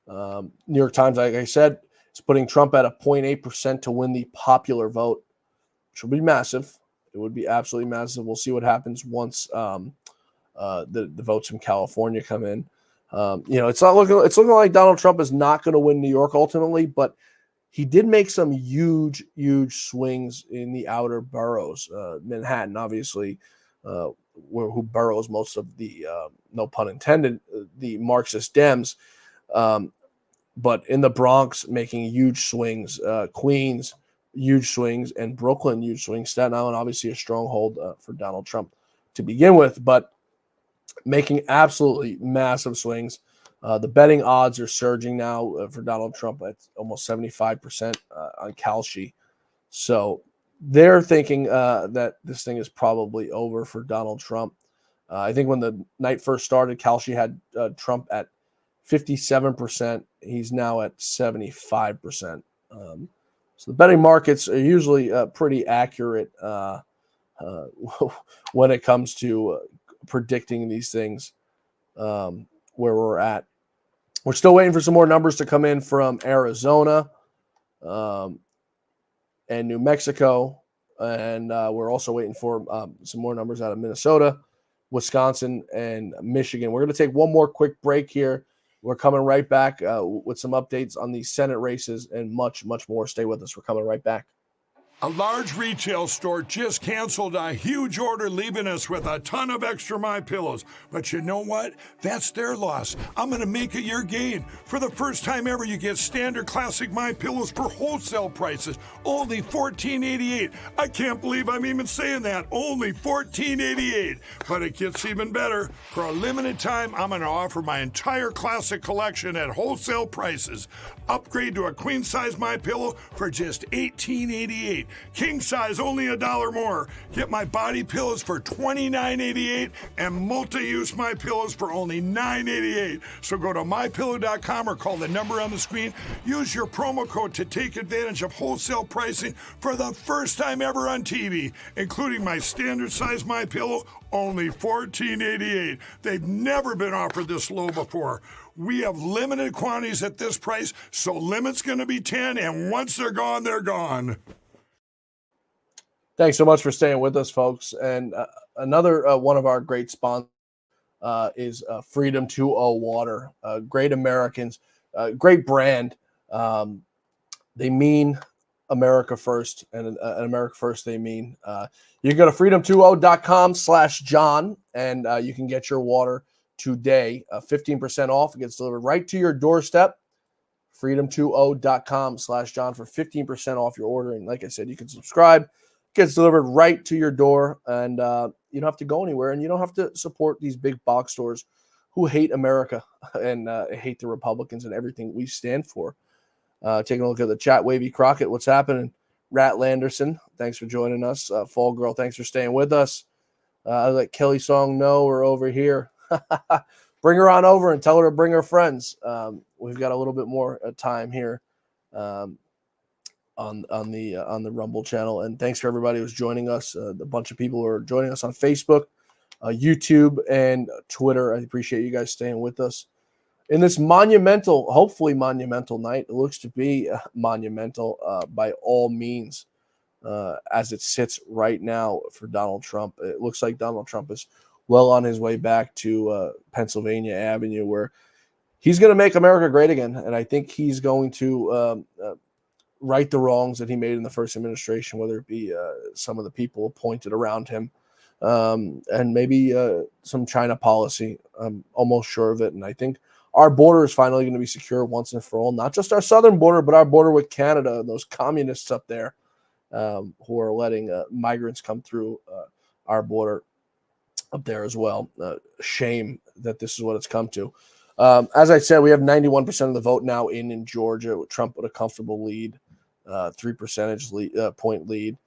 New York Times, like I said, is putting Trump at a 0.8% to win the popular vote, which will be massive. It would be absolutely massive. We'll see what happens once the votes from California come in. It's looking like Donald Trump is not going to win New York ultimately, but he did make some huge swings in the outer boroughs. Manhattan, obviously, who boroughs most of the, no pun intended, the Marxist Dems. But in the Bronx, making huge swings. Queens, huge swings. And Brooklyn, huge swings. Staten Island, obviously a stronghold for Donald Trump to begin with, but making absolutely massive swings. The betting odds are surging now for Donald Trump at almost 75% on Kalshi. So they're thinking that this thing is probably over for Donald Trump. I think when the night first started, Kalshi had Trump at 57%. He's now at 75%. So the betting markets are usually pretty accurate when it comes to predicting these things, where we're at. We're still waiting for some more numbers to come in from Arizona and New Mexico. And we're also waiting for some more numbers out of Minnesota, Wisconsin, and Michigan. We're going to take one more quick break here. We're coming right back with some updates on the Senate races and much more. Stay with us. We're coming right back. A large retail store just canceled a huge order, leaving us with a ton of extra My Pillows. But you know what? That's their loss. I'm going to make it your gain. For the first time ever, you get standard classic My Pillows for wholesale prices, only $14.88. I can't believe I'm even saying that. Only $14.88. But it gets even better. For a limited time, I'm going to offer my entire classic collection at wholesale prices. Upgrade to a queen size My Pillow for just $18.88. King size only $1 more. Get my body pillows for $29.88 and multi-use My Pillows for only $9.88. So go to mypillow.com or call the number on the screen. Use your promo code to take advantage of wholesale pricing for the first time ever on TV, including my standard size My Pillow, only $14.88. They've never been offered this low before. We have limited quantities at this price, so limit's going to be 10, and once they're gone, they're gone. Thanks so much for staying with us, folks. And another one of our great sponsors is Freedom 2O Water. Great Americans great brand. They mean America first, and America first they mean. You can go to freedom20.com/John, and you can get your water today. 15% off. It gets delivered right to your doorstep. freedom20.com/John for 15% off your order. And like I said, you can subscribe. It gets delivered right to your door, and you don't have to go anywhere, and you don't have to support these big box stores who hate America and hate the Republicans and everything we stand for. Taking a look at the chat, Wavy Crockett, what's happening? Rat Landerson, thanks for joining us. Fall Girl, thanks for staying with us. I let Kelly Song know we're over here. Bring her on over and tell her to bring her friends. We've got a little bit more time here on the Rumble channel, and thanks for everybody who's joining us. A bunch of people who are joining us on Facebook, YouTube, and Twitter. I appreciate you guys staying with us in this monumental, hopefully monumental night. It looks to be monumental by all means as it sits right now for Donald Trump. It looks like Donald Trump is well on his way back to Pennsylvania Avenue, where he's going to make America great again. And I think he's going to right the wrongs that he made in the first administration, whether it be some of the people appointed around him and maybe some China policy. I'm almost sure of it. And I think our border is finally going to be secure once and for all, not just our southern border, but our border with Canada and those communists up there who are letting migrants come through our border up there as well. Shame that this is what it's come to. As I said, we have 91% of the vote now in Georgia, with Trump with a comfortable lead, 3 percentage point lead.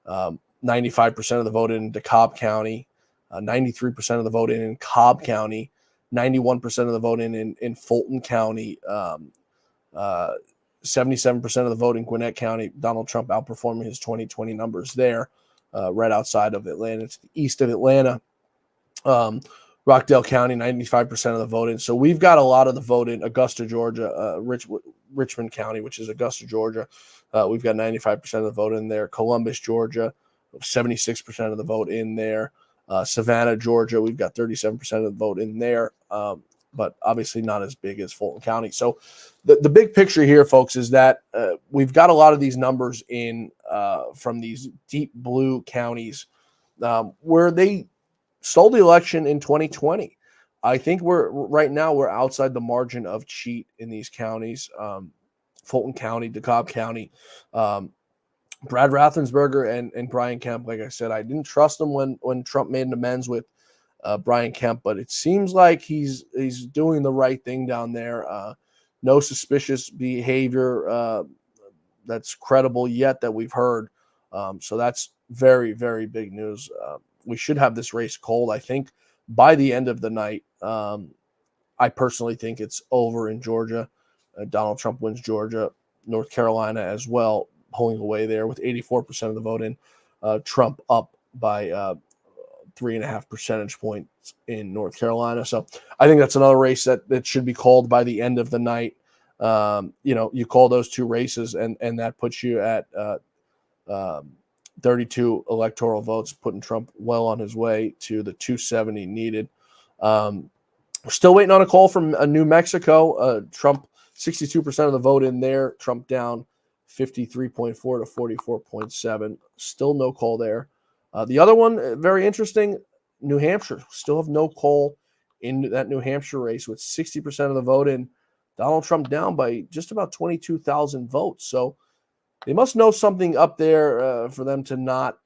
95% of the vote in DeKalb County, 93% of the vote in Cobb County, 91% of the vote in Fulton County, 77% of the vote in Gwinnett County. Donald Trump outperforming his 2020 numbers there, right outside of Atlanta. It's the east of Atlanta. Rockdale County, 95% of the vote in. So we've got a lot of the vote in Augusta, Georgia, Richmond County, which is Augusta, Georgia. We've got 95% of the vote in there. Columbus, Georgia, 76% of the vote in there. Savannah, Georgia, we've got 37% of the vote in there, but obviously not as big as Fulton County. So the big picture here, folks, is that we've got a lot of these numbers in from these deep blue counties where they stole the election in 2020. I think right now we're outside the margin of cheat in these counties. Fulton County, DeKalb County, Brad Raffensperger and Brian Kemp. Like I said, I didn't trust him when Trump made an amends with Brian Kemp, but it seems like he's doing the right thing down there. No suspicious behavior that's credible yet that we've heard. So that's very, very big news. We should have this race cold, I think, by the end of the night. I personally think it's over in Georgia. Donald Trump wins Georgia, North Carolina as well, pulling away there with 84% of the vote in. Trump up by 3.5 percentage points in North Carolina. So I think that's another race that should be called by the end of the night. You call those two races, and that puts you at 32 electoral votes, putting Trump well on his way to the 270 needed. We're still waiting on a call from New Mexico. Trump, 62% of the vote in there. Trump down 53.4 to 44.7. Still no call there. The other one, very interesting, New Hampshire. Still have no call in that New Hampshire race with 60% of the vote in. Donald Trump down by just about 22,000 votes. So they must know something up there for them to not,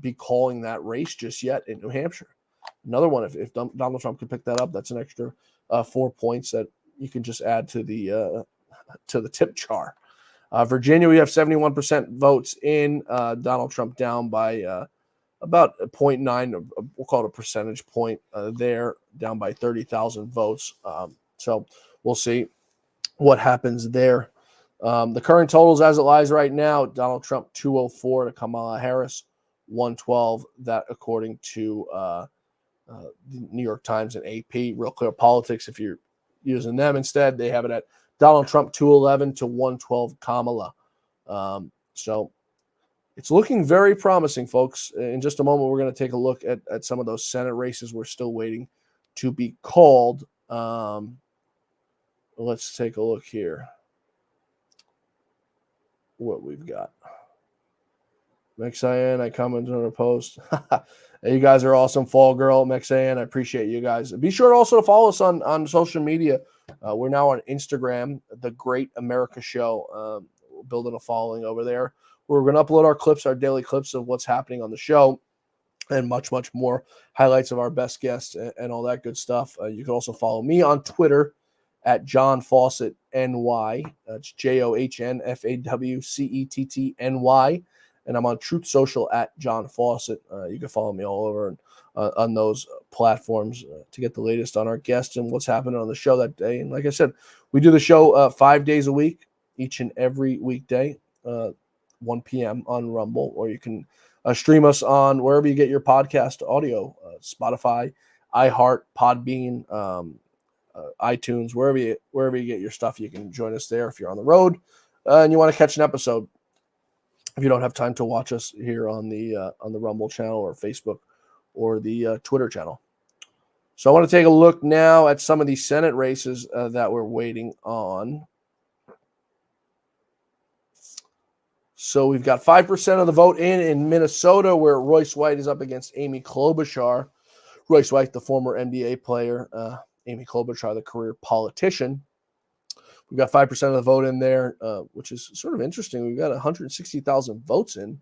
be calling that race just yet in New Hampshire. Another one, if Donald Trump could pick that up, that's an extra 4 points that you can just add to the tip jar. Virginia, we have 71% votes in. Donald Trump down by about 0.9, we'll call it a percentage point there, down by 30,000 votes. So we'll see what happens there. The current totals as it lies right now, Donald Trump 204 to Kamala Harris 112. That according to the New York Times and AP. Real Clear Politics, if you're using them instead, they have it at Donald Trump 211 to 112 Kamala. So it's looking very promising, folks. In just a moment, we're going to take a look at some of those Senate races we're still waiting to be called. let's take a look here. What we've got. Mexan, I commented on a post. You guys are awesome. Fall Girl, Mexan, I appreciate you guys. Be sure also to follow us on social media. We're now on Instagram, The Great America Show. We're building a following over there. We're going to upload our clips, our daily clips of what's happening on the show, and much, much more highlights of our best guests and all that good stuff. You can also follow me on Twitter at John Fawcett NY. That's JOHNFAWCETTNY. And I'm on Truth Social at John Fawcett. You can follow me all over on those platforms to get the latest on our guests and what's happening on the show that day. And like I said, we do the show 5 days a week, each and every weekday, 1 p.m. on Rumble, or you can stream us on wherever you get your podcast audio, Spotify, iHeart, Podbean, iTunes, wherever you get your stuff. You can join us there if you're on the road and you want to catch an episode. If you don't have time to watch us here on the Rumble channel or Facebook or the Twitter channel. So I want to take a look now at some of these Senate races that we're waiting on. So we've got 5% of the vote in Minnesota, where Royce White is up against Amy Klobuchar. Royce White, the former NBA player, Amy Klobuchar, the career politician. We've got 5% of the vote in there, which is sort of interesting. We've got 160,000 votes in.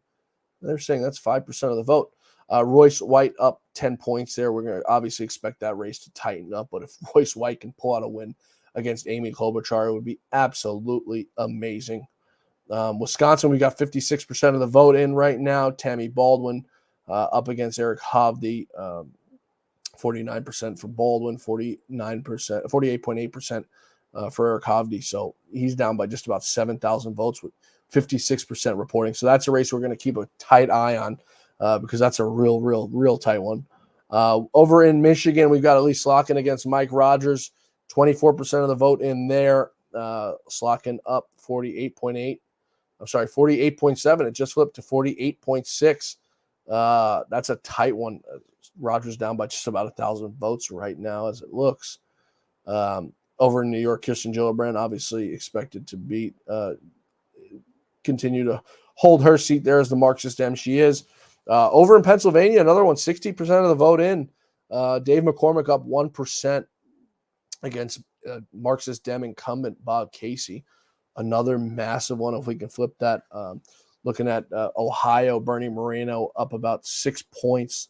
They're saying that's 5% of the vote. Royce White up 10 points there. We're going to obviously expect that race to tighten up, but if Royce White can pull out a win against Amy Klobuchar, it would be absolutely amazing. Wisconsin, we got 56% of the vote in right now. Tammy Baldwin up against Eric Hovde, 49% for Baldwin, 48.8% for Eric Hovde. So he's down by just about 7,000 votes with 56% reporting. So that's a race we're going to keep a tight eye on because that's a real tight one. Over in Michigan, we've got Elise Slotkin against Mike Rogers, 24% of the vote in there. Slotkin up 48.7. It just flipped to 48.6. That's a tight one. Rogers down by just about 1,000 votes right now as it looks. Over in New York, Kirsten Gillibrand obviously expected to continue to hold her seat there as the Marxist M she is. Over in Pennsylvania, another one, 60% of the vote in. Dave McCormick up 1% against Marxist Dem incumbent Bob Casey. Another massive one if we can flip that. Looking at Ohio, Bernie Moreno up about 6 points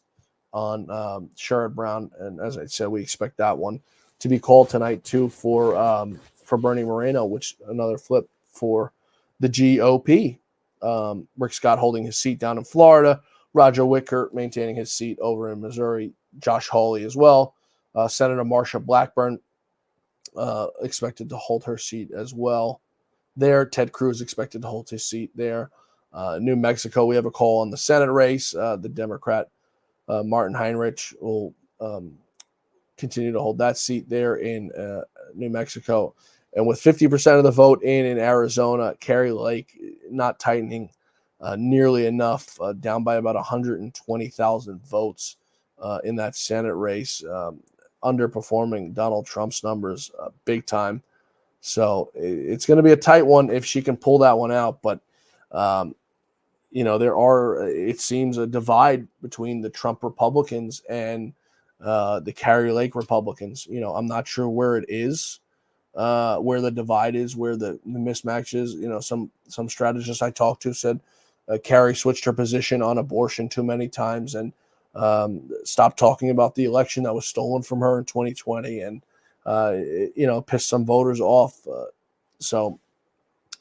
on Sherrod Brown. And as I said, we expect that one to be called tonight too for Bernie Moreno, which another flip for the GOP. Rick Scott holding his seat down in Florida. Roger Wicker maintaining his seat over in Missouri. Josh Hawley as well. Senator Marsha Blackburn expected to hold her seat as well there. Ted Cruz expected to hold his seat there. New Mexico, we have a call on the Senate race. The Democrat Martin Heinrich will continue to hold that seat there in New Mexico. And with 50% of the vote in Arizona, Carrie Lake not tightening nearly enough, down by about 120,000 votes in that Senate race, underperforming Donald Trump's numbers big time. So it's going to be a tight one if she can pull that one out. But, it seems a divide between the Trump Republicans and the Carrie Lake Republicans. I'm not sure where it is, where the divide is, where the mismatch is. Some strategists I talked to said Carrie switched her position on abortion too many times and stopped talking about the election that was stolen from her in 2020 and, pissed some voters off. So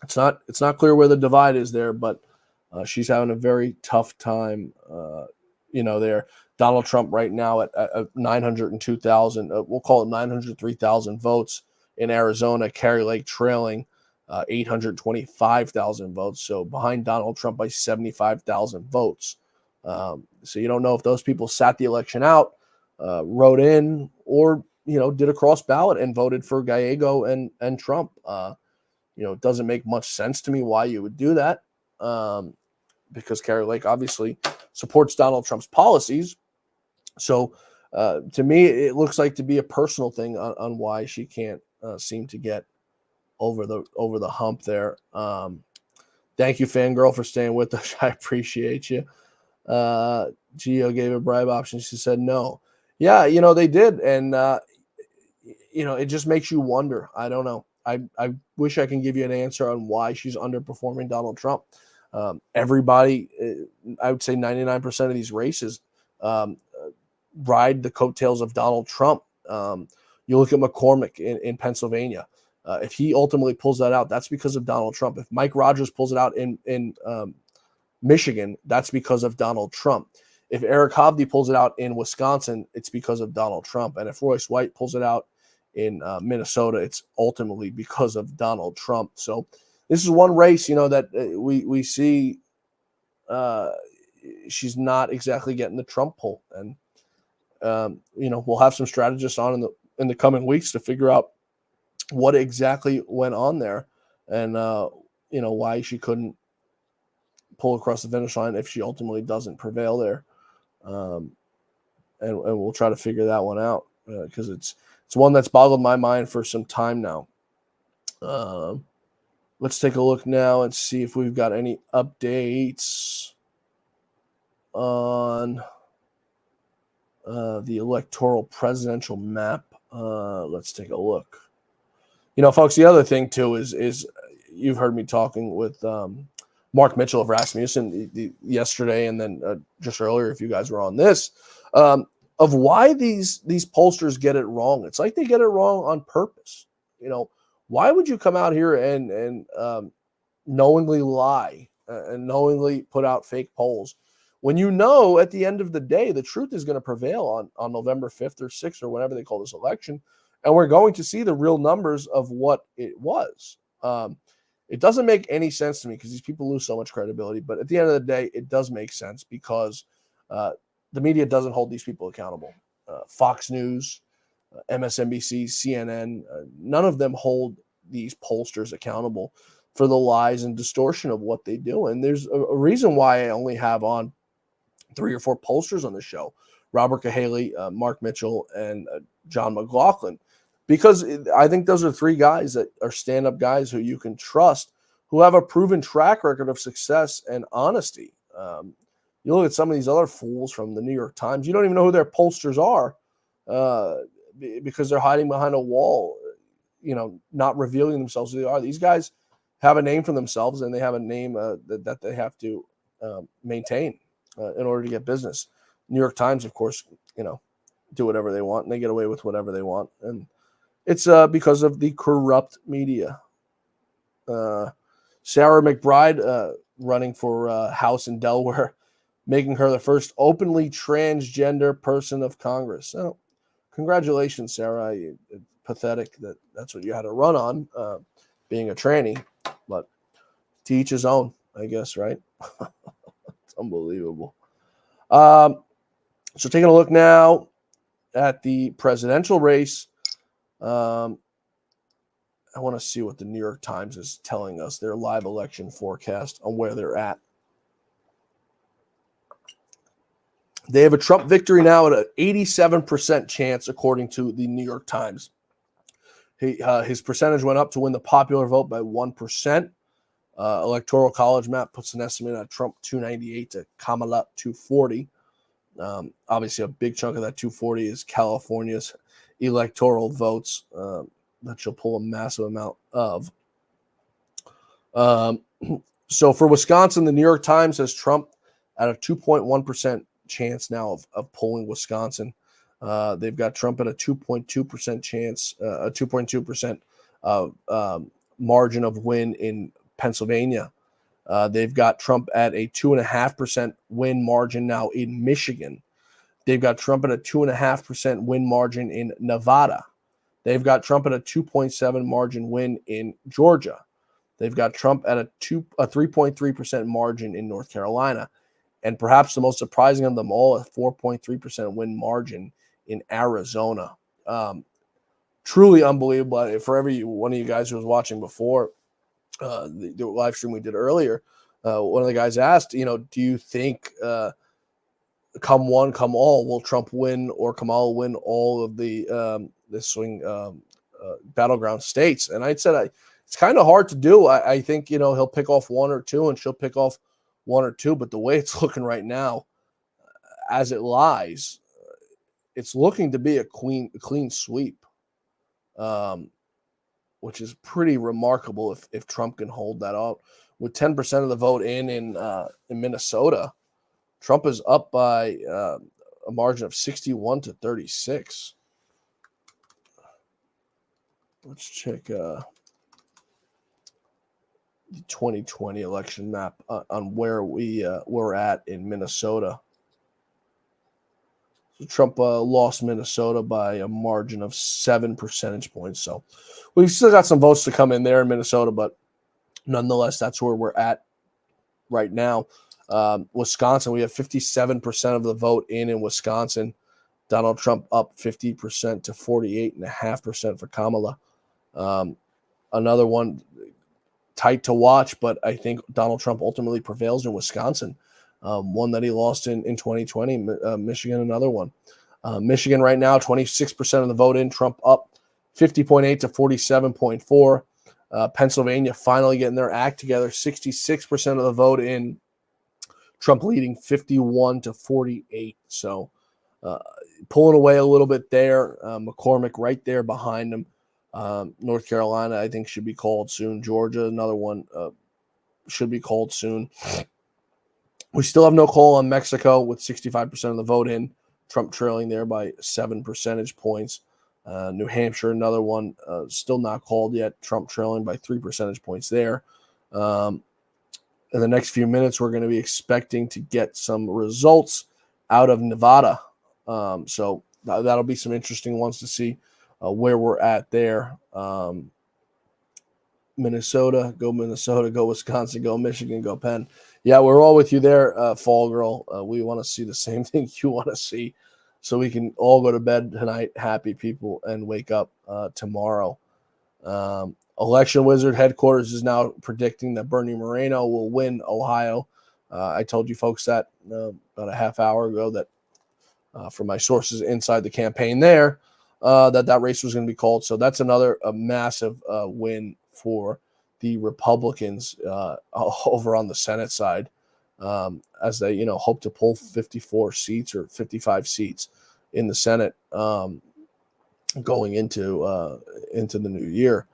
it's not clear where the divide is there, but she's having a very tough time, there. Donald Trump right now at 902,000, we'll call it 903,000 votes in Arizona. Carrie Lake trailing 825,000 votes. So behind Donald Trump by 75,000 votes. So you don't know if those people sat the election out, wrote in, or, did a cross ballot and voted for Gallego and Trump. It doesn't make much sense to me why you would do that. Because Carrie Lake obviously supports Donald Trump's policies. So to me, it looks like to be a personal thing on why she can't seem to get over the hump there. Thank you, Fangirl, for staying with us. I appreciate you. Gio gave a bribe option. She said no. Yeah, they did, and it just makes you wonder. I don't know. I wish I can give you an answer on why she's underperforming Donald Trump. Everybody, I would say 99% of these races ride the coattails of Donald Trump. You look at McCormick in Pennsylvania. If he ultimately pulls that out, that's because of Donald Trump. If Mike Rogers pulls it out in Michigan, that's because of Donald Trump. If Eric Hovde pulls it out in Wisconsin, it's because of Donald Trump. And if Royce White pulls it out in Minnesota, it's ultimately because of Donald Trump. So this is one race, that we see she's not exactly getting the Trump pull. And, we'll have some strategists on in the coming weeks to figure out what exactly went on there and, why she couldn't pull across the finish line if she ultimately doesn't prevail there. And we'll try to figure that one out because it's one that's boggled my mind for some time now. Let's take a look now and see if we've got any updates on the electoral presidential map. Let's take a look. Folks, the other thing too is you've heard me talking with Mark Mitchell of Rasmussen yesterday, and then just earlier, if you guys were on this, of why these pollsters get it wrong. It's like they get it wrong on purpose. Why would you come out here and knowingly lie and knowingly put out fake polls when at the end of the day the truth is going to prevail on November 5th or 6th or whenever they call this election, and we're going to see the real numbers of what it was. It doesn't make any sense to me because these people lose so much credibility. But at the end of the day, it does make sense because the media doesn't hold these people accountable. Fox News, MSNBC, CNN, none of them hold these pollsters accountable for the lies and distortion of what they do. And there's a reason why I only have on 3 or 4 pollsters on the show: Robert Cahaley, Mark Mitchell, and John McLaughlin. Because I think those are 3 guys that are stand-up guys who you can trust, who have a proven track record of success and honesty. You look at some of these other fools from the New York Times, you don't even know who their pollsters are because they're hiding behind a wall, not revealing themselves who they are. These guys have a name for themselves, and they have a name that they have to maintain in order to get business. New York Times, of course, do whatever they want, and they get away with whatever they want. And it's because of the corrupt media. Sarah McBride running for House in Delaware, making her the first openly transgender person of Congress. So congratulations, Sarah. It's pathetic that's what you had to run on, being a tranny. But to each his own, I guess, right? It's unbelievable. So taking a look now at the presidential race. I want to see what the New York Times is telling us, their live election forecast on where they're at. They have a Trump victory now at an 87% chance, according to the New York Times. His percentage went up to win the popular vote by 1%. Electoral College map puts an estimate on Trump 298 to Kamala 240. Obviously, a big chunk of that 240 is California's electoral votes that she'll pull a massive amount of. So for Wisconsin, the New York Times has Trump at a 2.1% chance now of pulling Wisconsin. They've got Trump at a 2.2% chance, a 2.2% margin of win in Pennsylvania. They've got Trump at a 2.5% win margin now in Michigan. They've got Trump at a 2.5% win margin in Nevada. They've got Trump at a 2.7 margin win in Georgia. They've got Trump at a 3.3% margin in North Carolina. And perhaps the most surprising of them all, a 4.3% win margin in Arizona. Truly unbelievable. For every one of you guys who was watching before the live stream we did earlier, one of the guys asked, do you think come one, come all, will Trump win or Kamala win all of the swing battleground states? And I said, it's kind of hard to do. I think, he'll pick off one or two and she'll pick off one or two. But the way it's looking right now, as it lies, it's looking to be a clean sweep, which is pretty remarkable if Trump can hold that up. With 10% of the vote in Minnesota, Trump is up by a margin of 61-36. Let's check the 2020 election map on where we're at in Minnesota. So Trump lost Minnesota by a margin of 7 percentage points. So we've still got some votes to come in there in Minnesota, but nonetheless, that's where we're at right now. Wisconsin, we have 57% of the vote in Wisconsin. Donald Trump up 50% to 48.5% for Kamala. Another one tight to watch, but I think Donald Trump ultimately prevails in Wisconsin. One that he lost in 2020, Michigan, another one. Michigan right now, 26% of the vote in, Trump up 50.8 to 47.4. Pennsylvania finally getting their act together, 66% of the vote in, Trump leading 51-48. So pulling away a little bit there. McCormick right there behind him. North Carolina, I think, should be called soon. Georgia, another one, should be called soon. We still have no call on Mexico with 65% of the vote in. Trump trailing there by 7 percentage points. New Hampshire, another one, still not called yet. Trump trailing by 3 percentage points there. In the next few minutes, we're going to be expecting to get some results out of Nevada. So that'll be some interesting ones to see where we're at there. Minnesota, go Wisconsin, go Michigan, go Penn. Yeah, we're all with you there, Fall Girl. We want to see the same thing you want to see, so we can all go to bed tonight, happy people, and wake up tomorrow. Election Wizard headquarters is now predicting that Bernie Moreno will win Ohio. I told you folks that about a half hour ago that from my sources inside the campaign there, that race was going to be called. So that's another massive win for the Republicans over on the Senate side, as they hope to pull 54 seats or 55 seats in the Senate going into the new year.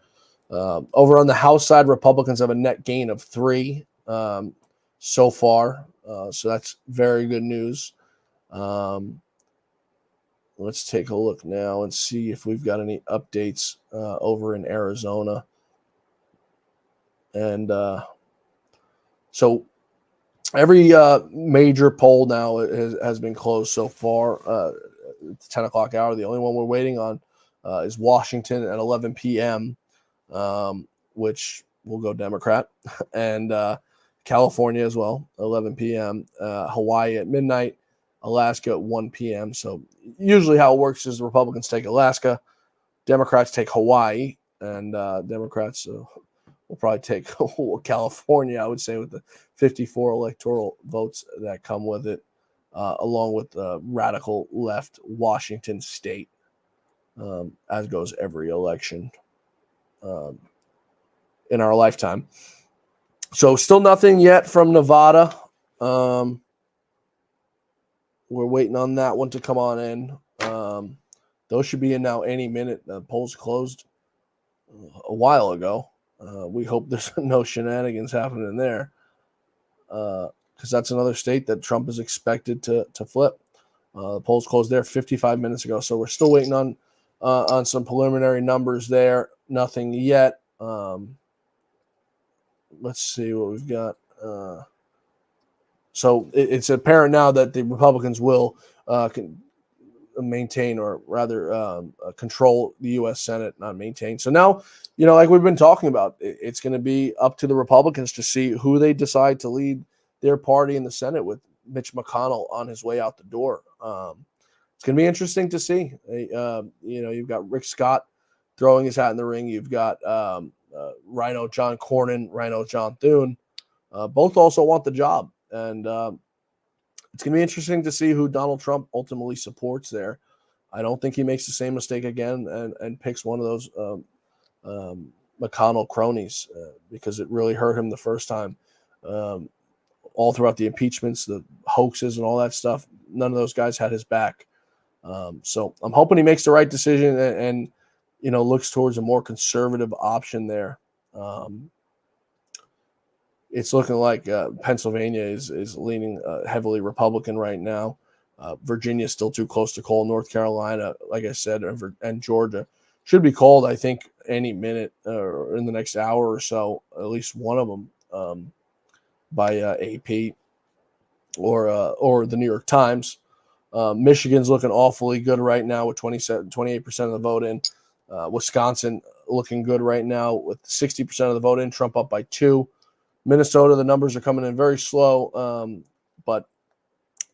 Over on the House side, Republicans have a net gain of 3 so far, so that's very good news. Let's take a look now and see if we've got any updates over in Arizona. And so every major poll now has been closed so far. It's 10 o'clock hour. The only one we're waiting on is Washington at 11 p.m., which will go Democrat, and California as well, 11 p.m., Hawaii at midnight, Alaska at 1 p.m. So usually how it works is the Republicans take Alaska, Democrats take Hawaii, and Democrats will probably take California, I would say, with the 54 electoral votes that come with it, along with the radical left Washington state, as goes every election in our lifetime. So still nothing yet from Nevada. We're waiting on that one to come on in. Those should be in now any minute. The polls closed a while ago. We hope there's no shenanigans happening there, because that's another state that Trump is expected to flip. The polls closed there 55 minutes ago, so we're still waiting on some preliminary numbers there. Nothing yet. Let's see what we've got. So it's apparent now that the Republicans will maintain, or rather control the U.S. Senate, not maintain. So now, like we've been talking about, it's going to be up to the Republicans to see who they decide to lead their party in the Senate, with Mitch McConnell on his way out the door. It's going to be interesting to see. You've got Rick Scott throwing his hat in the ring. You've got Rhino John Cornyn, Rhino John Thune. Both also want the job. And it's going to be interesting to see who Donald Trump ultimately supports there. I don't think he makes the same mistake again and picks one of those McConnell cronies because it really hurt him the first time. All throughout the impeachments, the hoaxes and all that stuff, none of those guys had his back. So I'm hoping he makes the right decision and looks towards a more conservative option there. It's looking like Pennsylvania is leaning heavily Republican right now. Virginia is still too close to call. North Carolina, like I said, and Georgia should be called, I think, any minute or in the next hour or so, at least one of them by AP or the New York Times. Michigan's looking awfully good right now with 28% of the vote in. Wisconsin looking good right now with 60% of the vote in. Trump up by 2. Minnesota, the numbers are coming in very slow, but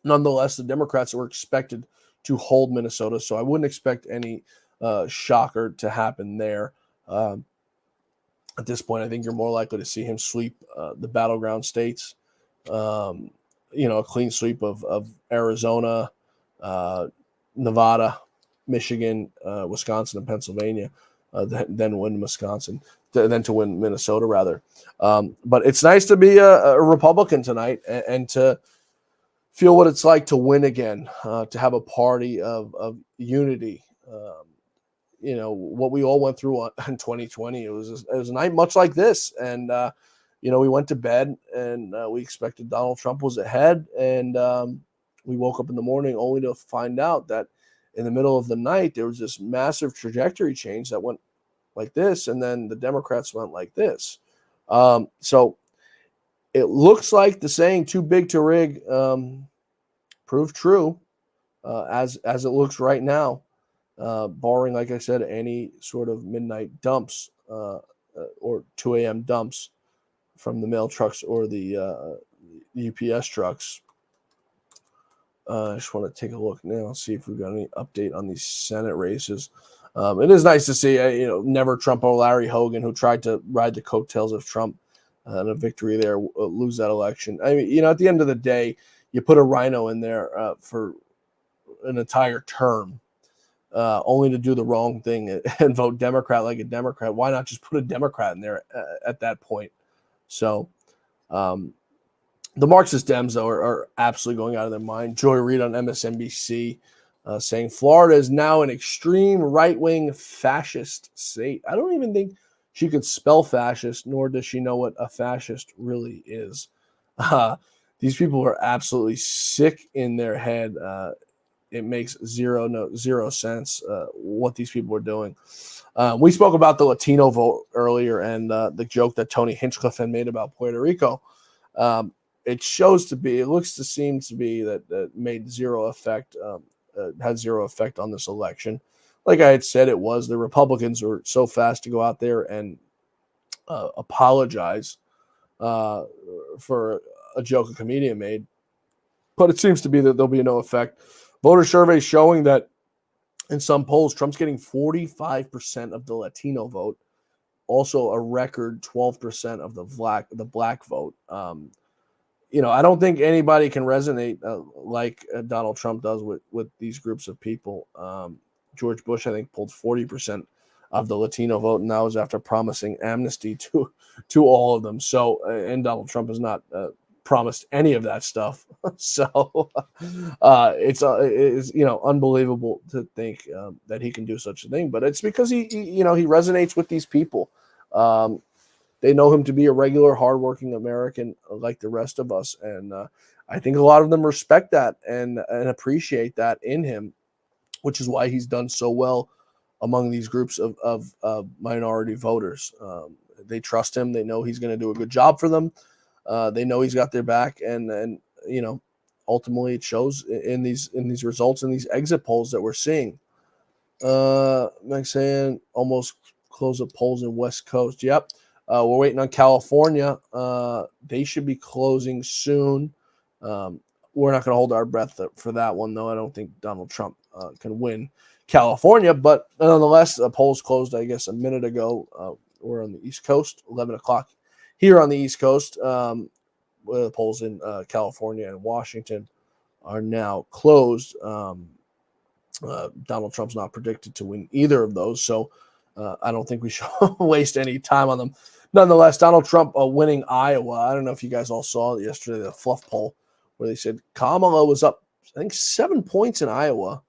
nonetheless, the Democrats were expected to hold Minnesota, so I wouldn't expect any shocker to happen there. At this point, I think you're more likely to see him sweep the battleground states. A clean sweep of Arizona, Nevada, Michigan, Wisconsin, and Pennsylvania, then win Wisconsin. Than to win Minnesota, rather. But it's nice to be a Republican tonight and to feel what it's like to win again, to have a party of unity. What we all went through in 2020, it was a night much like this. And, we went to bed and we expected Donald Trump was ahead. And we woke up in the morning only to find out that in the middle of the night, there was this massive trajectory change that went like this, and then the Democrats went like this. So it looks like the saying "too big to rig" proved true as it looks right now, barring, like I said, any sort of midnight dumps or 2 a.m. dumps from the mail trucks or the UPS trucks. I just want to take a look now, see if we've got any update on these Senate races. It is nice to see, never Trump or Larry Hogan, who tried to ride the coattails of Trump and a victory there, lose that election. I mean, at the end of the day, you put a rhino in there for an entire term, only to do the wrong thing and vote Democrat like a Democrat. Why not just put a Democrat in there at that point? So the Marxist Dems, though, are absolutely going out of their mind. Joy Reid on MSNBC saying Florida is now an extreme right-wing fascist state. I don't even think she could spell fascist, nor does she know what a fascist really is. These people are absolutely sick in their head. It makes zero sense what these people are doing. We spoke about the Latino vote earlier and the joke that Tony Hinchcliffe had made about Puerto Rico. It looks to seem to be that made zero effect, had zero effect on this election. Like I had said, it was the Republicans were so fast to go out there and apologize for a joke a comedian made. But it seems to be that there'll be no effect. Voter surveys showing that in some polls, Trump's getting 45% of the Latino vote, also a record 12% of the black vote. I don't think anybody can resonate like Donald Trump does with these groups of people. George Bush, I think, pulled 40% of the Latino vote, and that was after promising amnesty to all of them. So, and Donald Trump has not promised any of that stuff. So, it's unbelievable to think that he can do such a thing. But it's because he resonates with these people. They know him to be a regular, hardworking American like the rest of us. And I think a lot of them respect that and appreciate that in him, which is why he's done so well among these groups of minority voters. They trust him. They know he's going to do a good job for them. They know he's got their back. And ultimately it shows in these results, in these exit polls that we're seeing. Like saying almost close up polls in West Coast. Yep. We're waiting on California. They should be closing soon. We're not going to hold our breath for that one, though. I don't think Donald Trump can win California. But nonetheless, the polls closed, I guess, a minute ago. We're on the East Coast, 11 o'clock here on the East Coast. Where the polls in California and Washington are now closed. Donald Trump's not predicted to win either of those. So I don't think we should waste any time on them. Nonetheless, Donald Trump winning Iowa. I don't know if you guys all saw yesterday the fluff poll where they said Kamala was up, I think, 7 points in Iowa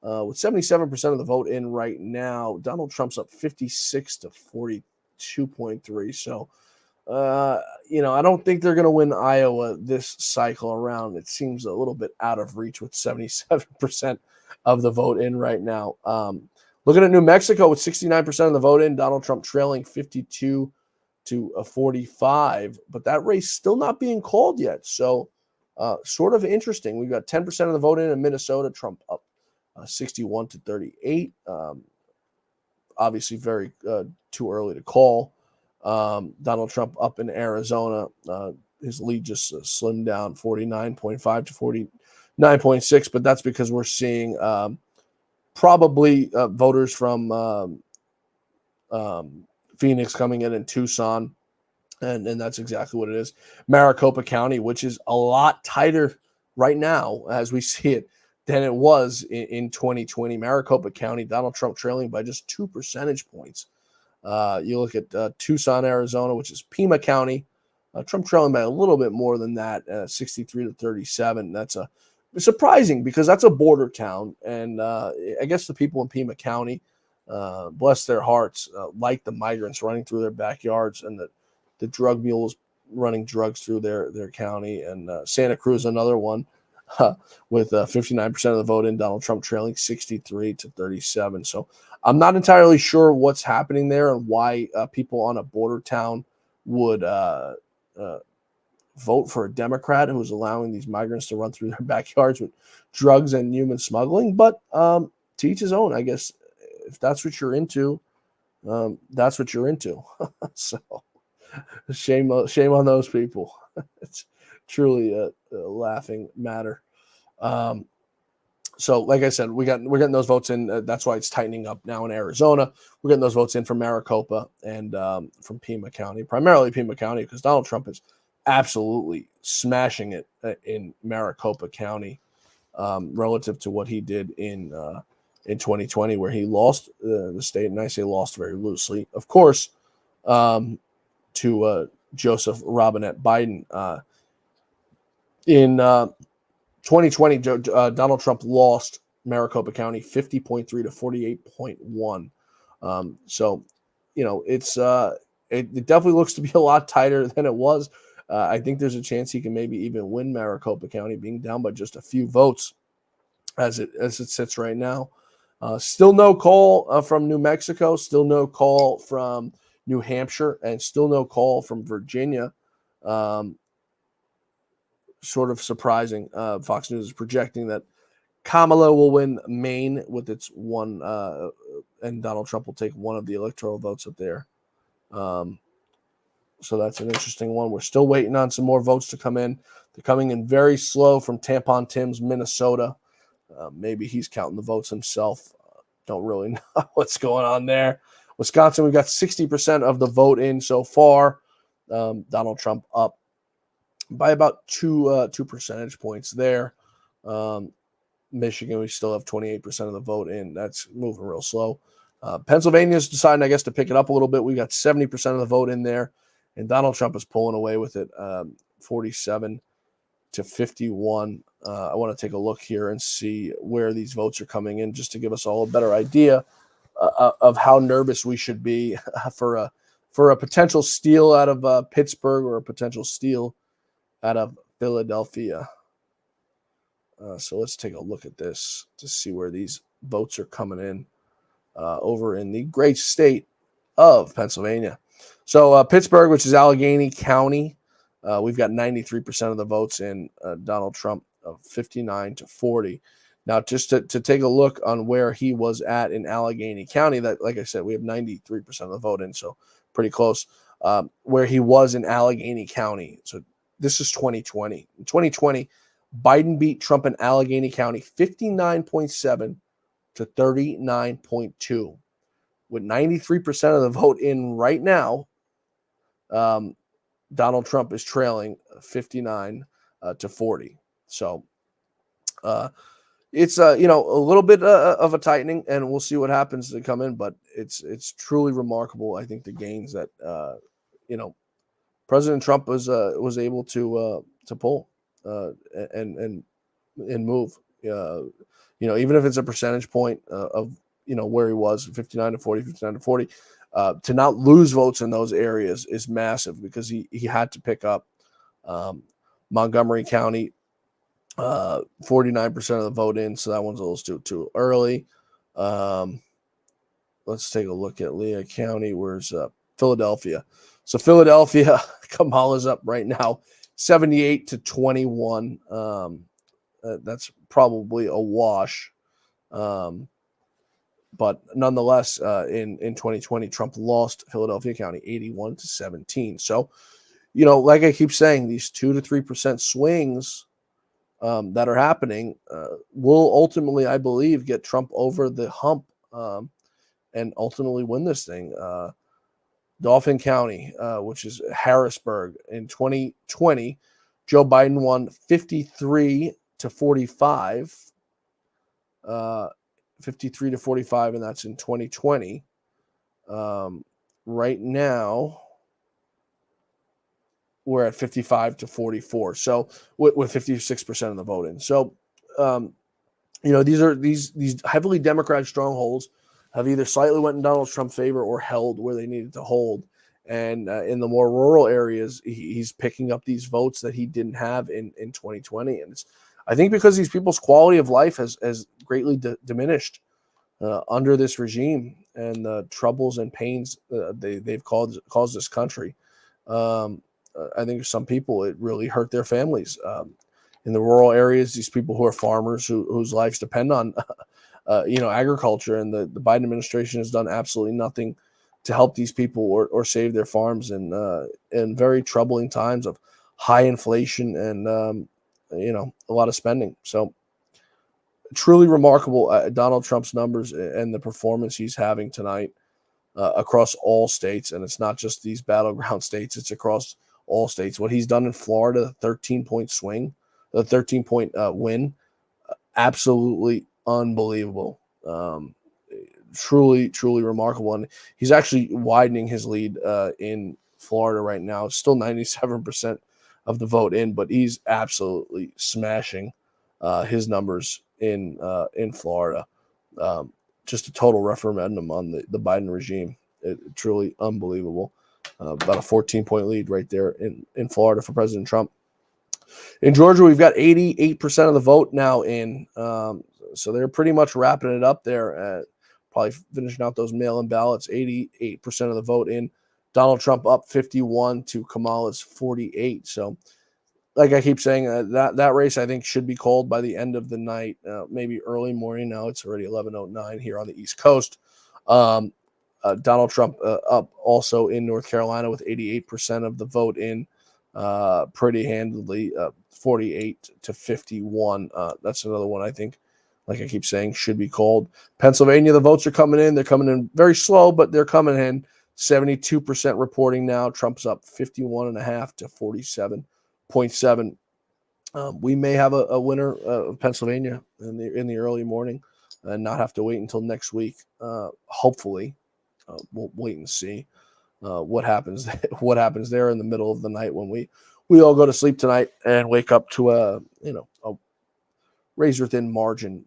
with 77% of the vote in right now. Donald Trump's up 56 to 42.3. So, I don't think they're going to win Iowa this cycle around. It seems a little bit out of reach with 77% of the vote in right now. Looking at New Mexico with 69% of the vote in, Donald Trump trailing 52 to 45, but that race still not being called yet. So sort of interesting. We've got 10% of the vote in Minnesota, Trump up 61 to 38. Obviously very too early to call. Donald Trump up in Arizona. His lead just slimmed down 49.5 to 49.6, but that's because we're seeing probably voters from Phoenix coming in Tucson, and that's exactly what it is. Maricopa County, which is a lot tighter right now as we see it than it was in 2020. Maricopa County, Donald Trump trailing by just 2 percentage points. You look at Tucson, Arizona, which is Pima County. Trump trailing by a little bit more than that, 63 to 37. That's surprising because that's a border town, and I guess the people in Pima County, bless their hearts, like the migrants running through their backyards and the drug mules running drugs through their county. And Santa Cruz, another one, with 59% of the vote in, Donald Trump trailing 63 to 37. So I'm not entirely sure what's happening there and why people on a border town would vote for a Democrat who's allowing these migrants to run through their backyards with drugs and human smuggling. But to each his own, I guess. If that's what you're into, that's what you're into. So shame on those people. It's truly a laughing matter. So, like I said, we're getting those votes in. That's why it's tightening up now in Arizona. We're getting those votes in from Maricopa and from Pima County, primarily Pima County, because Donald Trump is absolutely smashing it in Maricopa County relative to what he did in 2020, where he lost the state. And I say lost very loosely, of course, to Joseph Robinette Biden. In 2020, Donald Trump lost Maricopa County 50.3 to 48.1. So, it definitely looks to be a lot tighter than it was. I think there's a chance he can maybe even win Maricopa County, being down by just a few votes as it sits right now. Still no call from New Mexico, still no call from New Hampshire, and still no call from Virginia. Sort of surprising. Fox News is projecting that Kamala will win Maine with its one, and Donald Trump will take one of the electoral votes up there. So that's an interesting one. We're still waiting on some more votes to come in. They're coming in very slow from Tampon Tim's Minnesota. Maybe he's counting the votes himself. Don't really know what's going on there. Wisconsin, we've got 60% of the vote in so far. Donald Trump up by about two percentage points there. Michigan, we still have 28% of the vote in. That's moving real slow. Pennsylvania's deciding, I guess, to pick it up a little bit. We got 70% of the vote in there, and Donald Trump is pulling away with it, 47 to 51. I want to take a look here and see where these votes are coming in, just to give us all a better idea of how nervous we should be for a potential steal out of Pittsburgh or a potential steal out of Philadelphia. So let's take a look at this to see where these votes are coming in over in the great state of Pennsylvania. So Pittsburgh, which is Allegheny County, we've got 93% of the votes in. Donald Trump of 59 to 40. Now, just to take a look on where he was at in Allegheny County, that, like I said, we have 93% of the vote in, so pretty close. Where he was in Allegheny County. So this is 2020. In 2020, Biden beat Trump in Allegheny County 59.7 to 39.2. With 93% of the vote in right now, Donald Trump is trailing 59 to 40. So, it's a little bit of a tightening, and we'll see what happens to come in. But it's truly remarkable. I think the gains that President Trump was able to pull and move. Even if it's a percentage point of where he was 59 to 40, 59 to 40, to not lose votes in those areas is massive because he had to pick up Montgomery County, 49% of the vote in, so that one's a little too early. Let's take a look at Lehigh County. Where's Philadelphia? So Philadelphia, Kamala's up right now, 78 to 21. That's probably a wash. But nonetheless, in 2020, Trump lost Philadelphia County 81 to 17. So, like I keep saying, these 2 to 3% swings that are happening will ultimately, I believe, get Trump over the hump and ultimately win this thing. Dauphin County, which is Harrisburg, in 2020, Joe Biden won 53 to 45. 53 to 45, and that's in 2020. Right now, we're at 55 to 44. So with 56% of the vote in. So, these are these heavily Democrat strongholds have either slightly went in Donald Trump's favor or held where they needed to hold. And in the more rural areas, he's picking up these votes that he didn't have in 2020. And I think because these people's quality of life has greatly diminished under this regime and the troubles and pains they've caused this country. I think some people, it really hurt their families. In the rural areas, these people who are farmers whose lives depend on agriculture, and the Biden administration has done absolutely nothing to help these people or save their farms in very troubling times of high inflation and a lot of spending. So truly remarkable Donald Trump's numbers and the performance he's having tonight across all states. And it's not just these battleground states, it's across all states. What he's done in Florida, the 13-point swing, the 13-point win, absolutely unbelievable. Truly remarkable. And he's actually widening his lead in Florida right now. Still 97% of the vote in, but he's absolutely smashing his numbers in Florida. Just a total referendum on the Biden regime. Truly unbelievable. About a 14-point lead right there in Florida for President Trump. In Georgia, we've got 88% of the vote now in. So they're pretty much wrapping it up there. Probably finishing out those mail-in ballots. 88% of the vote in. Donald Trump up 51 to Kamala's 48. So, like I keep saying, that race I think should be called by the end of the night, maybe early morning. Now it's already 11:09 here on the East Coast. Donald Trump up also in North Carolina with 88% of the vote in, pretty handily, 48 to 51. That's another one I think, like I keep saying, should be called. Pennsylvania, the votes are coming in. They're coming in very slow, but they're coming in. 72% reporting now. Trump's up 51.5 to 47.7. We may have a winner of Pennsylvania in the early morning and not have to wait until next week. Hopefully, we'll wait and see what happens. What happens there in the middle of the night when we all go to sleep tonight and wake up to a razor thin margin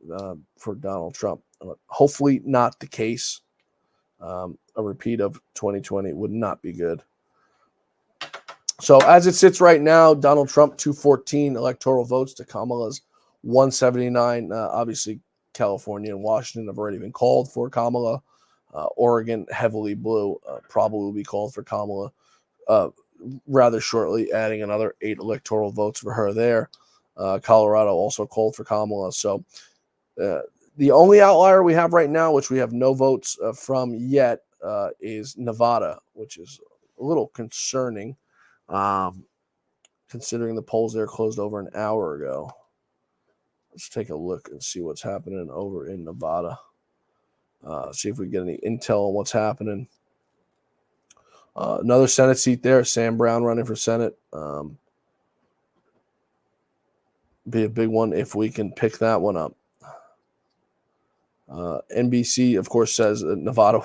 for Donald Trump. Hopefully not the case. A repeat of 2020 would not be good. So as it sits right now, Donald Trump 214 electoral votes to Kamala's 179. Obviously, California and Washington have already been called for Kamala. Oregon, heavily blue, probably will be called for Kamala rather shortly, adding another 8 electoral votes for her there. Colorado also called for Kamala. So the only outlier we have right now, which we have no votes from yet, is Nevada, which is a little concerning, considering the polls there closed over an hour ago. Let's take a look and see what's happening over in Nevada. See if we get any intel on what's happening. Another Senate seat there. Sam Brown running for Senate. Be a big one if we can pick that one up. NBC, of course, says that Nevada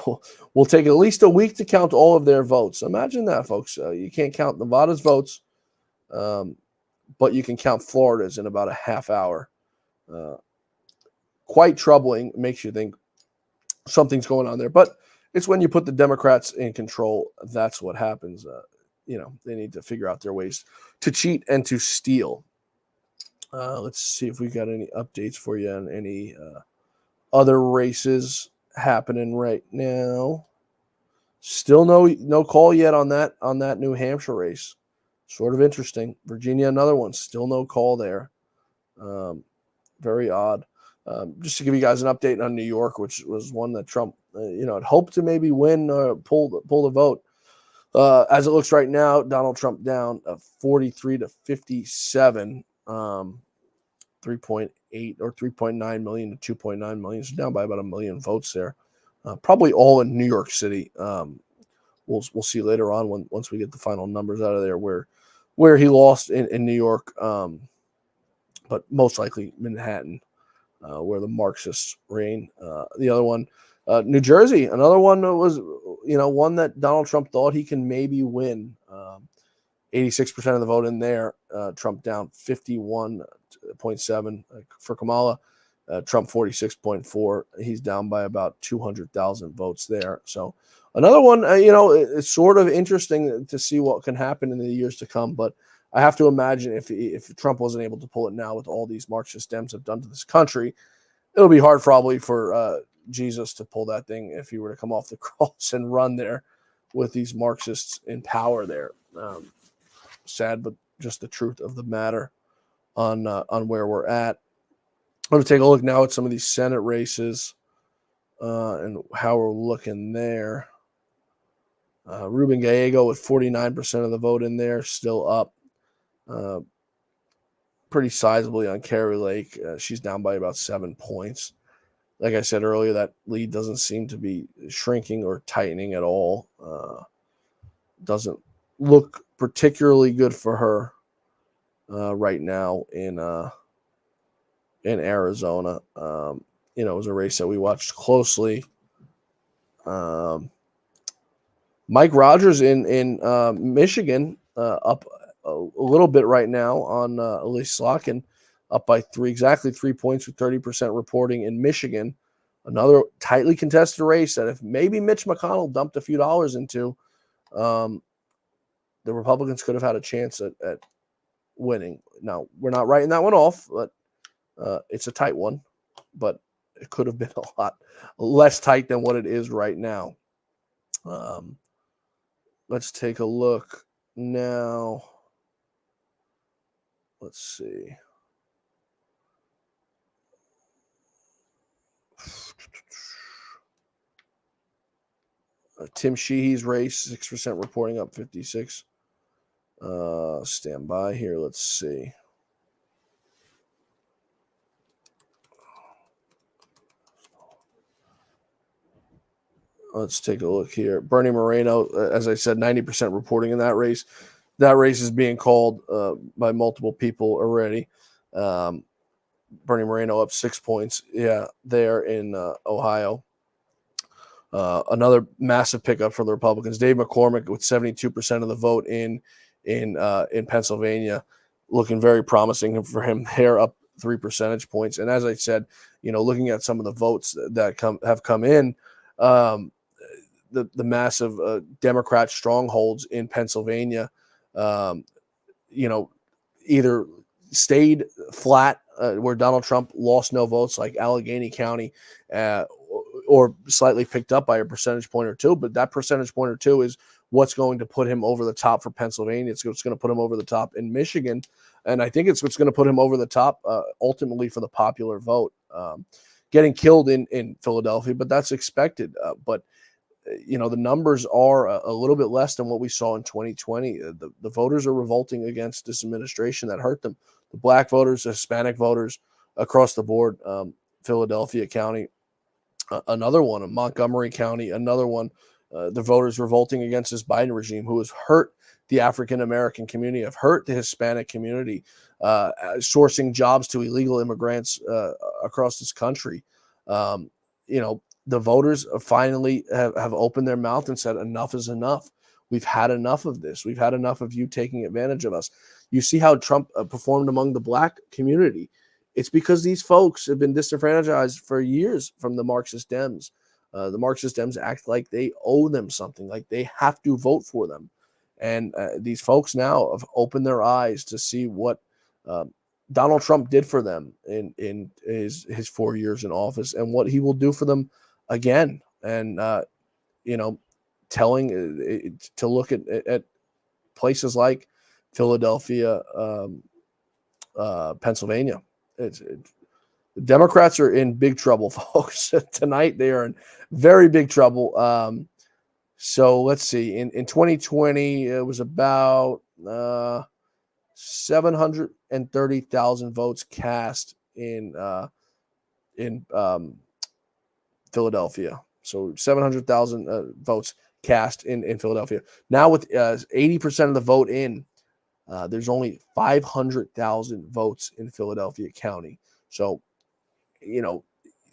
will take at least a week to count all of their votes. Imagine that, folks. You can't count Nevada's votes, but you can count Florida's in about a half hour. Quite troubling. It makes you think something's going on there. But it's when you put the Democrats in control, that's what happens. They need to figure out their ways to cheat and to steal. Let's see if we got any updates for you on any other races happening right now. Still no call yet on that New Hampshire race. Sort of interesting. Virginia, another one. Still no call there. Very odd. Just to give you guys an update on New York, which was one that Trump, had hoped to maybe win, pull the vote. As it looks right now, Donald Trump down 43 to 57, 3.8 or 3.9 million to 2.9 million. So down by about 1 million votes there. Probably all in New York City. We'll see later on once we get the final numbers out of there where he lost in New York, but most likely Manhattan, where the Marxists reign. The other one, New Jersey, another one that was, one that Donald Trump thought he can maybe win. 86% of the vote in there. Trump down 51.7 for Kamala. Trump 46.4. He's down by about 200,000 votes there. So another one, it's sort of interesting to see what can happen in the years to come. But I have to imagine if Trump wasn't able to pull it now with all these Marxist Dems have done to this country, it'll be hard probably for Jesus to pull that thing if he were to come off the cross and run there with these Marxists in power there. Sad, but just the truth of the matter on where we're at. I'm going to take a look now at some of these Senate races and how we're looking there. Ruben Gallego with 49% of the vote in there, still up pretty sizably on Carrie Lake. She's down by about 7 points. Like I said earlier, that lead doesn't seem to be shrinking or tightening at all. Doesn't look particularly good for her right now in Arizona. It was a race that we watched closely. Mike Rogers in Michigan up a little bit right now on Elise Slotkin, up by exactly 3 points with 30% reporting in Michigan. Another tightly contested race that if maybe Mitch McConnell dumped a few dollars into, the Republicans could have had a chance at winning. Now, we're not writing that one off, but it's a tight one, but it could have been a lot less tight than what it is right now. Let's take a look now. Let's see. Tim Sheehy's race, 6% reporting up 56. Stand by here. Let's see. Let's take a look here. Bernie Moreno, as I said, 90% reporting in that race. That race is being called by multiple people already. Bernie Moreno up 6 points. Yeah, there in Ohio. Another massive pickup for the Republicans. Dave McCormick with 72% of the vote in Pennsylvania, looking very promising for him there, up 3 percentage points. And as I said, looking at some of the votes that have come in, the massive Democrat strongholds in Pennsylvania, either stayed flat where Donald Trump lost no votes, like Allegheny County, or slightly picked up by a percentage point or two. But that percentage point or two is what's going to put him over the top for Pennsylvania. It's what's going to put him over the top in Michigan. And I think it's what's going to put him over the top ultimately for the popular vote. Getting killed in Philadelphia, but that's expected. But the numbers are a little bit less than what we saw in 2020. The voters are revolting against this administration that hurt them. The black voters, the Hispanic voters across the board, Philadelphia County, another one, Montgomery County, another one. The voters revolting against this Biden regime, who has hurt the African-American community, have hurt the Hispanic community, sourcing jobs to illegal immigrants across this country. the voters finally have opened their mouth and said, enough is enough. We've had enough of this. We've had enough of you taking advantage of us. You see how Trump performed among the black community. It's because these folks have been disenfranchised for years from the Marxist Dems. The Marxist Dems act like they owe them something, like they have to vote for them. And these folks now have opened their eyes to see what Donald Trump did for them in his 4 years in office and what he will do for them again. And, telling to look at places like Philadelphia, Pennsylvania. The Democrats are in big trouble, folks. Tonight they are in very big trouble. So let's see. In 2020, it was about 730,000 votes cast in Philadelphia. So 700,000 votes cast in Philadelphia. Now with 80% of the vote in, there's only 500,000 votes in Philadelphia County. So, even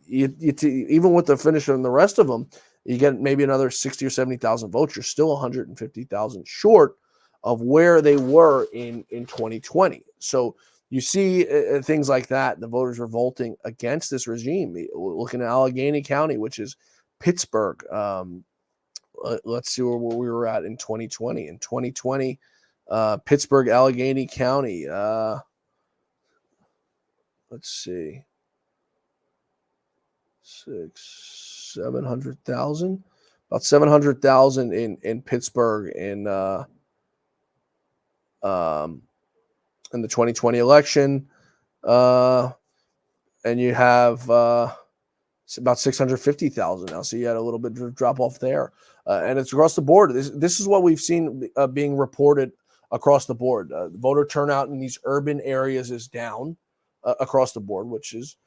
with the finish and the rest of them, you get maybe another 60 or 70,000 votes. You're still 150,000 short of where they were in 2020. So you see things like that. The voters revolting against this regime. Looking at Allegheny County, which is Pittsburgh. Let's see where we were at in 2020. In 2020, Pittsburgh, Allegheny County. Let's see. 700,000, about 700,000 in Pittsburgh in the 2020 election, and you have it's about 650,000 now. So you had a little bit of drop off there, and it's across the board. This is what we've seen being reported across the board. Voter turnout in these urban areas is down across the board, which is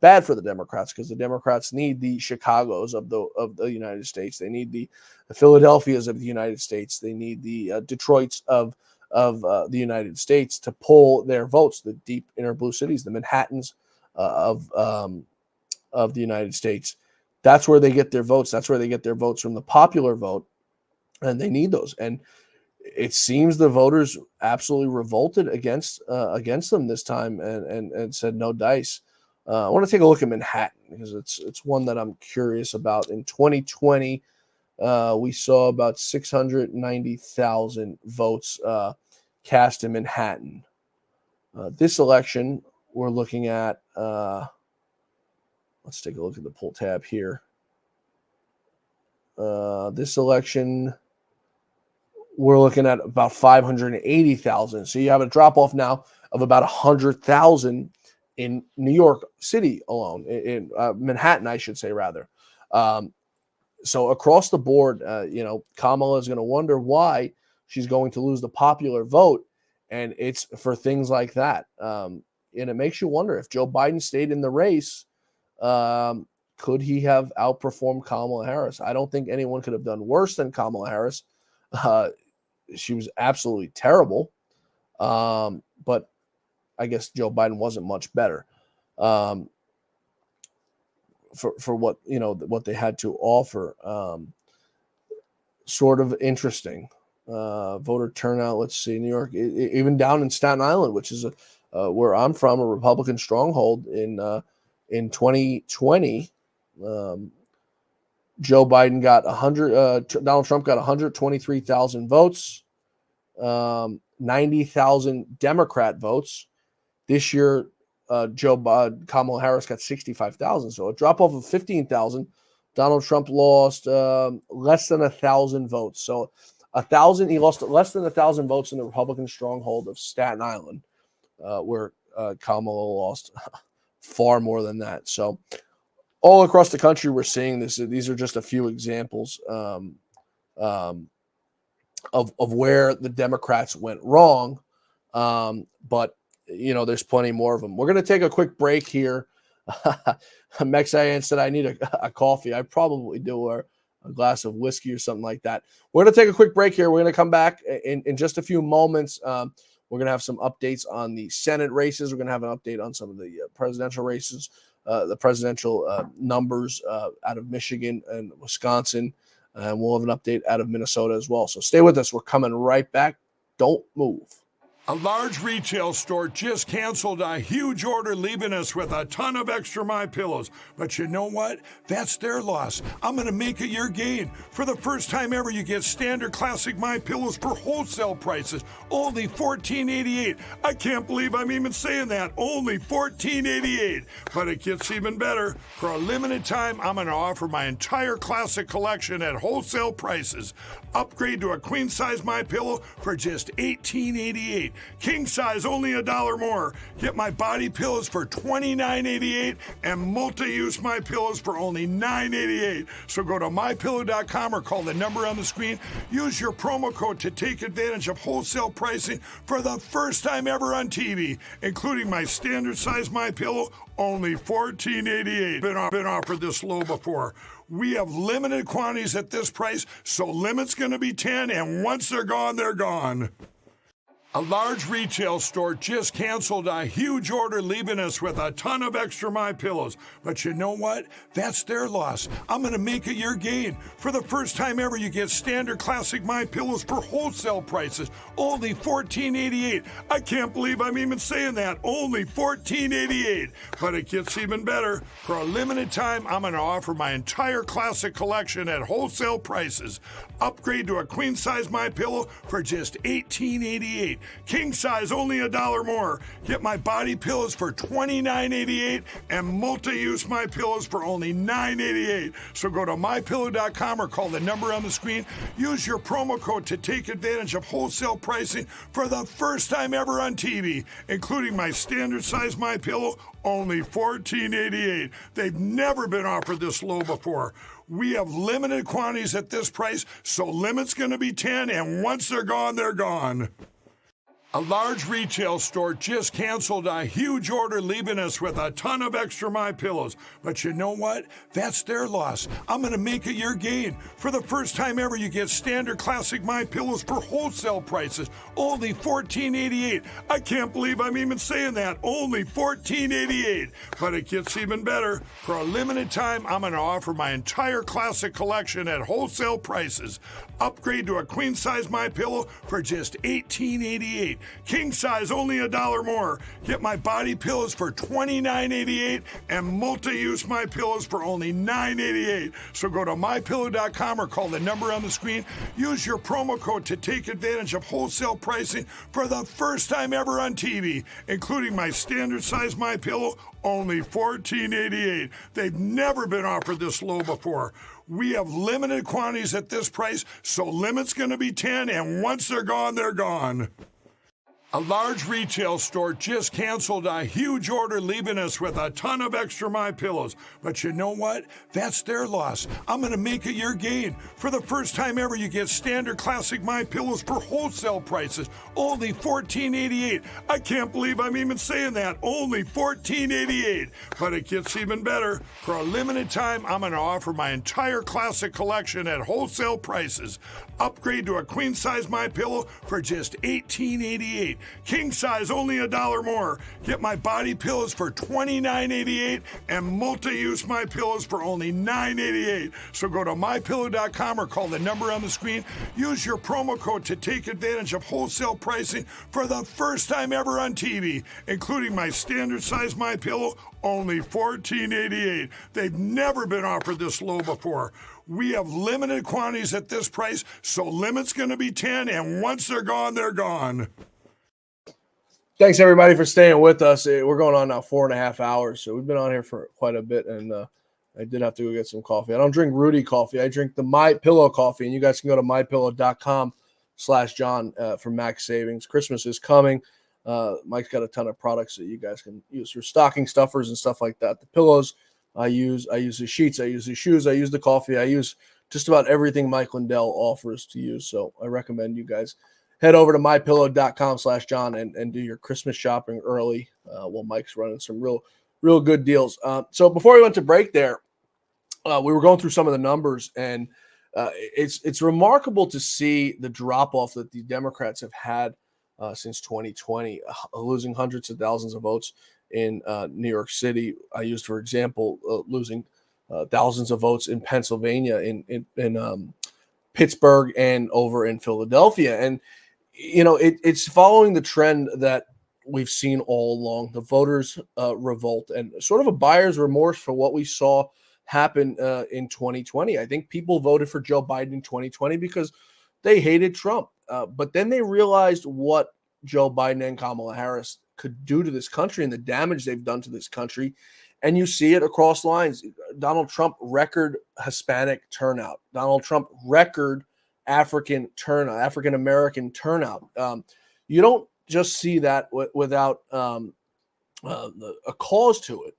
bad for the Democrats, because the Democrats need the Chicagos of the United States. They need the Philadelphias of the United States. They need the Detroits of the United States to pull their votes. The deep inner blue cities, the Manhattans of the United States. That's where they get their votes. That's where they get their votes from the popular vote, and they need those. And it seems the voters absolutely revolted against them this time and said no dice. I want to take a look at Manhattan, because it's one that I'm curious about. In 2020, we saw about 690,000 votes cast in Manhattan. This election, we're looking at, let's take a look at the poll tab here. This election, we're looking at about 580,000. So you have a drop off now of about 100,000 in New York City alone, in Manhattan, I should say, rather. So across the board, Kamala is going to wonder why she's going to lose the popular vote. And it's for things like that. And it makes you wonder, if Joe Biden stayed in the race, could he have outperformed Kamala Harris? I don't think anyone could have done worse than Kamala Harris. She was absolutely terrible. But I guess Joe Biden wasn't much better for what what they had to offer. Sort of interesting. Voter turnout. Let's see, New York, even down in Staten Island, which is where I'm from, a Republican stronghold. In 2020, Joe Biden got 100. Donald Trump got 123,000 votes. 90,000 Democrat votes. This year, Kamala Harris got 65,000. So a drop off of 15,000. Donald Trump lost less than 1,000 votes. So 1,000, he lost less than 1,000 votes in the Republican stronghold of Staten Island, where Kamala lost far more than that. So all across the country, we're seeing this. These are just a few examples of where the Democrats went wrong. But there's plenty more of them. We're going to take a quick break here. Mexian said I need a coffee. I probably do, or a glass of whiskey or something like that. We're going to take a quick break here. We're going to come back in just a few moments. We're going to have some updates on the Senate races. We're going to have an update on some of the presidential races. the presidential numbers out of Michigan and Wisconsin. And we'll have an update out of Minnesota as well. So stay with us. We're coming right back. Don't move. A large retail store just canceled a huge order, leaving us with a ton of extra My Pillows. But you know what? That's their loss. I'm going to make it your gain. For the first time ever, you get standard classic My Pillows for wholesale prices, only $14.88. I can't believe I'm even saying that. Only $14.88. But it gets even better. For a limited time, I'm going to offer my entire classic collection at wholesale prices. Upgrade to a queen size My Pillow for just $18.88. King size only $1 more. Get my body pillows for $29.88 and multi-use My Pillows for only $9.88. So go to mypillow.com or call the number on the screen. Use your promo code to take advantage of wholesale pricing for the first time ever on TV, including my standard size My Pillow, only $14.88. Been offered this low before. We have limited quantities at this price, so limit's going to be 10, and once they're gone, they're gone. A large retail store just canceled a huge order, leaving us with a ton of extra My Pillows. But you know what? That's their loss. I'm going to make it your gain. For the first time ever, you get standard classic My Pillows for wholesale prices, only $14.88. I can't believe I'm even saying that. Only $14.88. But it gets even better. For a limited time, I'm going to offer my entire classic collection at wholesale prices. Upgrade to a queen size My Pillow for just $18.88. King size only $1 more. Get my body pillows for $29.88 and multi-use My Pillows for only $9.88. So go to mypillow.com or call the number on the screen. Use your promo code to take advantage of wholesale pricing for the first time ever on TV, including my standard size My Pillow, only $14.88. They've never been offered this low before. We have limited quantities at this price, so limit's going to be 10, and once they're gone, they're gone. A large retail store just canceled a huge order, leaving us with a ton of extra My Pillows. But you know what? That's their loss. I'm going to make it your gain. For the first time ever, you get standard classic My Pillows for wholesale prices, only $14.88. I can't believe I'm even saying that. Only $14.88. But it gets even better. For a limited time, I'm going to offer my entire classic collection at wholesale prices. Upgrade to a queen size My Pillow for just $18.88. King size only $1 more. Get my body pillows for $29.88 and multi-use My Pillows for only $9.88. So go to mypillow.com or call the number on the screen. Use your promo code to take advantage of wholesale pricing for the first time ever on TV, including my standard size My Pillow, only $14.88. They've never been offered this low before. We have limited quantities at this price, so limit's going to be 10, and once they're gone, they're gone. A large retail store just canceled a huge order, leaving us with a ton of extra My Pillows. But you know what? That's their loss. I'm going to make it your gain. For the first time ever, you get standard classic My Pillows for wholesale prices, only $14.88. I can't believe I'm even saying that. Only $14.88. But it gets even better. For a limited time, I'm going to offer my entire classic collection at wholesale prices. Upgrade to a queen size My Pillow for just $18.88. King size only $1 more. Get my body pillows for $29.88 and multi-use My Pillows for only $9.88. So go to mypillow.com or call the number on the screen. Use your promo code to take advantage of wholesale pricing for the first time ever on TV, including my standard size My Pillow, only $14.88. They've never been offered this low before. We have limited quantities at this price, so limit's going to be 10, and once they're gone, they're gone. Thanks, everybody, for staying with us. We're going on now 4.5 hours, so we've been on here for quite a bit, and I did have to go get some coffee. I don't drink Rudy coffee. I drink the My Pillow coffee, and you guys can go to mypillow.com/John for max savings. Christmas is coming. Mike's got a ton of products that you guys can use for stocking stuffers and stuff like that. The pillows I use the sheets, I use the shoes, I use the coffee, I use just about everything Mike Lindell offers to use. So I recommend you guys head over to mypillow.com/John and do your Christmas shopping early while Mike's running some real good deals. So before we went to break there, we were going through some of the numbers, and it's remarkable to see the drop-off that the Democrats have had since 2020, losing hundreds of thousands of votes in New York City. I used, for example, losing thousands of votes in Pennsylvania, in Pittsburgh, and over in Philadelphia. And it's following the trend that we've seen all along, the voters revolt and sort of a buyer's remorse for what we saw happen in 2020. I think people voted for Joe Biden in 2020 because they hated Trump. But then they realized what Joe Biden and Kamala Harris could do to this country and the damage they've done to this country. And you see it across lines. Donald Trump, record Hispanic turnout. Donald Trump, record African American turnout. You don't just see that without a cause to it.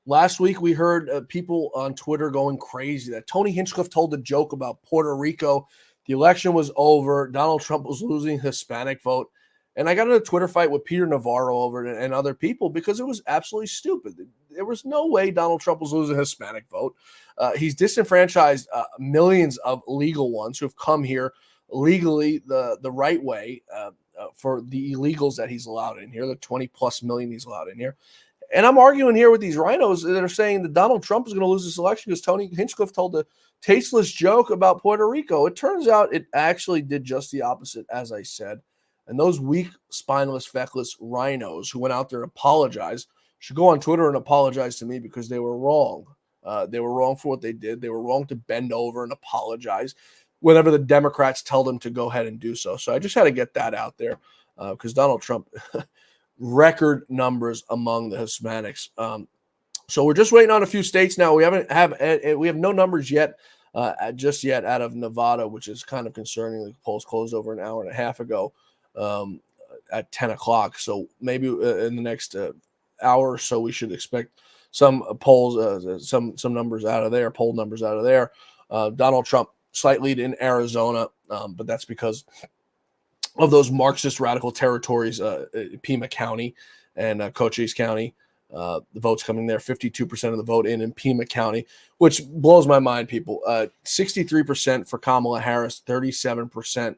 Last week, we heard people on Twitter going crazy that Tony Hinchcliffe told a joke about Puerto Rico. The election was over. Donald Trump was losing Hispanic vote. And I got in a Twitter fight with Peter Navarro over it and other people because it was absolutely stupid. There was no way Donald Trump was losing a Hispanic vote. He's disenfranchised millions of legal ones who have come here legally the right way for the illegals that he's allowed in here, the 20 plus million he's allowed in here. And I'm arguing here with these rhinos that are saying that Donald Trump is going to lose this election because Tony Hinchcliffe told a tasteless joke about Puerto Rico. It turns out it actually did just the opposite, as I said. And those weak, spineless, feckless rhinos who went out there and apologized should go on Twitter and apologize to me because they were wrong. They were wrong for what they did. They were wrong to bend over and apologize whenever the Democrats tell them to go ahead and do so. So I just had to get that out there because Donald Trump, record numbers among the Hispanics. So we're just waiting on a few states now. We have no numbers yet, just yet out of Nevada, which is kind of concerning. The polls closed over an hour and a half ago. At 10 o'clock. So maybe in the next hour or so, we should expect some polls, some numbers out of there, poll numbers out of there. Donald Trump slight lead in Arizona, but that's because of those Marxist radical territories, Pima County and Cochise County. The votes coming there, 52% of the vote in Pima County, which blows my mind, people. 63% for Kamala Harris, 37%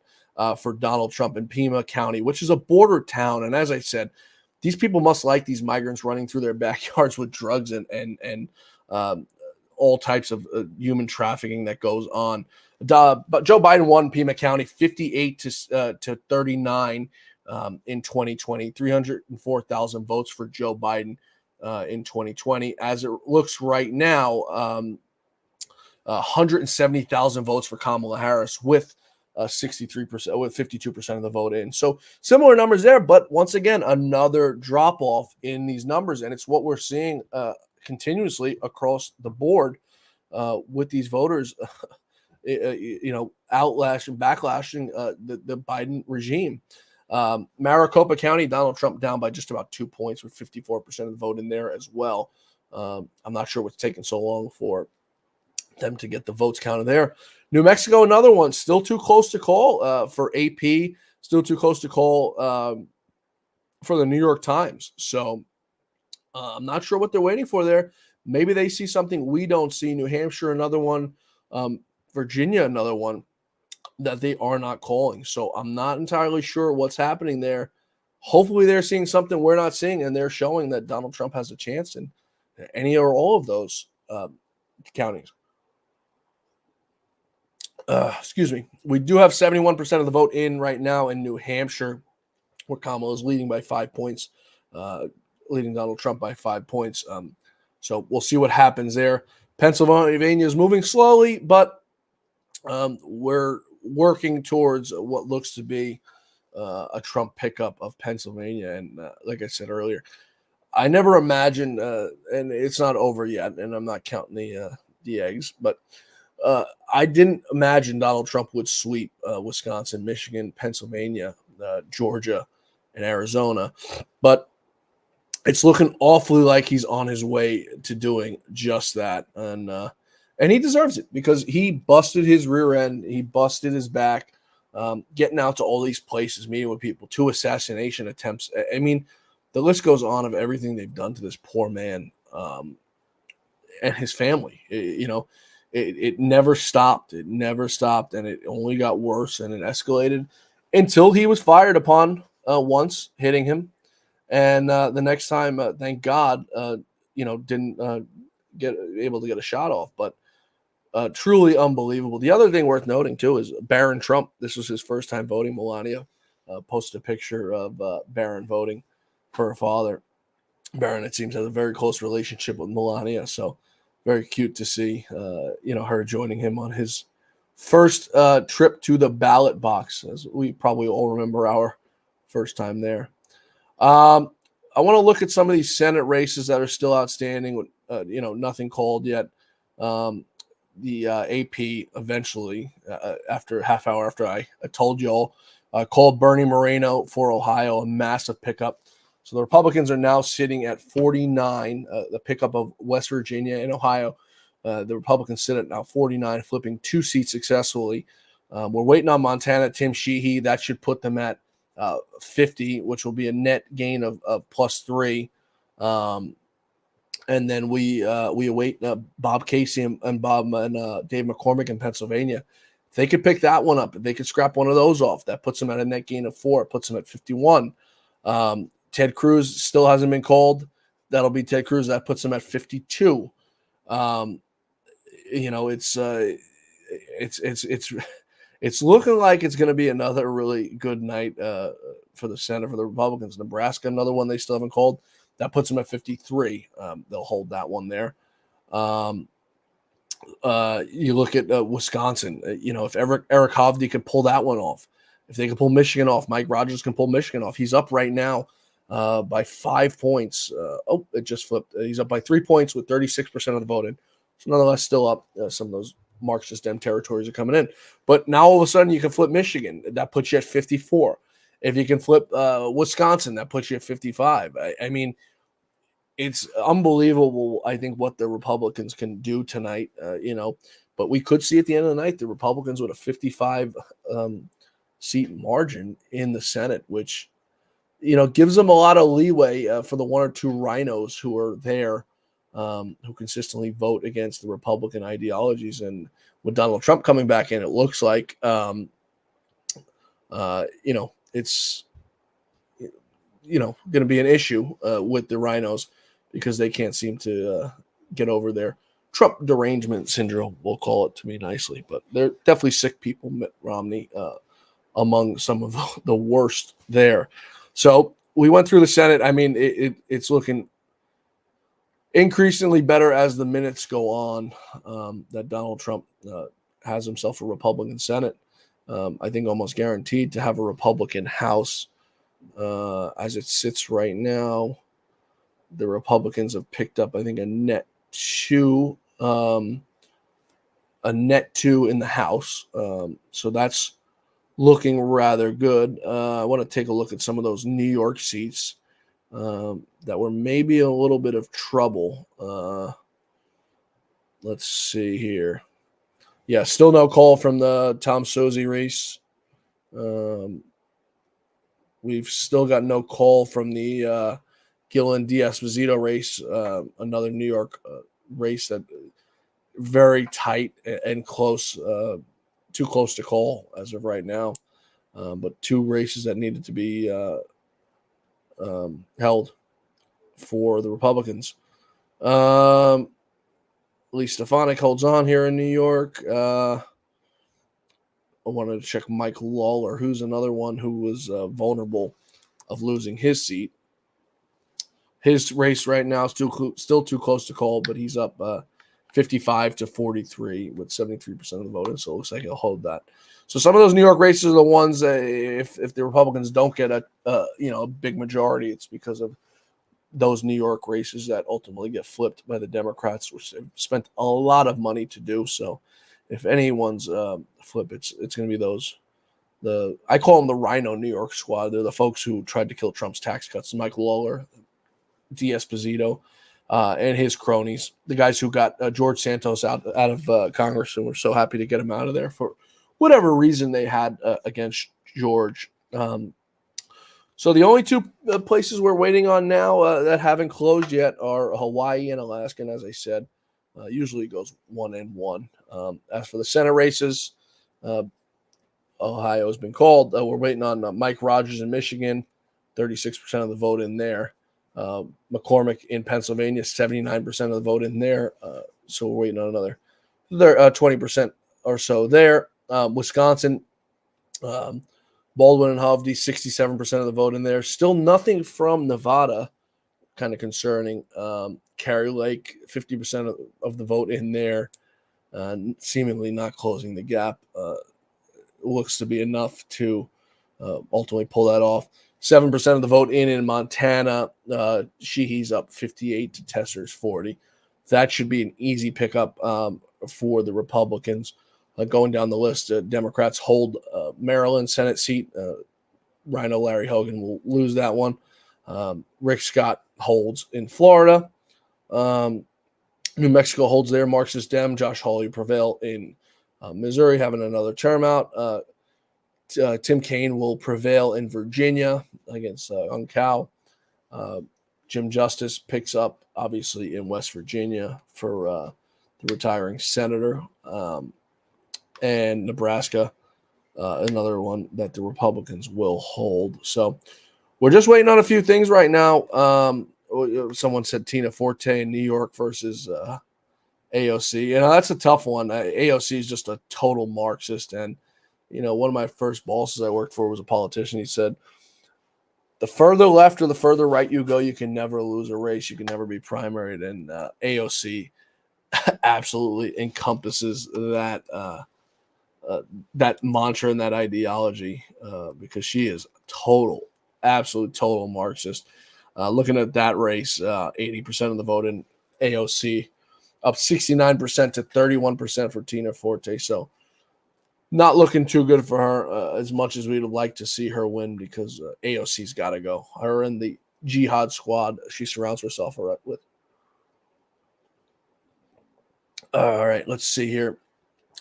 for Donald Trump in Pima County, which is a border town. And as I said, these people must like these migrants running through their backyards with drugs and all types of human trafficking that goes on. But Joe Biden won Pima County 58 to 39 in 2020, 304,000 votes for Joe Biden in 2020. As it looks right now, 170,000 votes for Kamala Harris with 63%, with 52% of the vote in. So similar numbers there, but once again, another drop off in these numbers. And it's what we're seeing continuously across the board with these voters, backlashing the Biden regime. Maricopa County, Donald Trump down by just about 2 points with 54% of the vote in there as well. I'm not sure what's taking so long for them to get the votes counted there. New Mexico, another one, still too close to call for AP, still too close to call for the New York Times. So I'm not sure what they're waiting for there. Maybe they see something we don't see. New Hampshire, another one. Virginia, another one that they are not calling. So I'm not entirely sure what's happening there. Hopefully they're seeing something we're not seeing, and they're showing that Donald Trump has a chance in any or all of those counties. Excuse me. We do have 71% of the vote in right now in New Hampshire, where Kamala is leading by 5 points, leading Donald Trump by 5 points. So we'll see what happens there. Pennsylvania is moving slowly, but we're working towards what looks to be a Trump pickup of Pennsylvania. And like I said earlier, I never imagined, and it's not over yet, and I'm not counting the eggs, but I didn't imagine Donald Trump would sweep Wisconsin, Michigan, Pennsylvania, Georgia, and Arizona. But it's looking awfully like he's on his way to doing just that. And he deserves it because he busted his rear end. He busted his back, getting out to all these places, meeting with people, 2 assassination attempts. I mean, the list goes on of everything they've done to this poor man and his family. It never stopped. It never stopped, and it only got worse, and it escalated until he was fired upon once, hitting him. And the next time, thank God, didn't get able to get a shot off. But truly unbelievable. The other thing worth noting too is Barron Trump. This was his first time voting. Melania posted a picture of Barron voting for her father. Barron, it seems, has a very close relationship with Melania, so very cute to see her joining him on his first trip to the ballot box, as we probably all remember our first time there. I want to look at some of these Senate races that are still outstanding with nothing called yet. The AP eventually, after a half hour after I told you all, called Bernie Moreno for Ohio, a massive pickup. So the Republicans are now sitting at 49, the pickup of West Virginia and Ohio. The Republicans sit at now 49, flipping 2 seats successfully. We're waiting on Montana, Tim Sheehy. That should put them at 50, which will be a net gain of +3. And then we await Bob Casey and Dave McCormick in Pennsylvania. If they could pick that one up, if they could scrap one of those off, that puts them at a net gain of 4. It puts them at 51. Ted Cruz still hasn't been called. That'll be Ted Cruz. That puts him at 52. It's looking like it's going to be another really good night for the Senate for the Republicans. Nebraska, another one they still haven't called. That puts them at 53. They'll hold that one there. You look at Wisconsin. If Eric Hovde can pull that one off, if they can pull Michigan off, Mike Rogers can pull Michigan off. He's up right now by 5 points. It just flipped. He's up by 3 points with 36% of the vote in. So nonetheless, still up. Some of those Marxist Dem territories are coming in. But now all of a sudden you can flip Michigan. That puts you at 54. If you can flip Wisconsin, that puts you at 55. I mean, it's unbelievable, I think, what the Republicans can do tonight, But we could see at the end of the night the Republicans with a 55 seat margin in the Senate, which, gives them a lot of leeway for the 1 or 2 rhinos who are there, who consistently vote against the Republican ideologies. And with Donald Trump coming back in, it looks like, it's, going to be an issue with the rhinos because they can't seem to get over their Trump derangement syndrome, we'll call it to me nicely. But they're definitely sick people, Mitt Romney, among some of the worst there. So we went through the Senate. I mean, it's looking increasingly better as the minutes go on, that Donald Trump has himself a Republican Senate. I think almost guaranteed to have a Republican House. As it sits right now, the Republicans have picked up, I think, a net 2 in the House. So that's looking rather good. I want to take a look at some of those New York seats that were maybe a little bit of trouble. Let's see here. Yeah, still no call from the Tom Suozzi race. We've still got no call from the Gillen D'Esposito race, another New York race that very tight and close, too close to call as of right now. But 2 races that needed to be held for the Republicans. Lee Stefanik holds on here in New York. I wanted to check Mike Lawler, who's another one who was vulnerable of losing his seat. His race right now is still too close to call, but he's up 55 to 43 with 73% of the vote. So it looks like he'll hold that. So some of those New York races are the ones that if the Republicans don't get a big majority, it's because of those New York races that ultimately get flipped by the Democrats, which they've spent a lot of money to do. So if anyone's flip, it's going to be those. I call them the Rhino New York squad. They're the folks who tried to kill Trump's tax cuts. Mike Lawler, D'Esposito, and his cronies, the guys who got George Santos out of Congress, and we're so happy to get him out of there for whatever reason they had against George. So the only 2 places we're waiting on now that haven't closed yet are Hawaii and Alaska. And as I said, usually it goes 1 and 1. As for the Senate races, Ohio has been called. We're waiting on Mike Rogers in Michigan, 36% of the vote in there. McCormick in Pennsylvania, 79% of the vote in there. So we're waiting on another 20% or so there. Wisconsin, Baldwin and Hovde, 67% of the vote in there. Still nothing from Nevada, kind of concerning. Carrie Lake, 50% of the vote in there, seemingly not closing the gap. Looks to be enough to ultimately pull that off. 7% of the vote in Montana. Sheehy's up 58 to Tesser's 40. That should be an easy pickup for the Republicans. Going down the list, Democrats hold Maryland Senate seat. Rhino Larry Hogan will lose that one. Rick Scott holds in Florida. New Mexico holds there. Marxist Dem. Josh Hawley prevail in Missouri, having another term out. Tim Kaine will prevail in Virginia against Young Cow. Jim Justice picks up, obviously, in West Virginia for the retiring senator. And Nebraska, another one that the Republicans will hold. So we're just waiting on a few things right now. Someone said Tina Forte in New York versus AOC. That's a tough one. AOC is just a total Marxist. And, one of my first bosses I worked for was a politician. He said, the further left or the further right you go, you can never lose a race. You can never be primaried. And AOC absolutely encompasses that that mantra and that ideology because she is absolute total Marxist. Looking at that race, 80% of the vote in AOC, up 69% to 31% for Tina Forte. So not looking too good for her as much as we'd like to see her win because AOC's got to go. Her and the jihad squad she surrounds herself with. All right, let's see here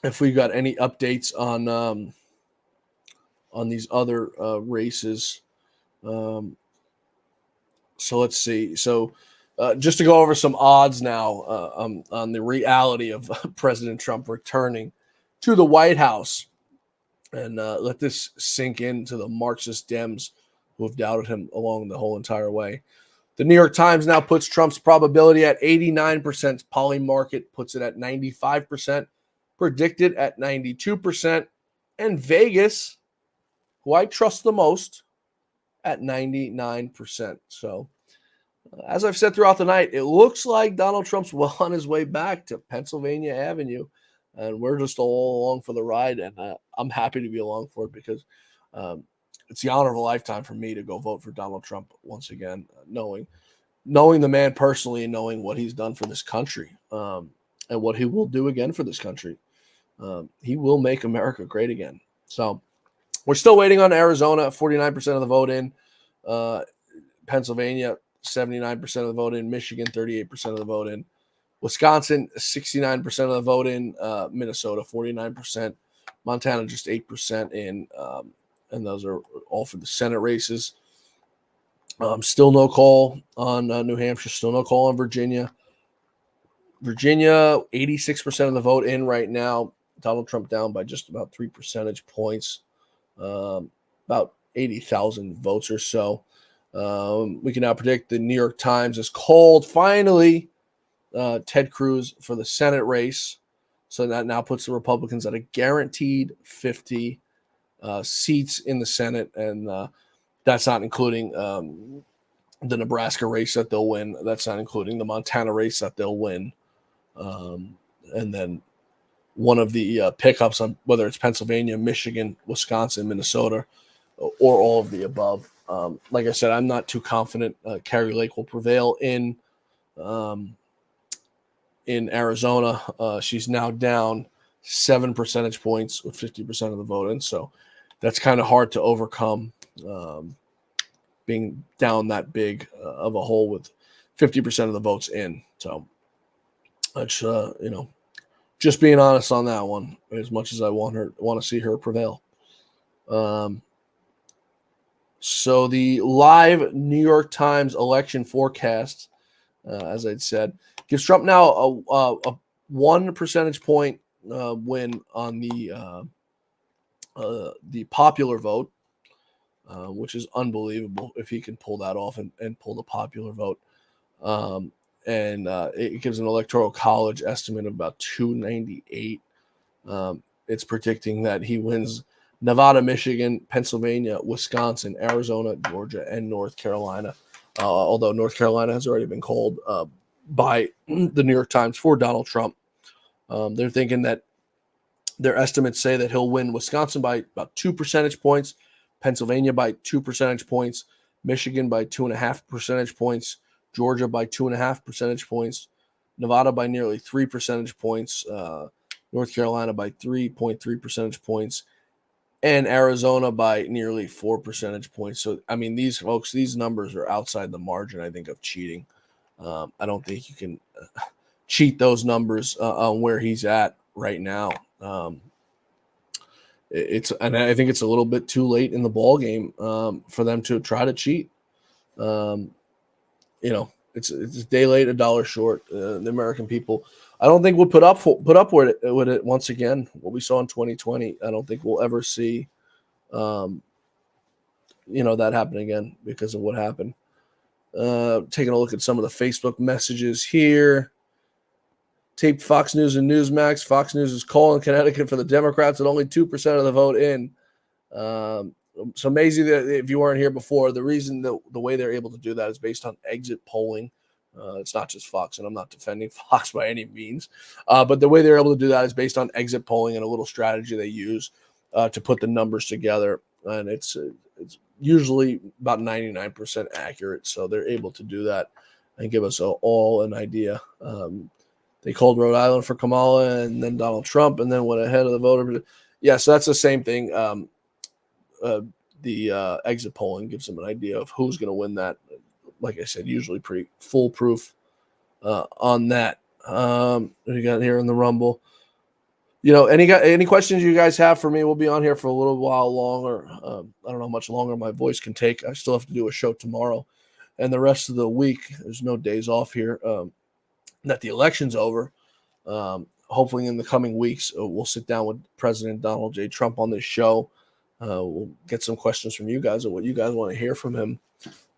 if we got any updates on these other races. So let's see. So just to go over some odds now on the reality of President Trump returning to the White House, and let this sink into the Marxist Dems who have doubted him along the whole entire way. The New York Times now puts Trump's probability at 89%. Polymarket puts it at 95%. Predicted at 92%. And Vegas, who I trust the most, at 99%. So, as I've said throughout the night, it looks like Donald Trump's well on his way back to Pennsylvania Avenue. And we're just all along for the ride. And I'm happy to be along for it because it's the honor of a lifetime for me to go vote for Donald Trump once again, knowing the man personally and knowing what he's done for this country and what he will do again for this country. He will make America great again. So we're still waiting on Arizona, 49% of the vote in. Pennsylvania, 79% of the vote in. Michigan, 38% of the vote in. Wisconsin, 69% of the vote in. Minnesota, 49%. Montana, just 8% in. And those are all for the Senate races. Still no call on New Hampshire. Still no call on Virginia. Virginia, 86% of the vote in right now. Donald Trump down by just about 3 percentage points. About 80,000 votes or so. We can now predict the New York Times is called finally Ted Cruz for the Senate race. So that now puts the Republicans at a guaranteed 50 seats in the Senate. And that's not including the Nebraska race that they'll win. That's not including the Montana race that they'll win. And then one of the pickups on whether it's Pennsylvania, Michigan, Wisconsin, Minnesota, or all of the above. Like I said, I'm not too confident Carrie Lake will prevail in Arizona. She's now down 7 percentage points with 50% of the vote in. So that's kind of hard to overcome being down that big of a hole with 50% of the votes in. So that's, just being honest on that one, as much as I want to see her prevail. So the live New York Times election forecast, as I'd said, gives Trump now a 1 percentage point win on the popular vote. which is unbelievable if he can pull that off and pull the popular vote. And it gives an electoral college estimate of about 298. It's predicting that he wins Nevada, Michigan, Pennsylvania, Wisconsin, Arizona, Georgia, and North Carolina. Although North Carolina has already been called by the New York Times for Donald Trump. They're thinking that their estimates say that he'll win Wisconsin by about 2 percentage points, Pennsylvania by 2 percentage points, Michigan by 2.5 percentage points, Georgia by 2.5 percentage points, Nevada by nearly 3 percentage points, North Carolina by 3.3 percentage points, and Arizona by nearly 4 percentage points. So, I mean, these numbers are outside the margin, I think, of cheating. I don't think you can cheat those numbers on where he's at right now. And I think it's a little bit too late in the ball game for them to try to cheat. It's a day late, a dollar short. The American people, I don't think we'll put up with it once again. What we saw in 2020, I don't think we'll ever see, that happen again because of what happened. Taking a look at some of the Facebook messages here. Taped Fox News and Newsmax. Fox News is calling Connecticut for the Democrats at only 2% of the vote in. So Maisie, if you weren't here before, the reason the way they're able to do that is based on exit polling. It's not just Fox, and I'm not defending Fox by any means. But the way they're able to do that is based on exit polling and a little strategy they use to put the numbers together. And it's usually about 99% accurate. So they're able to do that and give us all an idea. They called Rhode Island for Kamala and then Donald Trump and then went ahead of the voter. Yeah, so that's the same thing. The exit polling gives them an idea of who's going to win that. Like I said, usually pretty foolproof on that. What do you got here in the Rumble? Any questions you guys have for me? We'll be on here for a little while longer. I don't know how much longer my voice can take. I still have to do a show tomorrow. And the rest of the week, there's no days off here. That the election's over. Hopefully in the coming weeks, we'll sit down with President Donald J. Trump on this show. We'll get some questions from you guys on what you guys want to hear from him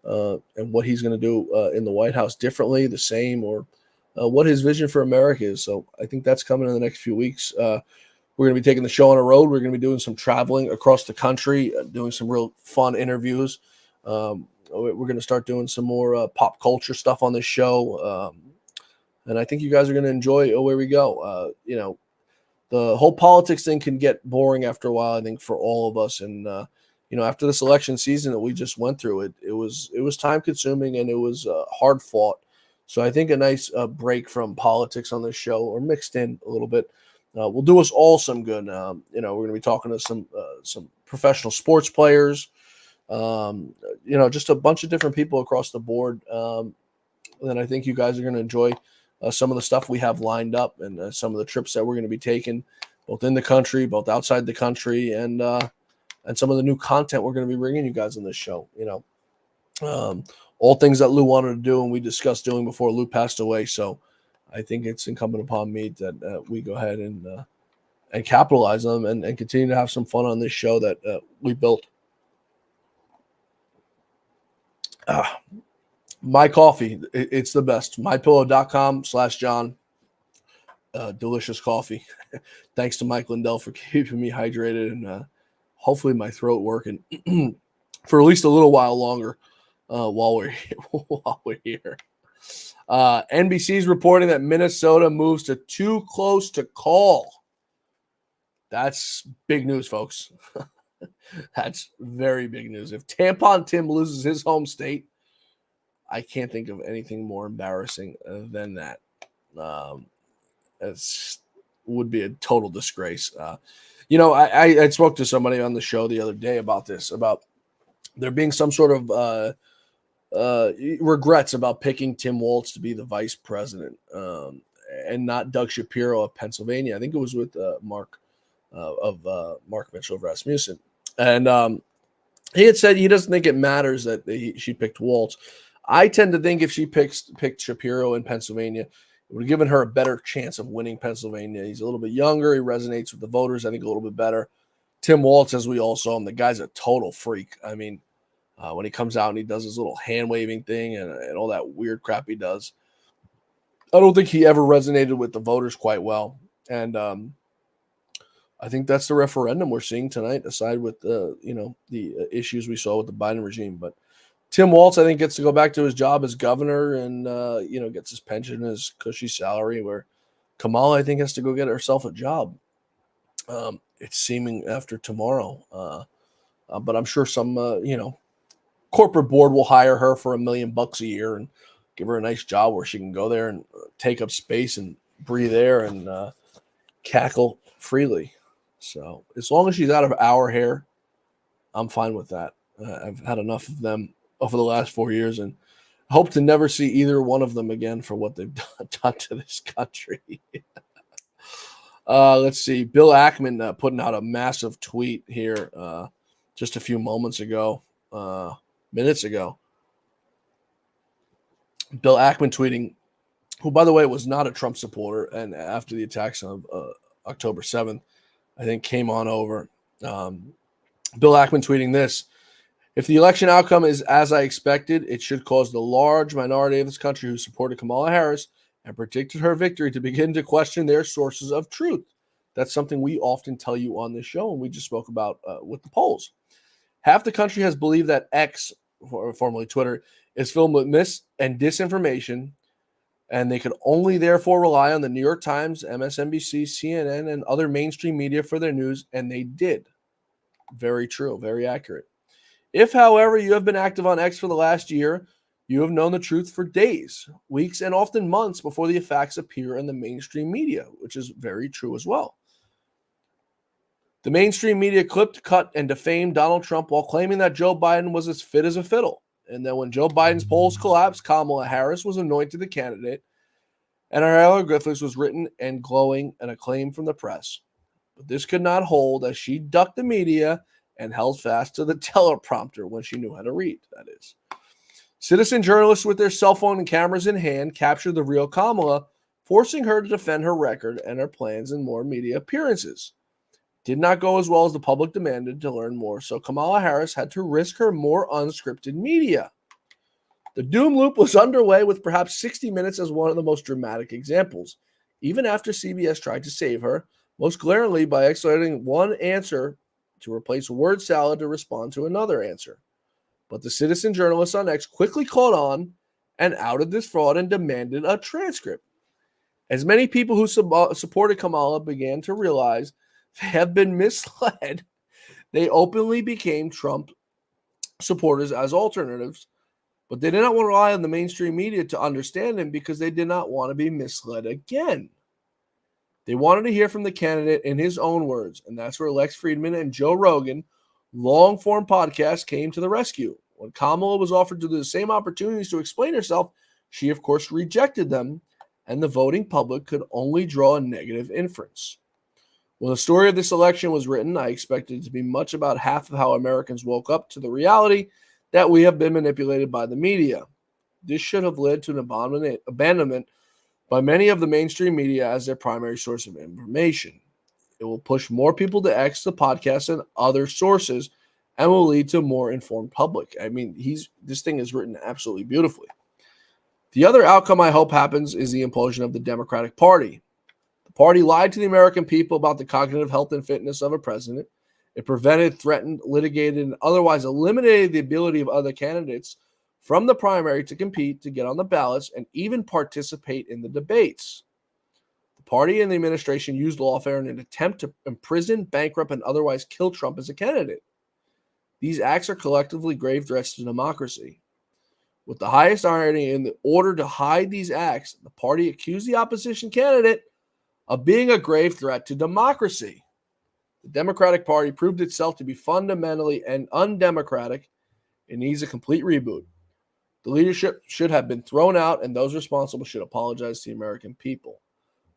and what he's going to do in the White House differently, the same, or what his vision for America is. So I think that's coming in the next few weeks. We're going to be taking the show on the road. We're going to be doing some traveling across the country, doing some real fun interviews. We're going to start doing some more pop culture stuff on this show. And I think you guys are going to enjoy where we go. The whole politics thing can get boring after a while, I think, for all of us. And, after this election season that we just went through, it was time consuming and it was hard fought. So I think a nice break from politics on this show, or mixed in a little bit, will do us all some good. We're going to be talking to some professional sports players, just a bunch of different people across the board. And I think you guys are going to enjoy some of the stuff we have lined up and some of the trips that we're going to be taking, both in the country, both outside the country, and some of the new content we're going to be bringing you guys on this show. All things that Lou wanted to do and we discussed doing before Lou passed away. So I think it's incumbent upon me that we go ahead and capitalize on them and continue to have some fun on this show that we built. My coffee, it's the best. MyPillow.com/John. Delicious coffee. Thanks to Mike Lindell for keeping me hydrated and hopefully my throat working for at least a little while longer while we're here. NBC is reporting that Minnesota moves to too close to call. That's big news, folks. That's very big news. If Tampon Tim loses his home state, I can't think of anything more embarrassing than that. It would be a total disgrace. I spoke to somebody on the show the other day about this, about there being some sort of regrets about picking Tim Walz to be the vice president and not Doug Shapiro of Pennsylvania. I think it was with Mark Mitchell of Rasmussen. And he had said he doesn't think it matters that she picked Walz. I tend to think if she picked Shapiro in Pennsylvania, it would have given her a better chance of winning Pennsylvania. He's a little bit younger. He resonates with the voters, I think, a little bit better. Tim Waltz, as we all saw him, the guy's a total freak. I mean, when he comes out and he does his little hand waving thing and all that weird crap he does, I don't think he ever resonated with the voters quite well. And I think that's the referendum we're seeing tonight, aside with the issues we saw with the Biden regime. But Tim Waltz, I think, gets to go back to his job as governor and gets his pension, his cushy salary. Where Kamala, I think, has to go get herself a job. It's seeming after tomorrow, but I'm sure some corporate board will hire her for $1 million a year and give her a nice job where she can go there and take up space and breathe air and cackle freely. So as long as she's out of our hair, I'm fine with that. I've had enough of them over the last 4 years and hope to never see either one of them again for what they've done to this country. Let's see. Bill Ackman putting out a massive tweet here just a few minutes ago. Bill Ackman tweeting, who, by the way, was not a Trump supporter, and after the attacks on October 7th, I think came on over. Bill Ackman tweeting this: if the election outcome is as I expected, it should cause the large minority of this country who supported Kamala Harris and predicted her victory to begin to question their sources of truth. That's something we often tell you on this show, and we just spoke about with the polls. Half the country has believed that X, formerly Twitter, is filled with mis and disinformation, and they could only therefore rely on the New York Times, MSNBC, CNN, and other mainstream media for their news, and they did. Very true, very accurate. If, however, you have been active on X for the last year, you have known the truth for days, weeks, and often months before the facts appear in the mainstream media, which is very true as well. The mainstream media clipped, cut, and defamed Donald Trump while claiming that Joe Biden was as fit as a fiddle. And then when Joe Biden's polls collapsed, Kamala Harris was anointed the candidate, and her hieroglyphics was written and glowing and acclaim from the press. But this could not hold as she ducked the media and held fast to the teleprompter when she knew how to read, that is. Citizen journalists with their cell phone and cameras in hand captured the real Kamala, forcing her to defend her record and her plans in more media appearances. Did not go as well as the public demanded to learn more, so Kamala Harris had to risk her more unscripted media. The doom loop was underway with perhaps 60 Minutes as one of the most dramatic examples, even after CBS tried to save her, most glaringly by isolating one answer to replace word salad to respond to another answer. But the citizen journalists on X quickly caught on and outed this fraud and demanded a transcript. As many people who supported Kamala began to realize they have been misled, they openly became Trump supporters as alternatives, but they did not want to rely on the mainstream media to understand him because they did not want to be misled again. They wanted to hear from the candidate in his own words, and that's where Lex Friedman and Joe Rogan, long-form podcast, came to the rescue. When Kamala was offered to do the same opportunities to explain herself, she, of course, rejected them, and the voting public could only draw a negative inference. When the story of this election was written, I expected it to be much about half of how Americans woke up to the reality that we have been manipulated by the media. This should have led to an abandonment by many of the mainstream media as their primary source of information. It will push more people to X, the podcast, and other sources, and will lead to a more informed public. I mean, this thing is written absolutely beautifully. The other outcome I hope happens is the implosion of the Democratic Party. The party lied to the American people about the cognitive health and fitness of a president. It prevented, threatened, litigated, and otherwise eliminated the ability of other candidates from the primary to compete, to get on the ballots, and even participate in the debates. The party and the administration used lawfare in an attempt to imprison, bankrupt, and otherwise kill Trump as a candidate. These acts are collectively grave threats to democracy. With the highest irony, in order to hide these acts, the party accused the opposition candidate of being a grave threat to democracy. The Democratic Party proved itself to be fundamentally and undemocratic. It needs a complete reboot. The leadership should have been thrown out, and those responsible should apologize to the American people.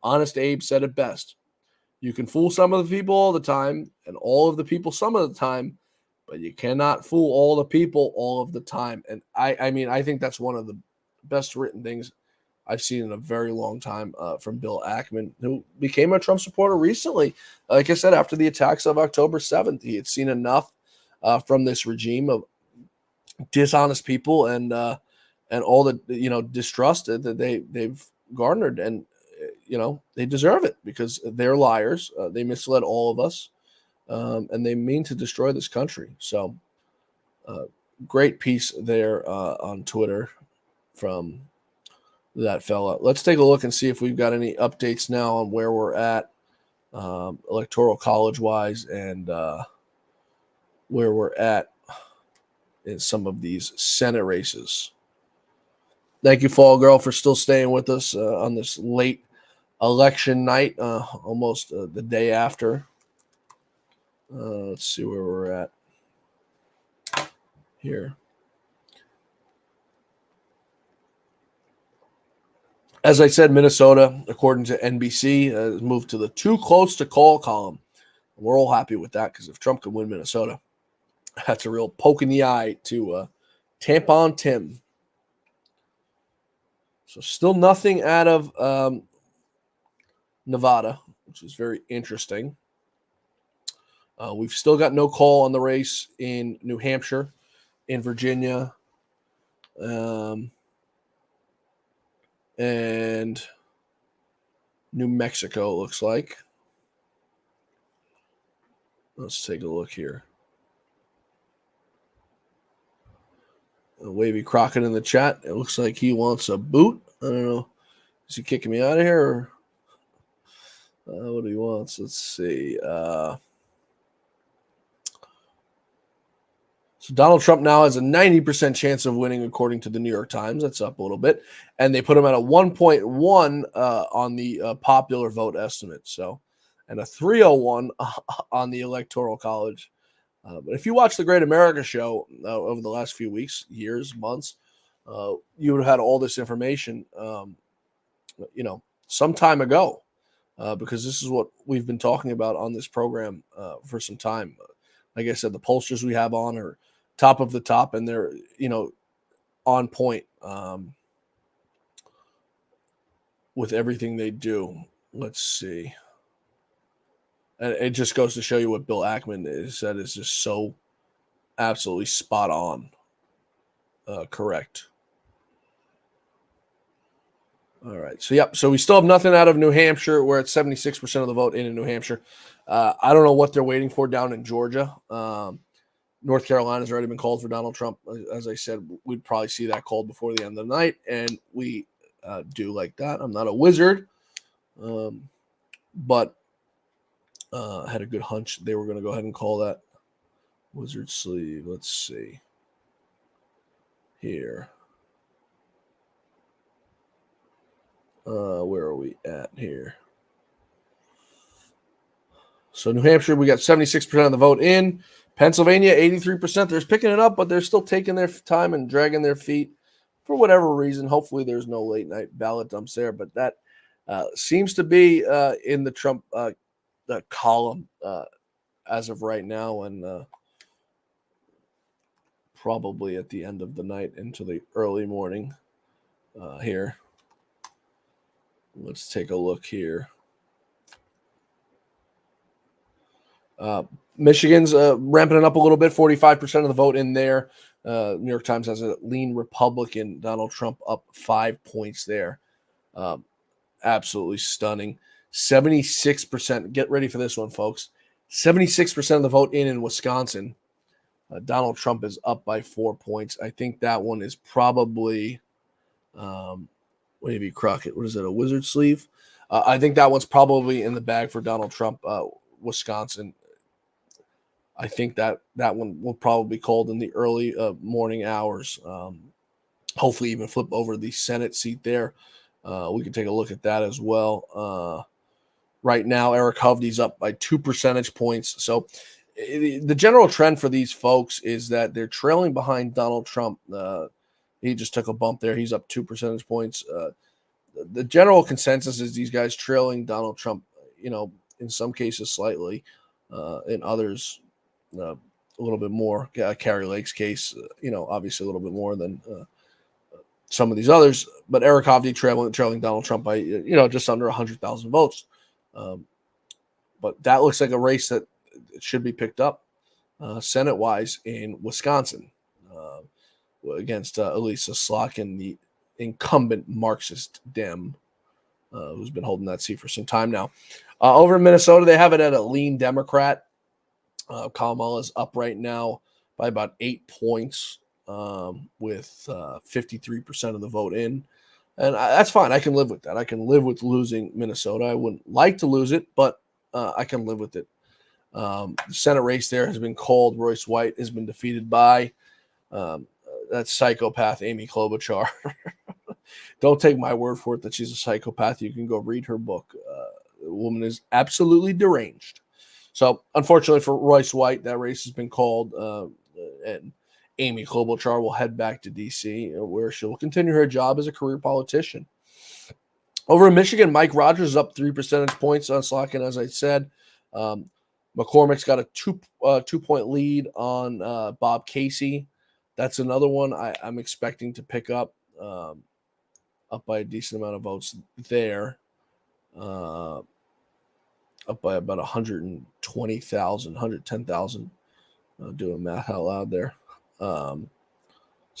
Honest Abe said it best. You can fool some of the people all the time, and all of the people some of the time, but you cannot fool all the people all of the time. And I mean, I think that's one of the best written things I've seen in a very long time from Bill Ackman, who became a Trump supporter recently. Like I said, after the attacks of October 7th, he had seen enough from this regime of dishonest people and all the distrust that they've garnered, and they deserve it because they're liars. They misled all of us, and they mean to destroy this country. So, great piece there on Twitter from that fella. Let's take a look and see if we've got any updates now on where we're at electoral college wise and where we're at in some of these Senate races. Thank you, Fall Girl, for still staying with us on this late election night, almost the day after. Let's see where we're at here. As I said, Minnesota, according to NBC, has moved to the too close to call column. We're all happy with that because if Trump could win Minnesota, that's a real poke in the eye to Tampon Tim. So still nothing out of Nevada, which is very interesting. We've still got no call on the race in New Hampshire, in Virginia, and New Mexico, it looks like. Let's take a look here. Wavy Crockett in the chat. It looks like he wants a boot. I don't know. Is he kicking me out of here? Or what do he wants? Let's see. So Donald Trump now has a 90% chance of winning, according to the New York Times. That's up a little bit. And they put him at a 1.1 on the popular vote estimate. So, and a 301 on the Electoral College. But if you watch the Great America Show over the last few weeks, years, months, you would have had all this information, some time ago, because this is what we've been talking about on this program for some time. Like I said, the pollsters we have on are top of the top, and they're, on point with everything they do. Let's see. And it just goes to show you what Bill Ackman has said is just so absolutely spot on. Correct. All right. So, yep. So we still have nothing out of New Hampshire. We're at 76% of the vote in New Hampshire. I don't know what they're waiting for down in Georgia. North Carolina's already been called for Donald Trump. As I said, we'd probably see that called before the end of the night, and we do like that. I'm not a wizard, but had a good hunch they were going to go ahead and call that wizard sleeve. Let's see here. Where are we at here? So New Hampshire, we got 76% of the vote in. Pennsylvania, 83%. They're picking it up, but they're still taking their time and dragging their feet for whatever reason. Hopefully there's no late night ballot dumps there, but that seems to be in the Trump column as of right now, and probably at the end of the night into the early morning here. Let's take a look here. Michigan's ramping it up a little bit, 45% of the vote in there. New York Times has a lean Republican. Donald Trump up 5 points there. Absolutely stunning. 76%. Get ready for this one, folks. 76% of the vote in Wisconsin. Donald Trump is up by 4 points. I think that one is probably Wavy Crockett. What is it, a wizard sleeve? I think that one's probably in the bag for Donald Trump, Wisconsin. I think that one will probably be called in the early morning hours. Hopefully even flip over the Senate seat there. We can take a look at that as well. Right now, Eric Hovde's up by 2 percentage points. So the general trend for these folks is that they're trailing behind Donald Trump. He just took a bump there. He's up 2 percentage points. The general consensus is these guys trailing Donald Trump, in some cases slightly, in others a little bit more. Carrie Lake's case, obviously a little bit more than some of these others. But Eric Hovde trailing Donald Trump by just under 100,000 votes. But that looks like a race that should be picked up Senate-wise in Wisconsin against Elisa Slotkin, the incumbent Marxist Dem, who's been holding that seat for some time now. Over in Minnesota, they have it at a lean Democrat. Kamala is up right now by about 8 points with 53% of the vote in. And that's fine. I can live with that. I can live with losing Minnesota. I wouldn't like to lose it, but I can live with it. The Senate race there has been called. Royce White has been defeated by that psychopath, Amy Klobuchar. Don't take my word for it that she's a psychopath. You can go read her book. The woman is absolutely deranged. So, unfortunately for Royce White, that race has been called, and Amy Klobuchar will head back to D.C., where she'll continue her job as a career politician. Over in Michigan, Mike Rogers is up 3 percentage points on Slotkin, as I said. McCormick's got a 2-point lead on Bob Casey. That's another one I'm expecting to pick up by a decent amount of votes there. Up by about 120,000, 110,000. Doing math out loud there. So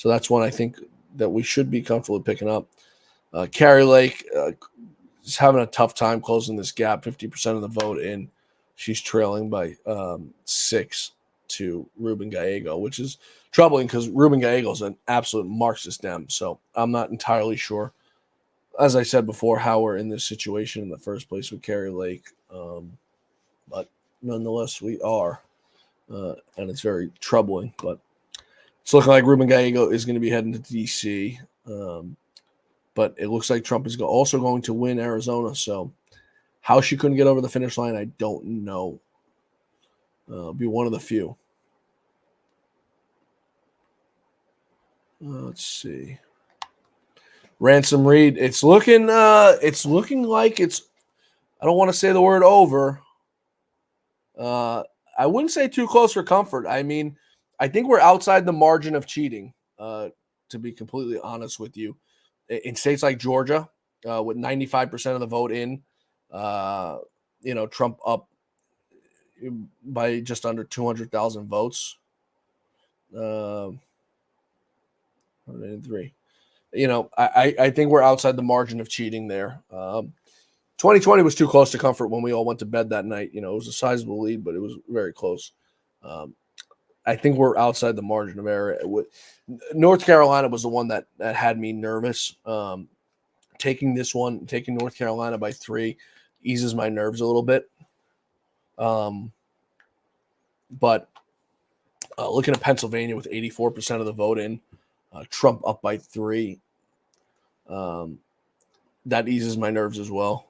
that's one I think that we should be comfortable picking up. Carrie Lake is having a tough time closing this gap. 50% of the vote in. She's trailing by 6 to Ruben Gallego, which is troubling because Ruben Gallego is an absolute Marxist Dem. So I'm not entirely sure, as I said before, how we're in this situation in the first place with Carrie Lake. But nonetheless, we are. And it's very troubling. But it's looking like Ruben Gallego is going to be heading to D.C. But it looks like Trump is also going to win Arizona. So how she couldn't get over the finish line, I don't know. Be one of the few. Let's see. Ransom Reed. It's looking like it's. I don't want to say the word over. I wouldn't say too close for comfort. I mean, I think we're outside the margin of cheating. To be completely honest with you, in states like Georgia, with 95% of the vote in, Trump up by just under 200,000 votes. 103. I think we're outside the margin of cheating there. 2020 was too close to comfort when we all went to bed that night. It was a sizable lead, but it was very close. I think we're outside the margin of error. North Carolina was the one that had me nervous. Taking North Carolina by 3 eases my nerves a little bit. But looking at Pennsylvania with 84% of the vote in, Trump up by 3. That eases my nerves as well.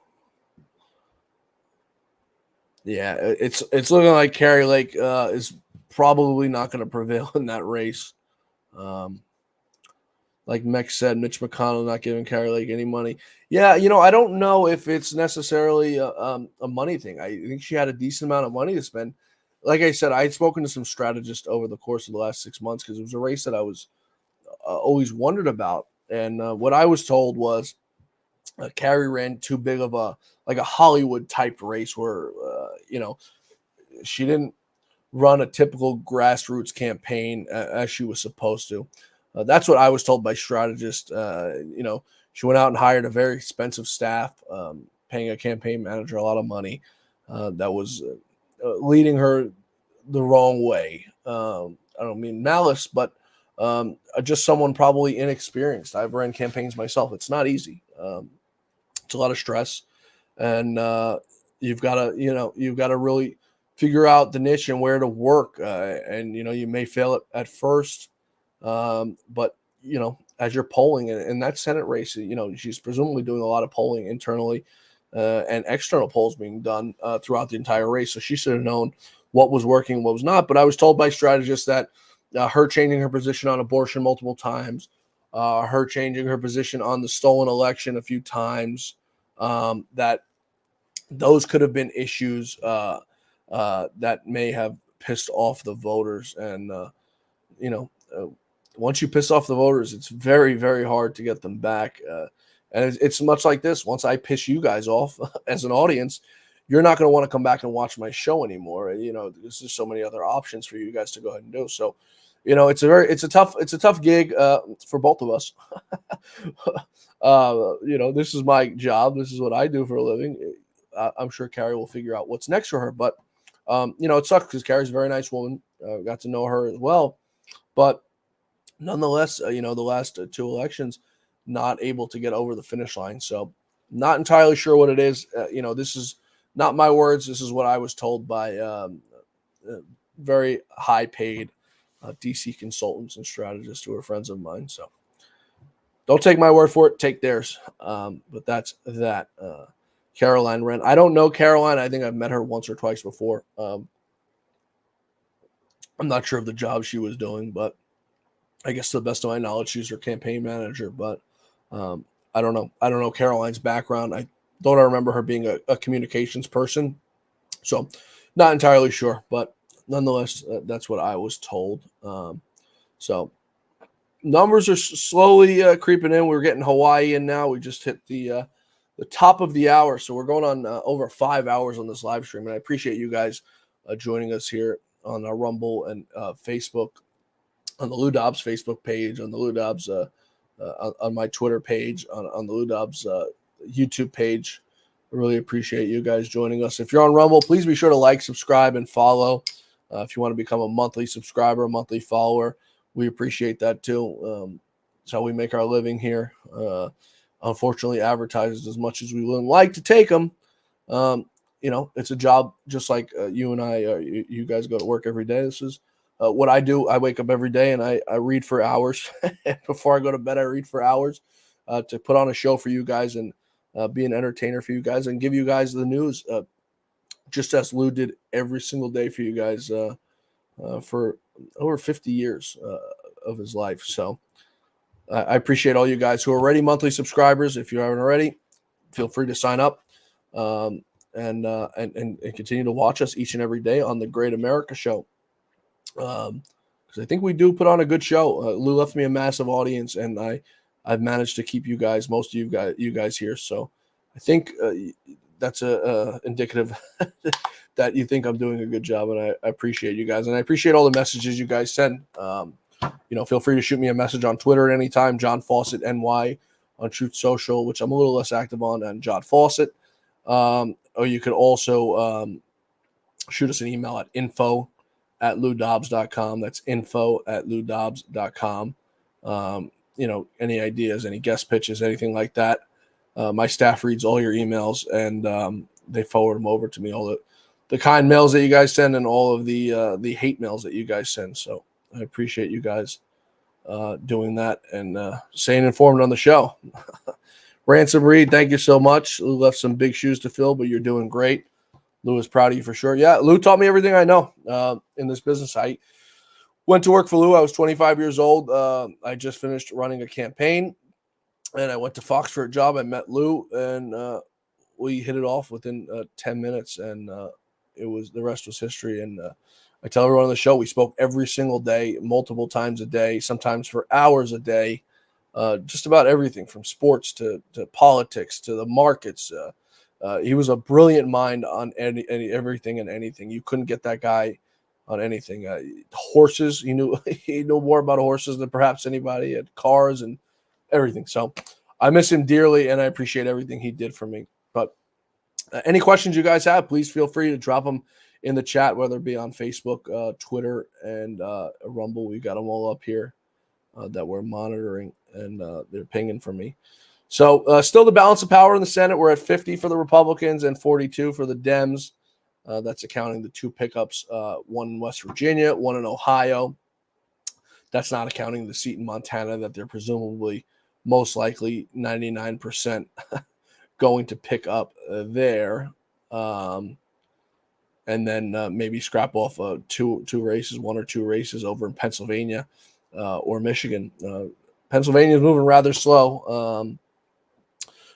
Yeah, it's looking like Carrie Lake is probably not going to prevail in that race. Like Meck said, Mitch McConnell not giving Carrie Lake any money. Yeah, I don't know if it's necessarily a money thing. I think she had a decent amount of money to spend. Like I said, I had spoken to some strategists over the course of the last 6 months because it was a race that I was always wondered about. And what I was told was Carrie ran too big of a Hollywood type race where, she didn't run a typical grassroots campaign as she was supposed to. That's what I was told by strategists. She went out and hired a very expensive staff, paying a campaign manager a lot of money that was leading her the wrong way. I don't mean malice, but just someone probably inexperienced. I've run campaigns myself. It's not easy. It's a lot of stress, and you've got to really figure out the niche and where to work. And you may fail at first, but as you're polling in that Senate race, she's presumably doing a lot of polling internally and external polls being done throughout the entire race. So she should have known what was working, what was not. But I was told by strategists that her changing her position on abortion multiple times, her changing her position on the stolen election a few times, that those could have been issues that may have pissed off the voters. And, once you piss off the voters, it's very, very hard to get them back. And it's much like this. Once I piss you guys off as an audience, you're not going to want to come back and watch my show anymore. There's just so many other options for you guys to go ahead and do. So, it's a tough gig for both of us. This is my job. This is what I do for a living. I'm sure Carrie will figure out what's next for her, but it sucks because Carrie's a very nice woman. Got to know her as well, but nonetheless, the last two elections, not able to get over the finish line. So, not entirely sure what it is. This is not my words. This is what I was told by very high-paid DC consultants and strategists who are friends of mine. So, don't take my word for it. Take theirs. But that's that. Caroline Wren. I don't know Caroline. I think I've met her once or twice before. I'm not sure of the job she was doing, but I guess to the best of my knowledge, she's her campaign manager. But I don't know. I don't know Caroline's background. I remember her being a communications person. So not entirely sure, but nonetheless, that's what I was told. So numbers are slowly creeping in. We're getting Hawaii in now. We just hit the top of the hour. So we're going on over 5 hours on this live stream. And I appreciate you guys joining us here on our Rumble and Facebook, on the Lou Dobbs Facebook page, on the Lou Dobbs, on my Twitter page, on the Lou Dobbs YouTube page. I really appreciate you guys joining us. If you're on Rumble, please be sure to like, subscribe, and follow. If you want to become a monthly subscriber, a monthly follower, we appreciate that too. It's how we make our living here. Unfortunately, advertisers, as much as we would like to take them, it's a job just like you and I. You guys go to work every day. This is what I do. I wake up every day and I read for hours. Before I go to bed, I read for hours to put on a show for you guys and be an entertainer for you guys and give you guys the news, just as Lou did every single day for you guys for over 50 years of his life. So I appreciate all you guys who are already monthly subscribers. If you haven't already, feel free to sign up and continue to watch us each and every day on the Great America Show. Because I think we do put on a good show. Lou left me a massive audience, and I've managed to keep most of you guys here. So I think that's indicative that you think I'm doing a good job, and I appreciate you guys, and I appreciate all the messages you guys send. Feel free to shoot me a message on Twitter at any time, John Fawcett NY on Truth Social, which I'm a little less active on, and John Fawcett. Or you could also shoot us an email at info@loudobbs.com. That's info@loudobbs.com. Any ideas, any guest pitches, anything like that. My staff reads all your emails and they forward them over to me. All the kind mails that you guys send and all of the hate mails that you guys send. So I appreciate you guys doing that and staying informed on the show. Ransom Reed, thank you so much. Lou left some big shoes to fill, but you're doing great. Lou is proud of you for sure. Yeah, Lou taught me everything I know in this business. I went to work for Lou. I was 25 years old. I just finished running a campaign, and I went to Fox for a job. I met Lou, and we hit it off within 10 minutes, and the rest was history. And I tell everyone on the show, we spoke every single day, multiple times a day, sometimes for hours a day, just about everything from sports to politics to the markets. He was a brilliant mind on everything and anything. You couldn't get that guy on anything. Horses, he knew more about horses than perhaps anybody. He had cars and everything. So I miss him dearly, and I appreciate everything he did for me. But any questions you guys have, please feel free to drop them in the chat, whether it be on Facebook, Twitter, and Rumble. We got them all up here that we're monitoring, and they're pinging for me. So still the balance of power in the Senate. We're at 50 for the Republicans and 42 for the Dems. That's accounting the two pickups, one in West Virginia, one in Ohio. That's not accounting the seat in Montana that they're presumably most likely 99% going to pick up there. And then maybe scrap off two races, one or two races over in Pennsylvania or Michigan. Pennsylvania is moving rather slow.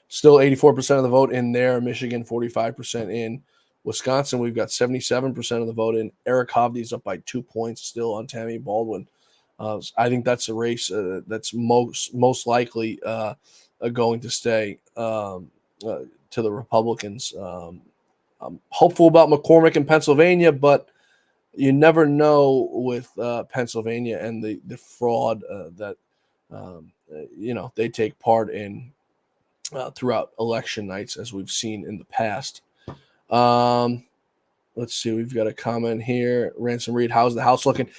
Still 84% of the vote in there. Michigan, 45% in. Wisconsin, we've got 77% of the vote in. Eric Hovde's up by 2 points still on Tammy Baldwin. I think that's a race that's most likely going to stay to the Republicans. I'm hopeful about McCormick in Pennsylvania, but you never know with Pennsylvania and the fraud that they take part in throughout election nights, as we've seen in the past. Let's see. We've got a comment here. Ransom Reed, how's the house looking?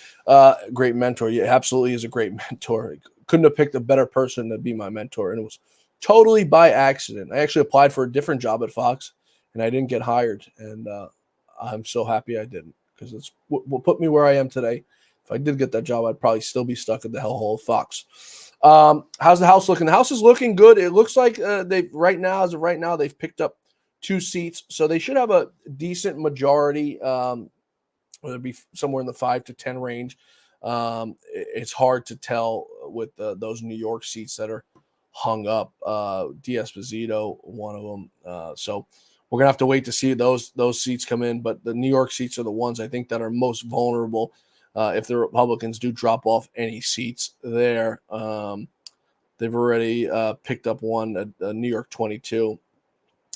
Great mentor. Yeah, absolutely is a great mentor. Couldn't have picked a better person to be my mentor, and it was totally by accident. I actually applied for a different job at Fox, and I didn't get hired, and I'm so happy I didn't, because it's what put me where I am today. If I did get that job, I'd probably still be stuck at the hellhole of Fox. How's the house looking? The house is looking good. It looks like as of right now, they've picked up 2 seats, so they should have a decent majority. Whether it be somewhere in the 5 to 10 range. It's hard to tell with those New York seats that are hung up. D'Esposito, one of them. So we're gonna have to wait to see those seats come in. But the New York seats are the ones I think that are most vulnerable if the Republicans do drop off any seats there. They've already picked up one at New York 22.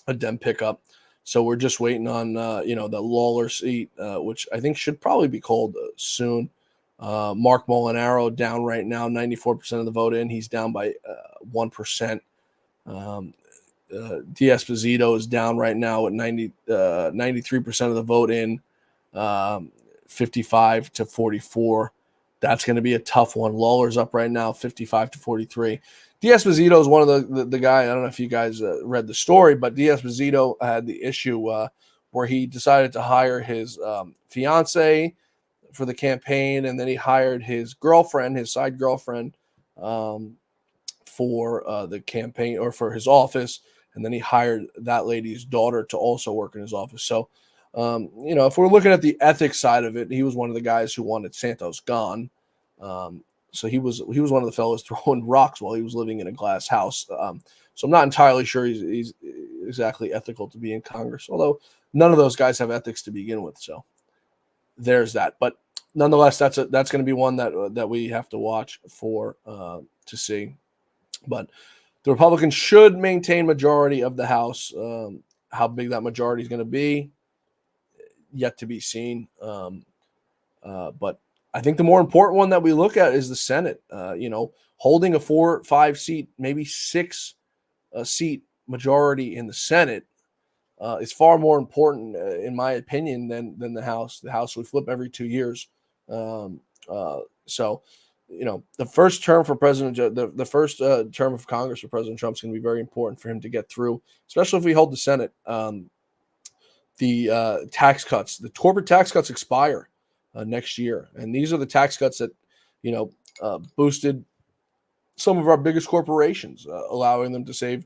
A Dem pickup. So we're just waiting on, the Lawler seat, which I think should probably be called soon. Mark Molinaro down right now, 94% of the vote in. He's down by 1%. D'Esposito is down right now at 93% of the vote in, 55 to 44. That's going to be a tough one. Lawler's up right now, 55 to 43. D'Esposito is one of the guy. I don't know if you guys read the story, but D'Esposito had the issue where he decided to hire his fiance for the campaign, and then he hired his girlfriend, his side girlfriend, for the campaign or for his office, and then he hired that lady's daughter to also work in his office. So, if we're looking at the ethics side of it, he was one of the guys who wanted Santos gone. So he was one of the fellows throwing rocks while he was living in a glass house. So I'm not entirely sure he's exactly ethical to be in Congress, although none of those guys have ethics to begin with. So there's that. But nonetheless, that's going to be one that we have to watch for to see. But the Republicans should maintain majority of the House. How big that majority is going to be, yet to be seen. But I think the more important one that we look at is the Senate. Holding a 4-5 seat, maybe 6 seat majority in the Senate is far more important, in my opinion, than the House. The House we flip every 2 years. So, the first term for President, the first term of Congress for President Trump is going to be very important for him to get through, especially if we hold the Senate. The tax cuts, the corporate tax cuts expire next year. And these are the tax cuts that, boosted some of our biggest corporations, allowing them to save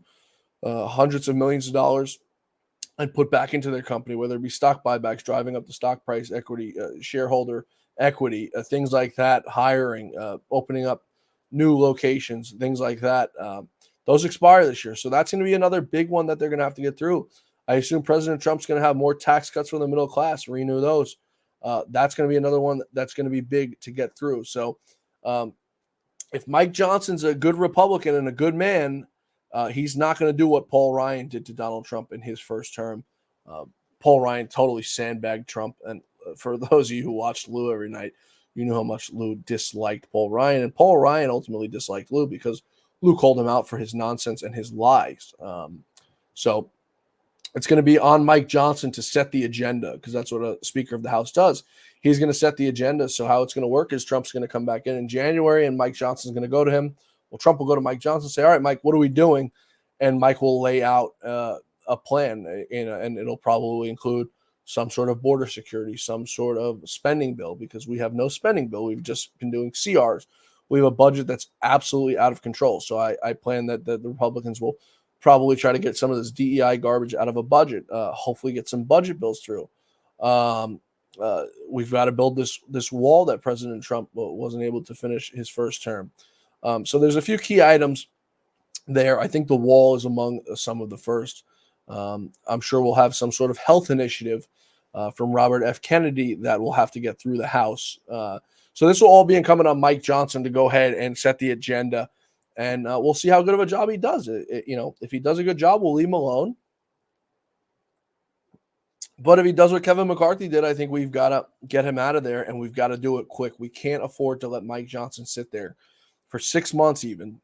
hundreds of millions of dollars and put back into their company, whether it be stock buybacks, driving up the stock price, equity, shareholder equity, things like that, hiring, opening up new locations, things like that. Those expire this year. So that's going to be another big one that they're going to have to get through. I assume President Trump's going to have more tax cuts for the middle class, renew those. That's going to be another one that's going to be big to get through. So if Mike Johnson's a good Republican and a good man, he's not going to do what Paul Ryan did to Donald Trump in his first term. Paul Ryan totally sandbagged Trump. And for those of you who watched Lou every night, you know how much Lou disliked Paul Ryan. And Paul Ryan ultimately disliked Lou because Lou called him out for his nonsense and his lies. So it's going to be on Mike Johnson to set the agenda, because that's what a Speaker of the House does. He's going to set the agenda. So how it's going to work is Trump's going to come back in January, and Mike Johnson's going to go to him. Well, Trump will go to Mike Johnson and say, all right, Mike, what are we doing? And Mike will lay out a plan, and it'll probably include some sort of border security, some sort of spending bill, because we have no spending bill. We've just been doing CRs. We have a budget that's absolutely out of control. So I plan that the Republicans will probably try to get some of this DEI garbage out of a budget, hopefully get some budget bills through. We've got to build this wall that President Trump wasn't able to finish his first term. So there's a few key items there. I think the wall is among some of the first. I'm sure we'll have some sort of health initiative from Robert F. Kennedy that will have to get through the House. So this will all be incumbent on Mike Johnson to go ahead and set the agenda, and we'll see how good of a job he does. If he does a good job, we'll leave him alone. But if he does what Kevin McCarthy did, I think we've got to get him out of there, and we've got to do it quick. We can't afford to let Mike Johnson sit there for 6 months even.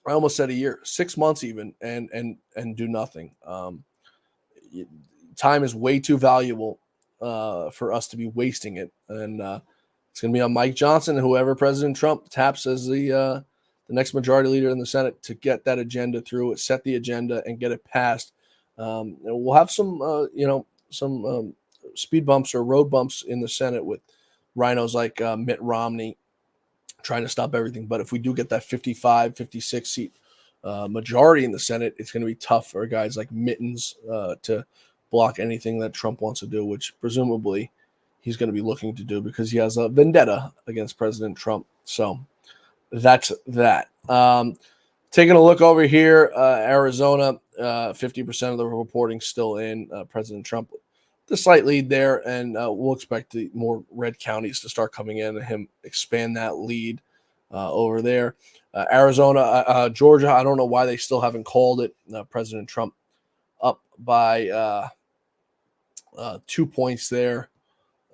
I almost said a year, 6 months even, and do nothing. Time is way too valuable for us to be wasting it, and it's going to be on Mike Johnson and whoever President Trump taps as the next majority leader in the Senate to get that agenda through, set the agenda, and get it passed. And we'll have some speed bumps or road bumps in the Senate with rhinos like Mitt Romney trying to stop everything. But if we do get that 55, 56 seat majority in the Senate, it's going to be tough for guys like Mittens to block anything that Trump wants to do, which presumably he's going to be looking to do because he has a vendetta against President Trump. So that's that. Taking a look over here, Arizona, 50% of the reporting still in. President Trump, the slight lead there, and we'll expect the more red counties to start coming in and him expand that lead over there. Arizona, Georgia, I don't know why they still haven't called it. President Trump up by 2 points there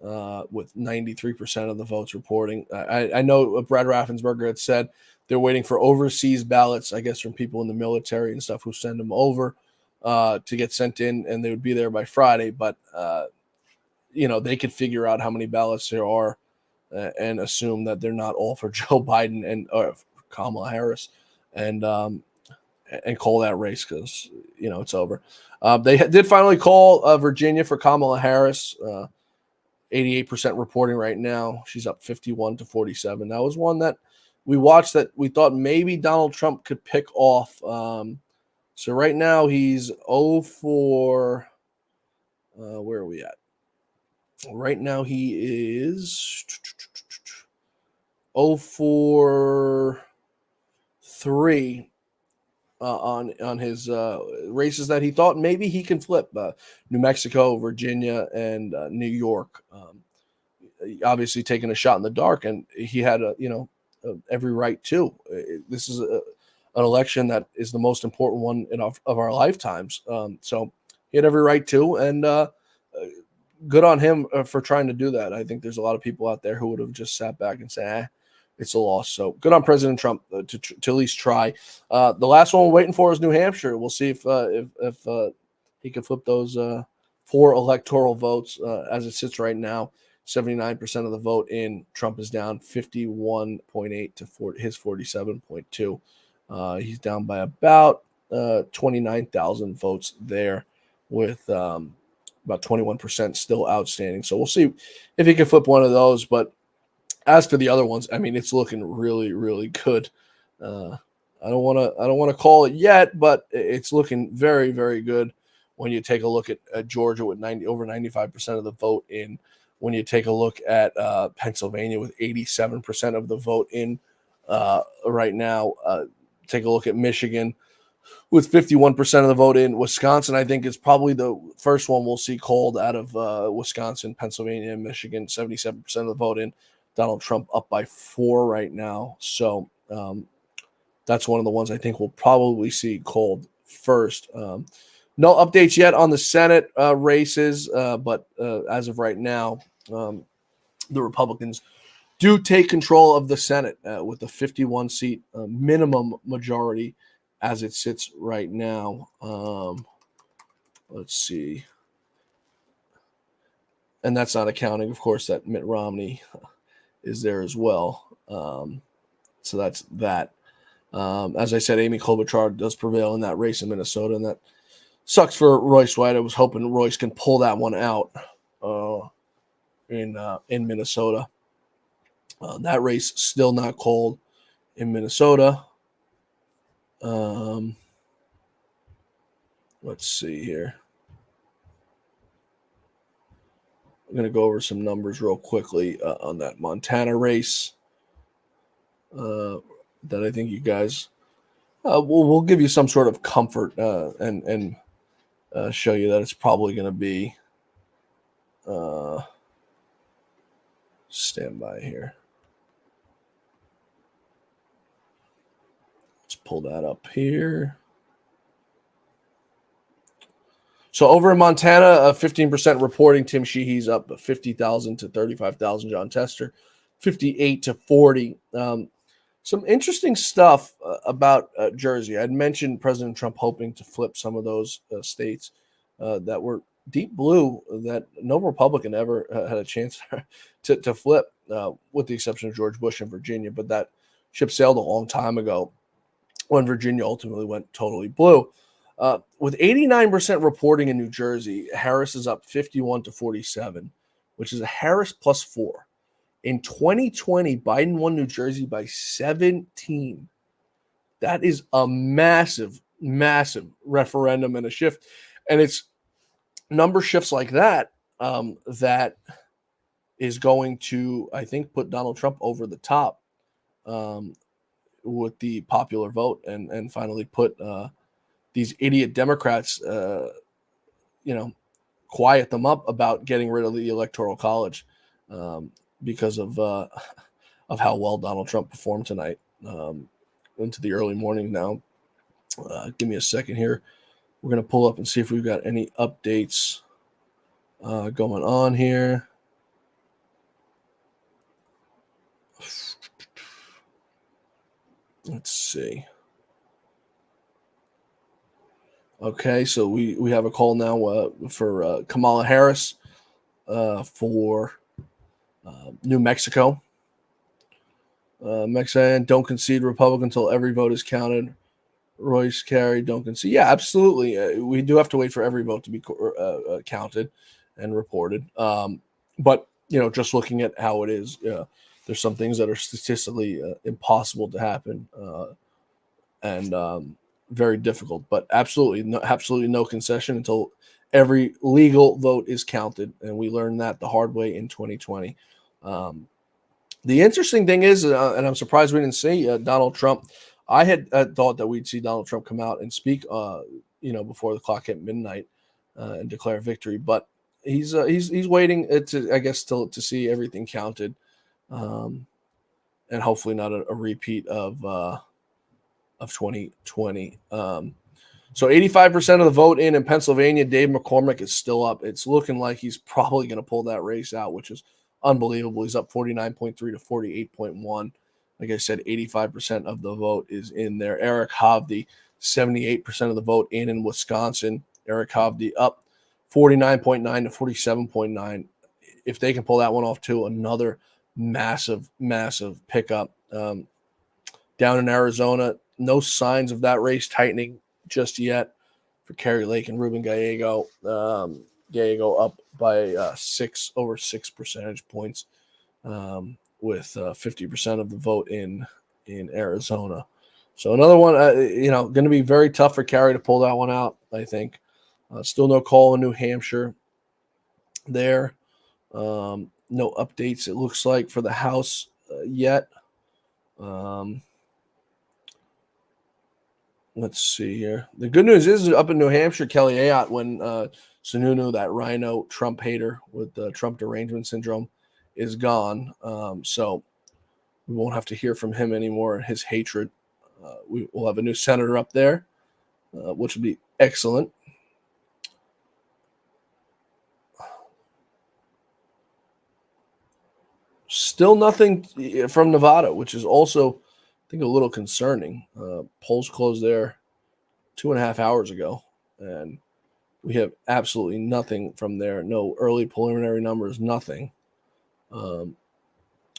with 93% of the votes reporting. I know Brad Raffensperger had said they're waiting for overseas ballots, I guess, from people in the military and stuff who send them over to get sent in, and they would be there by Friday. But, they could figure out how many ballots there are and assume that they're not all for Joe Biden and Kamala Harris and call that race because, it's over. They did finally call Virginia for Kamala Harris. 88% reporting right now. She's up 51-47. That was one that we watched that we thought maybe Donald Trump could pick off. So right now he's 0 for where are we at? Right now he is 0 for 3 on his races that he thought maybe he can flip. New Mexico, Virginia, and New York. Obviously taking a shot in the dark, and he had every right to. This is an election that is the most important one of our lifetimes. So he had every right to, and good on him for trying to do that. I think there's a lot of people out there who would have just sat back and said, it's a loss. So good on President Trump to at least try. The last one we're waiting for is New Hampshire. We'll see if he can flip those 4 electoral votes as it sits right now. 79% of the vote in. Trump is down 51.8 to his 47.2. He's down by about 29,000 votes there with about 21% still outstanding. So we'll see if he can flip one of those. But as for the other ones, I mean, it's looking really, really good. I don't want to call it yet, but it's looking very, very good when you take a look at Georgia with over 95% of the vote in. When you take a look at Pennsylvania with 87% of the vote in right now, take a look at Michigan with 51% of the vote in. Wisconsin, I think, is probably the first one we'll see called out of Wisconsin, Pennsylvania, and Michigan. 77% of the vote in. Donald Trump up by 4 right now. So that's one of the ones I think we'll probably see called first. No updates yet on the Senate races, but as of right now, the Republicans do take control of the Senate with a 51-seat minimum majority as it sits right now. Let's see. And that's not accounting, of course, that Mitt Romney is there as well. So that's that. As I said, Amy Klobuchar does prevail in that race in Minnesota, and that sucks for Royce White. I was hoping Royce can pull that one out in Minnesota. That race still not called in Minnesota. Let's see here. I'm going to go over some numbers real quickly on that Montana race that I think you guys we'll give you some sort of comfort and show you that it's probably going to be stand by here. pull that up here. So over in Montana, 15% reporting. Tim Sheehy's up 50,000 to 35,000. John Tester, 58 to 40. Some interesting stuff about Jersey. I'd mentioned President Trump hoping to flip some of those states that were deep blue that no Republican ever had a chance to flip, with the exception of George Bush in Virginia. But that ship sailed a long time ago when Virginia ultimately went totally blue. With 89% reporting in New Jersey, Harris is up 51 to 47, which is a Harris plus 4. In 2020, Biden won New Jersey by 17. That is a massive, massive referendum and a shift. And it's number shifts like that that is going to, I think, put Donald Trump over the top with the popular vote and finally put these idiot Democrats, quiet them up about getting rid of the Electoral College. Because of how well Donald Trump performed tonight into the early morning now. Give me a second here. We're going to pull up and see if we've got any updates going on here. Let's see. Okay, so we have a call now for Kamala Harris for New Mexico. Mexican, don't concede Republican until every vote is counted. Royce Carey, don't concede. Yeah, absolutely. We do have to wait for every vote to be counted and reported. But, just looking at how it is, there's some things that are statistically impossible to happen and very difficult. But absolutely no concession until every legal vote is counted. And we learned that the hard way in 2020. The interesting thing is, and I'm surprised we didn't see Donald Trump. I had thought that we'd see Donald Trump come out and speak, before the clock hit midnight and declare victory. But he's waiting to see everything counted, and hopefully not a repeat of 2020. So 85% of the vote in Pennsylvania, Dave McCormick is still up. It's looking like he's probably going to pull that race out, which is unbelievable. He's up 49.3 to 48.1. Like I said, 85% of the vote is in there. Eric Hovde, 78% of the vote in Wisconsin. Eric Hovde up 49.9 to 47.9. If they can pull that one off too, another massive, massive pickup. Down in Arizona, no signs of that race tightening just yet for Kerry Lake and Ruben Gallego. Gallego up by over 6 percentage points, with 50% of the vote in Arizona. So another one, going to be very tough for Kerry to pull that one out, I think. Still no call in New Hampshire there. No updates, it looks like, for the House yet. Let's see here. The good news is up in New Hampshire, Kelly Ayotte, when Sununu, that rhino Trump hater with the Trump derangement syndrome, is gone. So we won't have to hear from him anymore, his hatred. We will have a new senator up there, which will be excellent. Still nothing from Nevada, which is also, I think, a little concerning. Polls closed there 2.5 hours ago, and we have absolutely nothing from there. No early preliminary numbers, nothing. I'm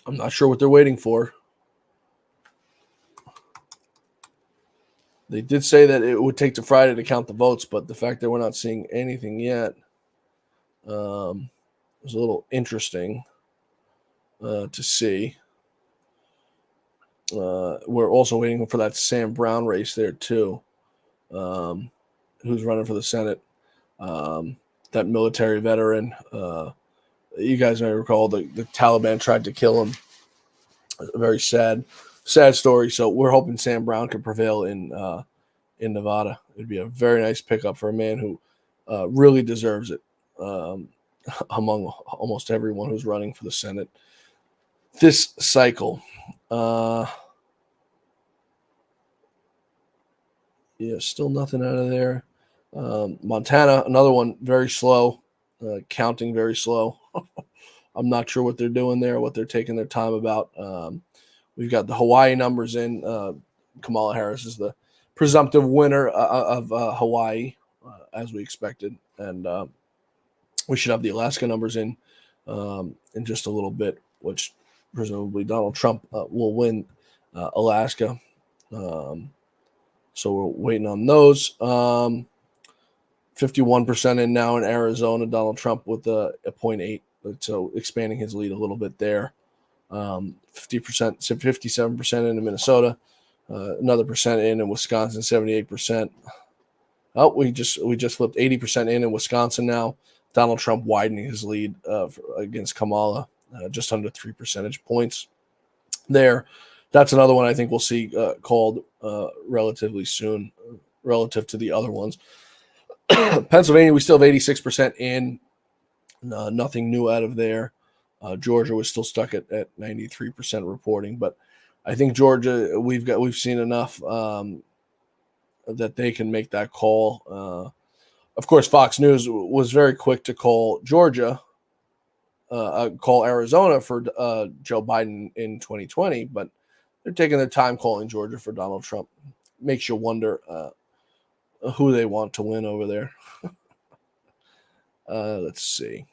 not sure what they're waiting for. They did say that it would take to Friday to count the votes, but the fact that we're not seeing anything yet is a little interesting to see. We're also waiting for that Sam Brown race there too, who's running for the Senate. That military veteran. You guys may recall the Taliban tried to kill him. A very sad story. So we're hoping Sam Brown can prevail in Nevada. It'd be a very nice pickup for a man who really deserves it among almost everyone who's running for the Senate this cycle. Yeah, still nothing out of there. Montana, another one, very slow, counting very slow. I'm not sure what they're doing there, what they're taking their time about. We've got the Hawaii numbers in. Kamala Harris is the presumptive winner of Hawaii, as we expected. And we should have the Alaska numbers in just a little bit, which presumably Donald Trump will win Alaska. So we're waiting on those. 51% in now in Arizona. Donald Trump with a 0.8, so expanding his lead a little bit there. 50%, 57% in Minnesota. Another percent in Wisconsin, 78%. Oh, we just flipped 80% in Wisconsin now. Donald Trump widening his lead against Kamala, just under 3 percentage points there. That's another one I think we'll see called relatively soon, relative to the other ones. Pennsylvania, we still have 86% in. Nothing new out of there. Georgia was still stuck at 93% reporting, but I think Georgia, we've seen enough that they can make that call. Of course, Fox News was very quick to call Georgia, call Arizona for Joe Biden in 2020, but they're taking their time calling Georgia for Donald Trump. Makes you wonder who they want to win over there. Let's see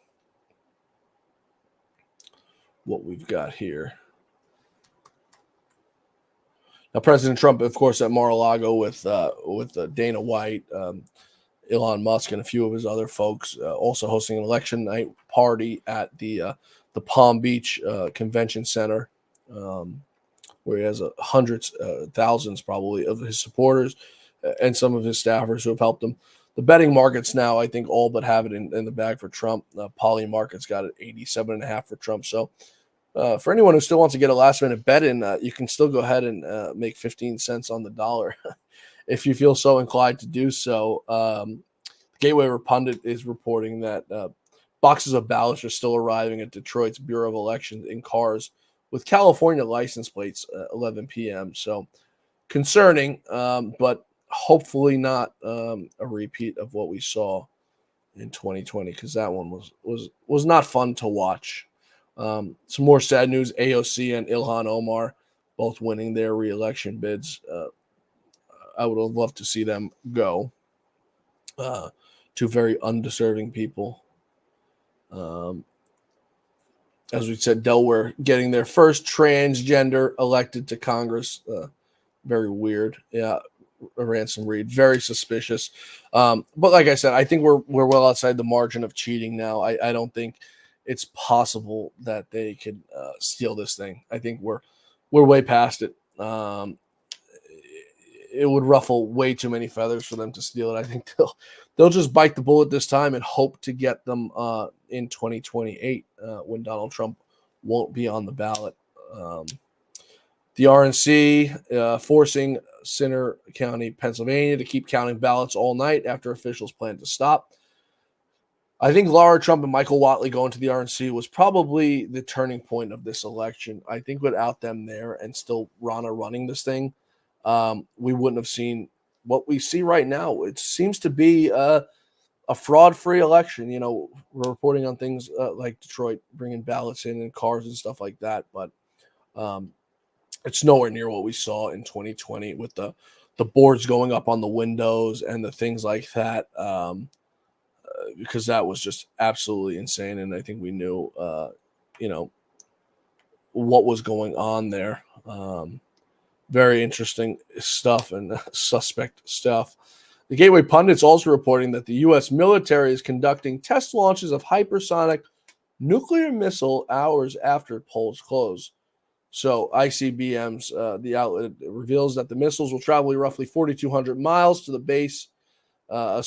what we've got here. Now, President Trump, of course, at Mar-a-Lago with Dana White, Elon Musk, and a few of his other folks, also hosting an election night party at the Palm Beach Convention Center, where he has hundreds, thousands probably of his supporters and some of his staffers who have helped him. The betting markets now, I think, all but have it in the bag for Trump. Poly Markets got it 87.5 for Trump. So for anyone who still wants to get a last-minute bet in, you can still go ahead and make 15 cents on the dollar if you feel so inclined to do so. Gateway Pundit is reporting that boxes of ballots are still arriving at Detroit's Bureau of Elections in cars with California license plates 11 p.m. So concerning, but hopefully not a repeat of what we saw in 2020, because that one was not fun to watch. Some more sad news: AOC and Ilhan Omar both winning their re-election bids. I would have loved to see them go. Two very undeserving people. As we said, Delaware getting their first transgender elected to Congress. Very weird. Yeah, Ransom Reed, very suspicious. But like I said, I think we're well outside the margin of cheating now. I don't think it's possible that they could steal this thing. I think we're way past it. It would ruffle way too many feathers for them to steal it. I think they'll just bite the bullet this time and hope to get them in 2028 when Donald Trump won't be on the ballot. The RNC forcing Centre County, Pennsylvania, to keep counting ballots all night after officials plan to stop. I think Lara Trump and Michael Whatley going to the RNC was probably the turning point of this election. I think without them there and still Ronna running this thing, we wouldn't have seen what we see right now. It seems to be a fraud-free election. You know, we're reporting on things like Detroit bringing ballots in cars and stuff like that, but it's nowhere near what we saw in 2020 with the boards going up on the windows and the things like that, because that was just absolutely insane. And I think we knew, what was going on there. Very interesting stuff and suspect stuff. The Gateway Pundit's also reporting that the U.S. military is conducting test launches of hypersonic nuclear missile hours after polls close. So ICBMs, the outlet reveals that the missiles will travel roughly 4,200 miles to the base, a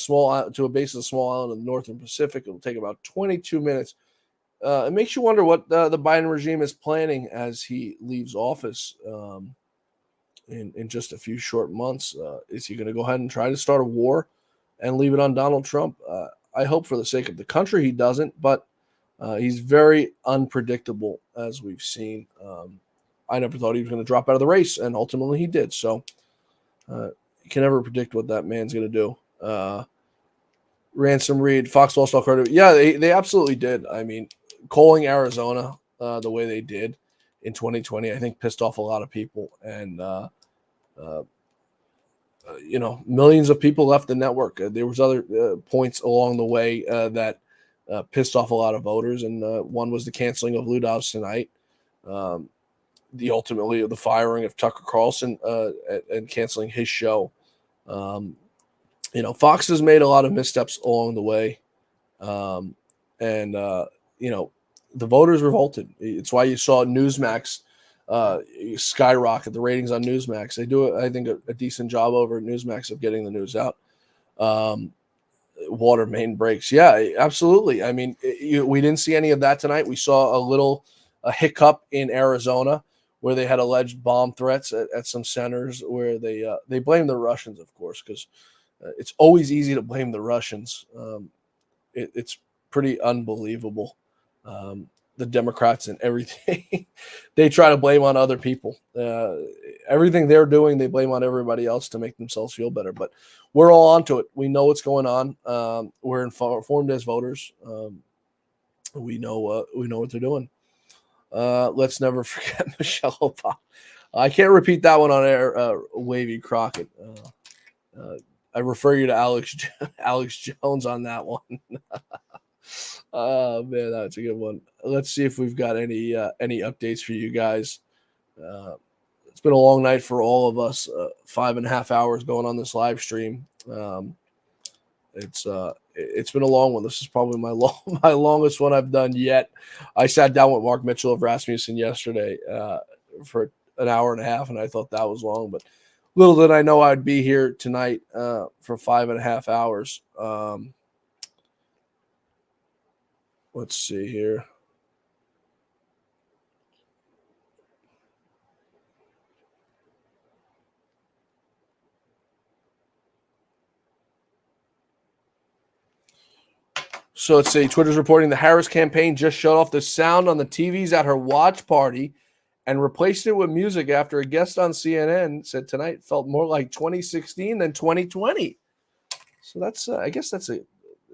base of a small island in the northern Pacific. It will take about 22 minutes. It makes you wonder what the Biden regime is planning as he leaves office in just a few short months. Is he going to go ahead and try to start a war and leave it on Donald Trump? I hope for the sake of the country he doesn't, but he's very unpredictable, as we've seen. I never thought he was going to drop out of the race, and ultimately he did. So you can never predict what that man's going to do. Ransom Reed, Fox All-Star credit. Yeah, they absolutely did. I mean, calling Arizona the way they did in 2020, I think pissed off a lot of people. And, millions of people left the network. There was other points along the way that pissed off a lot of voters. And one was the canceling of Lou Dobbs tonight. Ultimately the firing of Tucker Carlson and canceling his show. Fox has made a lot of missteps along the way. The voters revolted. It's why you saw Newsmax skyrocket the ratings on Newsmax. They do, I think, a decent job over at Newsmax of getting the news out. Water main breaks. Yeah, absolutely. I mean, we didn't see any of that tonight. We saw a hiccup in Arizona where they had alleged bomb threats at some centers where they blame the Russians, of course, because it's always easy to blame the Russians. It's pretty unbelievable. The Democrats and everything they try to blame on other people. Everything they're doing, they blame on everybody else to make themselves feel better. But we're all onto it. We know what's going on. We're informed as voters. We know what they're doing. Let's never forget Michelle Obama. I can't repeat that one on air. Wavy Crockett. I refer you to Alex Jones on that one. Oh man, that's a good one. Let's see if we've got any updates for you guys. It's been a long night for all of us. 5.5 hours going on this live stream. It's been a long one. This is probably my longest one I've done yet. I sat down with Mark Mitchell of Rasmussen yesterday for an hour and a half, and I thought that was long. But little did I know I'd be here tonight for 5.5 hours. Let's see here. So let's see. Twitter's reporting the Harris campaign just shut off the sound on the TVs at her watch party and replaced it with music after a guest on CNN said tonight felt more like 2016 than 2020. So that's I guess that's a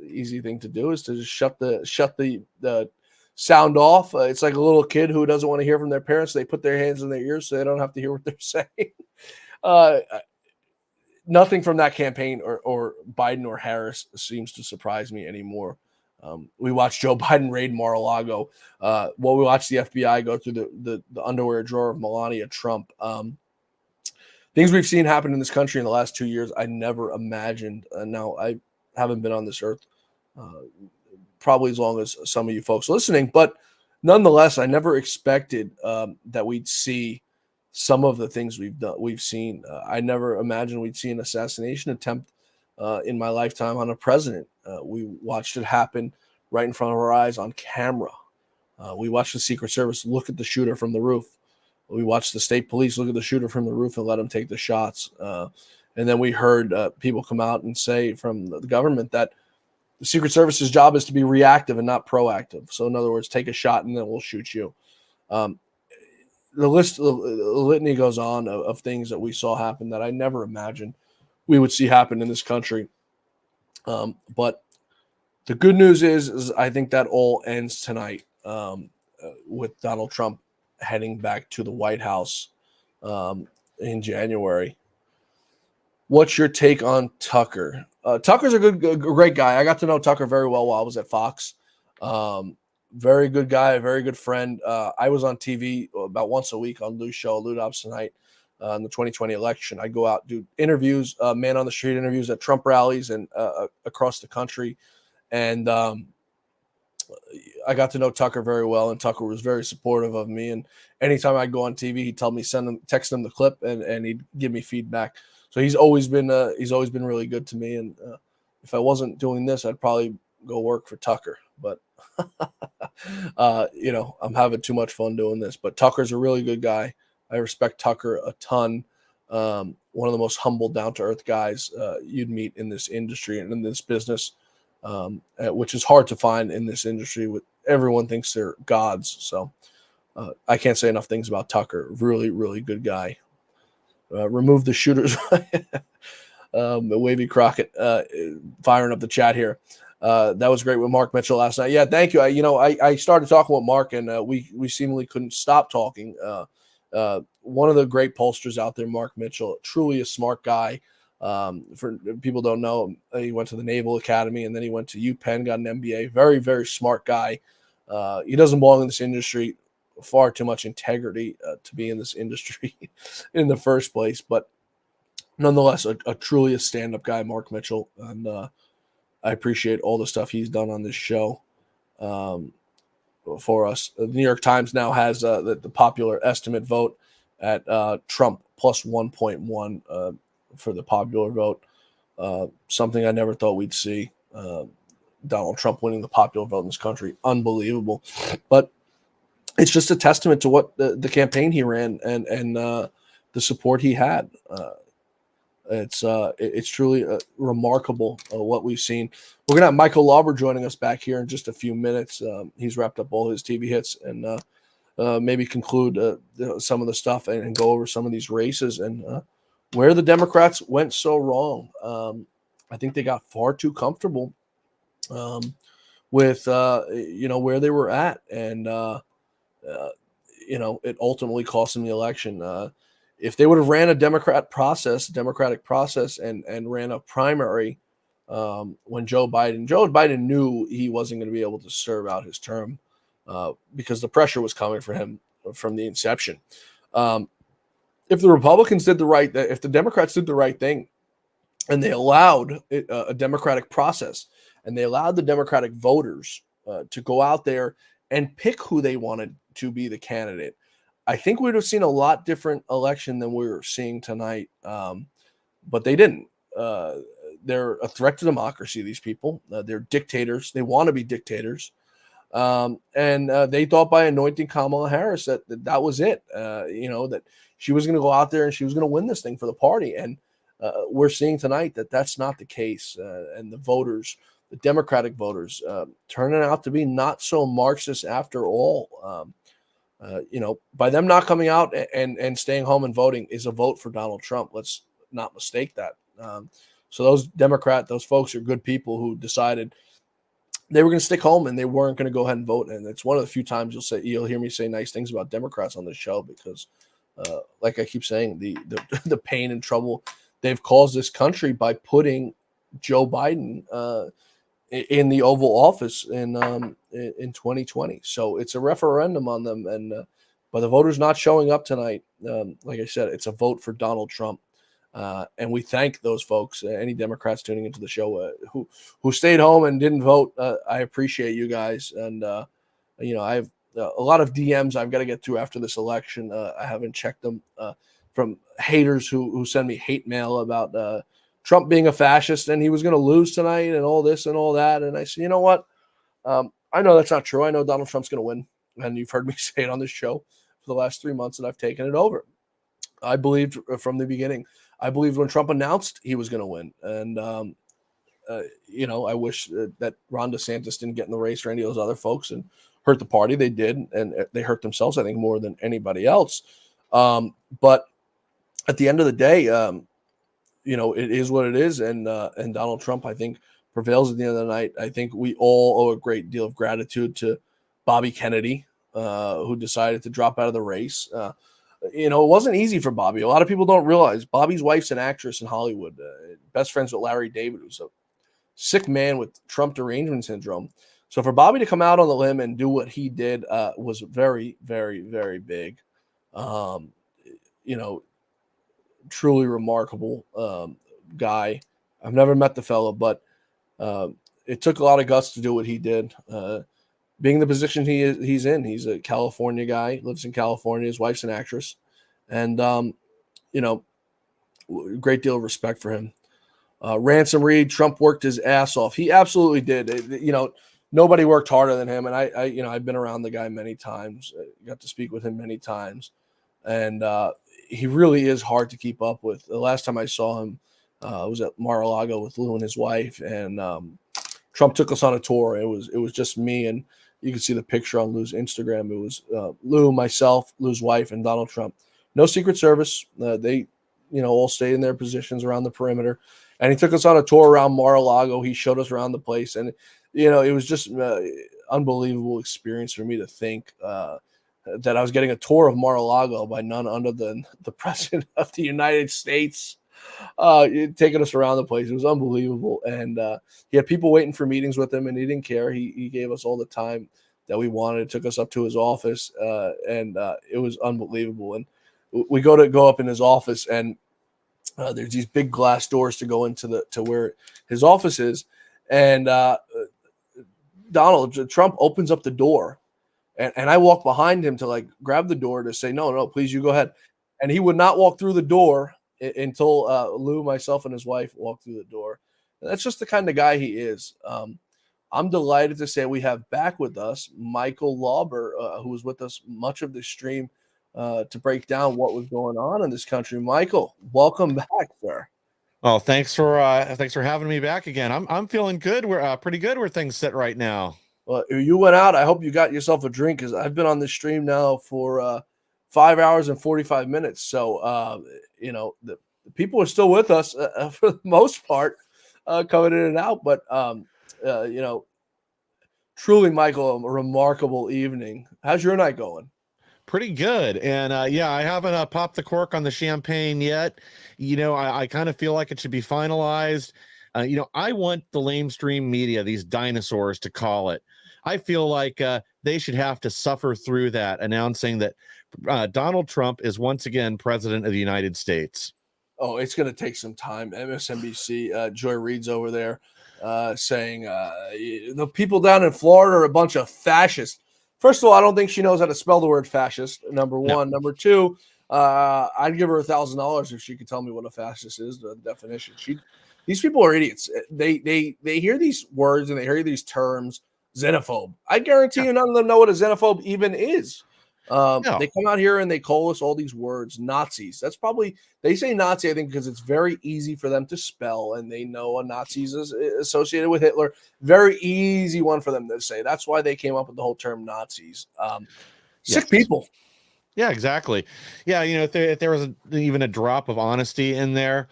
easy thing to do, is to just shut the sound off. It's like a little kid who doesn't want to hear from their parents. They put their hands in their ears so they don't have to hear what they're saying. Nothing from that campaign or Biden or Harris seems to surprise me anymore. We watched Joe Biden raid Mar-a-Lago. We watched the FBI go through the underwear drawer of Melania Trump. Things we've seen happen in this country in the last 2 years, I never imagined. Now, I haven't been on this earth probably as long as some of you folks listening, but nonetheless, I never expected that we'd see some of the things we've seen. I never imagined we'd see an assassination attempt in my lifetime on a president. We watched it happen right in front of our eyes on camera. We watched the Secret Service look at the shooter from the roof. We watched the state police look at the shooter from the roof and let him take the shots. And then we heard people come out and say from the government that the Secret Service's job is to be reactive and not proactive. So in other words, take a shot and then we'll shoot you. The litany goes on of things that we saw happen that I never imagined we would see happen in this country. But the good news is I think that all ends tonight with Donald Trump heading back to the White House in January. What's your take on Tucker? Tucker's a great guy. I got to know Tucker very well while I was at Fox. Very good guy, very good friend. I was on TV about once a week on Lou's show, Lou Dobbs Tonight, in the 2020 election. I go out, do interviews, man on the street interviews at Trump rallies and across the country. And I got to know Tucker very well, and Tucker was very supportive of me. And anytime I go on TV, he'd tell me, text him the clip, and he'd give me feedback. So he's always been really good to me. And if I wasn't doing this, I'd probably go work for Tucker. But I'm having too much fun doing this. But Tucker's a really good guy. I respect Tucker a ton. One of the most humble, down-to-earth guys you'd meet in this industry and in this business, which is hard to find in this industry. With everyone thinks they're gods. So I can't say enough things about Tucker. Really, really good guy. remove the shooters. Wavy Crockett firing up the chat here. That was great with Mark Mitchell last night. Yeah, thank you. I started talking with Mark, and we seemingly couldn't stop talking. One of the great pollsters out there, Mark Mitchell, truly a smart guy. For people don't know, he went to the Naval Academy, and then he went to UPenn, got an MBA. Very, very smart guy. He doesn't belong in this industry. Far too much integrity to be in this industry in the first place, but nonetheless, a truly a stand-up guy, Mark Mitchell, and I appreciate all the stuff he's done on this show for us. The New York Times now has the popular estimate vote at Trump plus 1.1 for the popular vote, something I never thought we'd see. Donald Trump winning the popular vote in this country. Unbelievable. But it's just a testament to what the campaign he ran and the support he had. It's truly remarkable what we've seen. We're going to have Michael Lauber joining us back here in just a few minutes. He's wrapped up all his TV hits and maybe conclude some of the stuff and go over some of these races and where the Democrats went so wrong. I think they got far too comfortable with where they were at, and it ultimately cost them the election. If they would have ran a democratic process and ran a primary when Joe Biden knew he wasn't going to be able to serve out his term because the pressure was coming for him from the inception. If the Democrats did the right thing and they allowed a democratic process and they allowed the Democratic voters to go out there and pick who they wanted to be the candidate, I think we'd have seen a lot different election than we were seeing tonight. But they didn't. They're a threat to democracy, these people. They're dictators. They want to be dictators. And they thought by anointing Kamala Harris that was it, that she was going to go out there and she was going to win this thing for the party. And we're seeing tonight that that's not the case. And the voters, the Democratic voters, turning out to be not so Marxist after all. By them not coming out and staying home and voting is a vote for Donald Trump. Let's not mistake that. So those folks are good people who decided they were going to stick home and they weren't going to go ahead and vote. And it's one of the few times you'll hear me say nice things about Democrats on this show because, like I keep saying, the pain and trouble they've caused this country by putting Joe Biden in the Oval Office in 2020. So it's a referendum on them, and by the voters not showing up tonight, like I said, it's a vote for Donald Trump. And we thank those folks, any Democrats tuning into the show who stayed home and didn't vote. I appreciate you guys, and I have a lot of DMs I've got to get through after this election. I haven't checked them from haters who send me hate mail about Trump being a fascist and he was going to lose tonight and all this and all that. And I said, you know what? I know that's not true. I know Donald Trump's going to win. And you've heard me say it on this show for the last 3 months that I've taken it over. I believed from the beginning. I believed when Trump announced he was going to win. And, I wish that Ron DeSantis didn't get in the race or any of those other folks and hurt the party. They did. And they hurt themselves, I think, more than anybody else. But at the end of the day, it is what it is. And Donald Trump, I think, prevails at the end of the night. I think we all owe a great deal of gratitude to Bobby Kennedy, who decided to drop out of the race. It wasn't easy for Bobby. A lot of people don't realize Bobby's wife's an actress in Hollywood, best friends with Larry David, who's a sick man with Trump derangement syndrome. So for Bobby to come out on the limb and do what he did was very, very, very big. Truly remarkable guy. I've never met the fellow, but it took a lot of guts to do what he did. Being the position he's in, he's a California guy, lives in California. His wife's an actress, and great deal of respect for him. Ransom Reed, Trump worked his ass off. He absolutely did. Nobody worked harder than him, and I've been around the guy many times. Got to speak with him many times, and he really is hard to keep up with. The last time I saw him was at Mar-a-Lago with Lou and his wife, and Trump took us on a tour. It was just me, and you can see the picture on Lou's Instagram. It was Lou, myself, Lou's wife, and Donald Trump. No Secret Service. They all stayed in their positions around the perimeter. And he took us on a tour around Mar-a-Lago. He showed us around the place, and it was just unbelievable experience for me to think that I was getting a tour of Mar-a-Lago by none other than the president of the United States, taking us around the place. It was unbelievable, and he had people waiting for meetings with him, and he didn't care. He gave us all the time that we wanted. It took us up to his office, and it was unbelievable. And we go up in his office, and there's these big glass doors to go into to where his office is, and Donald Trump opens up the door, and I walk behind him to like grab the door to say, no, please, you go ahead. And he would not walk through the door until Lou, myself, and his wife walked through the door. And that's just the kind of guy he is. I'm delighted to say we have back with us Michael Lauber, who was with us much of the stream to break down what was going on in this country. Michael, welcome back, sir. Oh, thanks for having me back again. I'm feeling good. We're pretty good where things sit right now. Well, you went out. I hope you got yourself a drink, because I've been on this stream now for 5 hours and 45 minutes. So the people are still with us for the most part, coming in and out. But truly, Michael, a remarkable evening. How's your night going? Pretty good. And I haven't popped the cork on the champagne yet. I kind of feel like it should be finalized. I want the lamestream media, these dinosaurs, to call it. I feel like they should have to suffer through that, announcing that Donald Trump is once again president of the United States. Oh, it's going to take some time. MSNBC, Joy Reid's over there saying the people down in Florida are a bunch of fascists. First of all, I don't think she knows how to spell the word fascist, number one. No. Number two, I'd give her $1,000 if she could tell me what a fascist is, the definition. These people are idiots. They hear these words and they hear these terms, xenophobe. I guarantee you none of them know what a xenophobe even is. They come out here and they call us all these words, Nazis. That's probably, they say Nazi, I think, because it's very easy for them to spell, and they know a Nazi is associated with Hitler. Very easy one for them to say. That's why they came up with the whole term Nazis. Sick people. Yeah, exactly. Yeah, if there was even a drop of honesty in there.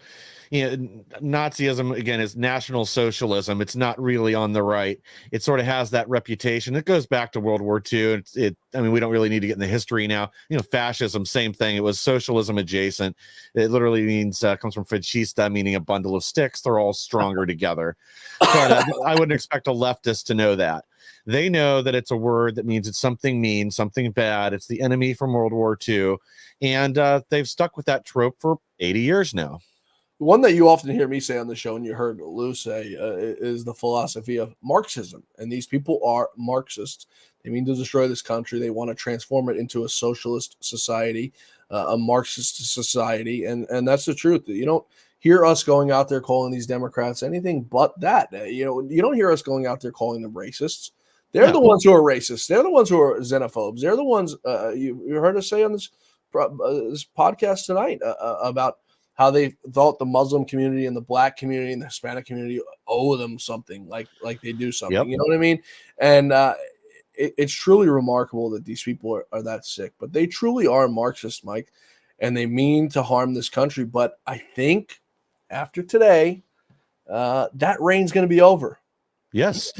Nazism, again, is National Socialism. It's not really on the right. It sort of has that reputation. It goes back to World War II. We don't really need to get in the history now. Fascism, same thing. It was socialism adjacent. It literally means, comes from fascista, meaning a bundle of sticks. They're all stronger together. But I wouldn't expect a leftist to know that. They know that it's a word that means it's something mean, something bad. It's the enemy from World War II. And they've stuck with that trope for 80 years now. One that you often hear me say on the show, and you heard Lou say, is the philosophy of Marxism. And these people are Marxists. They mean to destroy this country. They want to transform it into a socialist society, a Marxist society. And that's the truth. You don't hear us going out there calling these Democrats anything but that. You don't hear us going out there calling them racists. They're the ones who are racist. They're the ones who are xenophobes. They're the ones you heard us say on this podcast tonight about how they thought the Muslim community and the Black community and the Hispanic community owe them something, like they do something. Yep. You know what I mean? And it's truly remarkable that these people are that sick. But they truly are Marxist, Mike, and they mean to harm this country. But I think after today, that reign's going to be over. Yes.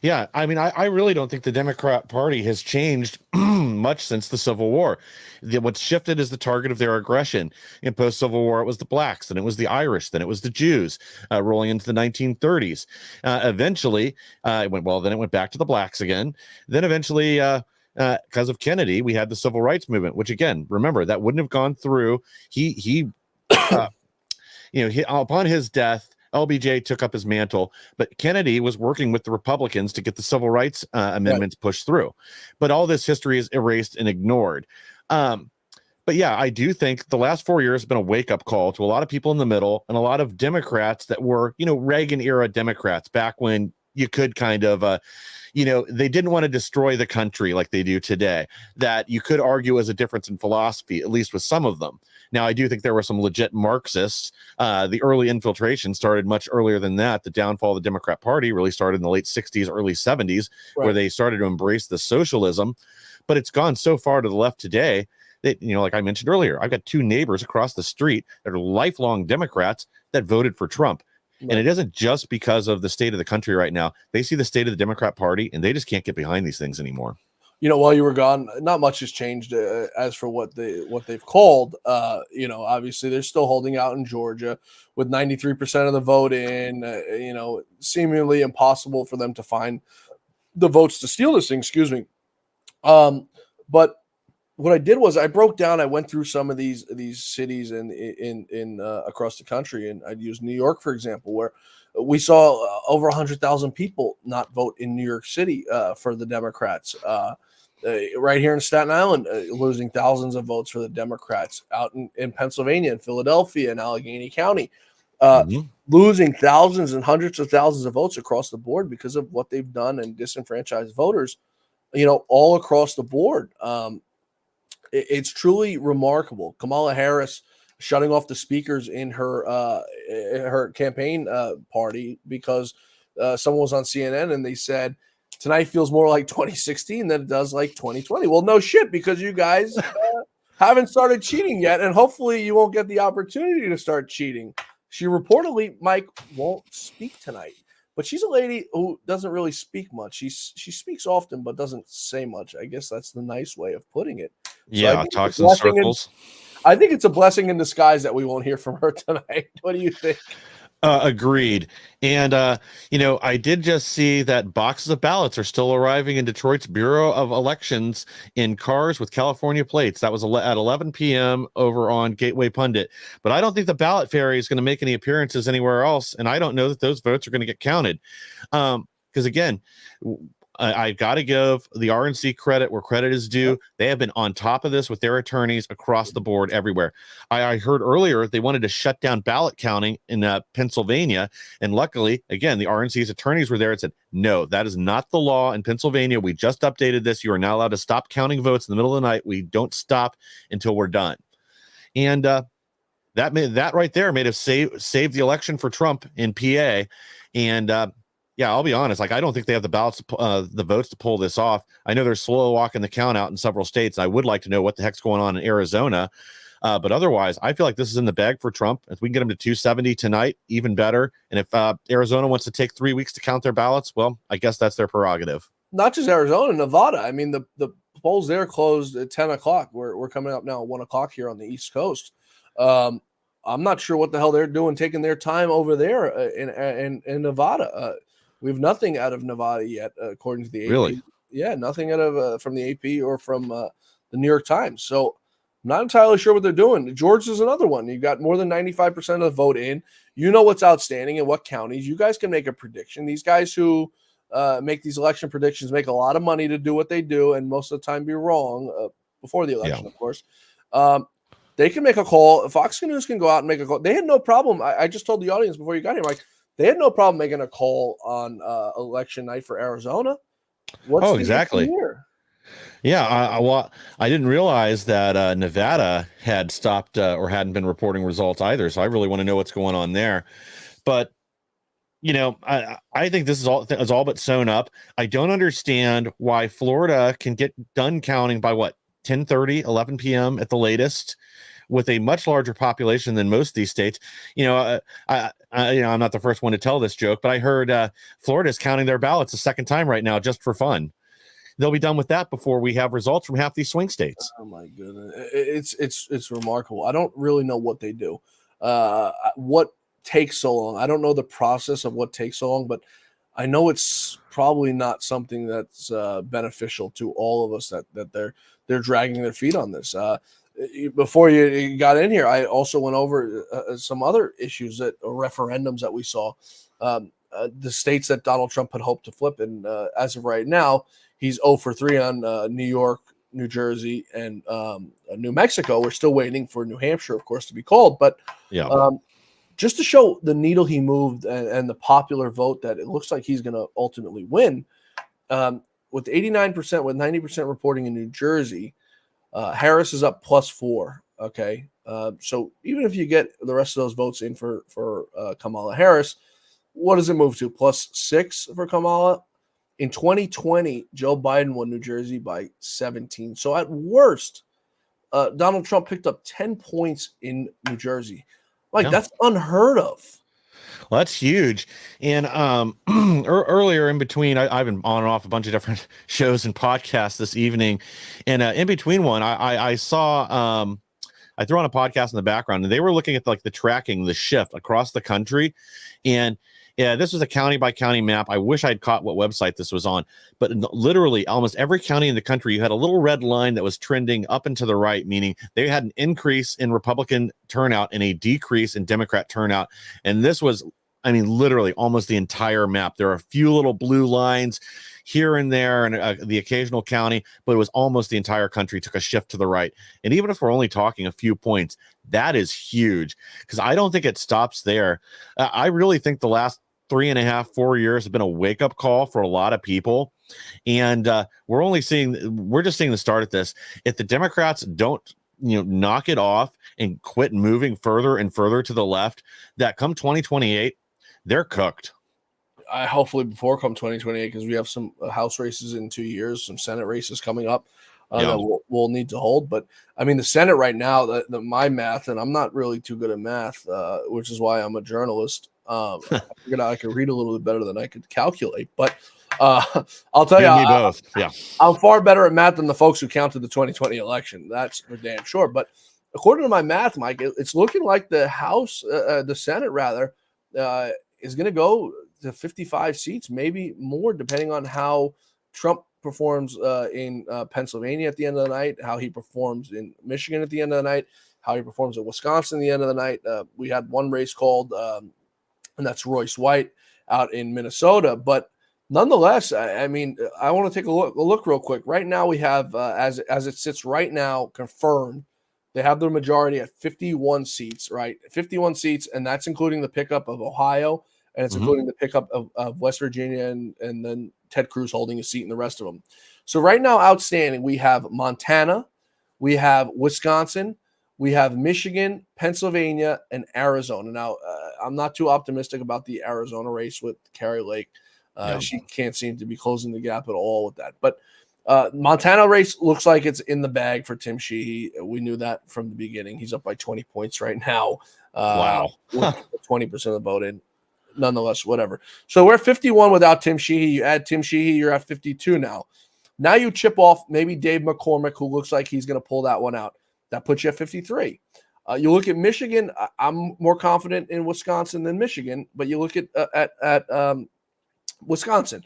Yeah, I really don't think the Democrat Party has changed much since the Civil War. What's shifted is the target of their aggression. In post-Civil War, it was the blacks, then it was the Irish, then it was the Jews, rolling into the 1930s. Eventually, then it went back to the blacks again. Then eventually, because of Kennedy, we had the Civil Rights Movement, which, again, remember, that wouldn't have gone through. He upon his death, LBJ took up his mantle, but Kennedy was working with the Republicans to get the civil rights amendments pushed through. But all this history is erased and ignored. But yeah, I do think the last 4 years has been a wake-up call to a lot of people in the middle and a lot of Democrats that were, Reagan-era Democrats back when you could kind of, they didn't want to destroy the country like they do today. That you could argue as a difference in philosophy, at least with some of them. Now, I do think there were some legit Marxists. The early infiltration started much earlier than that. The downfall of the Democrat Party really started in the late 60s, early 70s, where they started to embrace the socialism. But it's gone so far to the left today that, like I mentioned earlier, I've got 2 neighbors across the street that are lifelong Democrats that voted for Trump. Right. And it isn't just because of the state of the country right now. They see the state of the Democrat Party and they just can't get behind these things anymore. While you were gone, not much has changed as for what they've called. Obviously they're still holding out in Georgia with 93% of the vote in. Seemingly impossible for them to find the votes to steal this thing. Excuse me. But what I did was I went through some of these cities in across the country, and I'd use New York, for example, where we saw over 100,000 people not vote in New York City for the Democrats. Right here in Staten Island, losing thousands of votes for the Democrats. Out in Pennsylvania, in Philadelphia, in Allegheny County, losing thousands and hundreds of thousands of votes across the board because of what they've done and disenfranchised voters, all across the board. It's truly remarkable. Kamala Harris shutting off the speakers in her campaign party because someone was on CNN and they said, tonight feels more like 2016 than it does like 2020. Well, no shit, because you guys haven't started cheating yet, and hopefully you won't get the opportunity to start cheating. She reportedly, Mike, won't speak tonight, but she's a lady who doesn't really speak much. She speaks often, but doesn't say much. I guess that's the nice way of putting it. Yeah, talks in circles. I think it's a blessing in disguise that we won't hear from her tonight. What do you think? Agreed. And, I did just see that boxes of ballots are still arriving in Detroit's Bureau of Elections in cars with California plates. That was at 11 p.m. over on Gateway Pundit. But I don't think the ballot ferry is going to make any appearances anywhere else. And I don't know that those votes are going to get counted. Because, again, I've got to give the RNC credit where credit is due. They have been on top of this with their attorneys across the board everywhere. I heard earlier they wanted to shut down ballot counting in Pennsylvania. And luckily, again, the RNC's attorneys were there and said, no, that is not the law in Pennsylvania. We just updated this. You are not allowed to stop counting votes in the middle of the night. We don't stop until we're done. And that right there made us save the election for Trump in PA. And yeah, I'll be honest. I don't think they have the ballots, the votes to pull this off. I know they're slow walking the count out in several states. I would like to know what the heck's going on in Arizona. But otherwise, I feel like this is in the bag for Trump. If we can get him to 270 tonight, even better. And if Arizona wants to take 3 weeks to count their ballots, well, I guess that's their prerogative. Not just Arizona, Nevada. I mean, the polls there closed at 10 o'clock. We're coming up now at 1 o'clock here on the East Coast. I'm not sure what the hell they're doing, taking their time over there in Nevada. We have nothing out of Nevada yet, according to the AP. Really? Yeah, nothing out of from the AP or from the New York Times. So I'm not entirely sure what they're doing. Georgia's another one. You've got more than 95% of the vote in. You know what's outstanding in what counties. You guys can make a prediction. These guys who make these election predictions make a lot of money to do what they do, and most of the time be wrong before the election, of course. They can make a call. Fox News can go out and make a call. They had no problem. I just told the audience before you got here, Mike, they had no problem making a call on election night for Arizona. Exactly. Yeah, I didn't realize that Nevada had stopped or hadn't been reporting results either. So I really want to know what's going on there. But I think this is all but sewn up. I don't understand why Florida can get done counting by 10:30, 11 p.m. at the latest, with a much larger population than most of these states. I'm not the first one to tell this joke, but I heard Florida is counting their ballots a second time right now just for fun. They'll be done with that before we have results from half these swing states. Oh my goodness, it's remarkable. I don't really know what they do. What takes so long? I don't know the process of what takes so long, but I know it's probably not something that's beneficial to all of us that they're dragging their feet on this. Before you got in here, I also went over some other issues referendums that we saw. The states that Donald Trump had hoped to flip, and as of right now, he's 0 for 3 on New York, New Jersey, and New Mexico. We're still waiting for New Hampshire, of course, to be called. But just to show the needle he moved and the popular vote that it looks like he's going to ultimately win, with 89%, with 90% reporting in New Jersey, Harris is up +4. Okay. So even if you get the rest of those votes in for Kamala Harris, what does it move to? +6 for Kamala? In 2020, Joe Biden won New Jersey by 17. So at worst, Donald Trump picked up 10 points in New Jersey. Like, Yeah. that's unheard of. Well, that's huge. And earlier in between, I've been on and off a bunch of different shows and podcasts this evening. And in between one, I saw, I threw on a podcast in the background, and they were looking at like the tracking, the shift across the country. And yeah, this was a county by county map. I wish I'd caught what website this was on, but literally almost every county in the country, you had a little red line that was trending up and to the right, meaning they had an increase in Republican turnout and a decrease in Democrat turnout. And this was, I mean, literally almost the entire map. There are a few little blue lines here and there and the occasional county, but it was almost the entire country took a shift to the right. And even if we're only talking a few points, that is huge, because I don't think it stops there. I really think the last 3.5, 4 years have been a wake-up call for a lot of people. And we're just seeing the start of this. If the Democrats don't, knock it off and quit moving further and further to the left, that come 2028, they're cooked. Hopefully before come 2028, because we have some House races in 2 years, some Senate races coming up that we'll need to hold. But I mean, the Senate right now, my math, and I'm not really too good at math, which is why I'm a journalist. I figured out I could read a little bit better than I could calculate. But I'll tell you, me both. Yeah, I'm far better at math than the folks who counted the 2020 election. That's for damn sure. But according to my math, Mike, it's looking like the House, the Senate rather, is going to go to 55 seats, maybe more, depending on how Trump performs in Pennsylvania at the end of the night, how he performs in Michigan at the end of the night, how he performs in Wisconsin at the end of the night. We had one race called, and that's Royce White out in Minnesota. But nonetheless, I mean, I want to take a look real quick. Right now, we have, as it sits right now, confirmed, they have their majority at 51 seats, right? 51 seats, and that's including the pickup of Ohio, and it's including the pickup of West Virginia, and then Ted Cruz holding a seat in the rest of them. So right now, outstanding, we have Montana, we have Wisconsin, we have Michigan, Pennsylvania, and Arizona. Now, I'm not too optimistic about the Arizona race with Carrie Lake. She can't seem to be closing the gap at all with that. But Montana race looks like it's in the bag for Tim Sheehy. We knew that from the beginning. He's up by 20 points right now. Wow. With 20% of the vote in. Nonetheless, whatever. So we're 51 without Tim Sheehy. You add Tim Sheehy, you're at 52 now. Now you chip off maybe Dave McCormick, who looks like he's going to pull that one out. That puts you at 53. You look at Michigan. I'm more confident in Wisconsin than Michigan, but you look at Wisconsin.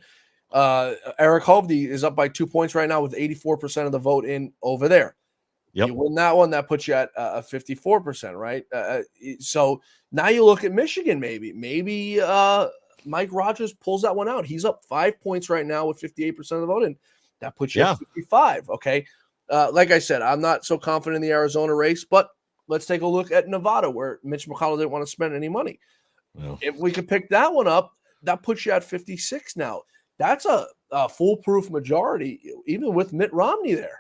Eric Hovde is up by 2 points right now with 84% of the vote in over there. Yep. You win that one, that puts you at 54%, right? So now you look at Michigan, maybe Mike Rogers pulls that one out. He's up 5 points right now with 58% of the vote in. That puts you at 55, okay? Like I said, I'm not so confident in the Arizona race, but let's take a look at Nevada, where Mitch McConnell didn't want to spend any money. Well, if we could pick that one up, that puts you at 56 now. That's a foolproof majority, even with Mitt Romney there.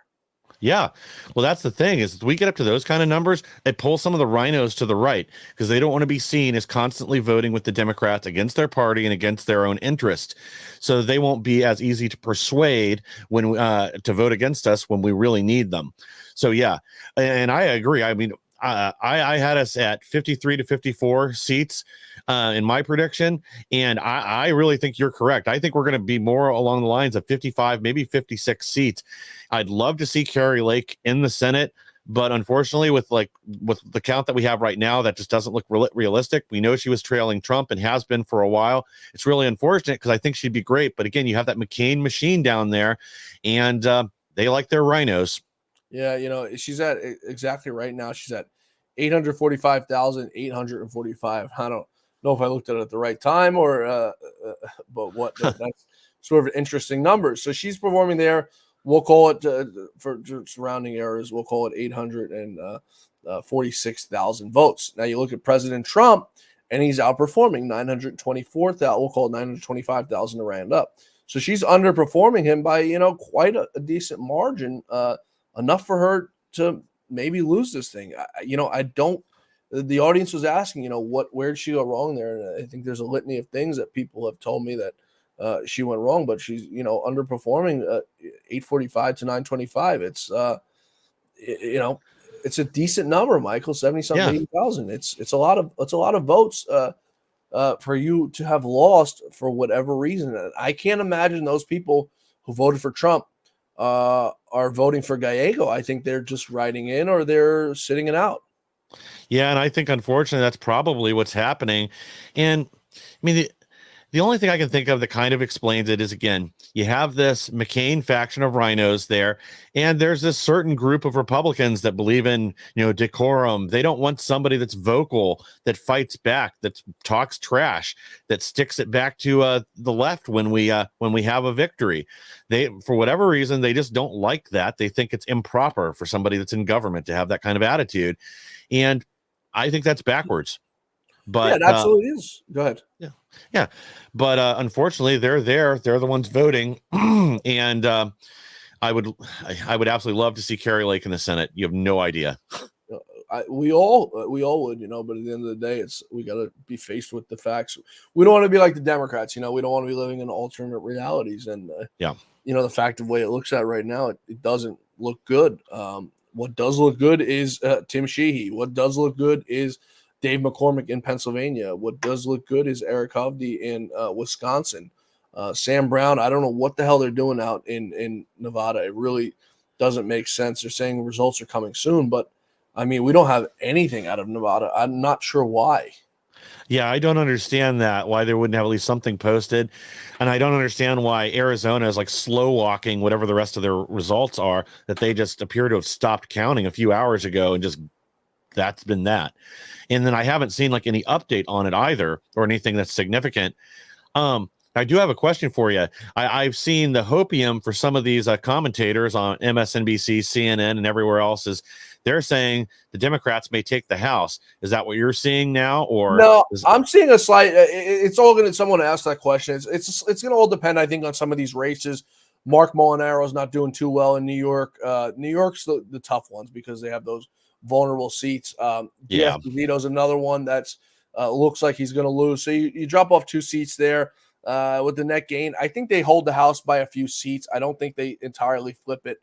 Yeah. Well, that's the thing is, if we get up to those kind of numbers, it pulls some of the rhinos to the right, because they don't want to be seen as constantly voting with the Democrats against their party and against their own interest. So they won't be as easy to persuade when to vote against us when we really need them. So, yeah. And I agree. I mean, I had us at 53 to 54 seats in my prediction, and I really think you're correct. I think we're going to be more along the lines of 55, maybe 56 seats. I'd love to see Carrie Lake in the Senate, but unfortunately, with the count that we have right now, that just doesn't look realistic. We know she was trailing Trump and has been for a while. It's really unfortunate, because I think she'd be great. But again, you have that McCain machine down there, and they like their rhinos. Yeah, she's at exactly right now. She's at 845,845. I don't know if I looked at it at the right time or, but what that's sort of interesting numbers. So she's performing there. We'll call it for surrounding areas. We'll call it 846,000 votes. Now you look at President Trump, and he's outperforming 924,000. We'll call it 925,000 to round up. So she's underperforming him by quite a decent margin, enough for her to maybe lose this thing. I don't. The audience was asking, where'd she go wrong there? And I think there's a litany of things that people have told me that she went wrong, but she's, underperforming 845 to 925. you know, it's a decent number, Michael, 70-something, Yeah. 80,000. It's a lot of votes for you to have lost for whatever reason. And I can't imagine those people who voted for Trump are voting for Gallego. I think they're just writing in or they're sitting it out. Yeah, and I think unfortunately that's probably what's happening. And I mean, the only thing I can think of that kind of explains it is, again, you have this McCain faction of rhinos there, and there's this certain group of Republicans that believe in, decorum. They don't want somebody that's vocal, that fights back, that talks trash, that sticks it back to the left when we have a victory. They, for whatever reason, they just don't like that. They think it's improper for somebody that's in government to have that kind of attitude, and I think that's backwards. But yeah, it absolutely is. Go ahead. Yeah. But unfortunately, they're there. They're the ones voting. And I would absolutely love to see Carrie Lake in the Senate. You have no idea. We all would, but at the end of the day, we got to be faced with the facts. We don't want to be like the Democrats, we don't want to be living in alternate realities. And, the fact of the way it looks at right now, it doesn't look good. What does look good is Tim Sheehy. What does look good is Dave McCormick in Pennsylvania. What does look good is Eric Hovde in Wisconsin. Sam Brown, I don't know what the hell they're doing out in Nevada. It really doesn't make sense. They're saying results are coming soon, but I mean, we don't have anything out of Nevada. I'm not sure why. Yeah, I don't understand that, why they wouldn't have at least something posted. And I don't understand why Arizona is like slow walking whatever the rest of their results are, that they just appear to have stopped counting a few hours ago and just that's been that. And then I haven't seen like any update on it either or anything that's significant. I do have a question for you. I've seen the hopium for some of these commentators on MSNBC, CNN, and everywhere else is they're saying the Democrats may take the House. Is that what you're seeing now? Or no? I'm seeing a slight. It's all going to. Someone asked that question. It's going to all depend, I think, on some of these races. Mark Molinaro not doing too well in New York. New York's the tough ones because they have those vulnerable seats. DeVito's another one that's looks like he's going to lose. So you drop off 2 seats there with the net gain. I think they hold the House by a few seats. I don't think they entirely flip it.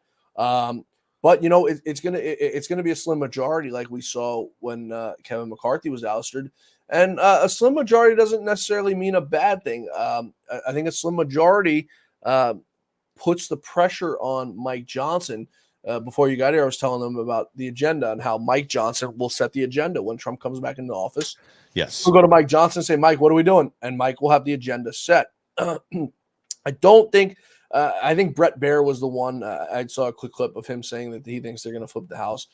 But it's gonna be a slim majority, like we saw when Kevin McCarthy was ousted, and a slim majority doesn't necessarily mean a bad thing. I think a slim majority puts the pressure on Mike Johnson. Before you got here, I was telling them about the agenda and how Mike Johnson will set the agenda when Trump comes back into office. Yes, we'll go to Mike Johnson and say, Mike, what are we doing? And Mike will have the agenda set. I don't think. I think Brett Baer was the one. I saw a quick clip of him saying that he thinks they're going to flip the House.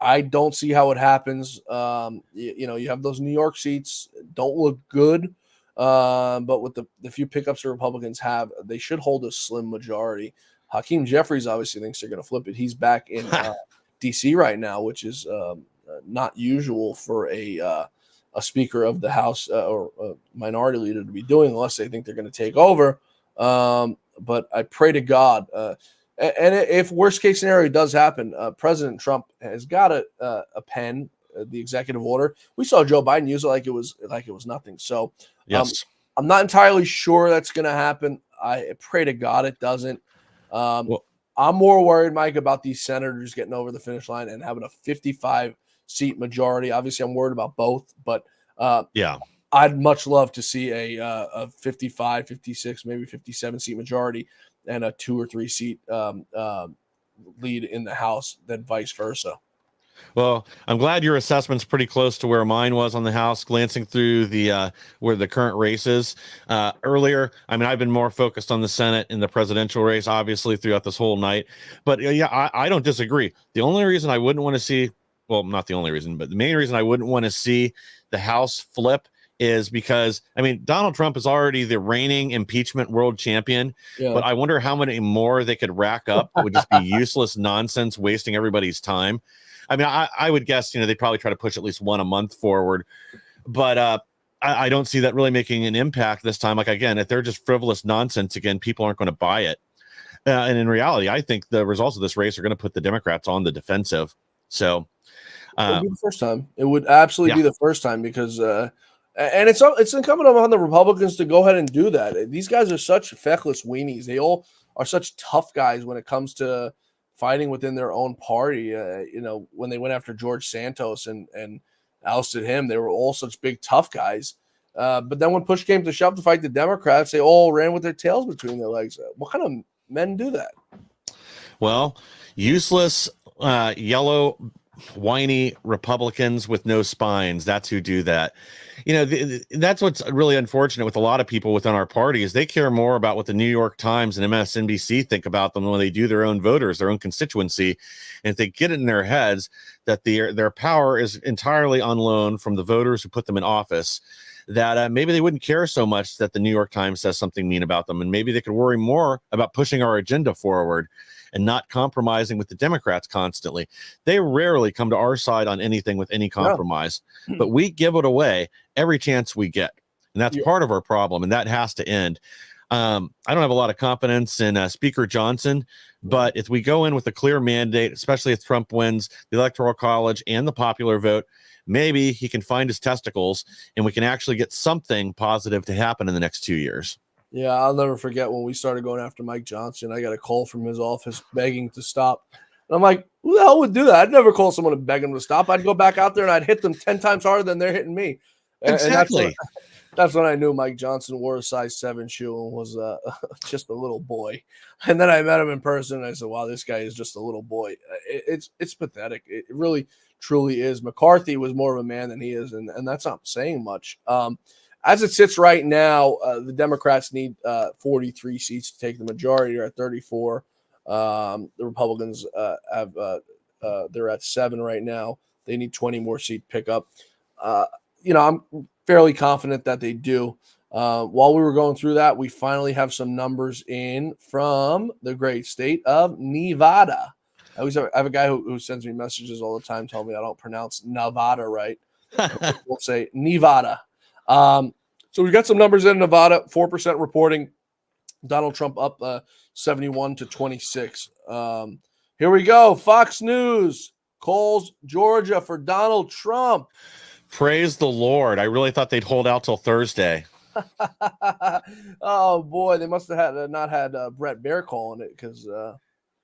I don't see how it happens. You have those New York seats, don't look good. But with the few pickups the Republicans have, they should hold a slim majority. Hakeem Jeffries obviously thinks they're going to flip it. He's back in D.C. right now, which is not usual for a Speaker of the House or a minority leader to be doing, unless they think they're going to take over. But I pray to God, and if worst case scenario does happen, President Trump has got a pen, the executive order. We saw Joe Biden use it like it was nothing. So yes, I'm not entirely sure that's going to happen. I pray to God it doesn't. I'm more worried, Mike, about these senators getting over the finish line and having a 55 seat majority. Obviously, I'm worried about both, but I'd much love to see a 55, 56, maybe 57 seat majority and a 2 or 3 seat lead in the House, then vice versa. Well, I'm glad your assessment's pretty close to where mine was on the House, glancing through the where the current race is. Earlier, I mean, I've been more focused on the Senate and the presidential race, obviously, throughout this whole night. But I don't disagree. The only reason I wouldn't want to see, well, not the only reason, but the main reason I wouldn't want to see the House flip is because, I mean, Donald Trump is already the reigning impeachment world champion, but I wonder how many more they could rack up. It would just be useless nonsense, wasting everybody's time. I mean, I would guess, they'd probably try to push at least one a month forward, but I don't see that really making an impact this time. Like, again, if they're just frivolous nonsense, again, people aren't going to buy it. And in reality, I think the results of this race are going to put the Democrats on the defensive. So it would be the first time. It would absolutely be the first time because and it's incumbent on the Republicans to go ahead and do that. These guys are such feckless weenies. They all are such tough guys when it comes to fighting within their own party. When they went after George Santos and ousted him, they were all such big, tough guys. But then when push came to shove to fight the Democrats, they all ran with their tails between their legs. What kind of men do that? Well, useless, yellow, whiny Republicans with no spines. That's who do that. That's what's really unfortunate with a lot of people within our party is they care more about what the New York Times and MSNBC think about them when they do their own voters, their own constituency. And if they get it in their heads that their power is entirely on loan from the voters who put them in office, that maybe they wouldn't care so much that the New York Times says something mean about them. And maybe they could worry more about pushing our agenda forward and not compromising with the Democrats constantly. They rarely come to our side on anything with any compromise, but we give it away every chance we get. And that's part of our problem. And that has to end. I don't have a lot of confidence in Speaker Johnson, but if we go in with a clear mandate, especially if Trump wins the Electoral College and the popular vote, maybe he can find his testicles and we can actually get something positive to happen in the next 2 years. Yeah, I'll never forget when we started going after Mike Johnson. I got a call from his office begging to stop. And I'm like, who the hell would do that? I'd never call someone to beg them to stop. I'd go back out there and I'd hit them 10 times harder than they're hitting me. Exactly. And that's when I knew Mike Johnson wore a size 7 shoe and was just a little boy. And then I met him in person and I said, wow, this guy is just a little boy. It's pathetic. It really, truly is. McCarthy was more of a man than he is, and that's not saying much. As it sits right now, the Democrats need 43 seats to take the majority. They're at 34. The Republicans they're at 7 right now. They need 20 more seat pickup. I'm fairly confident that they do. While we were going through that, we finally have some numbers in from the great state of Nevada. I have a guy who sends me messages all the time telling me I don't pronounce Nevada right. We'll say Nevada. So we've got some numbers in Nevada, 4% reporting Donald Trump up 71 to 26. Here we go. Fox News calls Georgia for Donald Trump. Praise the Lord. I really thought they'd hold out till Thursday. Oh boy, they must have not had Brett Baer calling it because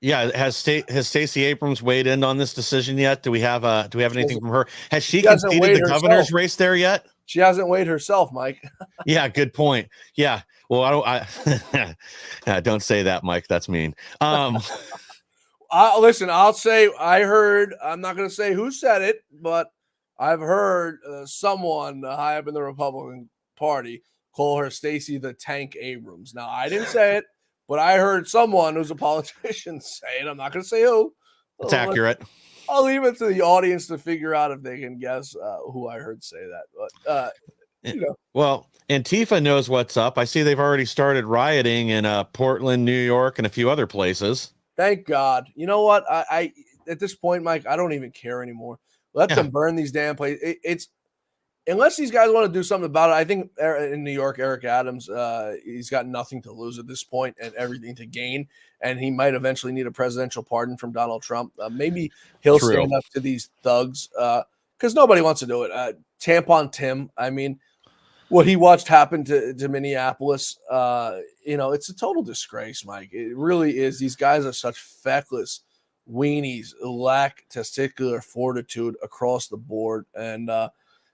has Stacey Abrams weighed in on this decision yet? Do we have anything from her? Has she conceded the governor's race there yet? She hasn't weighed herself, Mike. Yeah, good point. Yeah. Well, don't say that, Mike. That's mean. Listen, I'll say I heard, I'm not going to say who said it, but I've heard someone high up in the Republican Party call her Stacey the Tank Abrams. Now, I didn't say it, but I heard someone who's a politician say it. I'm not going to say who. It's accurate. I'll leave it to the audience to figure out if they can guess who I heard say that. But, Well, Antifa knows what's up. I see they've already started rioting in Portland, New York, and a few other places. Thank God. You know what? I at this point, Mike, I don't even care anymore. Let them burn these damn places. It's unless these guys want to do something about it. I think in New York, Eric Adams, he's got nothing to lose at this point and everything to gain. And he might eventually need a presidential pardon from Donald Trump. Maybe he'll stand up to these thugs because nobody wants to do it. Tampon Tim, I mean, what he watched happen to Minneapolis, it's a total disgrace, Mike. It really is. These guys are such feckless weenies, lack testicular fortitude across the board. And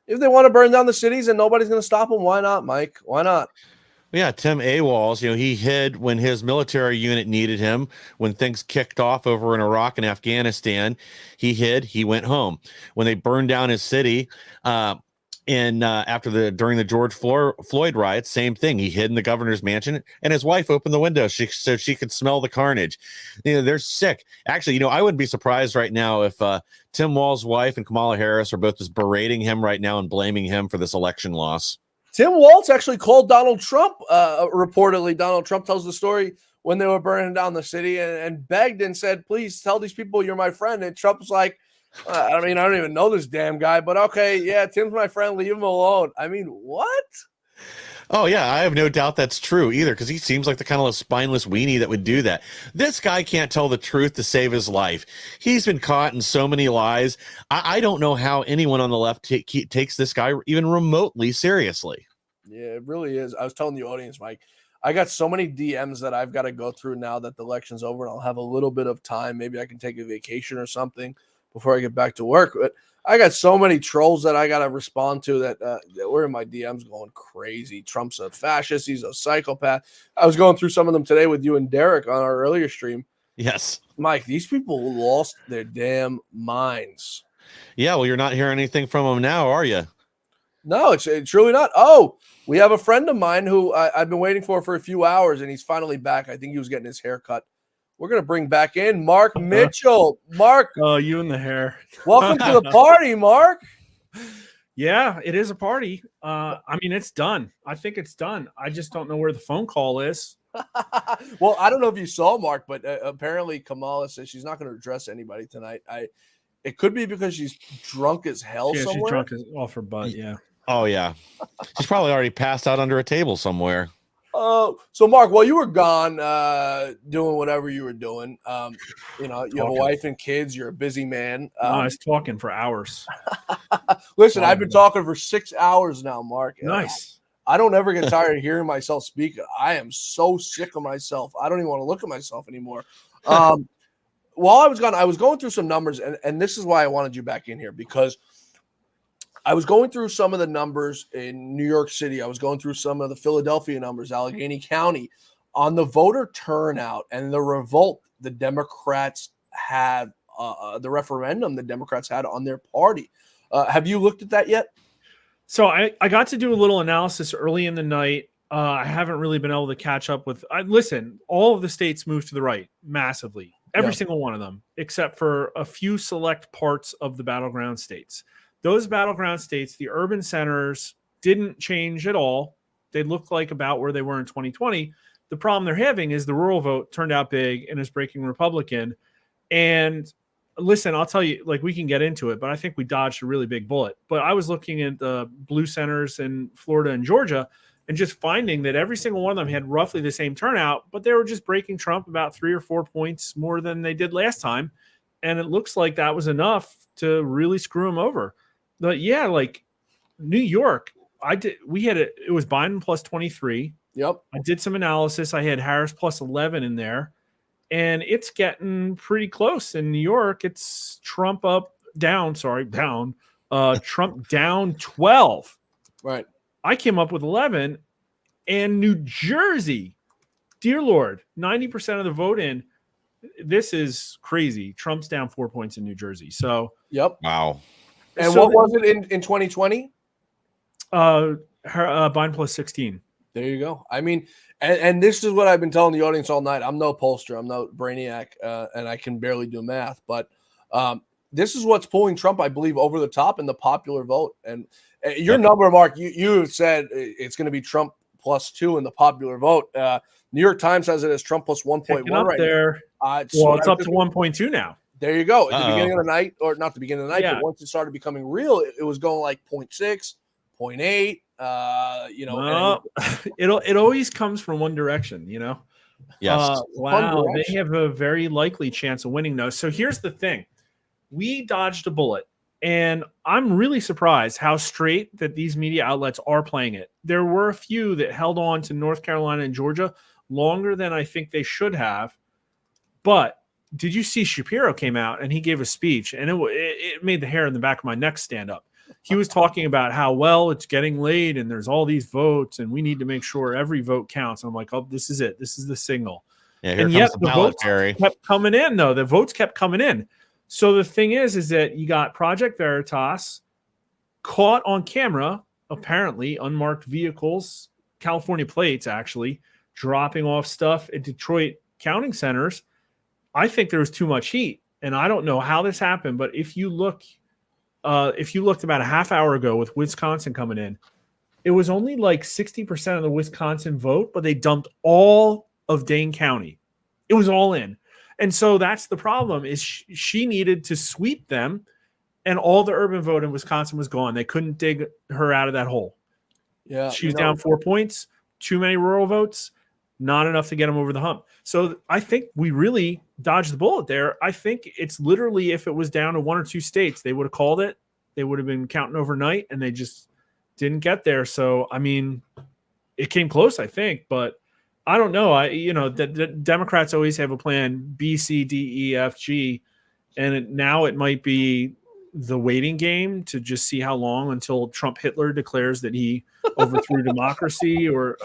if they want to burn down the cities and nobody's going to stop them, why not, Mike? Why not? Yeah, Tim AWOLs, he hid when his military unit needed him. When things kicked off over in Iraq and Afghanistan, he hid. He went home. When they burned down his city, during the George Floyd riots, same thing. He hid in the governor's mansion, and his wife opened the window so she could smell the carnage. They're sick. Actually, I wouldn't be surprised right now if Tim Walz's wife and Kamala Harris are both just berating him right now and blaming him for this election loss. Tim Walz actually called Donald Trump. Reportedly, Donald Trump tells the story when they were burning down the city and begged and said, "Please tell these people you're my friend." And Trump was like, I don't even know this damn guy, but okay, yeah, Tim's my friend. Leave him alone. I mean, what? Oh, yeah, I have no doubt that's true either, because he seems like the kind of spineless weenie that would do that. This guy can't tell the truth to save his life. He's been caught in so many lies. I don't know how anyone on the left takes this guy even remotely seriously. Yeah, it really is. I was telling the audience, Mike, I got so many DMs that I've got to go through now that the election's over, and I'll have a little bit of time. Maybe I can take a vacation or something before I get back to work. But I got so many trolls that I got to respond to that were in my DMs going crazy. Trump's a fascist. He's a psychopath. I was going through some of them today with you and Derek on our earlier stream. Yes. Mike, these people lost their damn minds. Yeah, well, you're not hearing anything from them now, are you? No, it's really not. Oh, we have a friend of mine who I've been waiting for a few hours, and he's finally back. I think he was getting his hair cut. We're going to bring back in Mark Mitchell. Mark. Oh, you and the hair. Welcome to the party, Mark. Yeah, it is a party. I mean, it's done. I think it's done. I just don't know where the phone call is. Well, I don't know if you saw Mark, but apparently Kamala says she's not going to address anybody tonight. It could be because she's drunk as hell somewhere. She's drunk off her butt, yeah. Oh, yeah. She's probably already passed out under a table somewhere. So Mark, while you were gone doing whatever you were doing, you have a wife and kids, you're a busy man. I was talking for hours. Listen, I've been talking for 6 hours now, Mark. Nice. I don't ever get tired of hearing myself speak. I am so sick of myself. I don't even want to look at myself anymore. While I was gone, I was going through some numbers, and this is why I wanted you back in here, because I was going through some of the numbers in New York City. I was going through some of the Philadelphia numbers, Allegheny County, on the voter turnout and the revolt the Democrats had, the referendum the Democrats had on their party. Have you looked at that yet? So I got to do a little analysis early in the night. I haven't really been able to catch up with. Listen, all of the states moved to the right massively. Every single one of them, except for a few select parts of the battleground states. Those battleground states, the urban centers, didn't change at all. They looked like about where they were in 2020. The problem they're having is the rural vote turned out big and is breaking Republican. And listen, I'll tell you, like, we can get into it, but I think we dodged a really big bullet. But I was looking at the blue centers in Florida and Georgia and just finding that every single one of them had roughly the same turnout, but they were just breaking Trump about 3 or 4 points more than they did last time. And it looks like that was enough to really screw him over. But yeah, like New York, it was Biden plus 23. Yep. I did some analysis. I had Harris plus 11 in there, and it's getting pretty close in New York. It's Trump down. Trump down 12. Right. I came up with 11, and New Jersey, dear Lord, 90% of the vote in. This is crazy. Trump's down 4 points in New Jersey. So, yep. Wow. And what was it in 2020? Biden plus 16. There you go. I mean, and this is what I've been telling the audience all night. I'm no pollster. I'm no brainiac, and I can barely do math. But this is what's pulling Trump, I believe, over the top in the popular vote. And your number, Mark, you said it's going to be Trump plus 2 in the popular vote. New York Times has it as Trump plus 1.1 right there. Now. It's up to 1.2 now. There you go. At the beginning of the night, or not the beginning of the night, Yeah. but once it started becoming real, it was going like 0.6, 0.8. It always comes from one direction, Yes. Wow, they have a very likely chance of winning though. So here's the thing: we dodged a bullet, and I'm really surprised how straight that these media outlets are playing it. There were a few that held on to North Carolina and Georgia longer than I think they should have, but did you see Shapiro came out and he gave a speech, and it made the hair in the back of my neck stand up. He was talking about how, well, it's getting late and there's all these votes and we need to make sure every vote counts. I'm like, oh, this is it. This is the signal. Yeah, here and comes yet the the ballot, votes Barry. kept coming in, though. The votes kept coming in. So the thing is that you got Project Veritas caught on camera, apparently unmarked vehicles, California plates actually, dropping off stuff at Detroit counting centers. I think there was too much heat, and I don't know how this happened, but if you looked about a half hour ago with Wisconsin coming in, it was only like 60% of the Wisconsin vote, but they dumped all of Dane County. It was all in. And so that's the problem is she needed to sweep them, and all the urban vote in Wisconsin was gone. They couldn't dig her out of that hole. Yeah, She was down 4 points, too many rural votes, not enough to get them over the hump. So I think we really dodged the bullet there. I think it's literally, if it was down to 1 or 2 states, they would have called it. They would have been counting overnight, and they just didn't get there. So, I mean, it came close, I think, but I don't know. The Democrats always have a plan B, C, D, E, F, G, and now it might be the waiting game to just see how long until Trump Hitler declares that he overthrew democracy. Or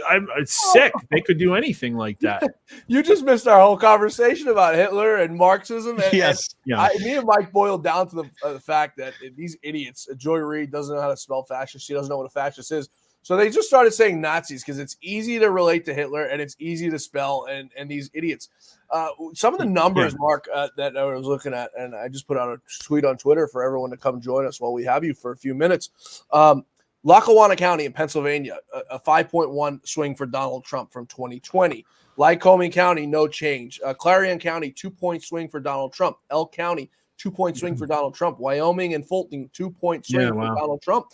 I'm sick. They could do anything like that. You just missed our whole conversation about Hitler and Marxism. And, Yes. me and Mike boiled down to the fact that these idiots, Joy Reid doesn't know how to spell fascist. She doesn't know what a fascist is. So they just started saying Nazis because it's easy to relate to Hitler and it's easy to spell. And these idiots, some of the numbers, Mark, that I was looking at, and I just put out a tweet on Twitter for everyone to come join us while we have you for a few minutes. Lackawanna County in Pennsylvania, a 5.1 swing for Donald Trump from 2020. Lycoming County, no change. Clarion County, 2-point swing for Donald Trump. Elk County, 2-point swing for Donald Trump. Wyoming and Fulton, 2-point swing for Donald Trump.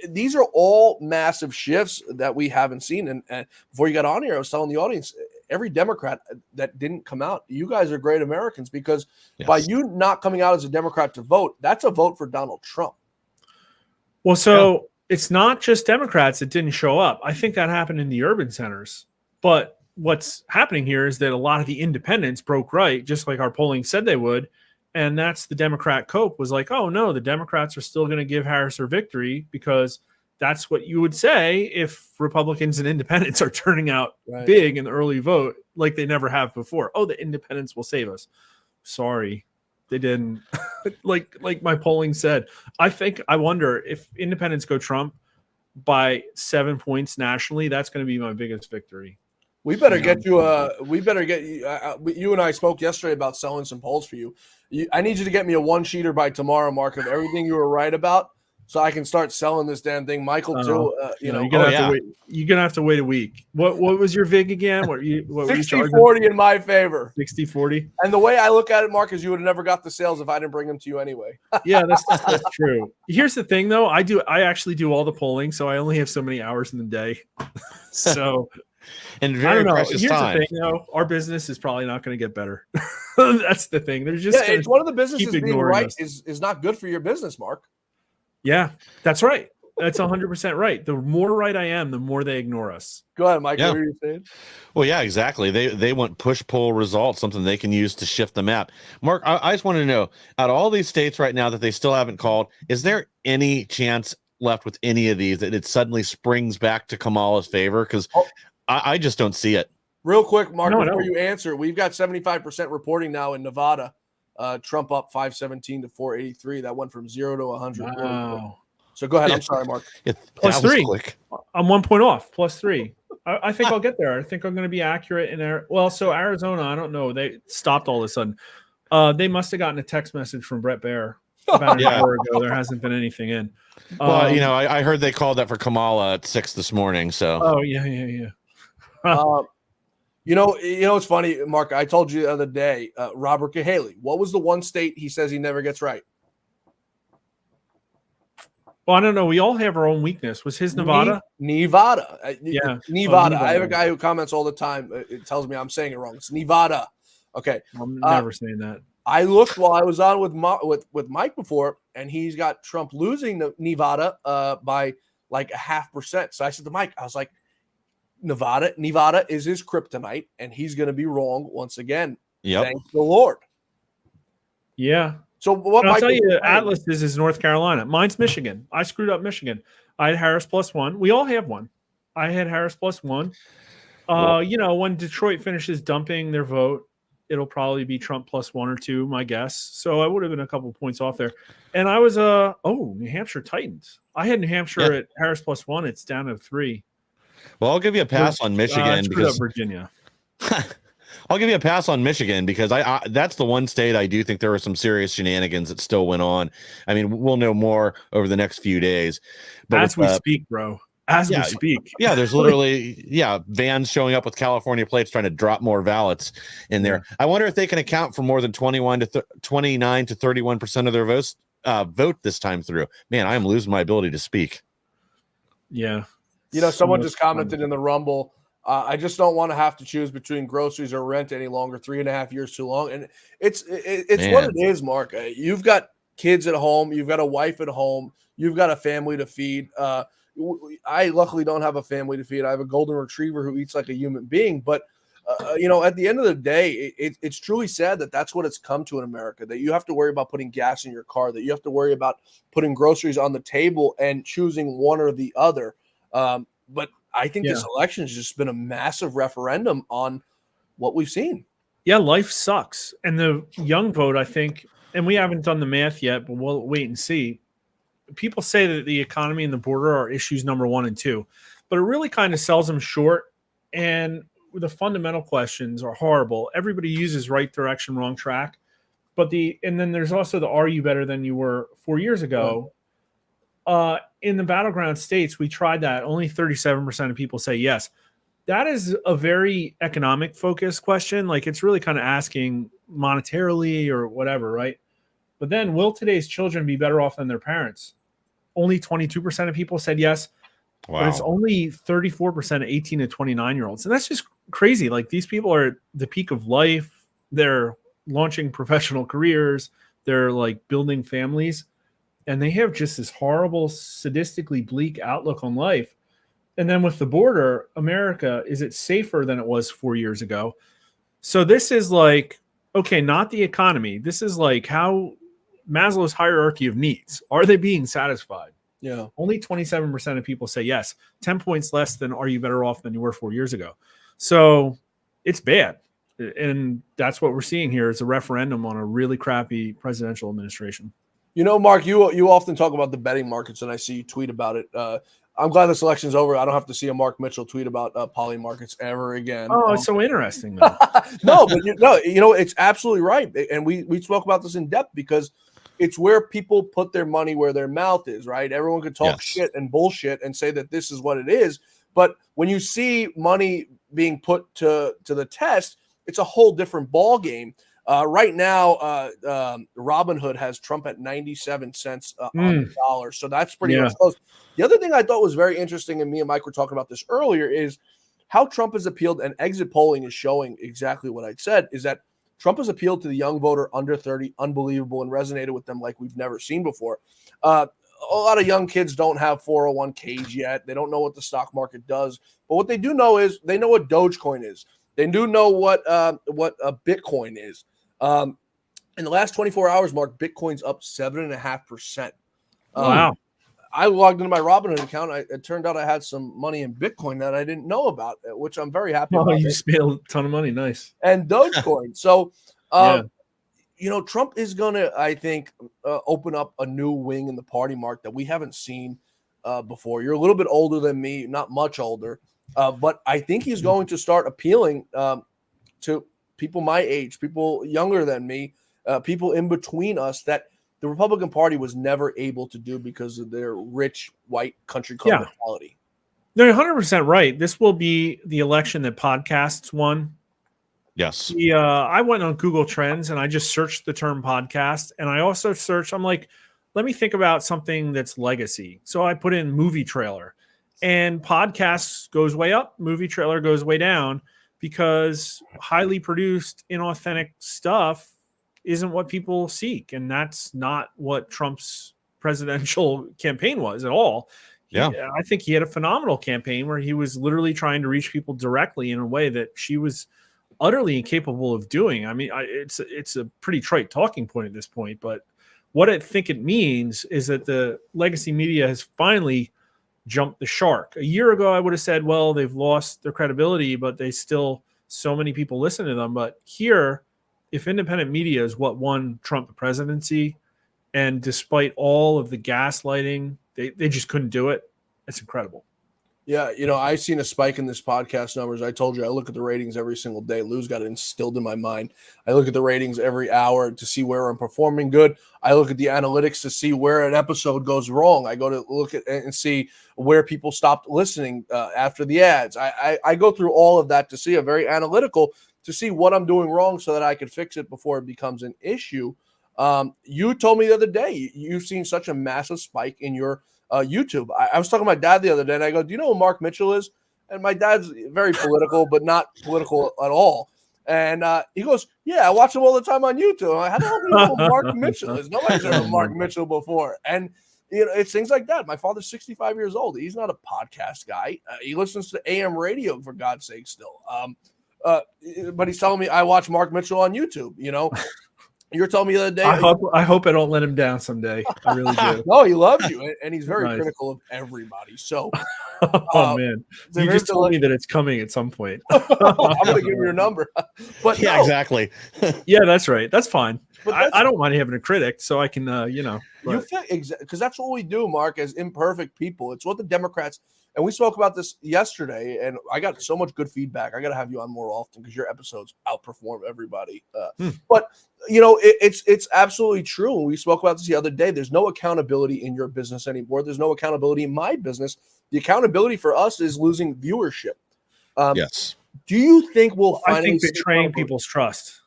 These are all massive shifts that we haven't seen. And before you got on here, I was telling the audience, every Democrat that didn't come out, you guys are great Americans because by you not coming out as a Democrat to vote, that's a vote for Donald Trump. Well, so it's not just Democrats that didn't show up. I think that happened in the urban centers. But what's happening here is that a lot of the independents broke right, just like our polling said they would. And that's the Democrat cope was like, oh, no, the Democrats are still going to give Harris her victory because that's what you would say if Republicans and independents are turning out big in the early vote like they never have before. Oh, the independents will save us. Sorry, they didn't. like my polling said. I wonder if independents go Trump by 7 points nationally, that's going to be my biggest victory. We better get you. You and I spoke yesterday about selling some polls for you. I need you to get me a one-sheeter by tomorrow, Mark, of everything you were right about, so I can start selling this damn thing. Michael too. You're gonna have to wait. You're gonna have to wait a week. What was your vig again? What 60-40 in my favor. 60-40. And the way I look at it, Mark, is you would have never got the sales if I didn't bring them to you anyway. Yeah, that's true. Here's the thing, though. I actually do all the polling, so I only have so many hours in the day. So. And very precious Here's time. the thing, though. Our business is probably not going to get better. That's the thing. They're just it's one of the businesses being right us. is not good for your business, Mark. Yeah, that's right. That's 100% right. The more right I am, the more they ignore us. Go ahead, Mike. What were you saying? Well, yeah, exactly. They want push-pull results, something they can use to shift the map. Mark, I just want to know, out of all these states right now that they still haven't called, is there any chance left with any of these that it suddenly springs back to Kamala's favor? Because I just don't see it. Real quick, Mark, before you answer, we've got 75% reporting now in Nevada. Trump up 517 to 483. That went from 0 to 100. Wow. So go ahead. I'm sorry, Mark. Plus 3. I'm 1 point off. Plus 3. I think I'll get there. I think I'm going to be accurate in there. Well, so Arizona, I don't know. They stopped all of a sudden. They must have gotten a text message from Brett Baer about an hour ago. There hasn't been anything in. Well, I heard they called that for Kamala at 6 this morning. So. Oh yeah. It's funny, Mark. I told you the other day, Robert Cahaley. What was the one state he says he never gets right? Well, I don't know. We all have our own weakness. Was his Nevada? Nevada. Nevada. Oh, I have a guy who comments all the time. It tells me I'm saying it wrong. It's Nevada. Okay. I'm never saying that. I looked while I was on with Mike before, and he's got Trump losing Nevada by like 0.5%. So I said to Mike, I was like, Nevada is his kryptonite, and he's going to be wrong once again. Yep. Thank the Lord. Yeah. So what? I'll tell you, Atlas is North Carolina. Mine's Michigan. I screwed up Michigan. I had Harris +1. We all have one. I had Harris +1. When Detroit finishes dumping their vote, it'll probably be Trump +1 or 2, my guess. So I would have been a couple points off there. And I was New Hampshire Titans. I had New Hampshire at Harris +1. It's down to 3. Well, I'll give you a pass on Michigan because Virginia. I'll give you a pass on Michigan because I that's the one state I do think there were some serious shenanigans that still went on. I mean, we'll know more over the next few days. But as we speak, bro. As we speak. Yeah, there's literally vans showing up with California plates trying to drop more ballots in there. I wonder if they can account for more than 29 to 31% of their votes vote this time through. Man, I am losing my ability to speak. Yeah. Someone just commented in the Rumble, I just don't want to have to choose between groceries or rent any longer. 3.5 years too long. And it's what it is, Mark. You've got kids at home. You've got a wife at home. You've got a family to feed. I luckily don't have a family to feed. I have a golden retriever who eats like a human being. But, at the end of the day, it's truly sad that that's what it's come to in America, that you have to worry about putting gas in your car, that you have to worry about putting groceries on the table and choosing one or the other. But I think this election has just been a massive referendum on what we've seen. Yeah, life sucks. And the young vote, I think, and we haven't done the math yet, but we'll wait and see. People say that the economy and the border are issues number 1 and 2, but it really kind of sells them short. And the fundamental questions are horrible. Everybody uses right direction, wrong track. And then there's also the are you better than you were 4 years ago? In the battleground states, we tried that. Only 37% of people say yes. That is a very economic focused question. Like, it's really kind of asking monetarily or whatever, right? But then, will today's children be better off than their parents? Only 22% of people said yes. Wow. But it's only 34% of 18 to 29-year-olds. And that's just crazy. Like, these people are at the peak of life. They're launching professional careers. They're like building families. And they have just this horrible, sadistically bleak outlook on life. And then with the border, America, is it safer than it was 4 years ago? So this is like, okay, not the economy. This is like how Maslow's hierarchy of needs. Are they being satisfied? Yeah. Only 27% of people say yes. 10 points less than are you better off than you were 4 years ago. So it's bad. And that's what we're seeing here. It's a referendum on a really crappy presidential administration. Mark, you often talk about the betting markets, and I see you tweet about it. I'm glad this election's over. I don't have to see a Mark Mitchell tweet about poly markets ever again. Oh, it's so interesting, though. No, but it's absolutely right. And we spoke about this in depth because it's where people put their money where their mouth is, right? Everyone could talk shit and bullshit and say that this is what it is. But when you see money being put to the test, it's a whole different ball game. Right now, Robinhood has Trump at 97 cents on the dollar. So that's pretty much close. The other thing I thought was very interesting, and me and Mike were talking about this earlier, is how Trump has appealed, and exit polling is showing exactly what I said, is that Trump has appealed to the young voter under 30, unbelievable, and resonated with them like we've never seen before. A lot of young kids don't have 401ks yet. They don't know what the stock market does. But what they do know is they know what Dogecoin is. They do know what a Bitcoin is. In the last 24 hours, Mark, Bitcoin's up 7.5%. Wow. I logged into my Robinhood account. It turned out I had some money in Bitcoin that I didn't know about, which I'm very happy about. Oh, you spent a ton of money. Nice. And Dogecoin. So, Trump is going to, I think, open up a new wing in the party, Mark, that we haven't seen before. You're a little bit older than me, not much older, but I think he's going to start appealing to people my age, people younger than me, people in between us that the Republican Party was never able to do because of their rich white country club mentality. They're 100% right. This will be the election that podcasts won. Yes. I went on Google Trends and I just searched the term podcast. And I also searched, I'm like, let me think about something that's legacy. So I put in movie trailer, and podcasts goes way up, movie trailer goes way down, because highly produced, inauthentic stuff isn't what people seek. And that's not what Trump's presidential campaign was at all. Yeah. I think he had a phenomenal campaign where he was literally trying to reach people directly in a way that she was utterly incapable of doing. I mean, it's a pretty trite talking point at this point, but what I think it means is that the legacy media has finally jumped the shark. A year ago, I would have said, well, they've lost their credibility, but they still, so many people listen to them. But here, if independent media is what won Trump the presidency, and despite all of the gaslighting, they just couldn't do it, it's incredible. Yeah, I've seen a spike in this podcast numbers. I told you I look at the ratings every single day. Lou's got it instilled in my mind. I look at the ratings every hour to see where I'm performing good. I look at the analytics to see where an episode goes wrong. I go to look at and see where people stopped listening after the ads. I go through all of that to see, a very analytical, to see what I'm doing wrong so that I can fix it before it becomes an issue. You told me the other day you've seen such a massive spike in your YouTube. I was talking to my dad the other day, and I go, do you know who Mark Mitchell is? And my dad's very political, but not political at all. And he goes, yeah, I watch him all the time on YouTube. I'm like, how the hell do you know who Mark Mitchell is? Nobody's heard of Mark Mitchell before. And it's things like that. My father's 65 years old. He's not a podcast guy. He listens to AM radio, for God's sake, still. But he's telling me I watch Mark Mitchell on YouTube. You were telling me the other day. I hope I don't let him down someday. I really do. No, he loves you, and he's very critical of everybody. So, oh man, you just told me that it's coming at some point. I'm going to give you your number. But yeah, no. exactly. Yeah, that's right. That's fine. But I don't mind having a critic, so I can, because that's what we do, Mark, as imperfect people. It's what the Democrats, and we spoke about this yesterday, and I got so much good feedback. I got to have you on more often because your episodes outperform everybody. But it's absolutely true. And we spoke about this the other day. There's no accountability in your business anymore. There's no accountability in my business. The accountability for us is losing viewership. Yes. Do you think we'll finally? I think betraying people's trust.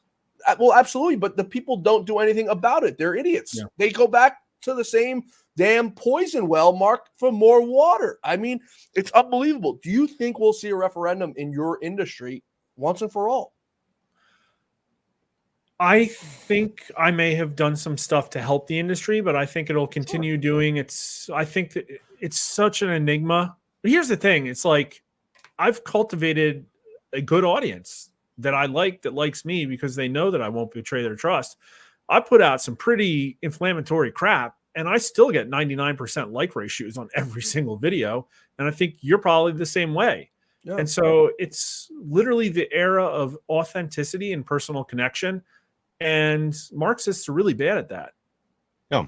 Well, absolutely, but the people don't do anything about it. They're idiots. Yeah. They go back to the same damn poison well, Mark, for more water. I mean, it's unbelievable. Do you think we'll see a referendum in your industry once and for all? I think I may have done some stuff to help the industry, but I think it'll continue doing its. I think that it's such an enigma. But here's the thing. It's like I've cultivated a good audience that I like, that likes me because they know that I won't betray their trust. I put out some pretty inflammatory crap, and I still get 99% like ratios on every single video. And I think you're probably the same way. Yeah. And so it's literally the era of authenticity and personal connection. And Marxists are really bad at that. Yeah.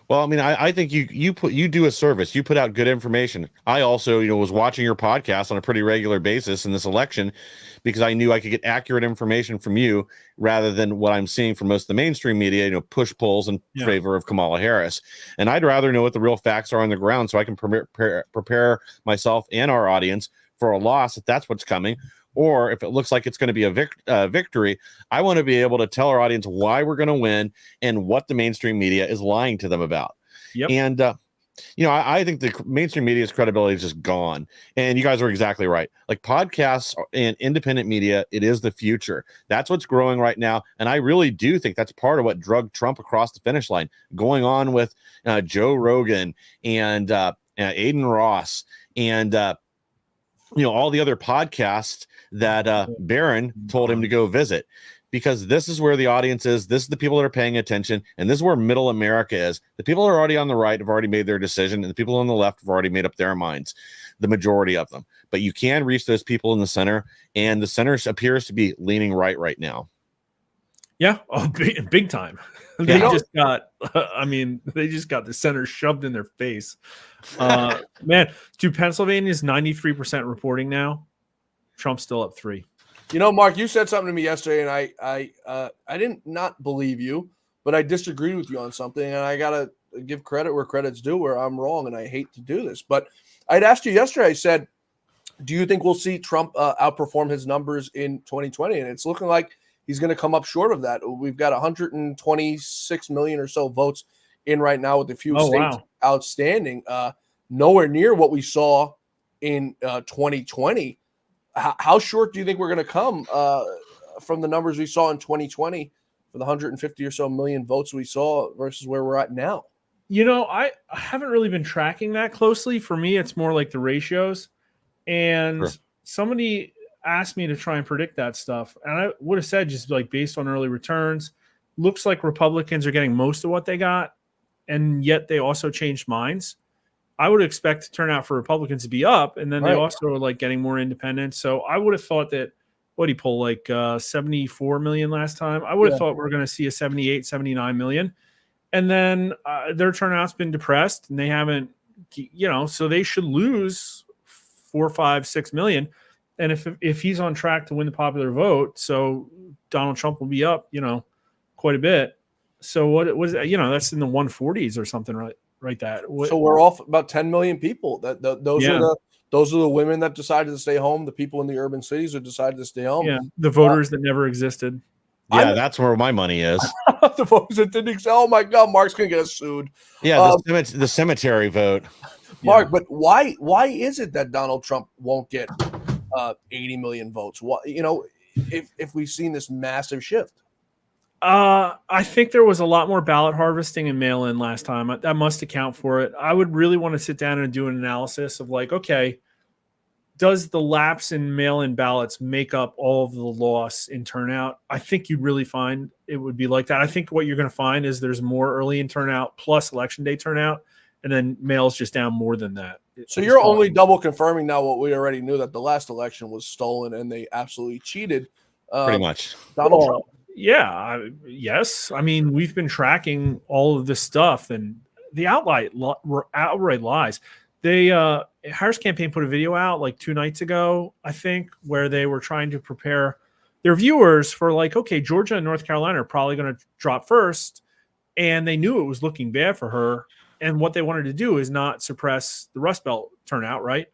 Well, I mean, I think you do a service. You put out good information. I also, was watching your podcast on a pretty regular basis in this election because I knew I could get accurate information from you rather than what I'm seeing from most of the mainstream media, push polls in favor of Kamala Harris. And I'd rather know what the real facts are on the ground so I can prepare myself and our audience for a loss if that's what's coming. Or if it looks like it's going to be a victory, I want to be able to tell our audience why we're going to win and what the mainstream media is lying to them about. Yep. And, I think the mainstream media's credibility is just gone. And you guys are exactly right. Like podcasts and independent media, it is the future. That's what's growing right now. And I really do think that's part of what drug Trump across the finish line, going on with Joe Rogan and Aiden Ross and, all the other podcasts that Barron told him to go visit, because this is where the audience is. This is the people that are paying attention. And this is where middle America is. The people who are already on the right have already made their decision. And the people on the left have already made up their minds, the majority of them. But you can reach those people in the center. And the center appears to be leaning right now. Yeah. Oh, big time. They just got the center shoved in their face. Man, to Pennsylvania's 93% reporting now. Trump's still up 3. Mark, you said something to me yesterday, and I didn't not believe you, but I disagreed with you on something, and I gotta give credit where credit's due, where I'm wrong, and I hate to do this. But I'd asked you yesterday. I said, "Do you think we'll see Trump outperform his numbers in 2020?" And it's looking like he's going to come up short of that. We've got 126 million or so votes in right now, with a few states outstanding. Nowhere near what we saw in 2020. How short do you think we're going to come from the numbers we saw in 2020 for the 150 or so million votes we saw versus where we're at now? I haven't really been tracking that closely. For me, it's more like the ratios. And somebody asked me to try and predict that stuff. And I would have said, just like based on early returns, looks like Republicans are getting most of what they got. And yet they also changed minds. I would expect turnout for Republicans to be up, and then they also are like getting more independents. So I would have thought that, what did he pull, like 74 million last time? I would have thought we're going to see a 78, 79 million. And then their turnout's been depressed, and they haven't, so they should lose 4, 5, 6 million. And if he's on track to win the popular vote, so Donald Trump will be up, quite a bit. So what was that's in the 140s or something, right? That. So we're off about 10 million people. Those are the women that decided to stay home. The people in the urban cities who decided to stay home. Yeah, the voters that never existed. Yeah, that's where my money is. The voters that didn't exist. Oh my God, Mark's gonna get us sued. Yeah, the cemetery vote. Mark, but why is it that Donald Trump won't get 80 million votes? Why, if we've seen this massive shift? I think there was a lot more ballot harvesting and mail-in last time. That must account for it. I would really want to sit down and do an analysis of like, okay, does the lapse in mail-in ballots make up all of the loss in turnout? I think you'd really find it would be like that. I think what you're going to find is there's more early in turnout plus election day turnout, and then mail's just down more than that. So you're only double confirming now what we already knew, that the last election was stolen and they absolutely cheated. Pretty much. Donald Trump. Yeah. Yes. I mean, we've been tracking all of this stuff, and the outright lies. Harris campaign put a video out like 2 nights ago, I think, where they were trying to prepare their viewers for like, okay, Georgia and North Carolina are probably going to drop first. And they knew it was looking bad for her. And what they wanted to do is not suppress the Rust Belt turnout, right?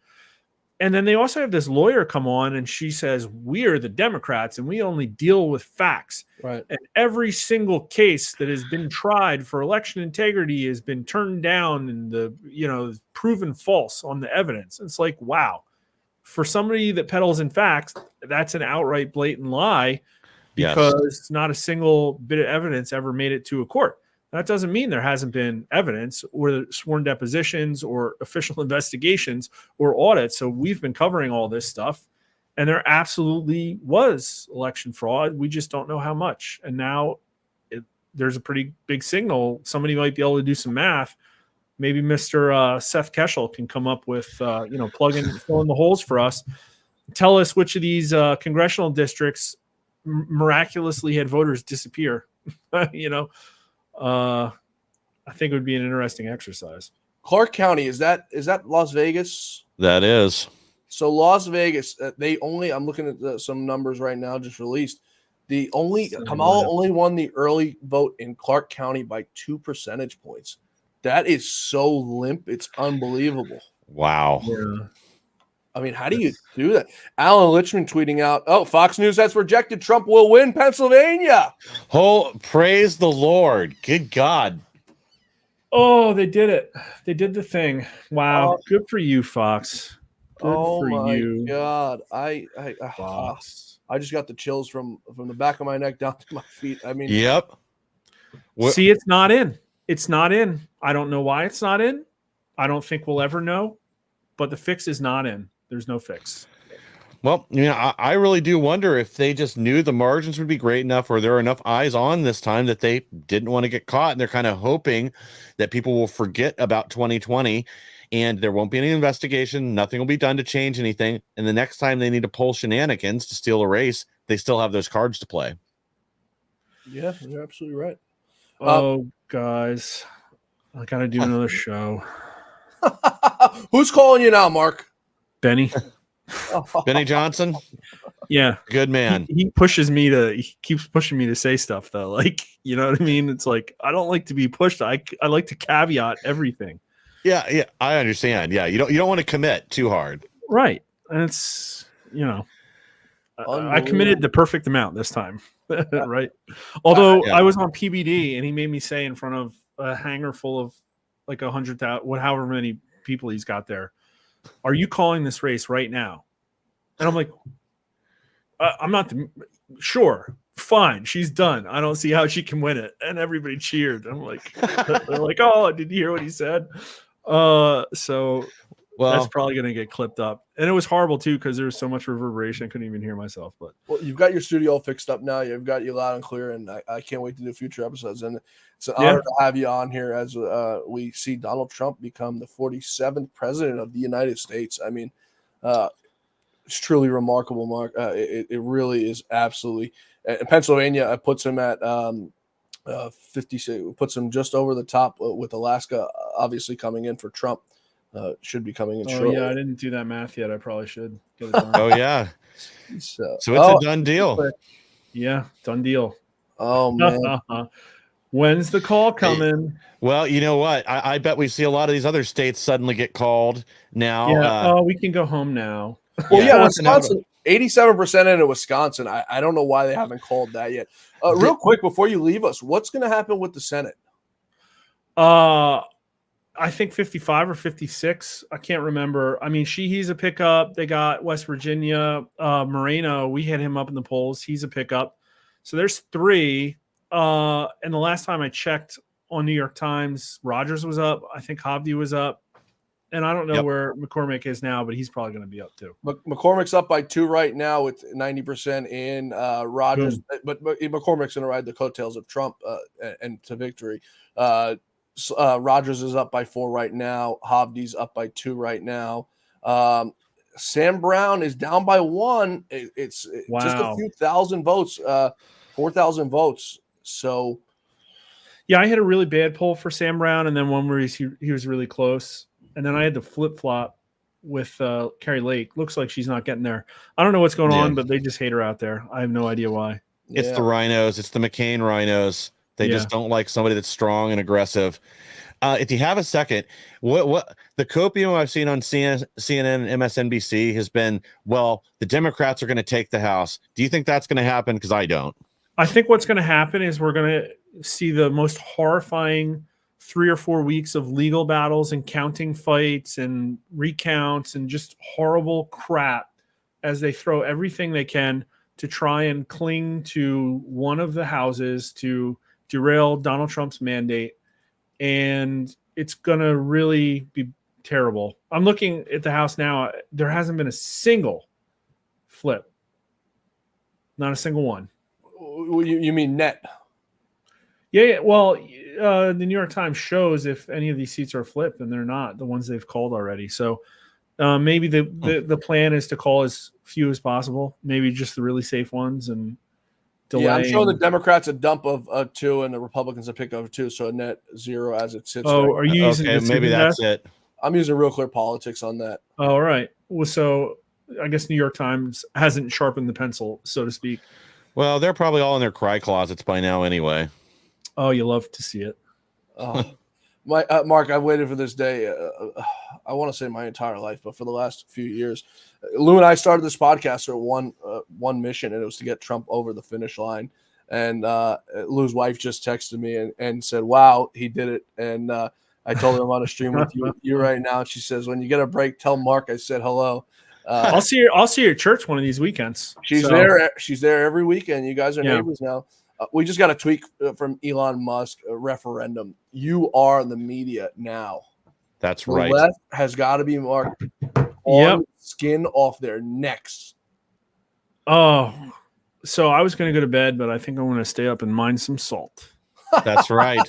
And then they also have this lawyer come on, and she says, we are the Democrats and we only deal with facts. Right. And every single case that has been tried for election integrity has been turned down and proven false on the evidence. It's like, wow, for somebody that peddles in facts, that's an outright blatant lie, because not a single bit of evidence ever made it to a court. That doesn't mean there hasn't been evidence or sworn depositions or official investigations or audits. So we've been covering all this stuff, and there absolutely was election fraud. We just don't know how much. And now there's a pretty big signal. Somebody might be able to do some math. Maybe Mr. Seth Keshel can come up with, fill in the holes for us. Tell us which of these congressional districts miraculously had voters disappear. I think it would be an interesting exercise. Clark County, is that Las Vegas? That is. So Las Vegas, I'm looking at some numbers right now just released. Kamala only won the early vote in Clark County by 2 percentage points. That is so limp. It's unbelievable. Wow. Yeah. I mean, how do you do that? Alan Lichman tweeting out, Fox News has projected Trump will win Pennsylvania. Oh, praise the Lord. Good God. Oh, they did it. They did the thing. Wow. Good for you, Fox. Good for you. God. Fox. I just got the chills from the back of my neck down to my feet. I mean, yep. See, it's not in. It's not in. I don't know why it's not in. I don't think we'll ever know, but the fix is not in. There's no fix. Well, I really do wonder if they just knew the margins would be great enough, or there are enough eyes on this time that they didn't want to get caught. And they're kind of hoping that people will forget about 2020 and there won't be any investigation. Nothing will be done to change anything. And the next time they need to pull shenanigans to steal a race, they still have those cards to play. Yeah, you're absolutely right. Oh, guys, I got to do another show. Who's calling you now, Mark? Benny. Benny Johnson? Yeah. Good man. He keeps pushing me to say stuff, though. Like, you know what I mean? It's like, I don't like to be pushed. I like to caveat everything. Yeah, I understand. Yeah, you don't want to commit too hard. Right. And it's, I committed the perfect amount this time. Right. Although I was on PBD and he made me say in front of a hangar full of like 100,000, however many people he's got there, are you calling this race right now? And I'm like, I'm not sure. Fine. She's done. I don't see how she can win it. And everybody cheered. I'm like, they're like, oh, did you hear what he said? So that's probably going to get clipped up. And it was horrible too, because there was so much reverberation. I couldn't even hear myself, but you've got your studio all fixed up now. You've got you loud and clear. And I can't wait to do future episodes. And it's an honor to have you on here as we see Donald Trump become the 47th president of the United States. I mean, it's truly remarkable, Mark. It really is absolutely. And Pennsylvania puts him at 56, puts him just over the top with Alaska, obviously coming in for Trump. Should be coming in shortly. Yeah, I didn't do that math yet. I probably should get it done. Oh, yeah. So it's a done deal. Yeah, done deal. Oh, man. When's the call coming? Well, you know what? I bet we see a lot of these other states suddenly get called now. Yeah. We can go home now. Well, Wisconsin, 87% into Wisconsin. I don't know why they haven't called that yet. Real quick, before you leave us, what's going to happen with the Senate? I think 55 or 56. I can't remember. I mean, he's a pickup. They got West Virginia. Moreno, we had him up in the polls. He's a pickup. So there's 3. And the last time I checked on New York Times, Rogers was up. I think Hovde was up. And I don't know where McCormick is now, but he's probably going to be up too. McCormick's up by 2 right now with 90% in. Rogers, but McCormick's going to ride the coattails of Trump and to victory. Rogers is up by 4 right now. Hovde's up by 2 right now. Sam Brown is down by 1. It's just a few thousand votes, 4,000 votes. So, yeah, I had a really bad poll for Sam Brown, and then one where he was really close. And then I had to flip-flop with Carrie Lake. Looks like she's not getting there. I don't know what's going on, but they just hate her out there. I have no idea why. It's the rhinos. It's the McCain rhinos. They just don't like somebody that's strong and aggressive. If you have a second, what the copium I've seen on CNN and MSNBC has been, well, the Democrats are going to take the House. Do you think that's going to happen? Because I don't. I think what's going to happen is we're going to see the most horrifying 3 or 4 weeks of legal battles and counting fights and recounts and just horrible crap as they throw everything they can to try and cling to one of the houses to derail Donald Trump's mandate. And it's going to really be terrible. I'm looking at the House now. There hasn't been a single flip. Not a single one. You mean net? Yeah. Well, the New York Times shows if any of these seats are flipped, and they're not the ones they've called already. So maybe the plan is to call as few as possible. Maybe just the really safe ones and delay. Yeah, I'm sure the Democrats a dump of 2 and the Republicans a pick of 2, so a net 0 as it sits. Oh, are you using? Okay, maybe that's it. I'm using Real Clear Politics on that. All right. Well, so I guess New York Times hasn't sharpened the pencil, so to speak. Well, they're probably all in their cry closets by now anyway. Oh, you love to see it. Mark, I've waited for this day. I want to say my entire life, but for the last few years, Lou and I started this podcast for one mission, and it was to get Trump over the finish line. And Lou's wife just texted me and said, "Wow, he did it." And I told her I'm on a stream with you right now. And she says, "When you get a break, tell Mark I said hello." I'll see you at church one of these weekends. She's there. She's there every weekend. You guys are neighbors now. We just got a tweet from Elon Musk, a referendum. You are the media now. That's right. The left has got to be marked on skin off their necks. Oh, so I was going to go to bed, but I think I'm going to stay up and mine some salt. That's right.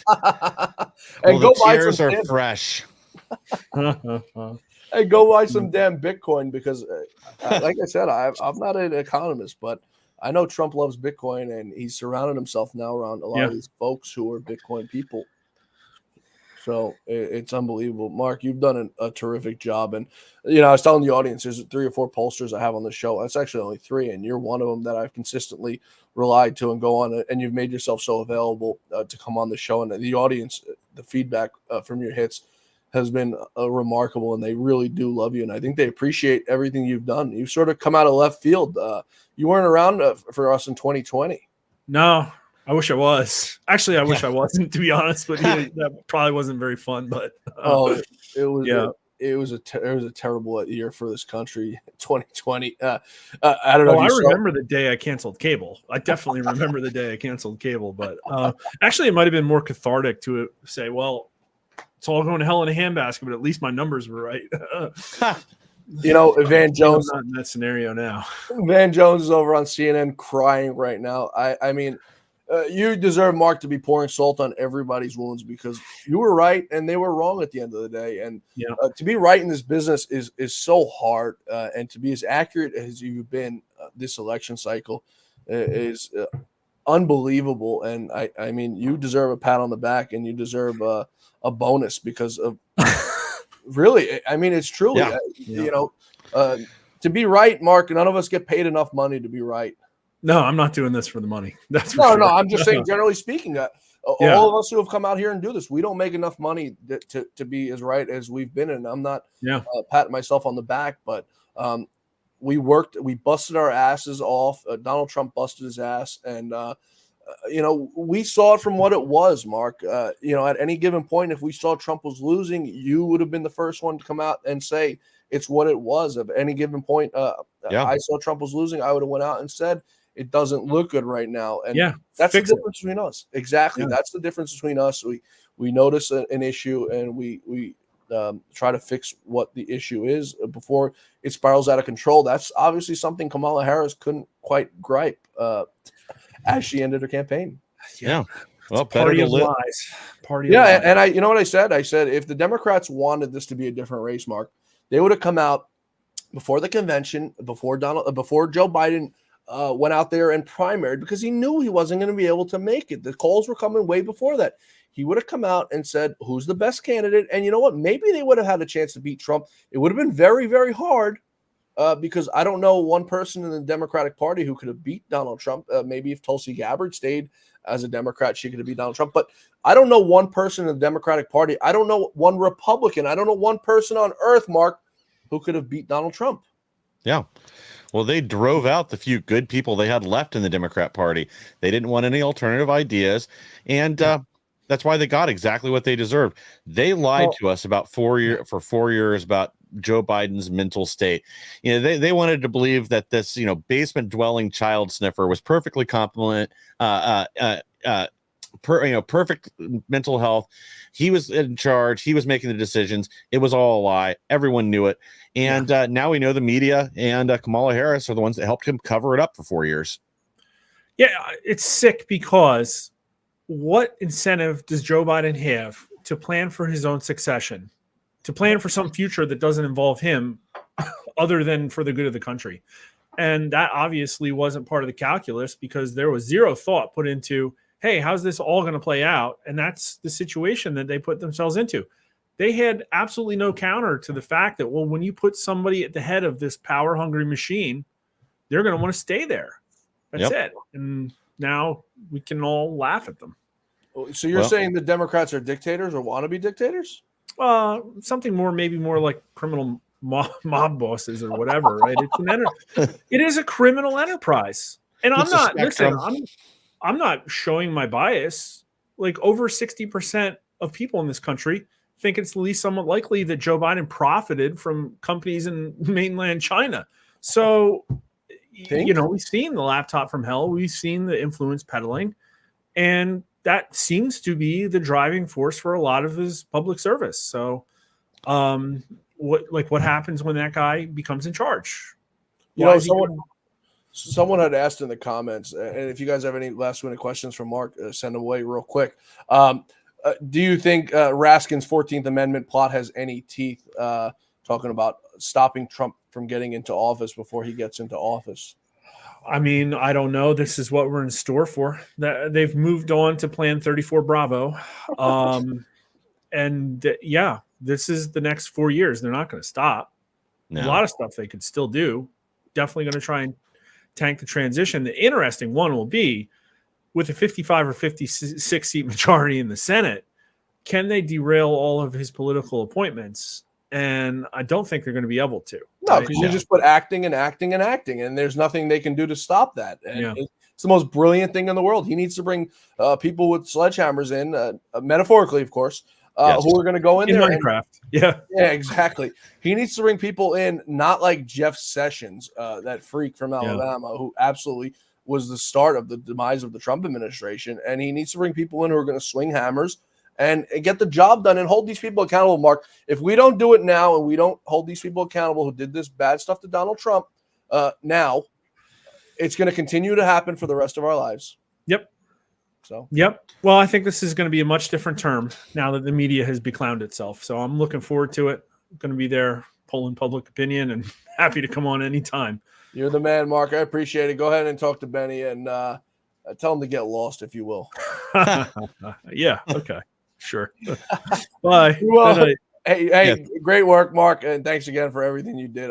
And well, the tears are fresh. Hey, go buy some damn Bitcoin because, like I said, I'm not an economist, but I know Trump loves Bitcoin, and he's surrounded himself now around a lot of these folks who are Bitcoin people. So it's unbelievable. Mark, you've done a terrific job. And, I was telling the audience, there's 3 or 4 pollsters I have on the show. That's actually only 3, and you're one of them that I've consistently relied to and go on. And you've made yourself so available to come on the show. And the audience, the feedback from your hits has been remarkable, and they really do love you. And I think they appreciate everything you've done. You've sort of come out of left field. You weren't around for us in 2020. No, I wish I was. Actually, I wish I wasn't, to be honest. But that probably wasn't very fun. But it was. Yeah. It was a terrible year for this country. 2020. I don't know. I remember the day I canceled cable. I definitely remember the day I canceled cable. But actually, it might have been more cathartic to say, well, it's all going to hell in a handbasket, but at least my numbers were right. Van Jones. I'm not in that scenario now. Van Jones is over on CNN crying right now. I mean, you deserve, Mark, to be pouring salt on everybody's wounds because you were right and they were wrong at the end of the day. And to be right in this business is so hard. And to be as accurate as you've been this election cycle is unbelievable. And I mean, you deserve a pat on the back and you deserve a bonus because of really, I mean, it's truly, to be right, Mark, none of us get paid enough money to be right. No, I'm not doing this for the money. That's for sure. No, I'm just saying, generally speaking, all of us who have come out here and do this, we don't make enough money to be as right as we've been. And I'm not patting myself on the back, but we busted our asses off. Donald Trump busted his ass. And, we saw it from what it was, Mark. At any given point, if we saw Trump was losing, you would have been the first one to come out and say it's what it was. At any given point, I saw Trump was losing, I would have went out and said it doesn't look good right now. And Yeah, that's the fix it. difference between us. Exactly. Yeah. That's the difference between us. We notice an issue and we try to fix what the issue is before it spirals out of control. That's obviously something Kamala Harris couldn't quite gripe as she ended her campaign. Yeah. Well, better Party to of live. lies. Party Yeah, of lies. and you know what I said? I said if the Democrats wanted this to be a different race, Mark, they would have come out before the convention, before Joe Biden went out there and primaried, because he knew he wasn't going to be able to make it. The calls were coming way before that. He would have come out and said, who's the best candidate? And you know what? Maybe they would have had a chance to beat Trump. It would have been very, very hard because I don't know one person in the Democratic Party who could have beat Donald Trump. Maybe if Tulsi Gabbard stayed as a Democrat, she could have beat Donald Trump. But I don't know one person in the Democratic Party. I don't know one Republican. I don't know one person on earth, Mark, who could have beat Donald Trump. Yeah. Well, they drove out the few good people they had left in the Democrat Party. They didn't want any alternative ideas. And that's why they got exactly what they deserved. They lied to us about 4 years about Joe Biden's mental state. You know, they wanted to believe that this, basement dwelling child sniffer was perfectly competent, perfect mental health. He was in charge. He was making the decisions. It was all a lie. Everyone knew it. And now we know the media and Kamala Harris are the ones that helped him cover it up for 4 years. Yeah, it's sick because what incentive does Joe Biden have to plan for his own succession, to plan for some future that doesn't involve him other than for the good of the country? And that obviously wasn't part of the calculus because there was zero thought put into, hey, how's this all going to play out? And that's the situation that they put themselves into. They had absolutely no counter to the fact that, well, when you put somebody at the head of this power-hungry machine, they're going to want to stay there. That's it. And now we can all laugh at them. So you're saying the Democrats are dictators or want to be dictators? Something maybe more like criminal mob bosses or whatever, right? It is a criminal enterprise. And I'm not showing my bias. Like over 60% of people in this country think it's at least somewhat likely that Joe Biden profited from companies in mainland China. So, we've seen the laptop from hell. We've seen the influence peddling. And that seems to be the driving force for a lot of his public service. So what happens when that guy becomes in charge? Someone had asked in the comments, and if you guys have any last-minute questions for Mark, send them away real quick. Do you think Raskin's 14th Amendment plot has any teeth, talking about stopping Trump from getting into office before he gets into office? I mean, I don't know. This is what we're in store for. They've moved on to Plan 34 Bravo. This is the next 4 years. They're not going to stop. No. A lot of stuff they could still do. Definitely going to try and tank the transition. The interesting one will be with a 55 or 56 seat majority in the Senate, can they derail all of his political appointments? And I don't think they're going to be able to. No, because you just put acting, and there's nothing they can do to stop that. And it's the most brilliant thing in the world. He needs to bring people with sledgehammers in, metaphorically, of course, who are going to go in there. Minecraft. Yeah, exactly. He needs to bring people in, not like Jeff Sessions, that freak from Alabama, who absolutely was the start of the demise of the Trump administration. And he needs to bring people in who are going to swing hammers and get the job done and hold these people accountable, Mark. If we don't do it now and we don't hold these people accountable who did this bad stuff to Donald Trump now, it's going to continue to happen for the rest of our lives. Yep. Well, I think this is going to be a much different term now that the media has beclowned itself. So I'm looking forward to it. I'm going to be there polling public opinion and happy to come on anytime. You're the man, Mark. I appreciate it. Go ahead and talk to Benny and tell him to get lost, if you will. Yeah. Okay. Sure. Bye. Well, hey, great work, Mark, and thanks again for everything you did.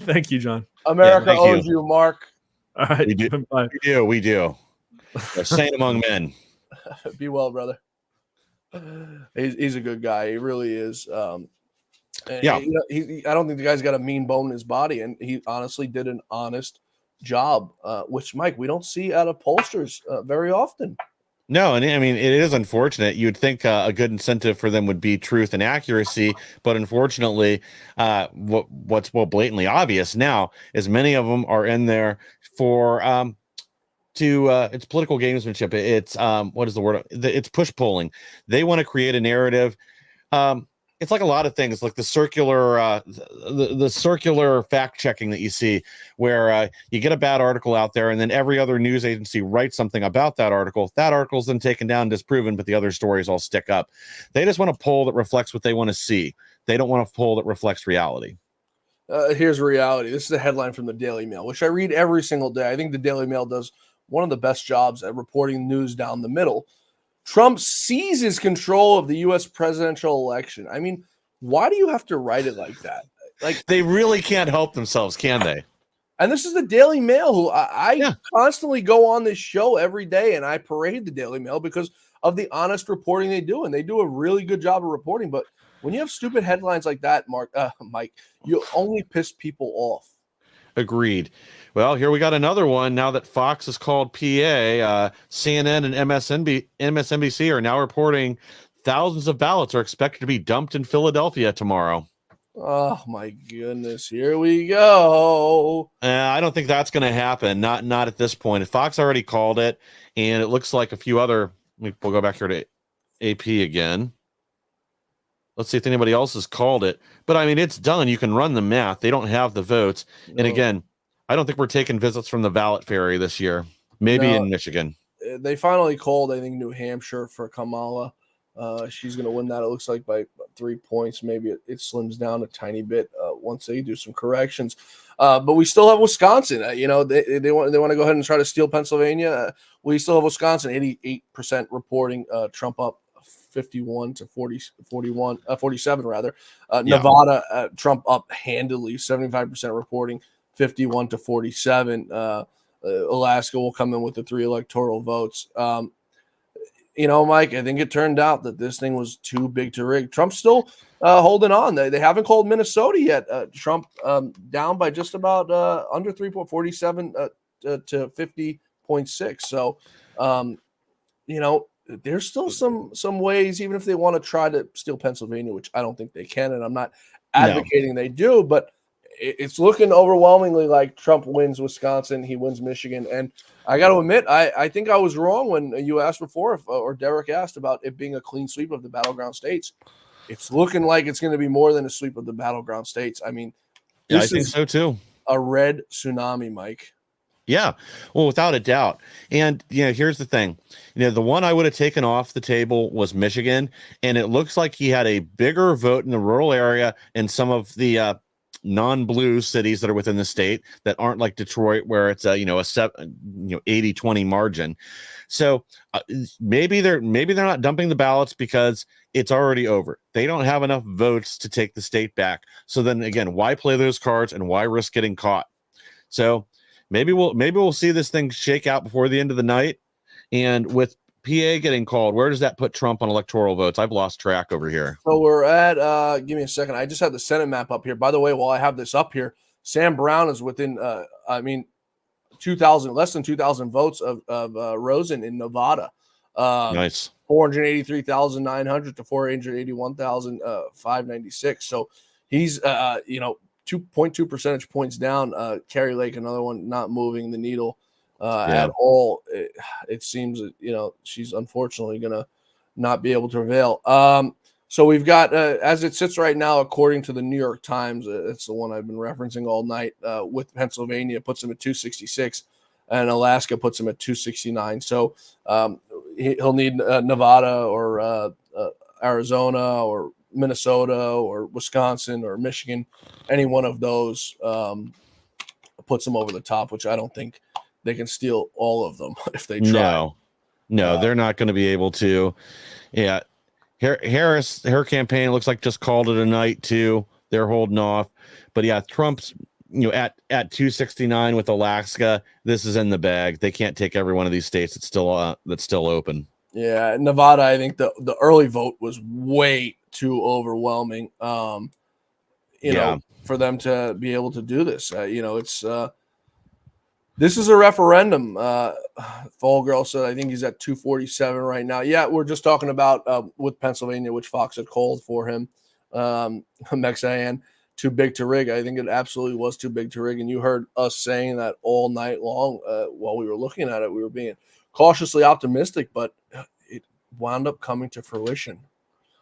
Thank you, John. America owes you, Mark. All right. We do. Bye. We do. A saint among men. Be well, brother. He's a good guy. He really is. I don't think the guy's got a mean bone in his body, and he honestly did an honest job, which, Mike, we don't see out of pollsters very often. No, and I mean, it is unfortunate. You'd think a good incentive for them would be truth and accuracy, but unfortunately, what's blatantly obvious now is many of them are in there for it's political gamesmanship. It's what is the word? It's push polling. They want to create a narrative. It's like a lot of things, like the circular the circular fact checking that you see, where you get a bad article out there, and then every other news agency writes something about that article. That article's then taken down, disproven, but the other stories all stick up. They just want a poll that reflects what they want to see. They don't want a poll that reflects reality. Here's reality. This is a headline from the Daily Mail, which I read every single day. I think the Daily Mail does one of the best jobs at reporting news down the middle. Trump seizes control of the U.S. presidential election. I mean, why do you have to write it like that? Like, they really can't help themselves, can they? And this is the Daily Mail, who I constantly go on this show every day, and I parade the Daily Mail because of the honest reporting they do, and they do a really good job of reporting. But when you have stupid headlines like that, Mike, you only piss people off. Agreed. Well, here we got another one. Now that Fox has called PA, CNN and MSNBC are now reporting thousands of ballots are expected to be dumped in Philadelphia tomorrow. Oh my goodness! Here we go. I don't think that's going to happen. Not at this point. Fox already called it, and it looks like a few other. We'll go back here to AP again. Let's see if anybody else has called it. But I mean, it's done. You can run the math. They don't have the votes. No. And again, I don't think we're taking visits from the ballot ferry this year. Maybe in Michigan. They finally called, I think, New Hampshire for Kamala. She's going to win that, it looks like, by 3 points. Maybe it slims down a tiny bit once they do some corrections. But we still have Wisconsin. They want to go ahead and try to steal Pennsylvania. We still have Wisconsin, 88% reporting Trump up 51 to 47 rather. Nevada, Trump up handily, 75% reporting 51 to 47. Alaska will come in with the 3 electoral votes. Mike, I think it turned out that this thing was too big to rig. Trump's still holding on. They haven't called Minnesota yet. Trump down by just about under 3.47 to 50.6. So, there's still some ways, even if they want to try to steal Pennsylvania, which I don't think they can, and I'm not advocating they do, but it's looking overwhelmingly like Trump wins Wisconsin, he wins Michigan. And I got to admit, I think I was wrong when you asked before, or Derek asked about it being a clean sweep of the battleground states. It's looking like it's going to be more than a sweep of the battleground states. I mean, I think so too. A red tsunami, Mike. Yeah, well, without a doubt. And, here's the thing. The one I would have taken off the table was Michigan, and it looks like he had a bigger vote in the rural area and some of the non-blue cities that are within the state that aren't like Detroit, where it's a 80-20 margin. So maybe they're not dumping the ballots because it's already over. They don't have enough votes to take the state back. So then again, why play those cards and why risk getting caught? So maybe we'll see this thing shake out before the end of the night. And with PA getting called, where does that put Trump on electoral votes? I've lost track over here. So we're at give me a second. I just had the Senate map up here. By the way, while I have this up here, Sam Brown is within 2,000, less than 2,000 votes of Rosen in Nevada. Nice. 483,900 to 481,596. So he's 2.2 percentage points down. Carrie Lake, another one, not moving the needle at all. It seems that she's unfortunately gonna not be able to prevail. So we've got as it sits right now, according to the New York Times, it's the one I've been referencing all night. With Pennsylvania puts him at 266, and Alaska puts him at 269. So he'll need Nevada or Arizona or Minnesota or Wisconsin or Michigan. Any one of those puts them over the top, which I don't think they can steal all of them if they try. No, they're not going to be able to. Yeah. Harris, her campaign looks like just called it a night too. They're holding off. But yeah, Trump's at 269 with Alaska. This is in the bag. They can't take every one of these states. It's still open. Yeah, Nevada, I think the early vote was way too overwhelming. For them to be able to do this. It's this is a referendum. Fall Girl said, I think he's at 247 right now. Yeah, we're just talking about with Pennsylvania, which Fox had called for him. Mexian too big to rig. I think it absolutely was too big to rig. And you heard us saying that all night long while we were looking at it. We were being cautiously optimistic, but it wound up coming to fruition.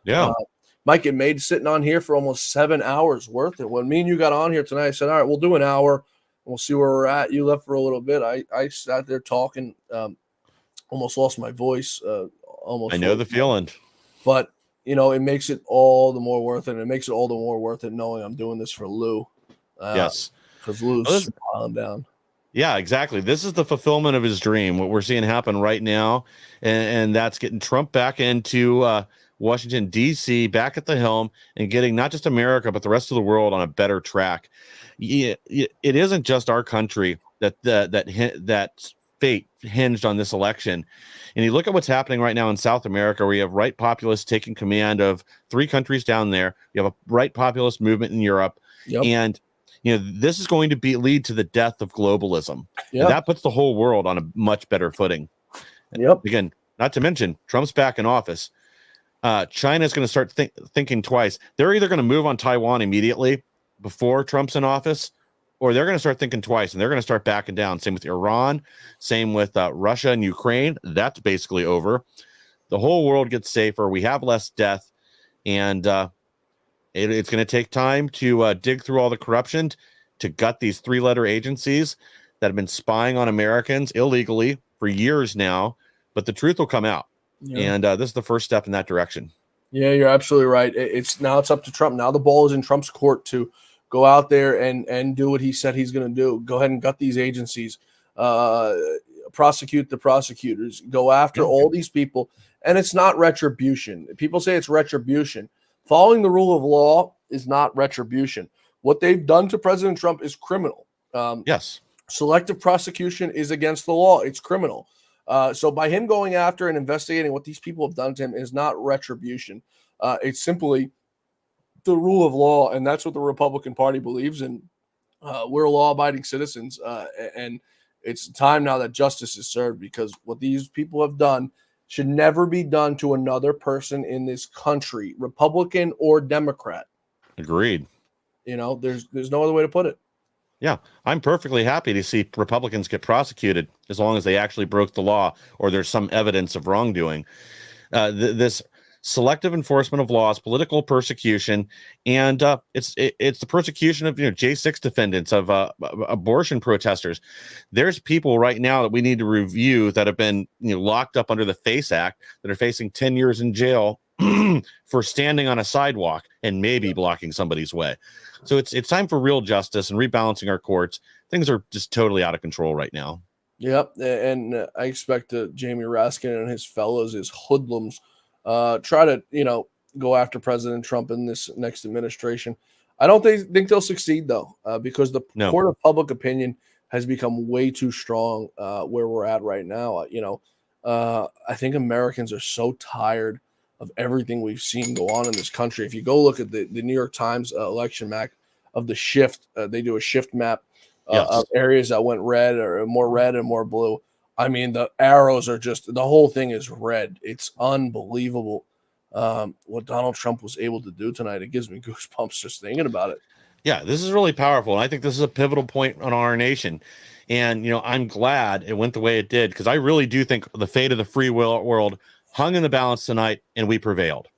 Yeah. Mike, it made sitting on here for almost 7 hours worth it. When me and you got on here tonight, I said, all right, we'll do an hour. We'll see where we're at. You left for a little bit. I sat there talking, almost lost my voice. I know the feeling. But, it makes it all the more worth it. And it makes it all the more worth it knowing I'm doing this for Lou. Yes. Because Lou's smiling down. Yeah, exactly. This is the fulfillment of his dream, what we're seeing happen right now. And that's getting Trump back into Washington, D.C., back at the helm and getting not just America, but the rest of the world on a better track. It isn't just our country that fate hinged on this election. And you look at what's happening right now in South America, where you have right populists taking command of 3 countries down there. You have a right populist movement in Europe. Yep. And this is going to lead to the death of globalism. Yep. And that puts the whole world on a much better footing. Yep. Again, not to mention Trump's back in office. China's going to start thinking twice. They're either going to move on Taiwan immediately before Trump's in office, or they're going to start thinking twice and they're going to start backing down. Same with Iran, same with Russia and Ukraine. That's basically over. The whole world gets safer. We have less death, and it's going to take time to dig through all the corruption, to gut these 3-letter agencies that have been spying on Americans illegally for years now. But the truth will come out. Yeah. And this is the first step in that direction. Yeah, you're absolutely right. It's up to Trump. Now the ball is in Trump's court to go out there and do what he said he's going to do. Go ahead and gut these agencies, prosecute the prosecutors, go after all these people. And it's not retribution. People say it's retribution. Following the rule of law is not retribution. What they've done to President Trump is criminal. Yes. Selective prosecution is against the law. It's criminal. So by him going after and investigating what these people have done to him is not retribution. It's simply the rule of law, and that's what the Republican Party believes in. We're law-abiding citizens, and it's time now that justice is served, because what these people have done should never be done to another person in this country, Republican or Democrat. Agreed. There's no other way to put it. Yeah, I'm perfectly happy to see Republicans get prosecuted as long as they actually broke the law or there's some evidence of wrongdoing. This selective enforcement of laws, political persecution, and it's the persecution of J6 defendants, of abortion protesters. There's people right now that we need to review that have been locked up under the FACE Act that are facing 10 years in jail for standing on a sidewalk and maybe blocking somebody's way. So it's time for real justice and rebalancing our courts. Things are just totally out of control right now. Yep, and I expect Jamie Raskin and his fellows, his hoodlums, try to go after President Trump in this next administration. I don't think they'll succeed, though, because the court of public opinion has become way too strong where we're at right now. I think Americans are so tired of everything we've seen go on in this country. If you go look at the New York Times election map of the shift, they do a shift map of areas that went red and more blue. I mean, the arrows are just, the whole thing is red. It's unbelievable what Donald Trump was able to do tonight. It gives me goosebumps just thinking about it. Yeah, this is really powerful. And I think this is a pivotal point on our nation. And, I'm glad it went the way it did, because I really do think the fate of the free world hung in the balance tonight, and we prevailed.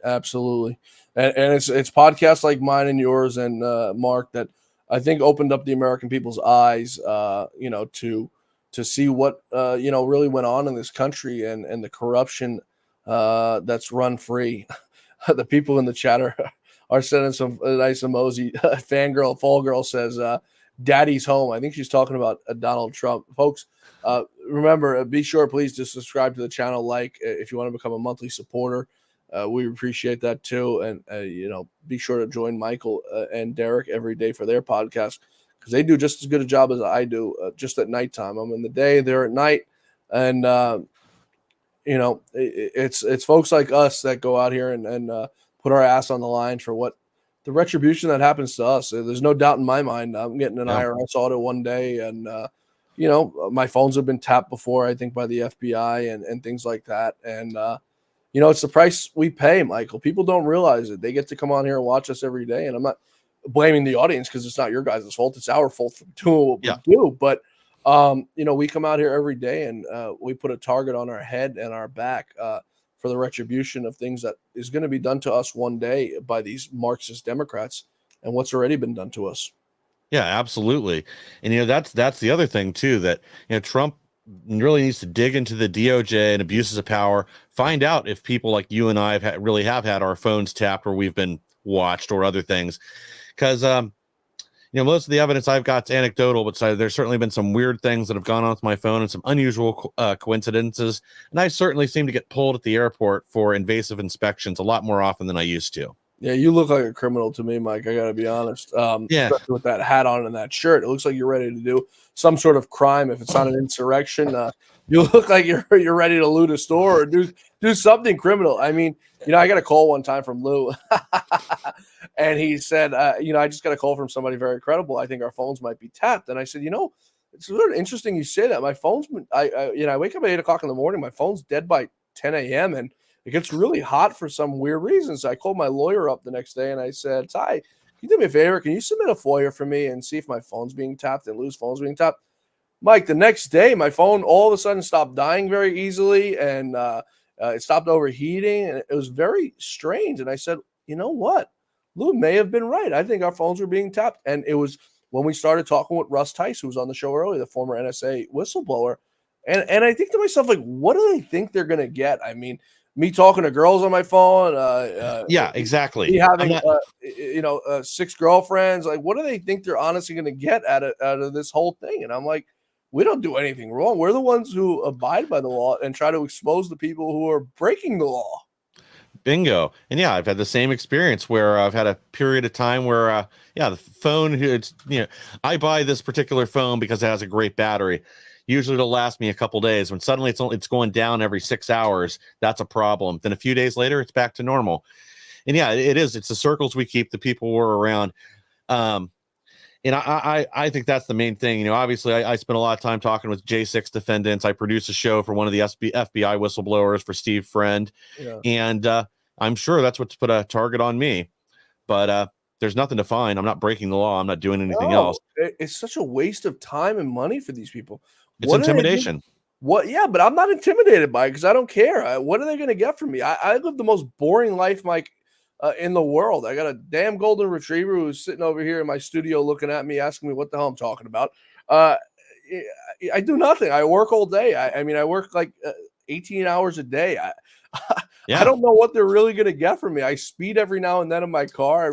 Absolutely. And it's podcasts like mine and yours and Mark that I think opened up the American people's eyes, to see what, really went on in this country and the corruption that's run free. The people in the chat are sending some nice emoji. Fall girl says, Daddy's home. I think she's talking about Donald Trump. Folks, remember, be sure, please, to subscribe to the channel. If you want to become a monthly supporter, we appreciate that too. And, be sure to join Michael and Derek every day for their podcast, because they do just as good a job as I do, just at nighttime. I'm in the day, they're at night. And, it's folks like us that go out here and put our ass on the line for what the retribution that happens to us. There's no doubt in my mind. I'm getting an IRS audit one day, and my phones have been tapped before, I think, by the FBI and things like that. And it's the price we pay, Michael. People don't realize it. They get to come on here and watch us every day, and I'm not blaming the audience because it's not your guys' fault. It's our fault for doing what Yeah. we do. But we come out here every day and we put a target on our head and our back for the retribution of things that is going to be done to us one day by these Marxist Democrats and what's already been done to us. Yeah, absolutely. And that's the other thing too, that Trump really needs to dig into the DOJ and abuses of power, find out if people like you and I really have had our phones tapped or we've been watched or other things. Because most of the evidence I've got is anecdotal, but there's certainly been some weird things that have gone on with my phone and some unusual coincidences. And I certainly seem to get pulled at the airport for invasive inspections a lot more often than I used to. Yeah, you look like a criminal to me, Mike. I got to be honest. Yeah. Especially with that hat on and that shirt. It looks like you're ready to do some sort of crime. If it's not an insurrection, you look like you're ready to loot a store or do something criminal. I mean, I got a call one time from Lou, and he said, I just got a call from somebody very credible. I think our phones might be tapped. And I said, it's sort of interesting you say that. My phone's been, I wake up at 8 o'clock in the morning. My phone's dead by 10 a.m. and it gets really hot for some weird reasons. So I called my lawyer up the next day and I said, Ty, can you do me a favor? Can you submit a FOIA for me and see if my phone's being tapped and Lou's phone's being tapped? Mike, the next day, my phone all of a sudden stopped dying very easily and it stopped overheating. And it was very strange. And I said, you know what? Lou may have been right. I think our phones were being tapped. And it was when we started talking with Russ Tice, who was on the show earlier, the former NSA whistleblower. And I think to myself, like, what do they think they're going to get? I mean, me talking to girls on my phone. Yeah, exactly. Me having, 6 girlfriends. Like, what do they think they're honestly going to get out of this whole thing? And I'm like, we don't do anything wrong. We're the ones who abide by the law and try to expose the people who are breaking the law. Bingo. And yeah, I've had the same experience where I've had a period of time where, the phone, I buy this particular phone because it has a great battery. Usually it'll last me a couple days. When suddenly it's going down every 6 hours, that's a problem. Then a few days later, it's back to normal. And yeah, it is. It's the circles we keep, the people we're around. And I think that's the main thing. Obviously, I spent a lot of time talking with J6 defendants. I produced a show for one of the FBI whistleblowers for Steve Friend. Yeah. And I'm sure that's what's put a target on me. But there's nothing to find. I'm not breaking the law. I'm not doing anything else. It's such a waste of time and money for these people. It's intimidation. What? Yeah, but I'm not intimidated by it because I don't care. What are they going to get from me? I live the most boring life, Mike, in the world. I got a damn golden retriever who's sitting over here in my studio looking at me, asking me what the hell I'm talking about. I do nothing. I work all day. I work like 18 hours a day. I don't know what they're really going to get from me. I speed every now and then in my car.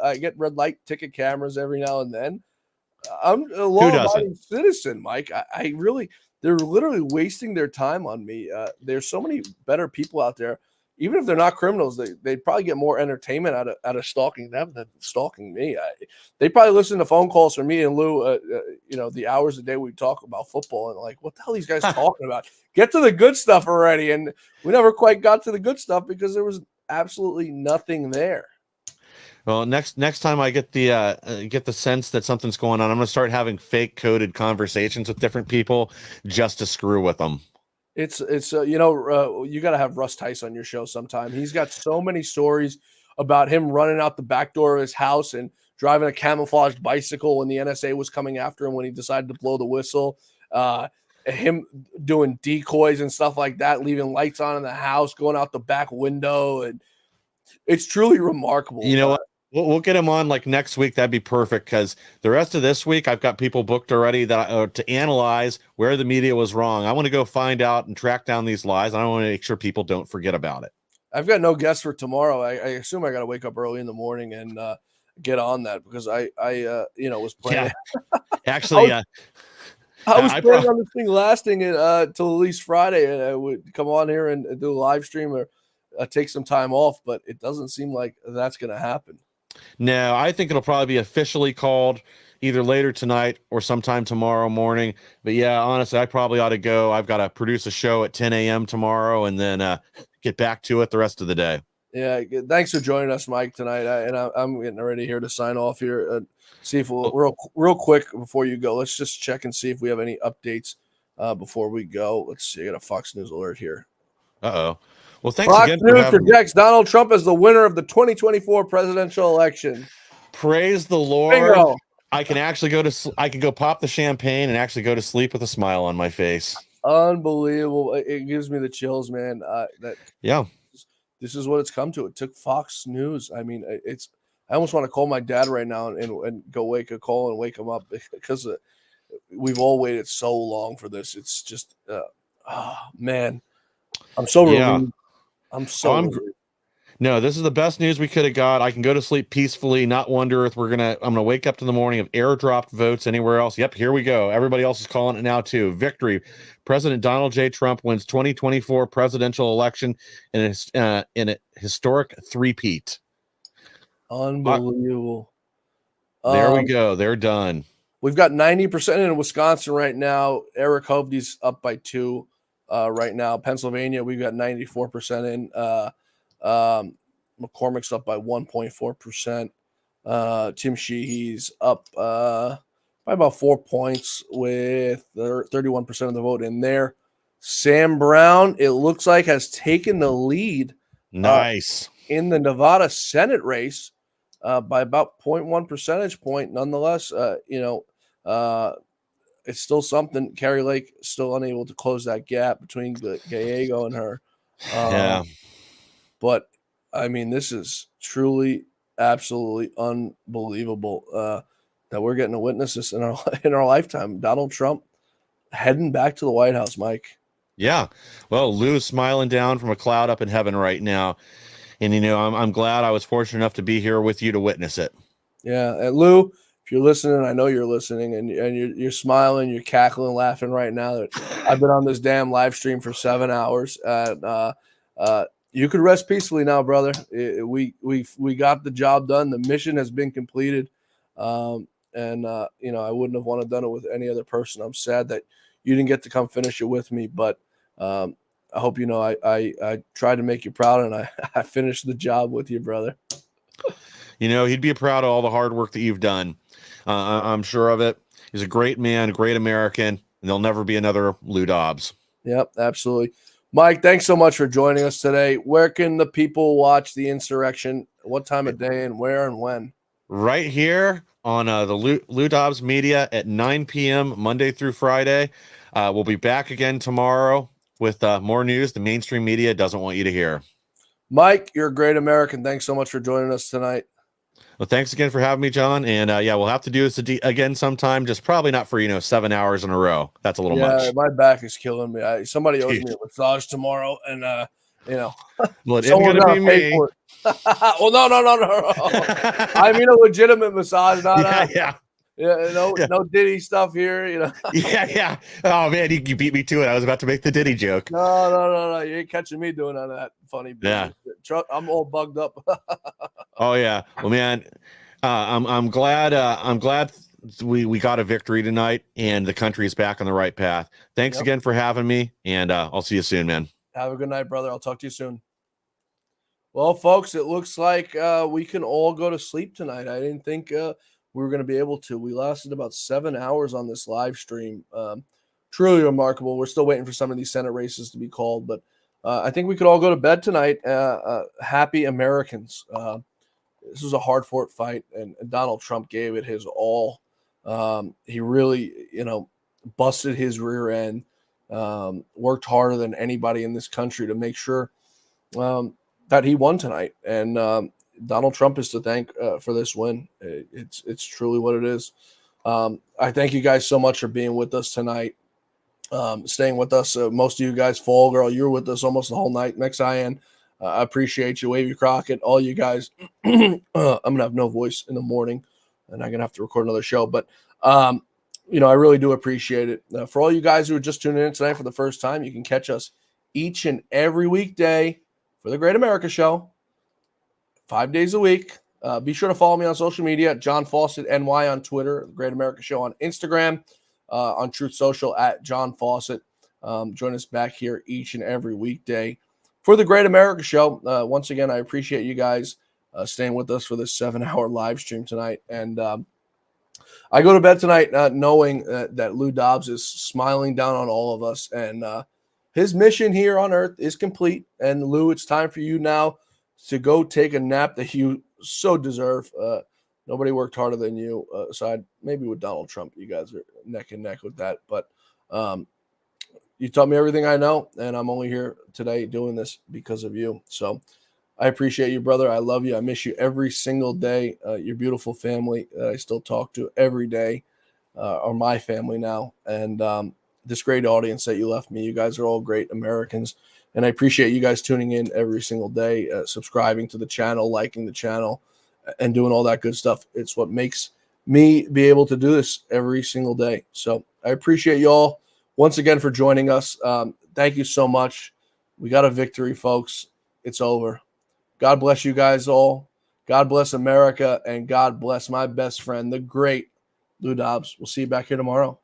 I get red light ticket cameras every now and then. I'm a law-abiding citizen, Mike. They're literally wasting their time on me. There's so many better people out there. Even if they're not criminals, they'd probably get more entertainment out of stalking them than stalking me. They probably listen to phone calls from me and Lou, the hours a day we talk about football and like, what the hell are these guys talking about? Get to the good stuff already. And we never quite got to the good stuff because there was absolutely nothing there. Well, next time I get the sense that something's going on, I'm going to start having fake coded conversations with different people just to screw with them. It's you got to have Russ Tice on your show sometime. He's got so many stories about him running out the back door of his house and driving a camouflaged bicycle when the NSA was coming after him when he decided to blow the whistle. Him doing decoys and stuff like that, leaving lights on in the house, going out the back window, and it's truly remarkable. You know what? We'll get him on like next week. That'd be perfect because the rest of this week I've got people booked already that to analyze where the media was wrong. I want to go find out and track down these lies. I want to make sure people don't forget about it. I've got no guests for tomorrow. I assume I got to wake up early in the morning and get on that because I was planning. Yeah. Actually, I was planning on this thing lasting till at least Friday, and I would come on here and do a live stream or take some time off. But it doesn't seem like that's going to happen. No, I think it'll probably be officially called either later tonight or sometime tomorrow morning. But yeah, honestly, I probably ought to go. I've got to produce a show at 10 a.m. tomorrow and then get back to it the rest of the day. Yeah, thanks for joining us, Mike, tonight. I'm getting ready here to sign off here. See if we'll real quick before you go. Let's just check and see if we have any updates before we go. Let's see. I got a Fox News alert here. Uh-oh. Well, thanks Fox again News projects Donald Trump as the winner of the 2024 presidential election. Praise the Lord. Bingo. I can actually I can go pop the champagne and actually go to sleep with a smile on my face. Unbelievable. It gives me the chills, man. Yeah. This is what it's come to. It took Fox News. I mean, I almost want to call my dad right now and go wake him up because we've all waited so long for this. It's just, man, I'm so Yeah. relieved. I'm so relieved. No, this is the best news we could have got. I can go to sleep peacefully, not wonder if I'm gonna wake up in the morning of airdropped votes anywhere else. Yep, here we go. Everybody else is calling it now too. Victory. President Donald J. Trump wins 2024 presidential election in a historic three-peat. Unbelievable. There we go. They're done. We've got 90% in Wisconsin right now. Eric Hovde's up by 2 right now. Pennsylvania, we've got 94% in. McCormick's up by 1.4%. Tim Sheehy's up by about 4 points with 31% of the vote in there. Sam Brown, it looks like, has taken the lead. Nice. In the Nevada Senate race by about 0.1 percentage point. Nonetheless, it's still something. Carrie Lake still unable to close that gap between Gallego and her. Yeah. But, I mean, this is truly, absolutely unbelievable that we're getting to witness this in our lifetime. Donald Trump heading back to the White House, Mike. Yeah. Well, Lou's smiling down from a cloud up in heaven right now. And, I'm glad I was fortunate enough to be here with you to witness it. Yeah. And Lou, if you're listening, I know you're listening, and you're smiling, you're cackling, laughing right now. I've been on this damn live stream for 7 hours. You could rest peacefully now, brother. We got the job done. The mission has been completed. I wouldn't have wanted to done it with any other person. I'm sad that you didn't get to come finish it with me, but I hope you know I tried to make you proud, and I finished the job with you, brother. He'd be proud of all the hard work that you've done. I'm sure of it. He's a great man, a great American, and there'll never be another Lou Dobbs. Yep, absolutely. Mike, thanks so much for joining us today. Where can the people watch the insurrection? What time of day and where and when? Right here on the Lou Dobbs Media at 9 p.m. Monday through Friday. We'll be back again tomorrow with more news the mainstream media doesn't want you to hear. Mike, you're a great American. Thanks so much for joining us tonight. Well, thanks again for having me, John. And we'll have to do this again sometime. Just probably not for 7 hours in a row. That's a little much. My back is killing me. Somebody owes me a massage tomorrow, and well, it isn't going to be me. Well, no. I mean a legitimate massage, not no Diddy stuff here. Yeah. Oh man, you beat me to it. I was about to make the Diddy joke. No. You ain't catching me doing none of that funny business. Yeah. I'm all bugged up. Oh yeah. Well, man, I'm glad we got a victory tonight, and the country is back on the right path. Thanks again for having me, and I'll see you soon, man. Have a good night, brother. I'll talk to you soon. Well, folks, it looks like we can all go to sleep tonight. I didn't think we were going to be able to. We lasted about 7 hours on this live stream. Truly remarkable. We're still waiting for some of these Senate races to be called, but I think we could all go to bed tonight. Happy Americans. This was a hard-fought fight, and Donald Trump gave it his all. He really, busted his rear end, worked harder than anybody in this country to make sure that he won tonight. And Donald Trump is to thank for this win. It's truly what it is. I thank you guys so much for being with us tonight, staying with us. Most of you guys, Fall Girl, you were with us almost the whole night. Next IN. I appreciate you, Wavy Crockett, all you guys. I'm gonna have no voice in the morning, and I'm gonna have to record another show. But I really do appreciate it. For all you guys who are just tuning in tonight for the first time, you can catch us each and every weekday for the Great America Show, 5 days a week. Be sure to follow me on social media at John Fawcett NY on Twitter, the Great America Show on Instagram, on Truth Social at John Fawcett. Join us back here each and every weekday for the Great America Show. Once again, I appreciate you guys staying with us for this 7-hour live stream tonight. And I go to bed tonight knowing that Lou Dobbs is smiling down on all of us. And his mission here on Earth is complete. And Lou, it's time for you now to go take a nap that you so deserve. Nobody worked harder than you. Aside maybe with Donald Trump, you guys are neck and neck with that. But you taught me everything I know, and I'm only here today doing this because of you. So I appreciate you, brother. I love you. I miss you every single day. Your beautiful family that I still talk to every day are my family now. And this great audience that you left me. You guys are all great Americans. And I appreciate you guys tuning in every single day, subscribing to the channel, liking the channel, and doing all that good stuff. It's what makes me be able to do this every single day. So I appreciate you all once again for joining us. Thank you so much. We got a victory, folks. It's over. God bless you guys all. God bless America, and God bless my best friend, the great Lou Dobbs. We'll see you back here tomorrow.